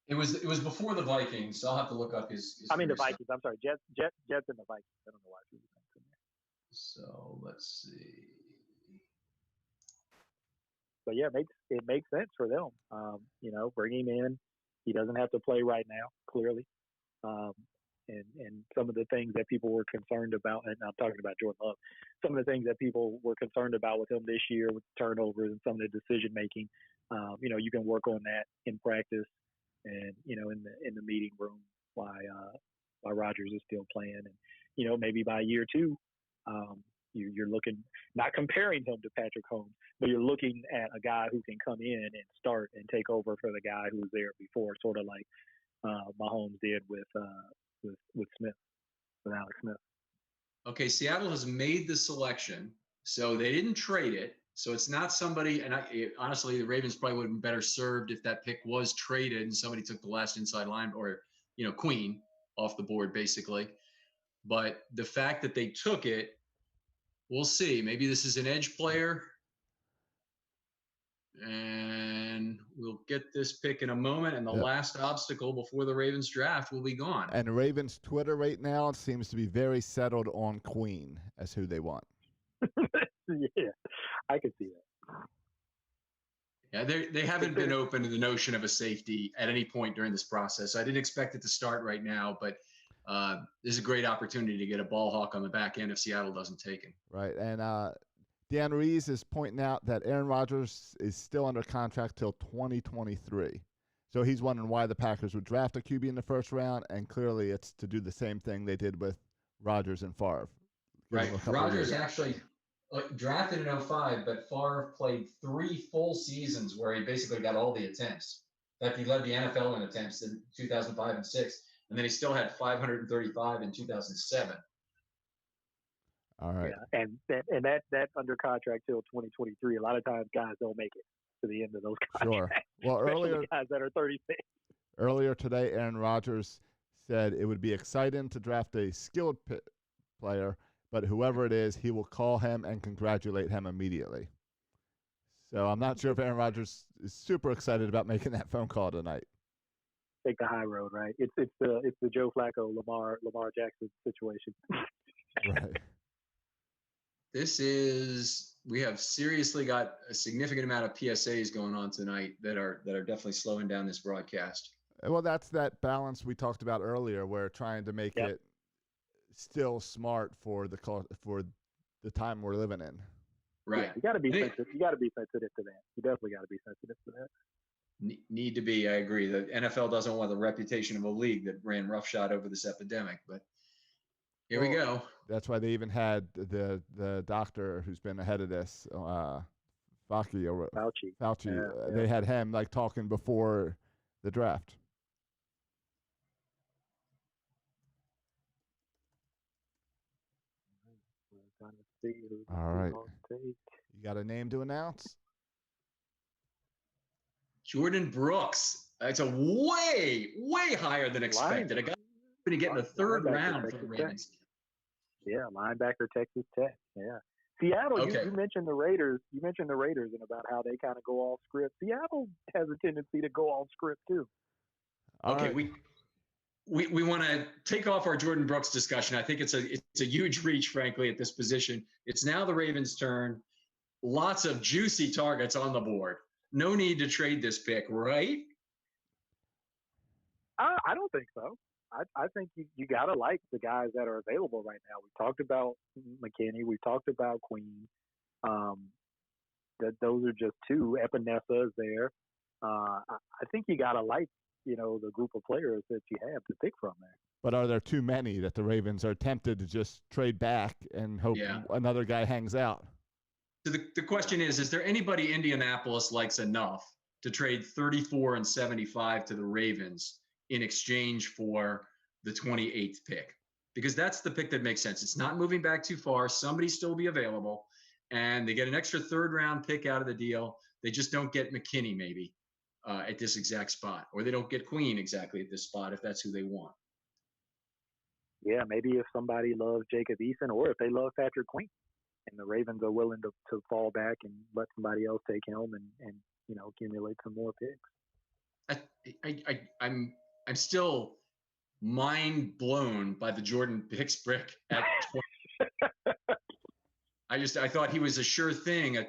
It was before the Vikings, so I'll have to look up his I mean the career Vikings. I'm sorry, Jets and the Vikings. I don't know why I threw the Saints in there. So let's see. But yeah, it makes sense for them. Bring him in. He doesn't have to play right now, clearly. And some of the things that people were concerned about, and I'm talking about Jordan Love, some of the things that people were concerned about with him this year with turnovers and some of the decision making, you can work on that in practice and, in the meeting room while Rodgers is still playing. And, maybe by year two, you're looking, not comparing him to Patrick Mahomes, but you're looking at a guy who can come in and start and take over for the guy who was there before, sort of like Mahomes did with Smith, with Alex Smith. Okay, Seattle has made the selection, so they didn't trade it. So it's not somebody, and honestly, the Ravens probably would have been better served if that pick was traded and somebody took the last inside line or, Queen off the board, basically. But the fact that they took it, we'll see. Maybe this is an edge player. And we'll get this pick in a moment, and the last obstacle before the Ravens draft will be gone. And Ravens Twitter right now seems to be very settled on Queen as who they want. Yeah, I can see that. Yeah, they haven't been open to the notion of a safety at any point during this process. I didn't expect it to start right now, but there's a great opportunity to get a ball hawk on the back end if Seattle doesn't take him. Right, and Dan Rees is pointing out that Aaron Rodgers is still under contract till 2023. So he's wondering why the Packers would draft a QB in the first round, and clearly it's to do the same thing they did with Rodgers and Favre. Right. Rodgers actually drafted in 2005, but Favre played 3 full seasons where he basically got all the attempts. In fact, he led the NFL in attempts in 2005 and 6, and then he still had 535 in 2007. All right. Yeah, and that under contract till 2023. A lot of times, guys don't make it to the end of those contracts. Sure. Well, earlier guys that are 36. Earlier today, Aaron Rodgers said it would be exciting to draft a skilled player, but whoever it is, he will call him and congratulate him immediately. So I'm not sure if Aaron Rodgers is super excited about making that phone call tonight. Take the high road, right? It's the Joe Flacco, Lamar Jackson situation. Right. We have seriously got a significant amount of PSAs going on tonight that are definitely slowing down this broadcast. Well, that's that balance we talked about earlier. We're trying to make it still smart for the time we're living in. Right. Yeah, you got to be sensitive. You got to be sensitive to that. You definitely got to be sensitive to that. Need to be. I agree. The NFL doesn't want the reputation of a league that ran roughshod over this epidemic, but here we go. That's why they even had the doctor who's been ahead of this, Fauci. Yeah. They had him like talking before the draft. All right. You got a name to announce? Jordan Brooks. It's a way higher than expected. A guy going to get in the third round for the Ravens. Yeah, linebacker, Texas Tech. Yeah. Seattle, okay. You mentioned the Raiders. You mentioned the Raiders and about how they kind of go off script. Seattle has a tendency to go off script too. Okay, we want to take off our Jordan Brooks discussion. I think it's a huge reach, frankly, at this position. It's now the Ravens' turn. Lots of juicy targets on the board. No need to trade this pick, right? I don't think so. I think you got to like the guys that are available right now. We talked about McKinney. We talked about Queen. That those are just two. Epinesa is there. I think you got to like, the group of players that you have to pick from there. But are there too many that the Ravens are tempted to just trade back and hope another guy hangs out? So the question is there anybody Indianapolis likes enough to trade 34 and 75 to the Ravens in exchange for the 28th pick? Because that's the pick that makes sense. It's not moving back too far. Somebody still be available, and they get an extra third-round pick out of the deal. They just don't get McKinney maybe at this exact spot, or they don't get Queen exactly at this spot if that's who they want. Yeah, maybe if somebody loves Jacob Eason, or if they love Patrick Queen, and the Ravens are willing to fall back and let somebody else take him and accumulate some more picks. I'm still mind blown by the Jordan Hicks pick at 20. I thought he was a sure thing, a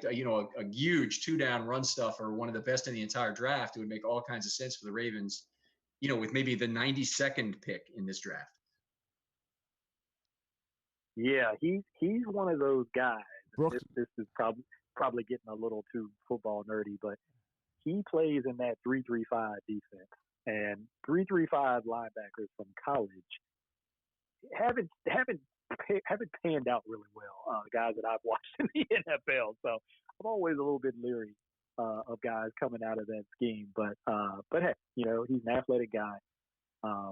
huge two-down run stuffer, one of the best in the entire draft. It would make all kinds of sense for the Ravens, with maybe the 92nd pick in this draft. Yeah, he's one of those guys. This is probably getting a little too football nerdy, but he plays in that 3-3-5 defense, and 3-3-5 linebackers from college haven't panned out really well. Guys that I've watched in the NFL, so I'm always a little bit leery of guys coming out of that scheme. But hey, he's an athletic guy.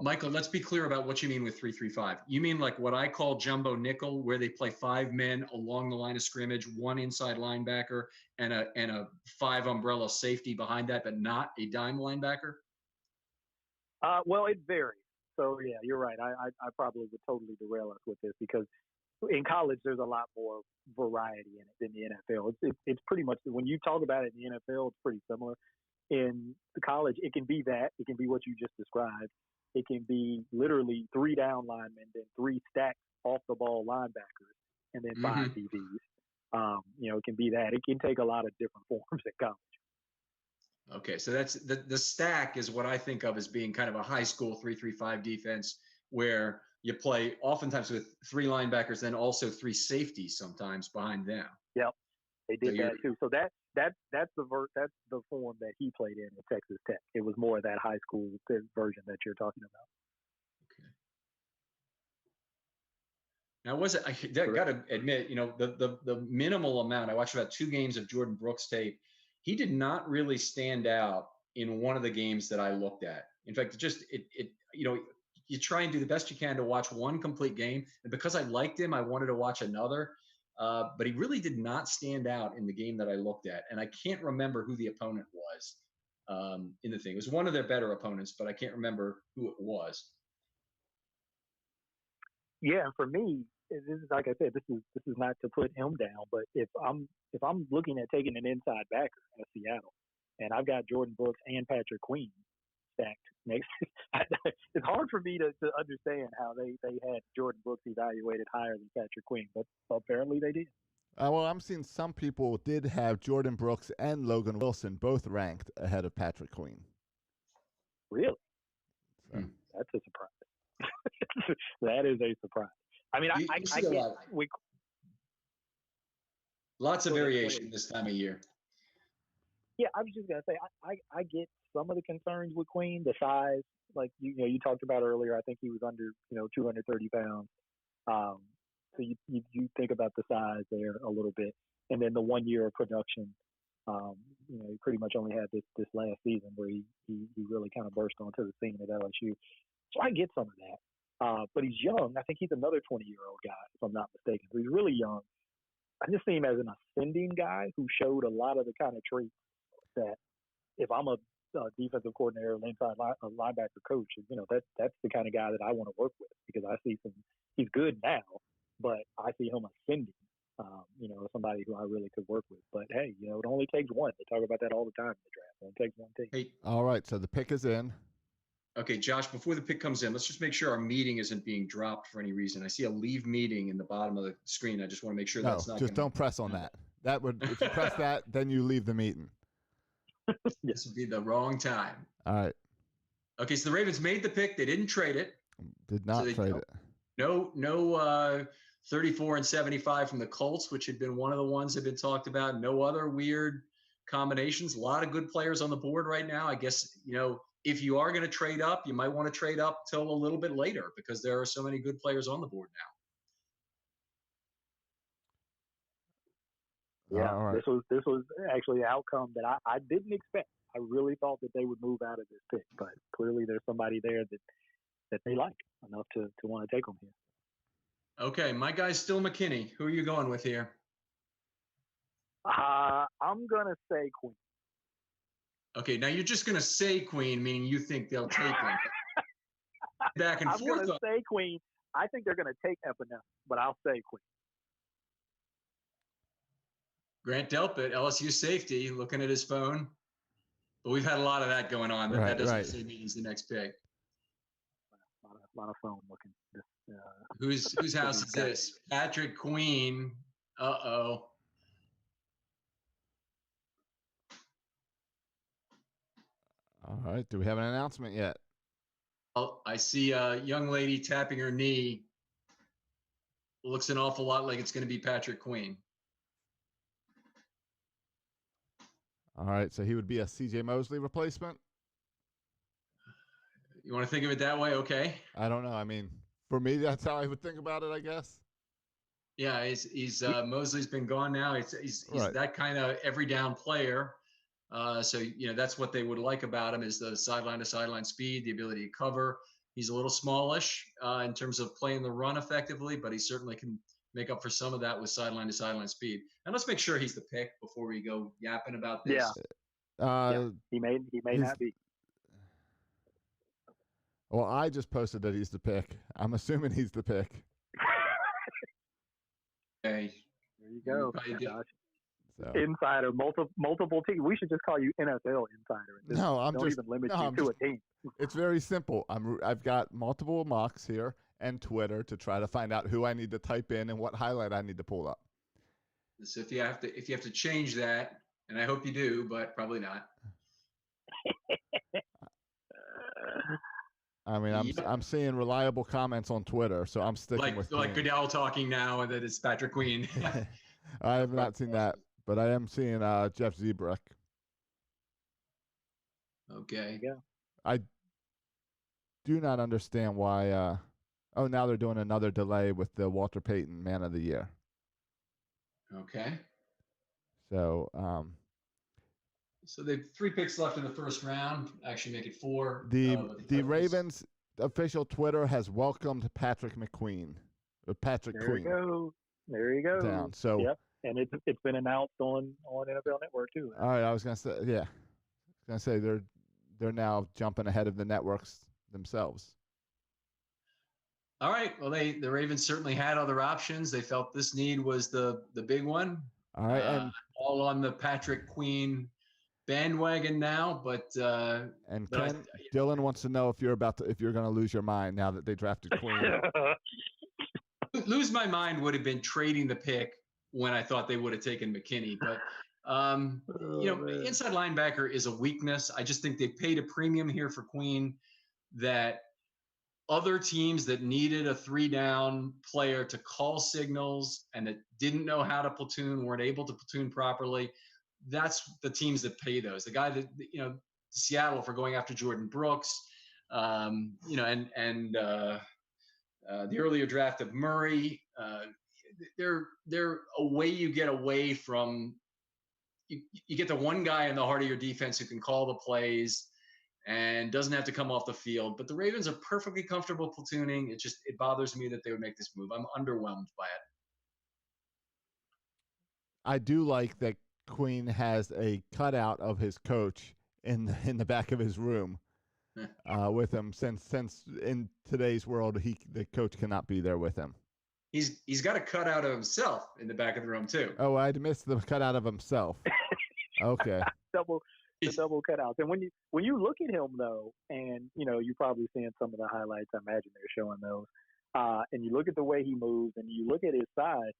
Michael, let's be clear about what you mean with 3-3-5. You mean like what I call jumbo nickel, where they play 5 men along the line of scrimmage, 1 inside linebacker, and a 5 umbrella safety behind that, but not a dime linebacker? Well, it varies. So yeah, you're right. I probably would totally derail us with this, because in college there's a lot more variety in it than the NFL. It's pretty much, when you talk about it in the NFL, it's pretty similar. In the college, it can be that. It can be what you just described. It can be literally 3 down linemen, then 3 stacked off the ball linebackers, and then 5 DBs. It can be that. It can take a lot of different forms at college. Okay, so that's the stack is what I think of as being kind of a high school 3-3-5 defense, where you play oftentimes with 3 linebackers, then also 3 safeties sometimes behind them. Yep, they did that too. So that's the form that he played in at Texas Tech. It was more of that high school version that you're talking about. Okay. Now, I got to admit, the minimal amount, I watched about 2 games of Jordan Brooks tape. He did not really stand out in one of the games that I looked at. In fact, you try and do the best you can to watch one complete game. And because I liked him, I wanted to watch another. But he really did not stand out in the game that I looked at. And I can't remember who the opponent was in the thing. It was one of their better opponents, but I can't remember who it was. Yeah, for me, this is, like I said, this is not to put him down, but if I'm looking at taking an inside backer at Seattle, and I've got Jordan Brooks and Patrick Queen stacked next, it's hard for me to understand how they had Jordan Brooks evaluated higher than Patrick Queen, but apparently they did. Well, I'm seeing some people did have Jordan Brooks and Logan Wilson both ranked ahead of Patrick Queen. Really? So. That's a surprise. That is a surprise. I mean, I can't. Lots of variation this time of year. Yeah, I was just gonna say I get some of the concerns with Queen, the size, like you talked about earlier. I think he was under 230 pounds. So you think about the size there a little bit, and then the 1 year of production. He pretty much only had this last season where he really kind of burst onto the scene at LSU. So I get some of that. But he's young. I think he's another 20-year-old guy, if I'm not mistaken. So he's really young. I just see him as an ascending guy who showed a lot of the kind of traits that if I'm a defensive coordinator, inside linebacker coach, that's the kind of guy that I want to work with, because I see he's good now, but I see him ascending, somebody who I really could work with. But hey, it only takes one. They talk about that all the time in the draft. It only takes one thing. Hey. All right, so the pick is in. Okay, Josh, before the pick comes in, let's just make sure our meeting isn't being dropped for any reason. I see a leave meeting in the bottom of the screen. I just want to make sure No, that's not just don't press on that. That would, if you press that, then you leave the meeting. This would be the wrong time. All right. Okay, so the Ravens made the pick. They didn't trade it. Did not trade it. No 34 and 75 from the Colts, which had been one of the ones that had been talked about. No other weird combinations. A lot of good players on the board right now. I guess, if you are going to trade up, you might want to trade up till a little bit later because there are so many good players on the board now. Yeah, right. This was actually an outcome that I didn't expect. I really thought that they would move out of this pick, but clearly there's somebody there that they like enough to want to take them here. Okay, my guy's still McKinney. Who are you going with here? I'm going to say Queen. Okay, now you're just going to say Queen, meaning you think they'll take him. Back and I'm forth. I'm going to say Queen. I think they're going to take Epenesa, but I'll say Queen. Grant Delpit, LSU safety, looking at his phone. But we've had a lot of that going on. That doesn't necessarily mean he's the next pick. A lot of phone looking. Whose house is this? Patrick Queen. Uh-oh. All right. Do we have an announcement yet? Oh, I see a young lady tapping her knee. Looks an awful lot like it's going to be Patrick Queen. All right. So he would be a C.J. Mosley replacement? You want to think of it that way? Okay. I don't know. I mean, for me, that's how I would think about it, I guess. Yeah, he's Mosley's been gone now. He's right. That kind of every down player. So, that's what they would like about him is the sideline to sideline speed, the ability to cover. He's a little smallish in terms of playing the run effectively, but he certainly can make up for some of that with sideline to sideline speed. And let's make sure he's the pick before we go yapping about this. Yeah. He may not be. Well, I just posted that he's the pick. I'm assuming he's the pick. Okay. There you go. So. Insider, multiple teams. We should just call you NFL Insider. Don't even limit you to a team. It's very simple. I've got multiple mocks here and Twitter to try to find out who I need to type in and what highlight I need to pull up. So if you have to change that, and I hope you do, but probably not. I mean, I'm seeing reliable comments on Twitter, so I'm sticking with like Goodell talking now, and that it's Patrick Queen. I have not seen that, but I am seeing Jeff Zebruck. Okay. Yeah. I do not understand why. Now they're doing another delay with the Walter Payton Man of the Year. Okay. So. So they have 3 picks left in the first round. Actually, make it 4. The Ravens official Twitter has welcomed Patrick McQueen. Or Patrick Queen. There you go. Down. So. Yep. And it's been announced on NFL Network too. All right, I was gonna say they're now jumping ahead of the networks themselves. All right. Well, the Ravens certainly had other options. They felt this need was the big one. All right, and all on the Patrick Queen bandwagon now, but Dylan wants to know if you're going to lose your mind now that they drafted Queen. Lose my mind would have been trading the pick when I thought they would have taken McKinney, but inside linebacker is a weakness. I just think they paid a premium here for Queen that other teams that needed a 3-down player to call signals and that didn't know how to platoon, weren't able to platoon properly. That's the teams that pay those. The guy that, Seattle for going after Jordan Brooks, and the earlier draft of Murray. They're a way you get away from. You get the one guy in the heart of your defense who can call the plays and doesn't have to come off the field. But the Ravens are perfectly comfortable platooning. It bothers me that they would make this move. I'm underwhelmed by it. I do like that Queen has a cutout of his coach in the back of his room with him. Since in today's world, the coach cannot be there with him. He's got a cutout of himself in the back of the room too. Oh, I'd missed the cutout of himself. Okay. the double cutouts. And when you look at him though, and you're probably seeing some of the highlights. I imagine they're showing those. And you look at the way he moves, and you look at his size.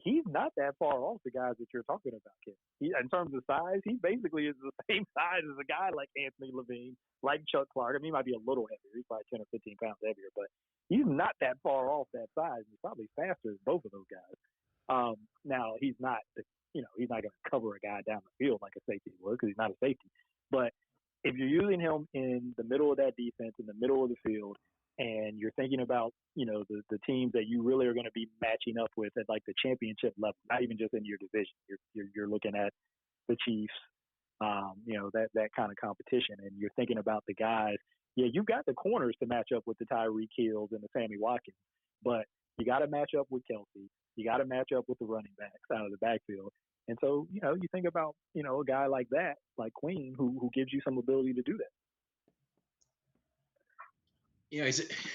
He's not that far off the guys that you're talking about, Kid. In terms of size, he basically is the same size as a guy like Anthony Levine, like Chuck Clark. I mean, he might be a little heavier. He's probably 10 or 15 pounds heavier, but he's not that far off that size. He's probably faster than both of those guys. Now, he's not he's not going to cover a guy down the field like a safety would because he's not a safety. But if you're using him in the middle of that defense, in the middle of the field, and you're thinking about, the teams that you really are going to be matching up with at like the championship level, not even just in your division. You're looking at the Chiefs, that kind of competition, and you're thinking about the guys. Yeah, you've got the corners to match up with the Tyreek Hills and the Sammy Watkins, but you got to match up with Kelsey. You got to match up with the running backs out of the backfield. And so, you think about, a guy like that, like Queen, who gives you some ability to do that.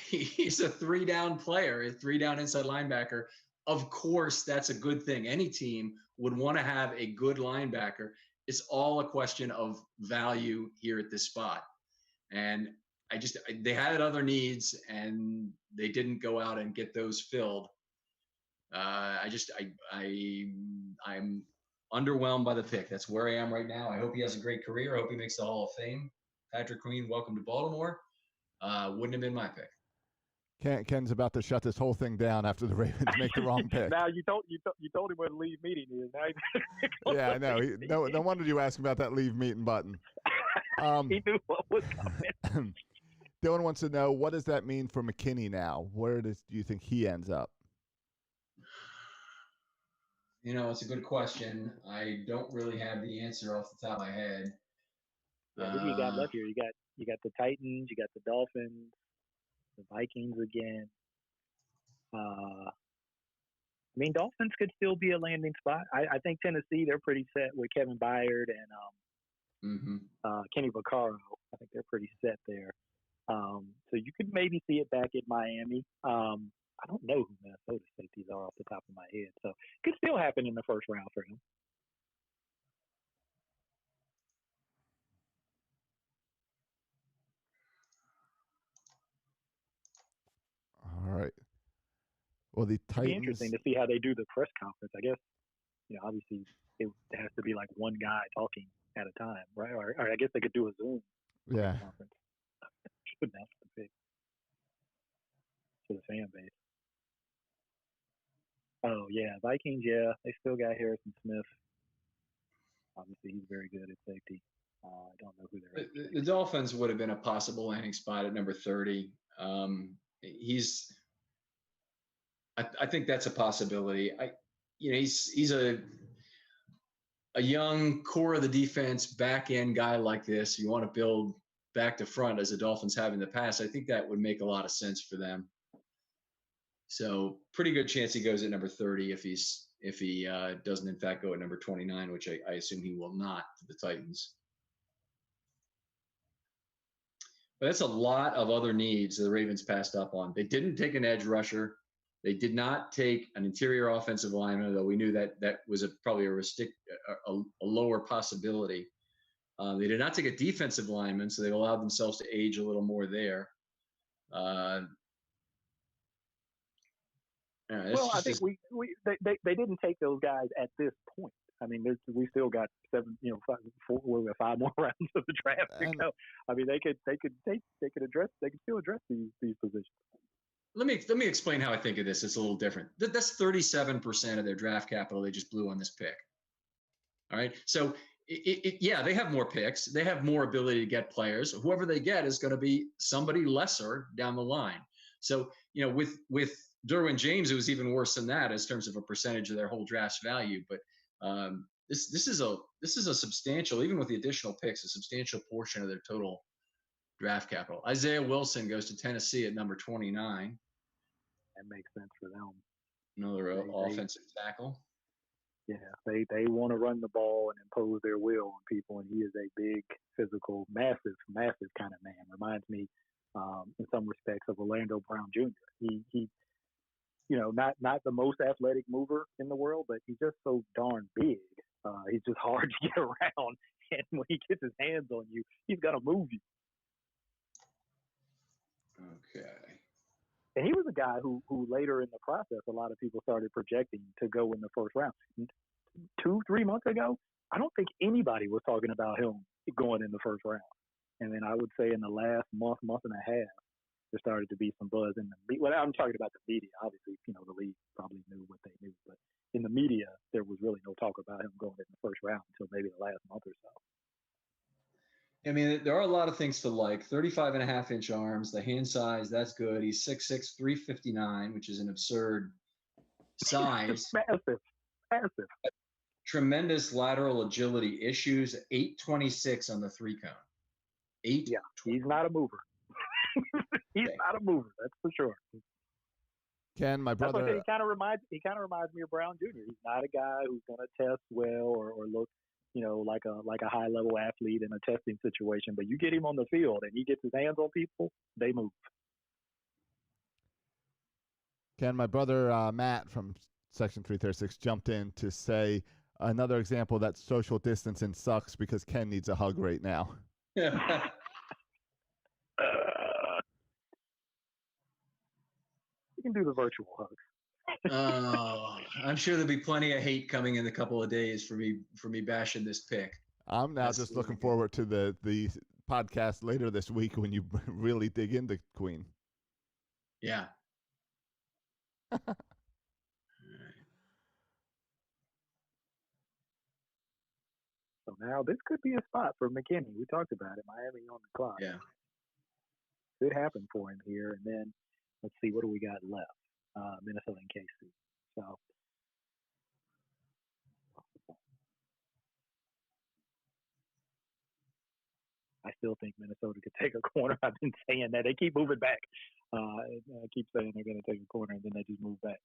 He's a 3-down player, a 3-down inside linebacker. Of course, that's a good thing. Any team would want to have a good linebacker. It's all a question of value here at this spot. And they had other needs and they didn't go out and get those filled. I'm underwhelmed by the pick. That's where I am right now. I hope he has a great career. I hope he makes the Hall of Fame. Patrick Queen, welcome to Baltimore. Wouldn't have been my pick. Ken's about to shut this whole thing down after the Ravens make the wrong pick. Now you told him what a leave meeting is. Now yeah, I know. No wonder you asked about that leave meeting button. He knew what was coming. Dylan wants to know, what does that mean for McKinney now? Where do you think he ends up? It's a good question. I don't really have the answer off the top of my head. Who do you got left here? You got the Titans, you got the Dolphins, the Vikings again. Dolphins could still be a landing spot. I think Tennessee, they're pretty set with Kevin Byard and Kenny Vaccaro. I think they're pretty set there. So you could maybe see it back at Miami. I don't know who Minnesota safeties are off the top of my head. So it could still happen in the first round for him. All right. Well, the Titans. It'd be interesting to see how they do the press conference. I guess, obviously it has to be like one guy talking at a time, right? Or I guess they could do a Zoom conference. Should announce the pick for the fan base. Oh yeah, Vikings. Yeah, they still got Harrison Smith. Obviously, he's very good at safety. I don't know who they're. The Dolphins would have been a possible landing spot at number 30. I think that's a possibility. He's a young core of the defense, back end guy like this. You want to build back to front as the Dolphins have in the past. I think that would make a lot of sense for them. So pretty good chance he goes at number 30 if he doesn't in fact go at number 29, which I assume he will not for the Titans. But that's a lot of other needs the Ravens passed up on. They didn't take an edge rusher. They did not take an interior offensive lineman, though we knew that was probably a lower possibility. They did not take a defensive lineman, so they've allowed themselves to age a little more there. I think they didn't take those guys at this point. I mean, we still got 5 more rounds of the draft to go. I mean, they could still address these positions. Let me explain how I think of this. It's a little different. That's 37% of their draft capital they just blew on this pick. All right, so they have more picks. They have more ability to get players. Whoever they get is going to be somebody lesser down the line. So with Derwin James, it was even worse than that in terms of a percentage of their whole draft's value. But this is a substantial, even with the additional picks, a substantial portion of their total draft capital. Isaiah Wilson goes to Tennessee at number 29. That makes sense for them. Another offensive tackle. Yeah, they want to run the ball and impose their will on people, and he is a big, physical, massive kind of man. Reminds me, in some respects, of Orlando Brown Jr. He not the most athletic mover in the world, but he's just so darn big. He's just hard to get around, And when he gets his hands on you, he's gonna move you. Okay. And he was a guy who later in the process, a lot of people started projecting to go in the first round. 2-3 months ago, I don't think anybody was talking about him going in the first round. And then I would say in the last month and a half, there started to be some buzz in the media. Well, I'm talking about the media. Obviously, the league probably knew what they knew, but in the media, there was really no talk about him going in the first round until maybe the last month or so. I mean, there are a lot of things to like. 35.5-inch arms, the hand size, that's good. He's 6'6", 359, which is an absurd size. Massive. Tremendous lateral agility issues. 826 on the 3-cone. Yeah, he's not a mover. He's not a mover. That's for sure. Ken, my brother. That's what he kind of reminds me of Brown Jr. He's not a guy who's going to test well or look, like a high level athlete in a testing situation. But you get him on the field and he gets his hands on people, they move. Ken, my brother Matt from Section 336 jumped in to say another example that social distancing sucks because Ken needs a hug right now. You can do the virtual hugs. I'm sure there'll be plenty of hate coming in a couple of days for me bashing this pick. I'm now just looking forward to the podcast later this week when you really dig into Queen. Yeah. So now this could be a spot for McKinney. We talked about it. Miami on the clock. Yeah. Could happen for him here. And then let's see, what do we got left? Minnesota and KC. So I still think Minnesota could take a corner. I've been saying that. They keep moving back. I keep saying they're going to take a corner, and then they just move back.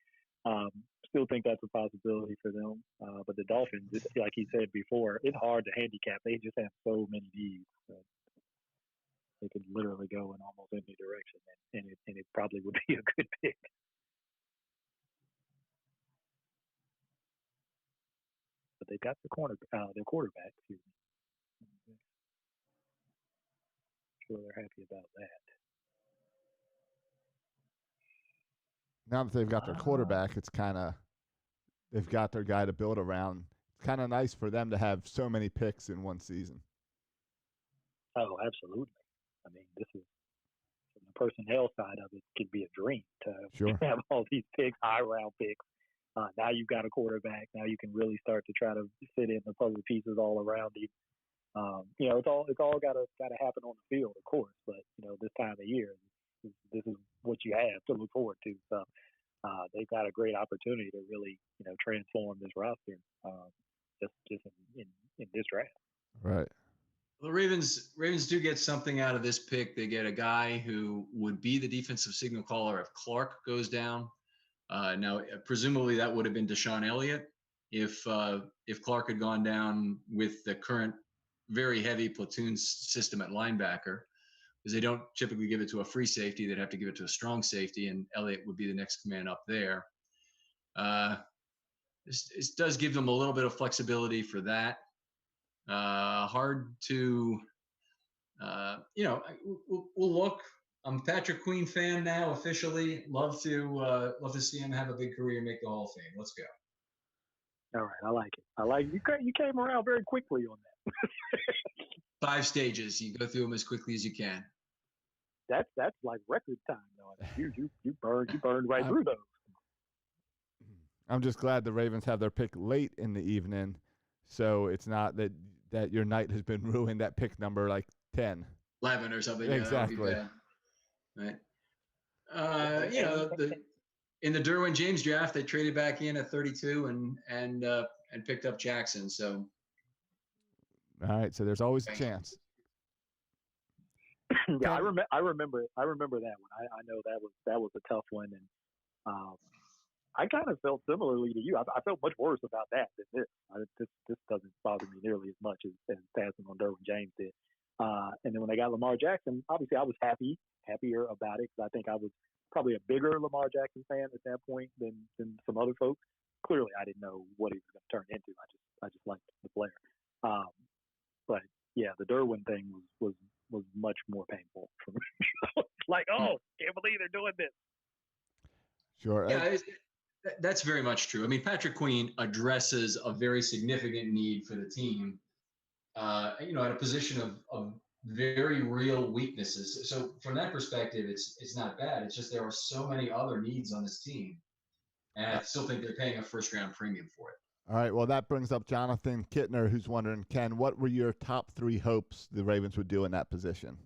Still think that's a possibility for them. But the Dolphins, like he said before, it's hard to handicap. They just have so many needs. They could literally go in almost any direction, and it probably would be a good pick. But they got their quarterback. Excuse me. Sure, they're happy about that. Now that they've got their quarterback, they've got their guy to build around. It's kind of nice for them to have so many picks in one season. Oh, absolutely. I mean, this is from the personnel side of it. Could be a dream to have all these picks, high round picks. Now you've got a quarterback. Now you can really start to try to fit in the puzzle pieces all around you. It's all got to happen on the field, of course. But this time of year, this is what you have to look forward to. So they've got a great opportunity to really transform this roster just in this draft. Right. The Ravens do get something out of this pick. They get a guy who would be the defensive signal caller if Clark goes down. Now, presumably that would have been Deshaun Elliott if Clark had gone down with the current very heavy platoon system at linebacker, because they don't typically give it to a free safety. They'd have to give it to a strong safety, and Elliott would be the next man up there. This does give them a little bit of flexibility for that. Hard to, we'll look. I'm a Patrick Queen fan now officially. Love to see him have a big career and make the Hall of Fame. Let's go. All right, I like it. You came around very quickly on that. 5 stages. You go through them as quickly as you can. That's like record time, though. You burned right through those. I'm just glad the Ravens have their pick late in the evening, so it's not that your night has been ruined at pick number like 10, 11 or something. Exactly. Right. In the Derwin James draft, they traded back in at 32 and picked up Jackson. So. All right. So there's always a chance. Yeah, I remember that one. I know that was a tough one, and I kind of felt similarly to you. I felt much worse about that than this. This doesn't bother me nearly as much as passing on Derwin James did. And then when they got Lamar Jackson, obviously I was happier about it because I think I was probably a bigger Lamar Jackson fan at that point than some other folks. Clearly, I didn't know what he was going to turn into. I just liked the player. But yeah, the Derwin thing was much more painful for me. Like, oh, can't believe they're doing this. Sure. Yeah, that's very much true. I mean, Patrick Queen addresses a very significant need for the team, at a position of very real weaknesses. So from that perspective, it's not bad. It's just there are so many other needs on this team, and I still think they're paying a first-round premium for it. All right. Well, that brings up Jonathan Kittner, who's wondering, Ken, what were your top 3 hopes the Ravens would do in that position?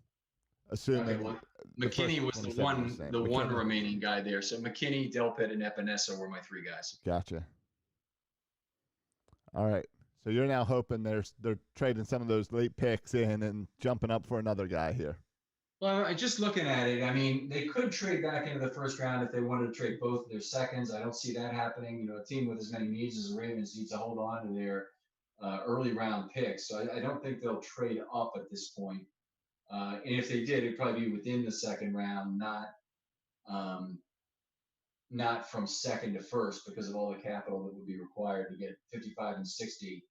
Assuming McKinney was the one remaining guy there. So McKinney, Delpit, and Epinesa were my 3 guys. Gotcha. All right. So you're now hoping they're trading some of those late picks in and jumping up for another guy here. Well, just looking at it, I mean, they could trade back into the first round if they wanted to trade both of their seconds. I don't see that happening. A team with as many needs as the Ravens needs to hold on to their early round picks. So I don't think they'll trade up at this point. And if they did, it'd probably be within the second round, not from second to first, because of all the capital that would be required to get 55 and 60.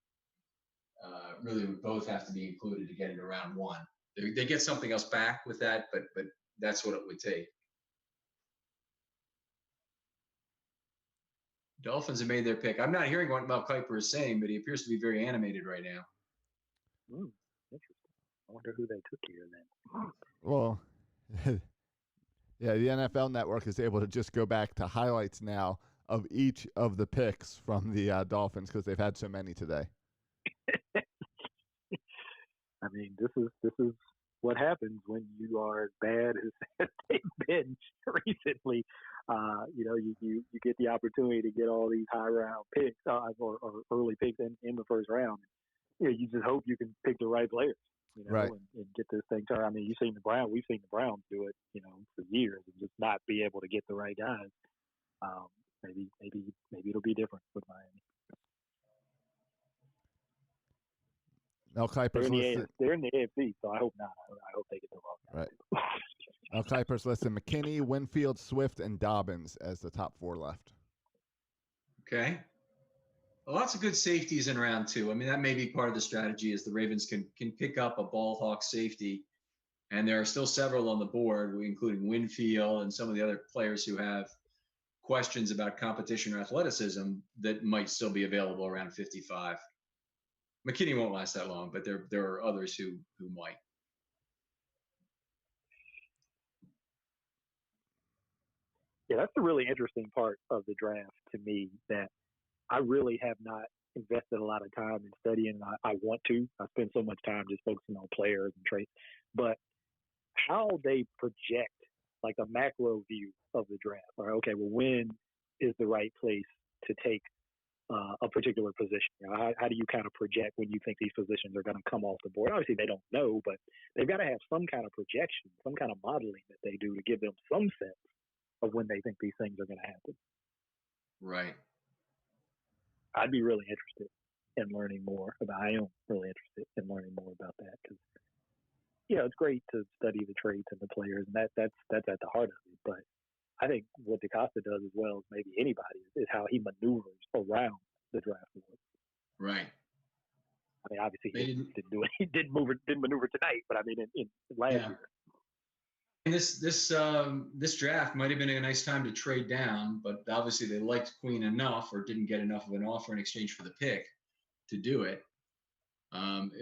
Really would both have to be included to get into round 1. They get something else back with that, but that's what it would take. Dolphins have made their pick. I'm not hearing what Mel Kiper is saying, but he appears to be very animated right now. Interesting. I wonder who they took here then. Well, yeah, the NFL Network is able to just go back to highlights now of each of the picks from the Dolphins because they've had so many today. I mean, this is what happens when you are as bad as they've been recently. You get the opportunity to get all these high round picks or early picks in the first round. You just hope you can pick the right players, right, and get this thing turned. I mean, we've seen the Browns do it, for years and just not be able to get the right guys. Maybe it'll be different with Miami. Mel Kiper's listed. They're in the AFC, so I hope not. I hope they get the wrong guy. Right. Mel Kiper's listed McKinney, Winfield, Swift, and Dobbins as the top 4 left. Okay. Well, lots of good safeties in round 2. I mean, that may be part of the strategy is the Ravens can pick up a ball hawk safety, and there are still several on the board, including Winfield and some of the other players who have questions about competition or athleticism that might still be available around 55. McKinney won't last that long, but there are others who might. Yeah, that's the really interesting part of the draft to me that I really have not invested a lot of time in studying. I want to. I spend so much time just focusing on players and traits. But how they project, like a macro view of the draft, or okay, well, when is the right place to take a particular position? How do you kind of project when you think these positions are going to come off the board? Obviously, they don't know, but they've got to have some kind of projection, some kind of modeling that they do to give them some sense of when they think these things are going to happen. Right. I'd be really interested in learning more about. I am really interested in learning more about that because, it's great to study the traits and the players, and that's at the heart of it. But I think what DeCosta does as well as maybe anybody is how he maneuvers around the draft board. Right. I mean, obviously he didn't do it. He didn't maneuver tonight, but I mean, in last year. And this draft might have been a nice time to trade down, but obviously they liked Queen enough or didn't get enough of an offer in exchange for the pick to do it.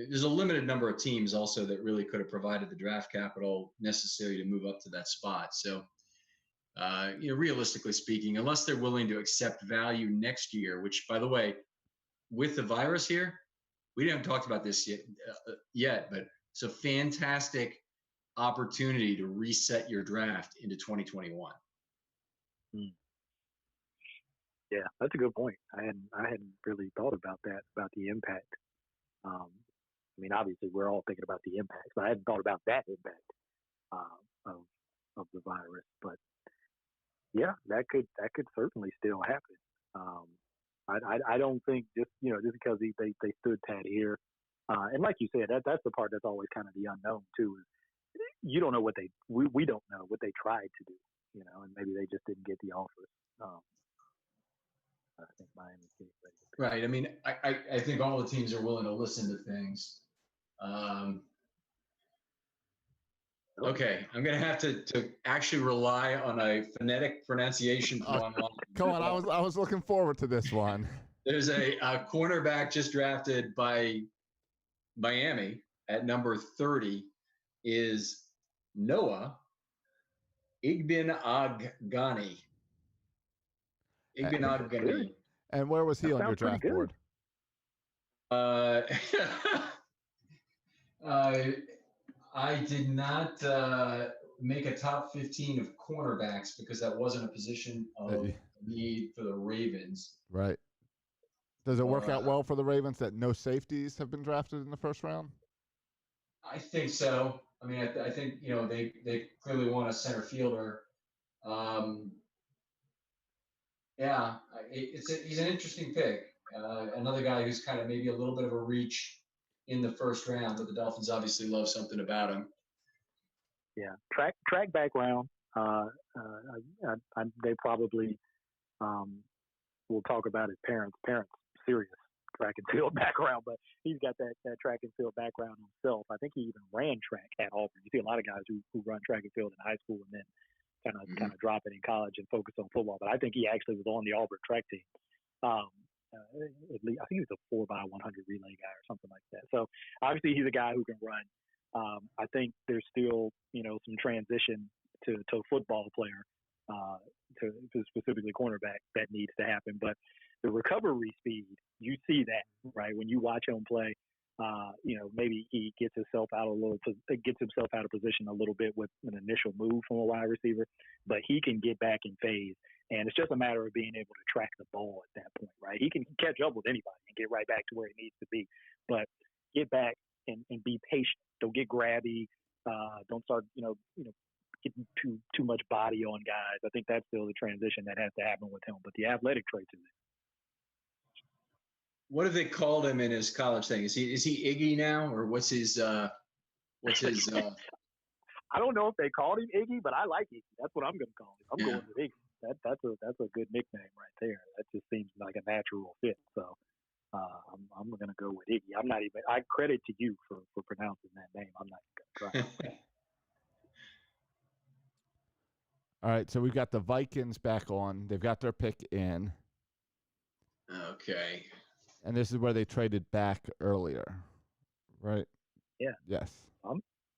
There's a limited number of teams also that really could have provided the draft capital necessary to move up to that spot. So, realistically speaking, unless they're willing to accept value next year, which, by the way, with the virus here, we haven't talked about this yet, but it's a fantastic opportunity to reset your draft into 2021. Yeah, that's a good point. I hadn't really thought about that, about the impact. I mean, obviously we're all thinking about the impact, but I hadn't thought about that impact of the virus. But yeah, that could certainly still happen. I don't think just because they stood pat here, and like you said, that's the part that's always kind of the unknown too. Is you don't know what we don't know what they tried to do, and maybe they just didn't get the offers. I think Miami's getting ready. Right. I mean, I think all the teams are willing to listen to things. Um, okay, I'm going to have to actually rely on a phonetic pronunciation from Come on, I was looking forward to this one. There's a cornerback just drafted by Miami at number 30 is Noah Igbinoghene. Igbinoghene. And where was he That on your sounds pretty draft board? I did not make a top 15 of cornerbacks because that wasn't a position of need for the Ravens. Right. Does it work out well for the Ravens that no safeties have been drafted in the first round? I think so. I mean, I think, you know, they clearly want a center fielder. Yeah, he's an interesting pick. Another guy who's kind of maybe a little bit of a reach in the first round, but the Dolphins obviously love something about him. Yeah, track background. They probably will talk about his parents. Serious track and field background, but he's got that track and field background himself. I think he even ran track at Auburn. You see a lot of guys who run track and field in high school and then kind of drop it in college and focus on football. But I think he actually was on the Auburn track team. At least, I think he was a 4x100 relay guy or something like that. So obviously he's a guy who can run. I think there's still, you know, some transition to a football player, to specifically cornerback that needs to happen. But the recovery speed, you see that, right? When you watch him play, you know, maybe he gets himself out of position a little bit with an initial move from a wide receiver, but he can get back in phase. And it's just a matter of being able to track the ball at that point, right? He can catch up with anybody and get right back to where he needs to be, but get back and be patient. Don't get grabby. Don't start, getting too much body on guys. I think that's still the transition that has to happen with him. But the athletic traits are there. What have they called him in his college thing? Is he Iggy now, or what's his? I don't know if they called him Iggy, but I like Iggy. That's what I'm going to call him. I'm going with Iggy. That's a good nickname right there. That just seems like a natural fit. So I'm going to go with Iggy. I credit to you for pronouncing that name. I'm not going to try. All right, so we've got the Vikings back on. They've got their pick in. Okay. And this is where they traded back earlier, right? Yeah. Yes.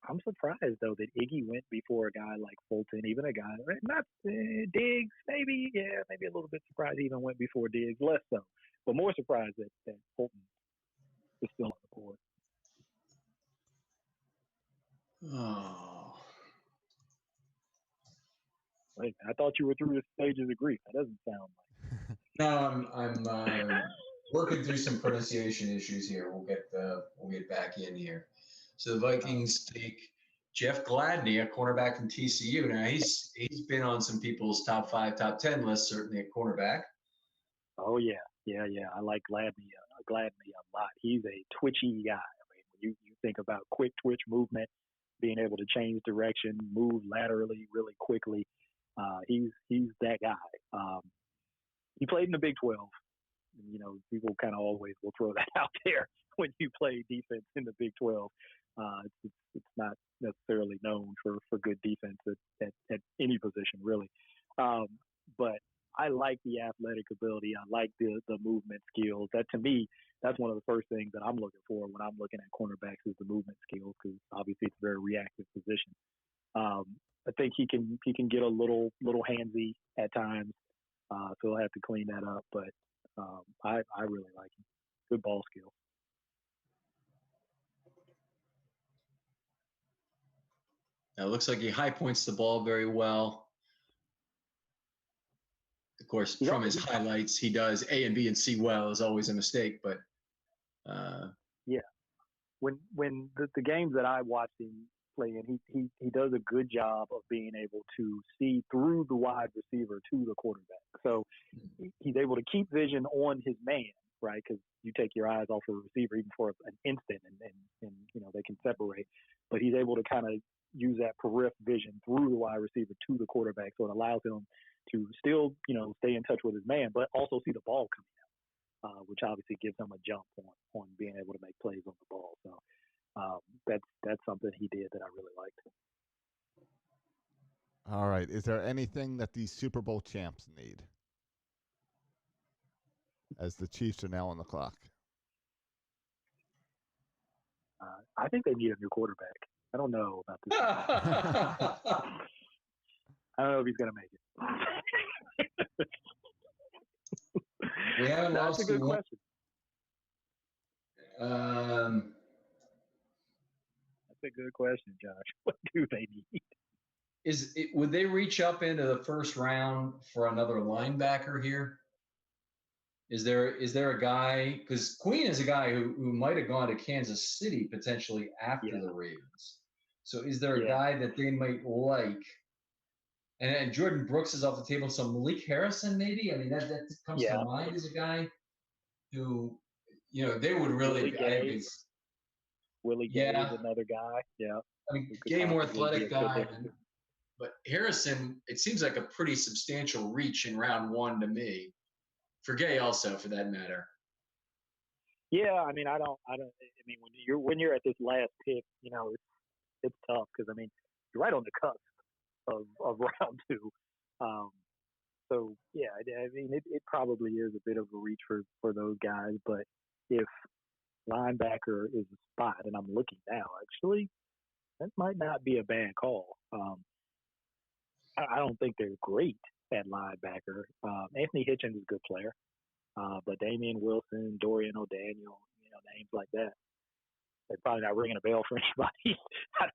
I'm surprised though that Iggy went before a guy like Fulton, even a guy not Diggs, maybe a little bit surprised he even went before Diggs, less so, but more surprised that Fulton is still on the board. Oh. Wait, I thought you were through the stages of grief. That doesn't sound like. No, I'm working through some pronunciation issues here. We'll get back in here. So the Vikings take Jeff Gladney, a cornerback from TCU. Now he's been on some people's top 5, top 10 lists, certainly at cornerback. Oh yeah. I like Gladney a lot. He's a twitchy guy. I mean, when you think about quick twitch movement, being able to change direction, move laterally really quickly, he's that guy. He played in the Big 12. You know, people kind of always will throw that out there when you play defense in the Big 12. It's not necessarily known for good defense at any position, really. But I like the athletic ability. I like the movement skills. That, to me, that's one of the first things that I'm looking for when I'm looking at cornerbacks is the movement skills, because obviously it's a very reactive position. I think he can get a little handsy at times, so he'll have to clean that up. But I really like him. Good ball skill. Now it looks like he high points the ball very well. Of course, from his highlights, he does A and B and C well is always a mistake, but yeah. When the games that I watched him play in, he does a good job of being able to see through the wide receiver to the quarterback. So he's able to keep vision on his man, right? Because you take your eyes off of the receiver even for an instant, and they can separate. But he's able to kind of use that peripheral vision through the wide receiver to the quarterback, so it allows him to still stay in touch with his man, but also see the ball coming out, which obviously gives him a jump on being able to make plays on the ball. So That's something he did that I really liked. All right. Is there anything that these Super Bowl champs need? As the Chiefs are now on the clock. I think they need a new quarterback. I don't know about this. I don't know if he's going to make it. We haven't That's lost a good question. That's a good question, Josh. What do they need? Would they reach up into the first round for another linebacker here? Is there a guy, because Queen is a guy who might have gone to Kansas City potentially after the Ravens. So is there a guy that they might like? And Jordan Brooks is off the table. So Malik Harrison, maybe? I mean, that comes to mind as a guy who, they would really. Willie Gay is another guy. Yeah. I mean, Gay, more athletic guy. But Harrison, it seems like a pretty substantial reach in round one to me. For Gay also, for that matter. Yeah, I mean, I mean, when you're at this last pick, it's tough because I mean, you're right on the cusp of round two. So yeah, I mean, it probably is a bit of a reach for those guys. But if linebacker is a spot, and I'm looking now, actually, that might not be a bad call. I don't think they're great at linebacker. Anthony Hitchens is a good player, but Damian Wilson, Dorian O'Daniel, names like that, they're probably not ringing a bell for anybody. I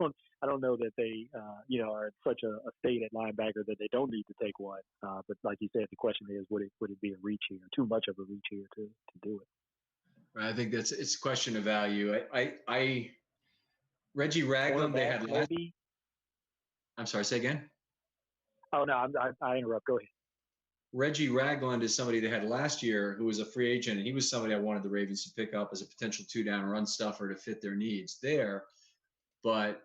don't know that they, are in such a state at linebacker that they don't need to take one. But like you said, the question is, would it be a reach here? Too much of a reach here to do it. I think it's a question of value. I Reggie Ragland, they had last. Maybe. I'm sorry, say again. Oh no, I interrupt. Go ahead. Reggie Ragland is somebody they had last year who was a free agent, and he was somebody I wanted the Ravens to pick up as a potential 2-down run stuffer to fit their needs there. But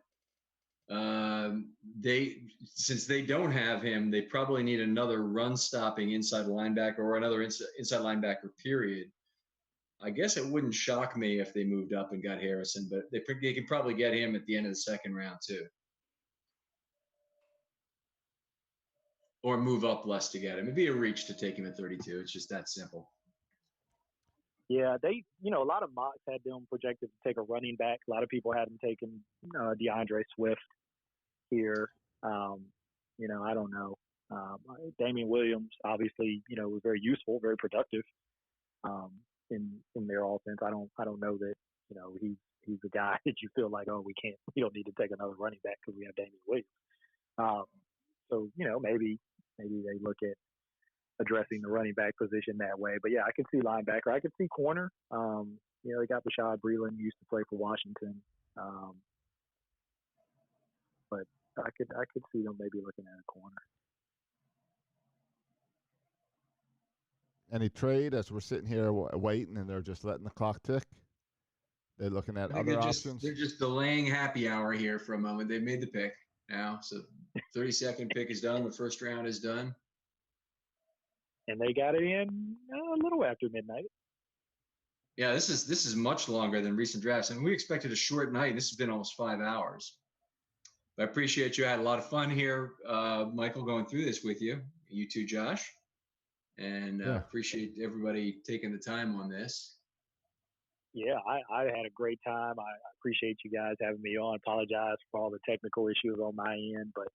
since they don't have him, they probably need another run-stopping inside linebacker or another inside linebacker, period. I guess it wouldn't shock me if they moved up and got Harrison, but they could probably get him at the end of the second round too. Or move up less to get him. It'd be a reach to take him at 32. It's just that simple. Yeah, they, a lot of mocks had them projected to take a running back. A lot of people had them taking DeAndre Swift here. I don't know. Damian Williams, obviously, was very useful, very productive in their offense. I don't know that, he's the guy that you feel like, we don't need to take another running back because we have Damian Williams. So, maybe they look at addressing the running back position that way. But yeah, I could see linebacker. I could see corner. They got Bashaud Breeland, used to play for Washington. But I could see them maybe looking at a corner. Any trade as we're sitting here waiting and they're just letting the clock tick? They're looking at other options? They're just delaying happy hour here for a moment. They've made the pick now. So 32nd pick is done. The first round is done. And they got it in a little after midnight. Yeah, this is much longer than recent drafts. And we expected a short night. This has been almost 5 hours. But I appreciate you. I had a lot of fun here, Michael, going through this with you. You too, Josh. And appreciate everybody taking the time on this. Yeah, I had a great time. I appreciate you guys having me on. Apologize for all the technical issues on my end, but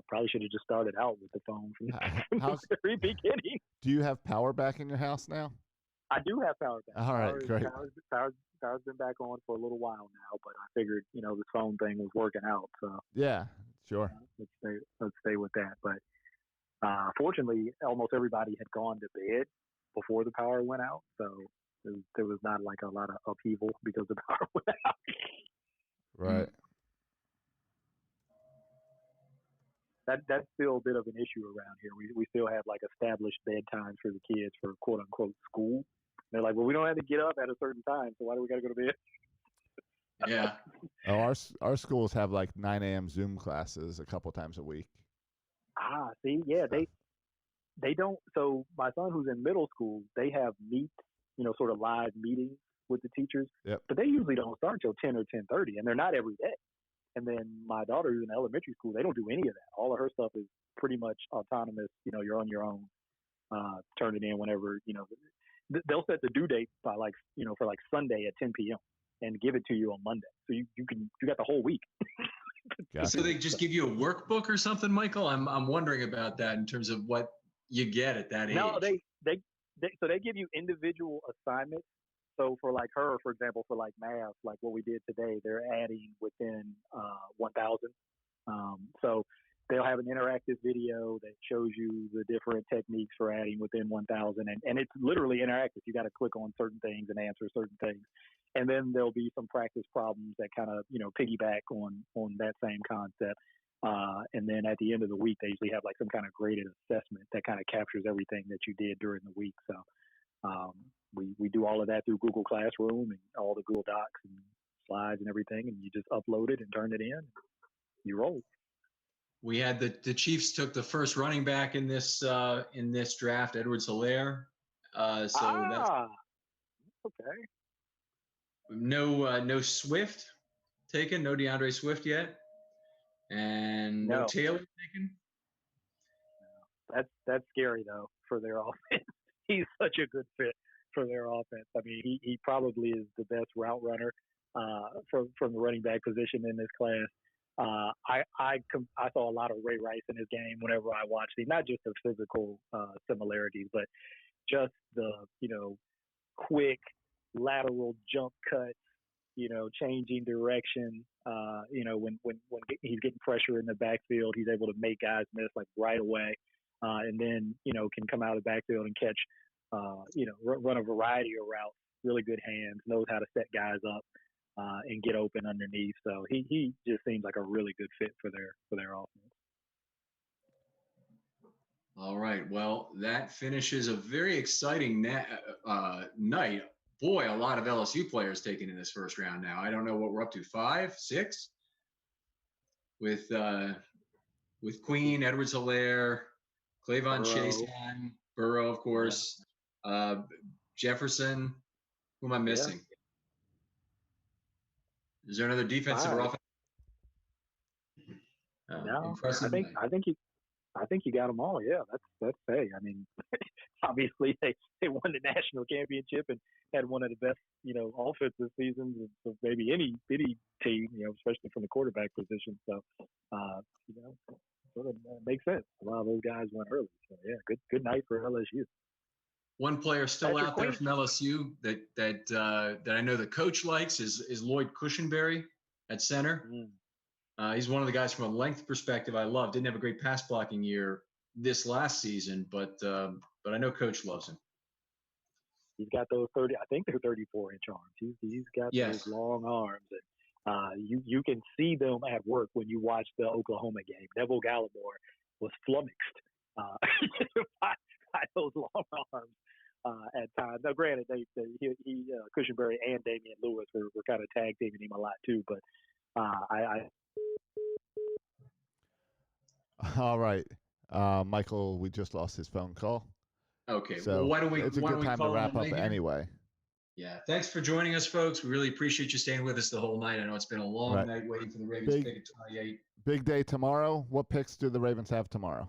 probably should have just started out with the phone from the very beginning. Do you have power back in your house now? I do have power back. All right, great. Power's been back on for a little while now, but I figured, this phone thing was working out. So yeah, sure. Let's stay with that. But fortunately, almost everybody had gone to bed before the power went out, so there was not like a lot of upheaval because the power went out. Right. That's still a bit of an issue around here. We still have like established bedtimes for the kids for quote unquote school. They're like, well, we don't have to get up at a certain time, so why do we got to go to bed? Yeah. Oh, our schools have like 9 a.m. Zoom classes a couple times a week. Ah, see, yeah, they don't. So my son, who's in middle school, they have sort of live meetings with the teachers. Yep. But they usually don't start till 10 or 10:30, and they're not every day. And then my daughter, who's in elementary school, they don't do any of that. All of her stuff is pretty much autonomous. You know, you're on your own. Turn it in whenever, you know. They'll set the due date by like, you know, for like Sunday at 10 p.m. and give it to you on Monday. So you got the whole week. Gotcha. So they just give you a workbook or something, Michael? I'm wondering about that in terms of what you get at that age. No, they give you individual assignments. So for like her, for example, for like math, like what we did today, they're adding within 1,000. So they'll have an interactive video that shows you the different techniques for adding within 1,000, and it's literally interactive. You got to click on certain things and answer certain things, and then there'll be some practice problems that kind of, you know, piggyback on that same concept. And then at the end of the week, they usually have like some kind of graded assessment that kind of captures everything that you did during the week. So we do all of that through Google Classroom and all the Google Docs and slides and everything, and you just upload it and turn it in. You roll. We had the Chiefs took the first running back in this draft, Edwards-Helaire. That's okay. No Swift taken, no DeAndre Swift yet, and no Taylor taken. That's scary though for their offense. He's such a good fit for their offense. I mean, he probably is the best route runner from the running back position in this class. I saw a lot of Ray Rice in his game whenever I watched him, not just the physical similarities, but just the, you know, quick lateral jump cuts, you know, changing direction. You know, when he's getting pressure in the backfield, he's able to make guys miss like right away, and then, you know, can come out of the backfield and catch, you know, run a variety of routes. Really good hands, knows how to set guys up. And get open underneath. So he just seems like a really good fit for their offense. All right. Well, that finishes a very exciting night. Boy, a lot of LSU players taken in this first round now. I don't know what we're up to, 5, 6? With Queen, Edwards-Helaire, Clavon Chaisson, Burrow, of course, Jefferson. Who am I missing? Yeah. Is there another defensive or offensive? No, I think you got them all. Yeah, that's hey. I mean, obviously they won the national championship and had one of the best, you know, offensive seasons of maybe any team, you know, especially from the quarterback position. So, you know, sort of makes sense. A lot of those guys went early. So yeah, good night for LSU. One player still out there from LSU that I know the coach likes is Lloyd Cushenberry at center. He's one of the guys from a length perspective I love. Didn't have a great pass blocking year this last season, but I know coach loves him. He's got those 30. I think they're 34-inch arms. He's got those long arms, and you can see them at work when you watch the Oklahoma game. Neville Gallimore was flummoxed by those long arms. At times. Now, granted, Cushenberry and Damian Lewis were kind of tag teaming him a lot too. But All right, Michael, we just lost his phone call. Okay, so well, why don't we? It's a good time to wrap up anyway. Yeah, thanks for joining us, folks. We really appreciate you staying with us the whole night. I know it's been a long night waiting for the Ravens to pick at 28. Big day tomorrow. What picks do the Ravens have tomorrow?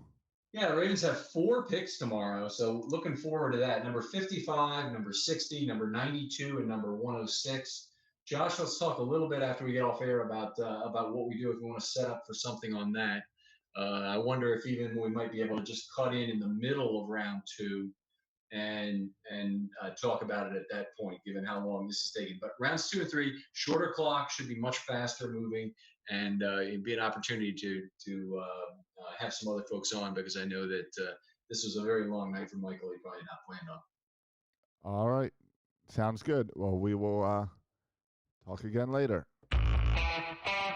Yeah, the Ravens have 4 picks tomorrow, so looking forward to that. Number 55, number 60, number 92, and number 106. Josh, let's talk a little bit after we get off air about what we do if we want to set up for something on that. I wonder if even we might be able to just cut in the middle of round 2 and talk about it at that point, given how long this is taking. But rounds 2 and 3, shorter clock, should be much faster moving, and it'd be an opportunity to have some other folks on, because I know that this was a very long night for Michael. He probably not planned on. All right. Sounds good. Well, we will talk again later.